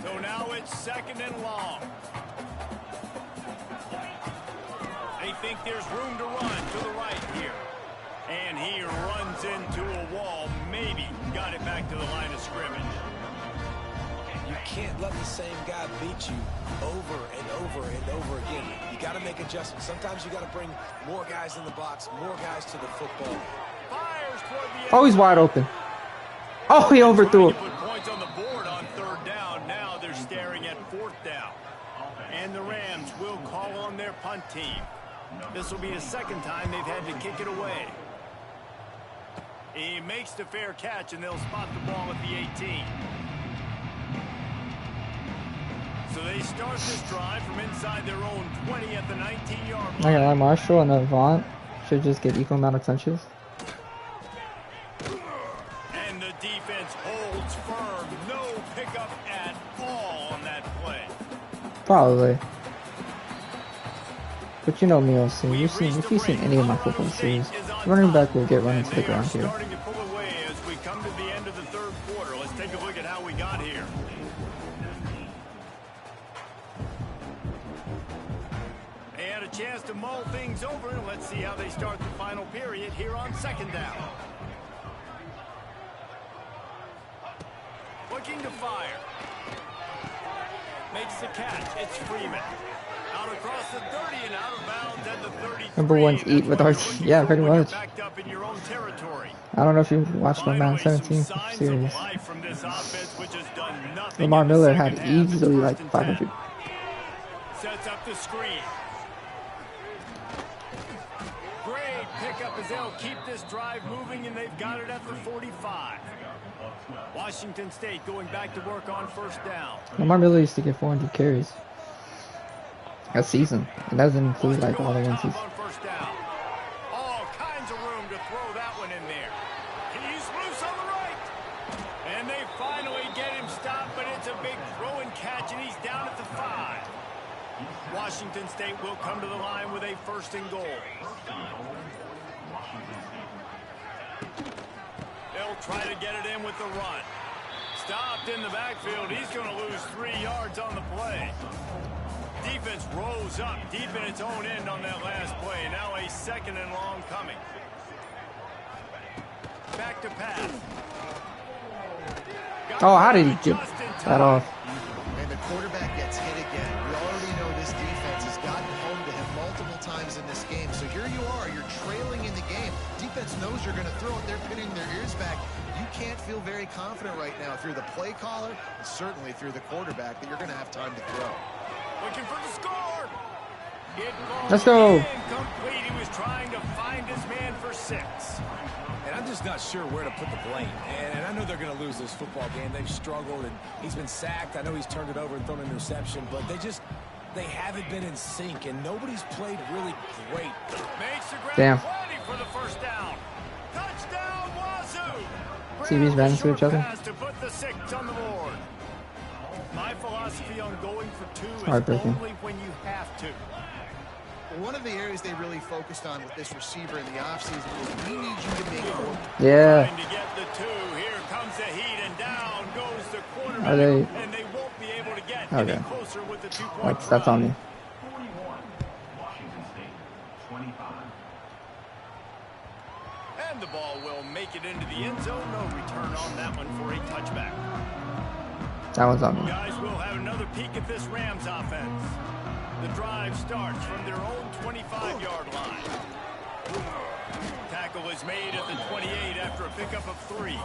So now it's 2nd and long. They think there's room to run to the right here. And he runs into a wall. Maybe got it back to the line of scrimmage. You can't let the same guy beat you over and over and over again. You got to make adjustments. Sometimes you got to bring more guys in the box, more guys to the football. Fires toward the Oh, he's wide open. Oh, he overthrew it. Put points on the board on 3rd down. Now they're staring at 4th down. And the Rams will call on their punt team. This will be the 2nd time they've had to kick it away. He makes the fair catch, and they'll spot the ball at the 18. So they start this drive from inside their own 20 at the 19-yard line. I got like Marshall and Avant should just get equal amount of touches. And the defense holds firm. No pickup at all on that play. Probably. But you know me, OC. If you've seen any of my football series, running back will get run into the ground here. Starting to pull away as we come to the end of the 3rd quarter. Let's take a look at how we got here. They had a chance to mull things over, and let's see how they start the final period here on 2nd down. Looking to fire. Makes the catch. It's Freeman. Out across the 30 and out of bounds at the 33. Number one's eat with our... Yeah, pretty much. Backed up in your own territory. I don't know if you watched my Madden 17 series. From this offense, which has done nothing. Lamar Miller had easily like 500. Sets up the screen. Great pickup as they'll keep this drive moving, and they've got it at the 45. Washington State going back to work on 1st down. Lamar Miller used to get 400 carries a season. It doesn't include like all the ones he's... All kinds of room to throw that one in there. He's loose on the right. And they finally get him stopped, but it's a big throw and catch, and he's down at the 5. Washington State will come to the line with a 1st and goal. They'll try to get it in with the run. Stopped in the backfield. He's going to lose 3 yards on the play. Defense rose up deep in its own end on that last play. Now a 2nd and long coming. Back to pass. Oh, how did he get that off? And the quarterback gets hit again. We already know this defense has gotten home to him multiple times in this game. So here you are. You're trailing in the game. Defense knows you're going to throw it. They're pinning their ears back. You can't feel very confident right now if you're the play caller, and certainly if you're the quarterback, that you're going to have time to throw. Looking for the score. Let's go. Incomplete. He was trying to find his man for 6. And I'm just not sure where to put the blame. And I know they're going to lose this football game. They've struggled, and he's been sacked. I know he's turned it over and thrown an interception, but they haven't been in sync, and nobody's played really great. Makes the ground Damn. plenty for the first down. Touchdown, Wazoo! CB's ran into each other. To put the 6 on the board. My philosophy on going for 2 is Heartbreaking. only when you have to. One of the areas they really focused on with this receiver in the offseason was we need you to make more. Yeah. Trying to get the 2. Here comes the heat, and down goes the quarterback. Are they? And they won't be able to get Okay. any closer with the 2-point That's on me. 41, Washington State, 25. And the ball will make it into the end zone. No return on that one for a touchback. That one's on me. Guys, we'll have another peek at this Rams offense. The drive starts from their own 25-yard line. Tackle is made at the 28 after a pickup of 3.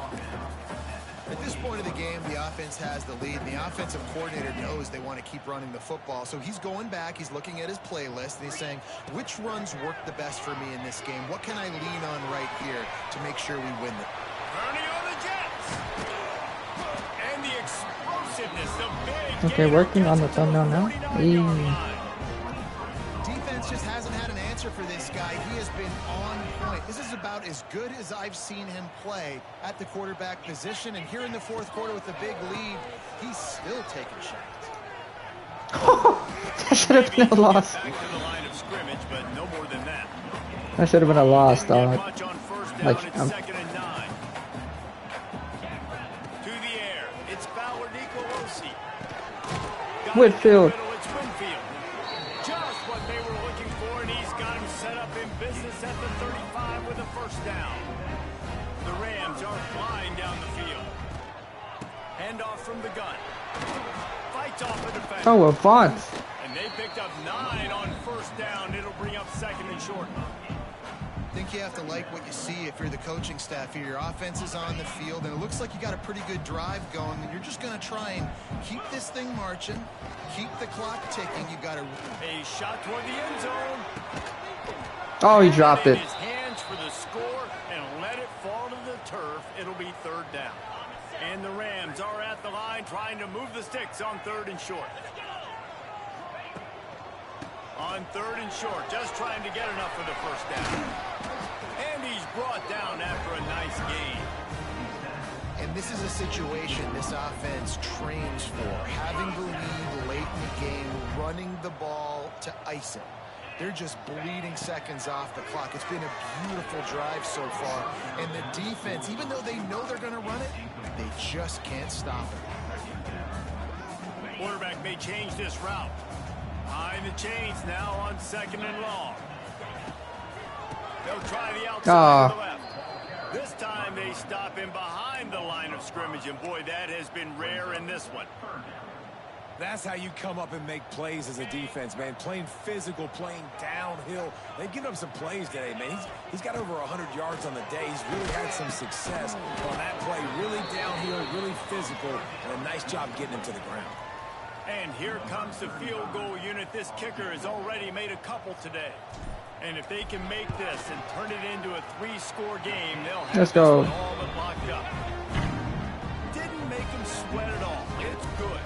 At this point of the game, the offense has the lead, and the offensive coordinator knows they want to keep running the football. So he's going back, he's looking at his playlist, and he's saying, which runs work the best for me in this game? What can I lean on right here to make sure we win it? Ernie on the Jets. And the explosiveness, the big Okay, working on the thumbnail now. Defense just hasn't had an answer for this guy. He has been on point. This is about as good as I've seen him play at the quarterback position. And here in the fourth quarter with the big lead, he's still taking shots. That should have been a loss. Back to the line of scrimmage, but no more than that. That should have been a loss, Didn't get dog. much on first down. Like, It's 2nd and 9. To the air. It's Fowler Nicolosi. Got Whitfield. it in the middle, it's Winfield. Just what they were looking for, and he's got him set up in business at the 35 with a first down. The Rams are flying down the field. Handoff from the gun. Fights off the defender. Oh, Avant. And they picked up 9 on first down. It'll bring up 2nd and short. I think you have to like what you see if you're the coaching staff here. Your offense is on the field, and it looks like you got a pretty good drive going, and you're just going to try and keep this thing marching, keep the clock ticking. You got to... A shot toward the end zone. Oh, he dropped it. His hands for the score and let it fall to the turf. It'll be 3rd down. And the Rams are at the line trying to move the sticks on 3rd and short. On 3rd and short, just trying to get enough for the first down. And he's brought down after a nice gain. And this is a situation this offense trains for. Having the lead late in the game, running the ball to ice it. They're just bleeding seconds off the clock. It's been a beautiful drive so far. And the defense, even though they know they're going to run it, they just can't stop it. Quarterback may change this route. Behind the chains now on 2nd and long. They'll try the outside to the left. This time they stop him behind the line of scrimmage, and boy, that has been rare in this one. That's how you come up and make plays as a defense, man. Playing physical, playing downhill. They've given up some plays today, man. He's got over 100 yards on the day. He's really had some success on that play. Really downhill, really physical, and a nice job getting him to the ground. And here comes the field goal unit. This kicker has already made a couple today. And if they can make this and turn it into a 3-score game, they'll have Let's go. this one all but locked up. Didn't make him sweat at all. It's good.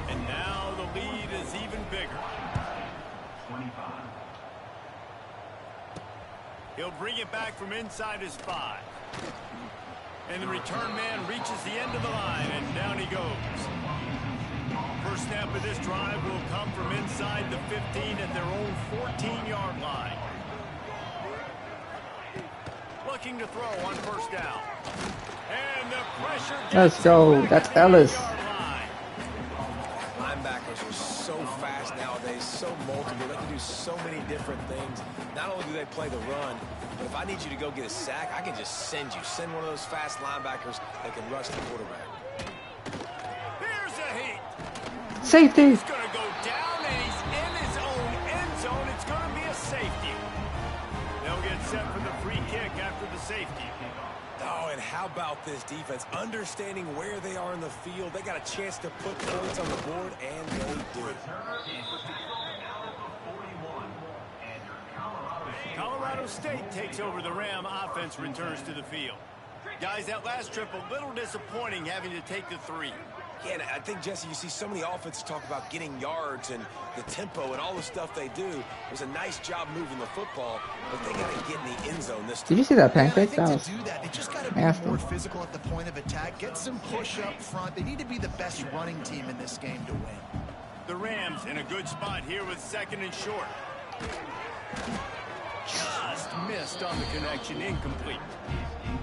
And now the lead is even bigger. 25. He'll bring it back from inside his 5. And the return man reaches the end of the line, and down he goes. First snap of this drive will come from inside the 15 at their own 14-yard line. Looking to throw on first down. And the pressure gets Let's go. That's Ellis. Linebackers are so fast nowadays, so multiple. They can do so many different things. Not only do they play the run, but if I need you to go get a sack, I can just send you. Send one of those fast linebackers that can rush the quarterback. Here's a heat. Safety. He's going to go down, and he's in his own end zone. It's going to be a safety. They'll get set for the free kick after the safety. Oh, and how about this defense? Understanding where they are in the field. They got a chance to put points on the board, and they do. Colorado State takes over. The Ram offense returns to the field. Guys, that last trip a little disappointing having to take the 3. Yeah, and I think, Jesse, you see so many offenses talk about getting yards and the tempo and all the stuff they do. It was a nice job moving the football, but they got to get in the end zone this time. Did you see that And I pancake? think That to was do that, they just got to be nasty. more physical at the point of attack. Get some push up front. They need to be the best running team in this game to win. The Rams in a good spot here with 2nd and short. Just missed on the connection, incomplete.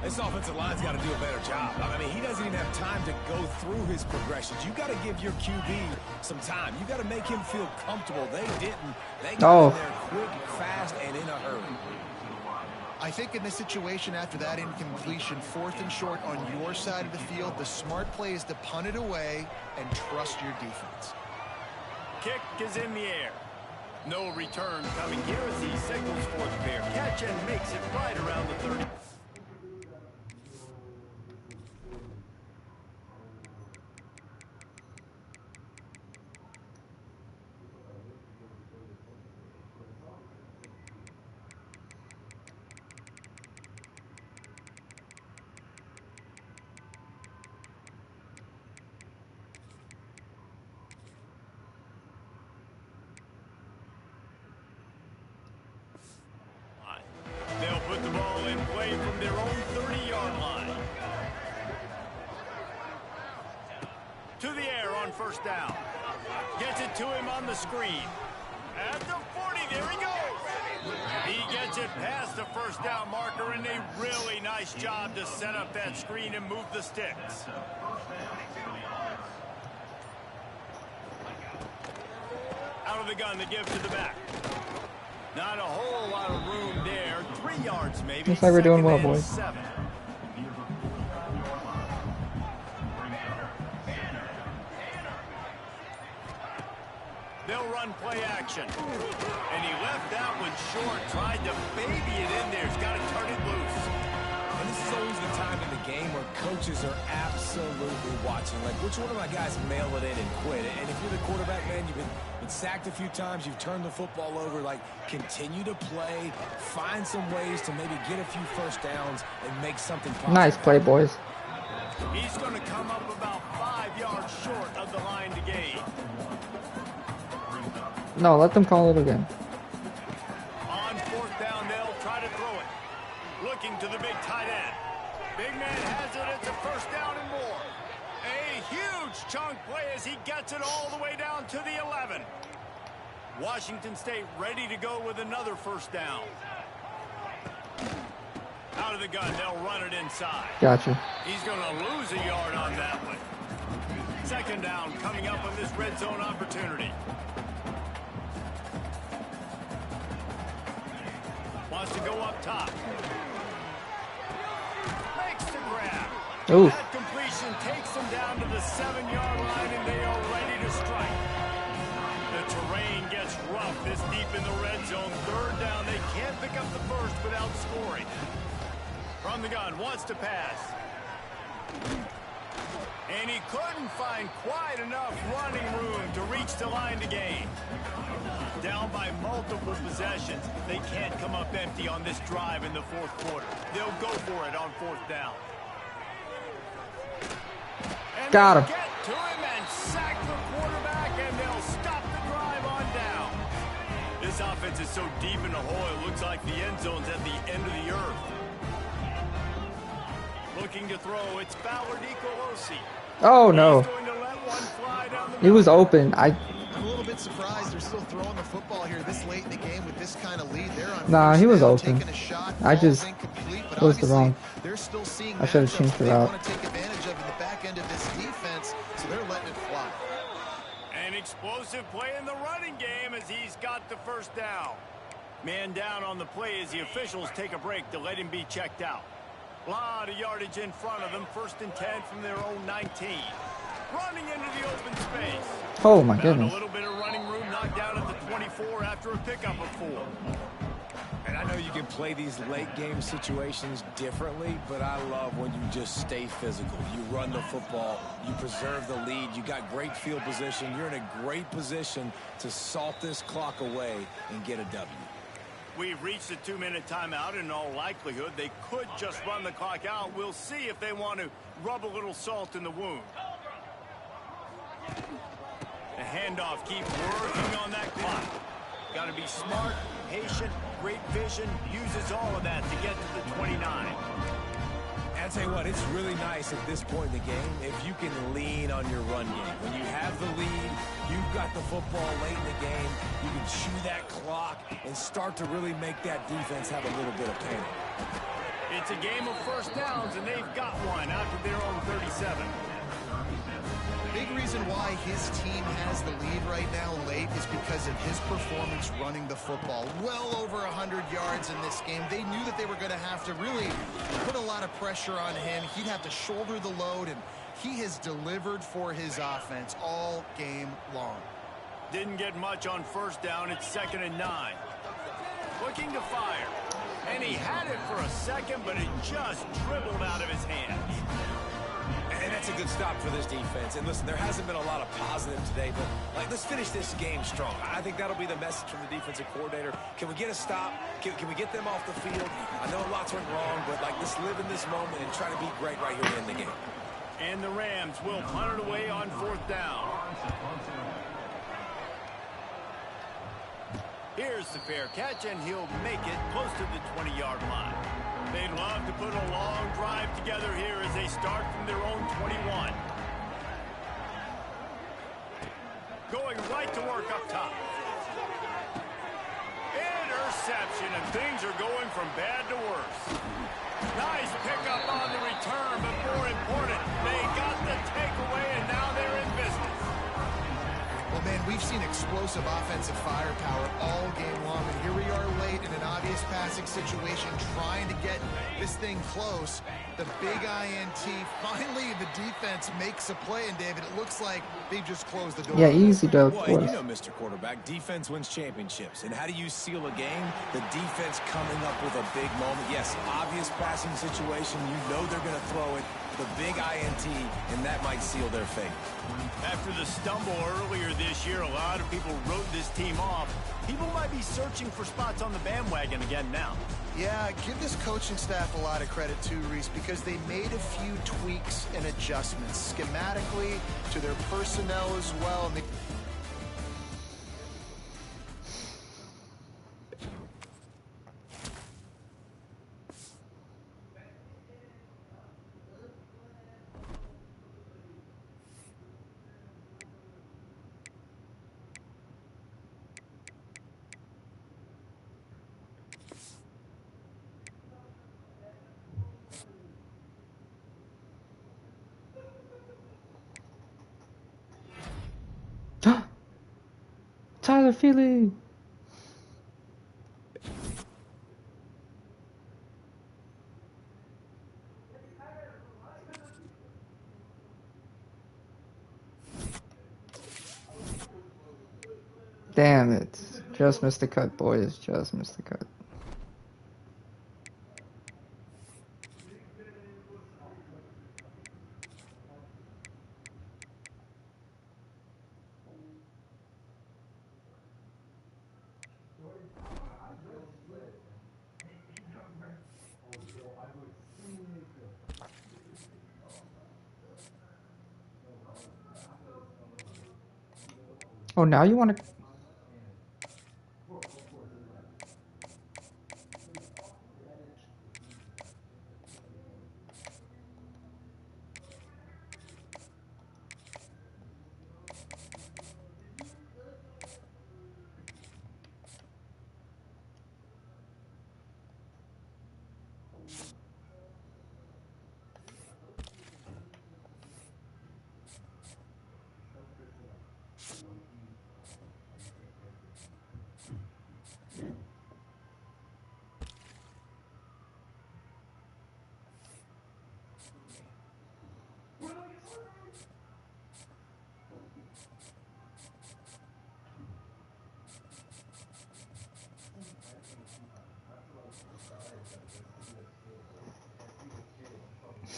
This offensive line's got to do a better job. I mean, he doesn't even have time to go through his progressions. You got to give your QB some time. You got to make him feel comfortable. They didn't. They got in there quick, fast, and in a hurry. I think in this situation after that incompletion, 4th and short on your side of the field, the smart play is to punt it away and trust your defense. Kick is in the air. No return coming here as he signals for the fair catch and makes it right around the 30. They'll put the ball in play from their own 30-yard line. To the air on 1st down. Gets it to him on the screen. At the 40, there he goes. He gets it past the 1st down marker, and a really nice job to set up that screen and move the sticks. Out of the gun to give to the back. Not a whole lot of room there. 3 yards maybe. Looks like we're doing well, 2nd and boys. 7. They'll run play action. And he left that one short. Tried to baby it in there. He's got to turn it loose. And this is always the time in the game where coaches are absolutely watching. Like, which one of my guys mail it in and quit? And if you're the quarterback, man, you've been sacked a few times, you've turned the football over, like, continue to play, find some ways to maybe get a few 1st downs and make something possible. Nice play, boys. He's going to come up about 5 yards short of the line to gain. No, let them call it again. On 4th down, they'll try to throw it. Looking to the big tight end. Big man has it. It's a 1st down and more. A huge chunk play as he gets it all the way down to the 11. Washington State ready to go with another 1st down. Out of the gun, they'll run it inside. Gotcha. He's going to lose a yard on that one. 2nd down coming up on this red zone opportunity. Wants to go up top. Makes the grab. Ooh. That completion takes them down to the 7-yard line, and they are ready to strike. The terrain gets rough this deep in the red zone. 3rd down, they can't pick up the first without scoring. From the gun, wants to pass. And he couldn't find quite enough running room to reach the line to gain. Down by multiple possessions. They can't come up empty on this drive in the 4th quarter. They'll go for it on 4th down. And got him. Get to him and sack the quarterback, and they'll stop the drive on down. This offense is so deep in the hole, it looks like the end zone's at the end of the earth. Looking to throw, it's Ballard Nicolosi. Oh, no. He's going to let one fly down the He was middle. open. I'm a little bit surprised they're still throwing the football here this late in the game with this kind of lead. They're on Nah, 1st he was down, open. taking a shot, I just ball's incomplete, but was the obviously wrong. They're still seeing I should've matchups changed they it out. want to take advantage of in the back end of this defense, so they're letting it fly. An explosive play in the running game as he's got the 1st down. Man down on the play as the officials take a break to let him be checked out. Lot of yardage in front of them. 1st and 10 from their own 19. Running into the open space. Oh, my Found goodness. a little bit of running room, knocked down at the 24 after a pickup of 4. And I know you can play these late game situations differently, but I love when you just stay physical. You run the football, you preserve the lead, you got great field position, you're in a great position to salt this clock away and get a W. We've reached a 2-minute timeout, and in all likelihood, they could just run the clock out. We'll see if they want to rub a little salt in the wound. The handoff keeps working on that clock. Got to be smart, patient, great vision, uses all of that to get to the 29. I'll tell you what, it's really nice at this point in the game if you can lean on your run game. When you have the lead, you've got the football late in the game, you can chew that clock and start to really make that defense have a little bit of panic. It's a game of first downs, and they've got one out to their own 37. Big reason why his team has the lead right now late is because of his performance running the football. Well over 100 yards in this game. They knew that they were going to have to really put a lot of pressure on him. He'd have to shoulder the load, and he has delivered for his offense all game long. Didn't get much on first down. It's 2nd and 9. Looking to fire. And he had it for a second, but it just dribbled out of his hands. And that's a good stop for this defense. And listen, there hasn't been a lot of positive today, but let's finish this game strong. I think that'll be the message from the defensive coordinator. Can we get a stop? Can we get them off the field? I know lots went wrong, but let's live in this moment and try to be great right here in the game. And the Rams will punt it away on 4th down. Here's the fair catch, and he'll make it close to the 20-yard line. They'd love to put a long drive together here as they start from their own 21. Going right to work up top. Interception, and things are going from bad to worse. Nice pickup on the return, but more important, they got the takeaway, and now they're in business. Well, man, we've seen explosive offensive firepower all game long, and here we are late in an obvious passing situation trying to get this thing close. The big INT. Finally, the defense makes a play, and David, it looks like they just closed the door. Yeah, easy though. Well, and you know, Mr. Quarterback, defense wins championships. And how do you seal a game? The defense coming up with a big moment. Yes, obvious passing situation. You know they're going to throw it. The big INT, and that might seal their fate. After the stumble earlier this year, a lot of people wrote this team off. People might be searching for spots on the bandwagon again now. Yeah, give this coaching staff a lot of credit too, Reese, because they made a few tweaks and adjustments schematically to their personnel as well. And Tyler Feely. Damn it. Just missed the cut, boys. Just missed the cut. Oh, now you want to...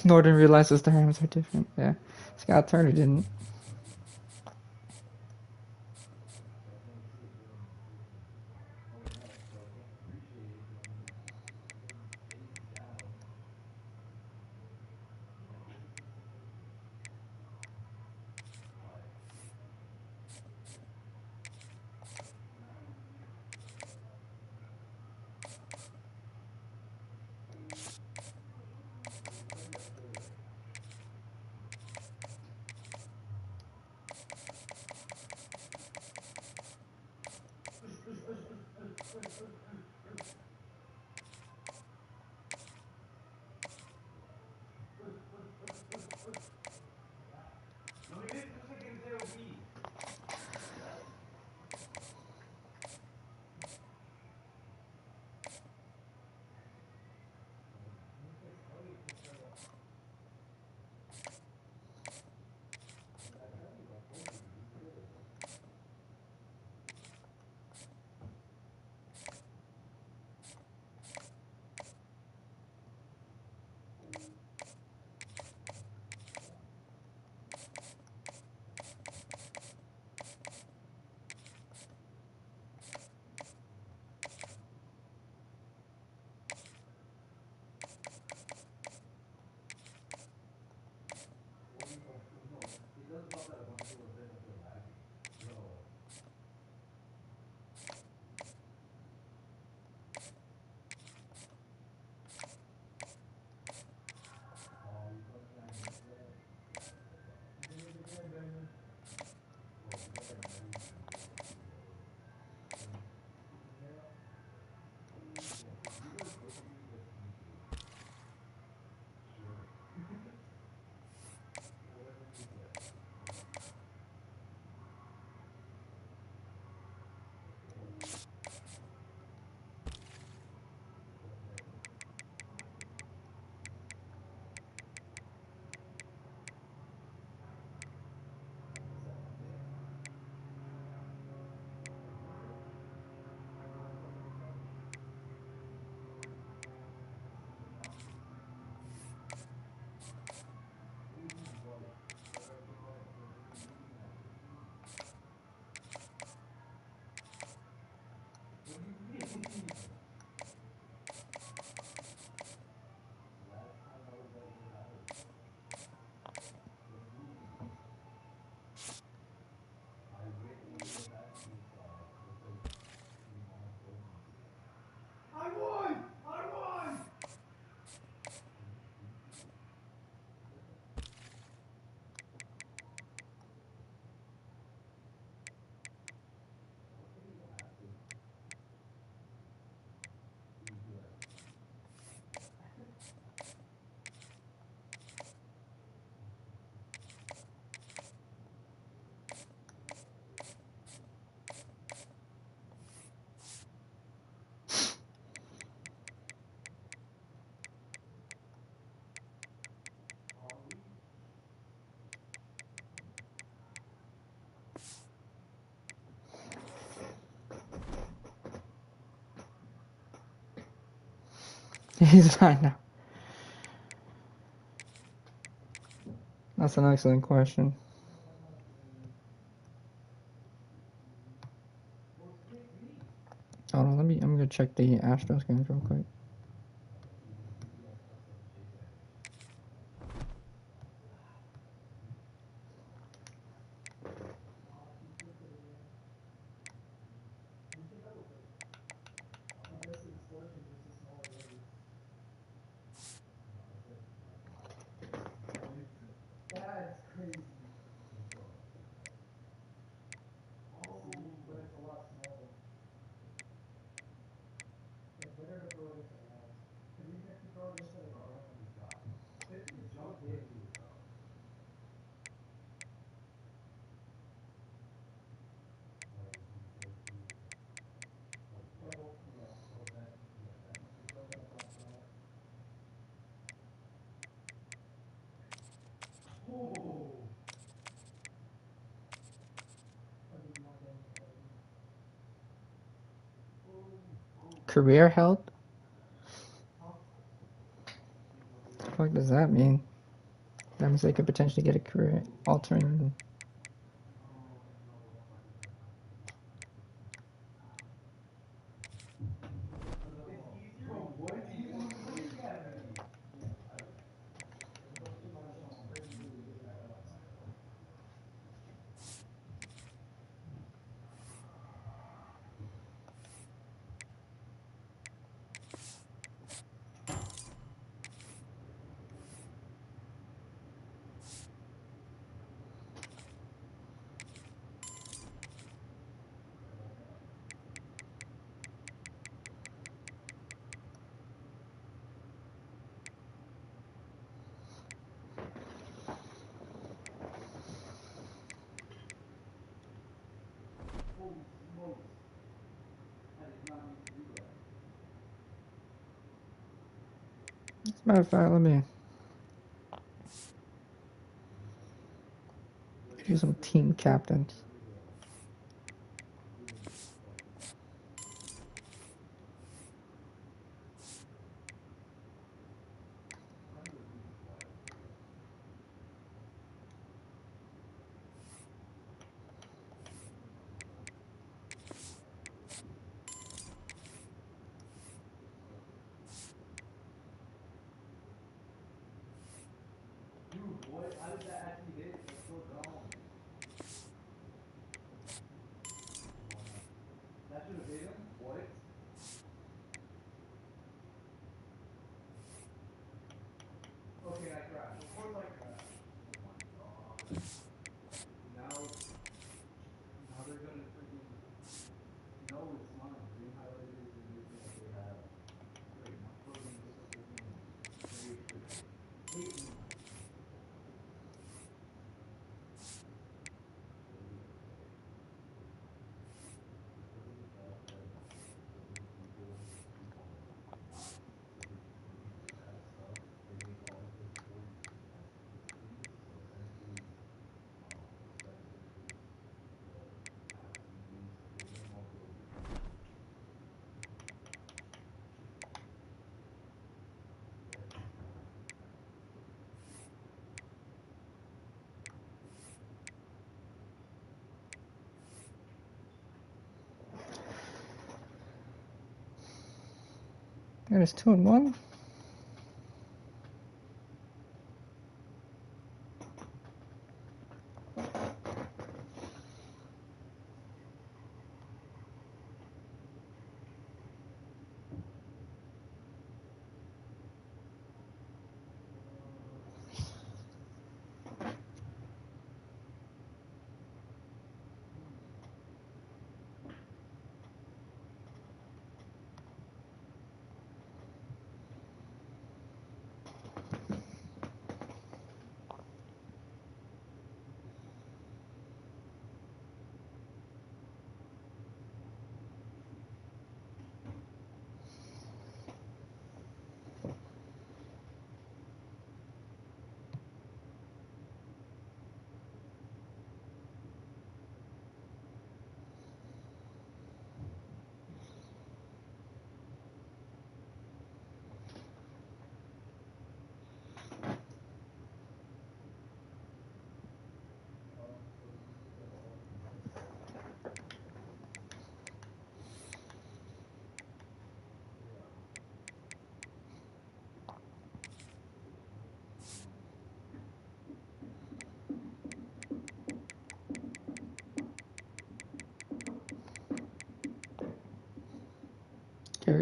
Norton realizes the Rams are different. Yeah. Scott Turner didn't. He's fine now. That's an excellent question. Hold on, I'm gonna check the Astros games real quick. Career health? What the fuck does that mean? That means they could potentially get a career altering. As a matter of fact, let me do some team captains. That is 2-1.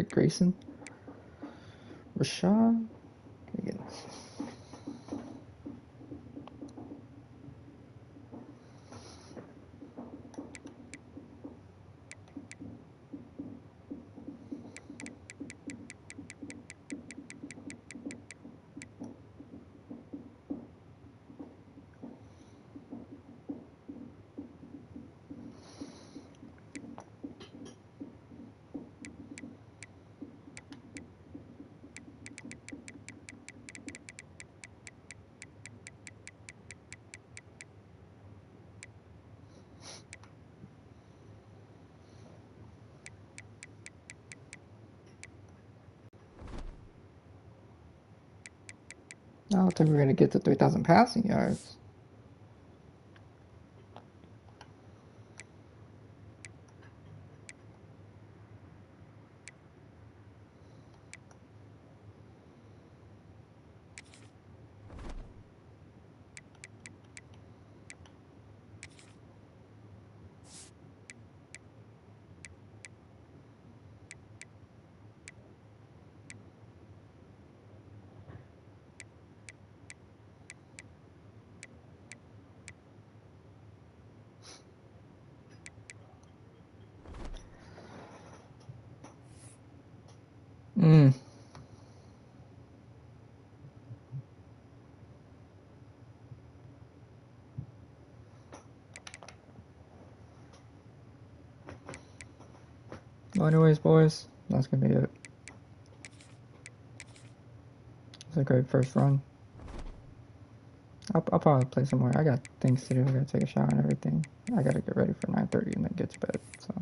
it? Grayson? Rashad? Higgins. I don't think we're going to get to 3,000 passing yards. Mm. Well, anyways, boys, that's going to be it. It's a great first run. I'll probably play some more. I got things to do. I got to take a shower and everything. I got to get ready for 9:30 and then get to bed. So.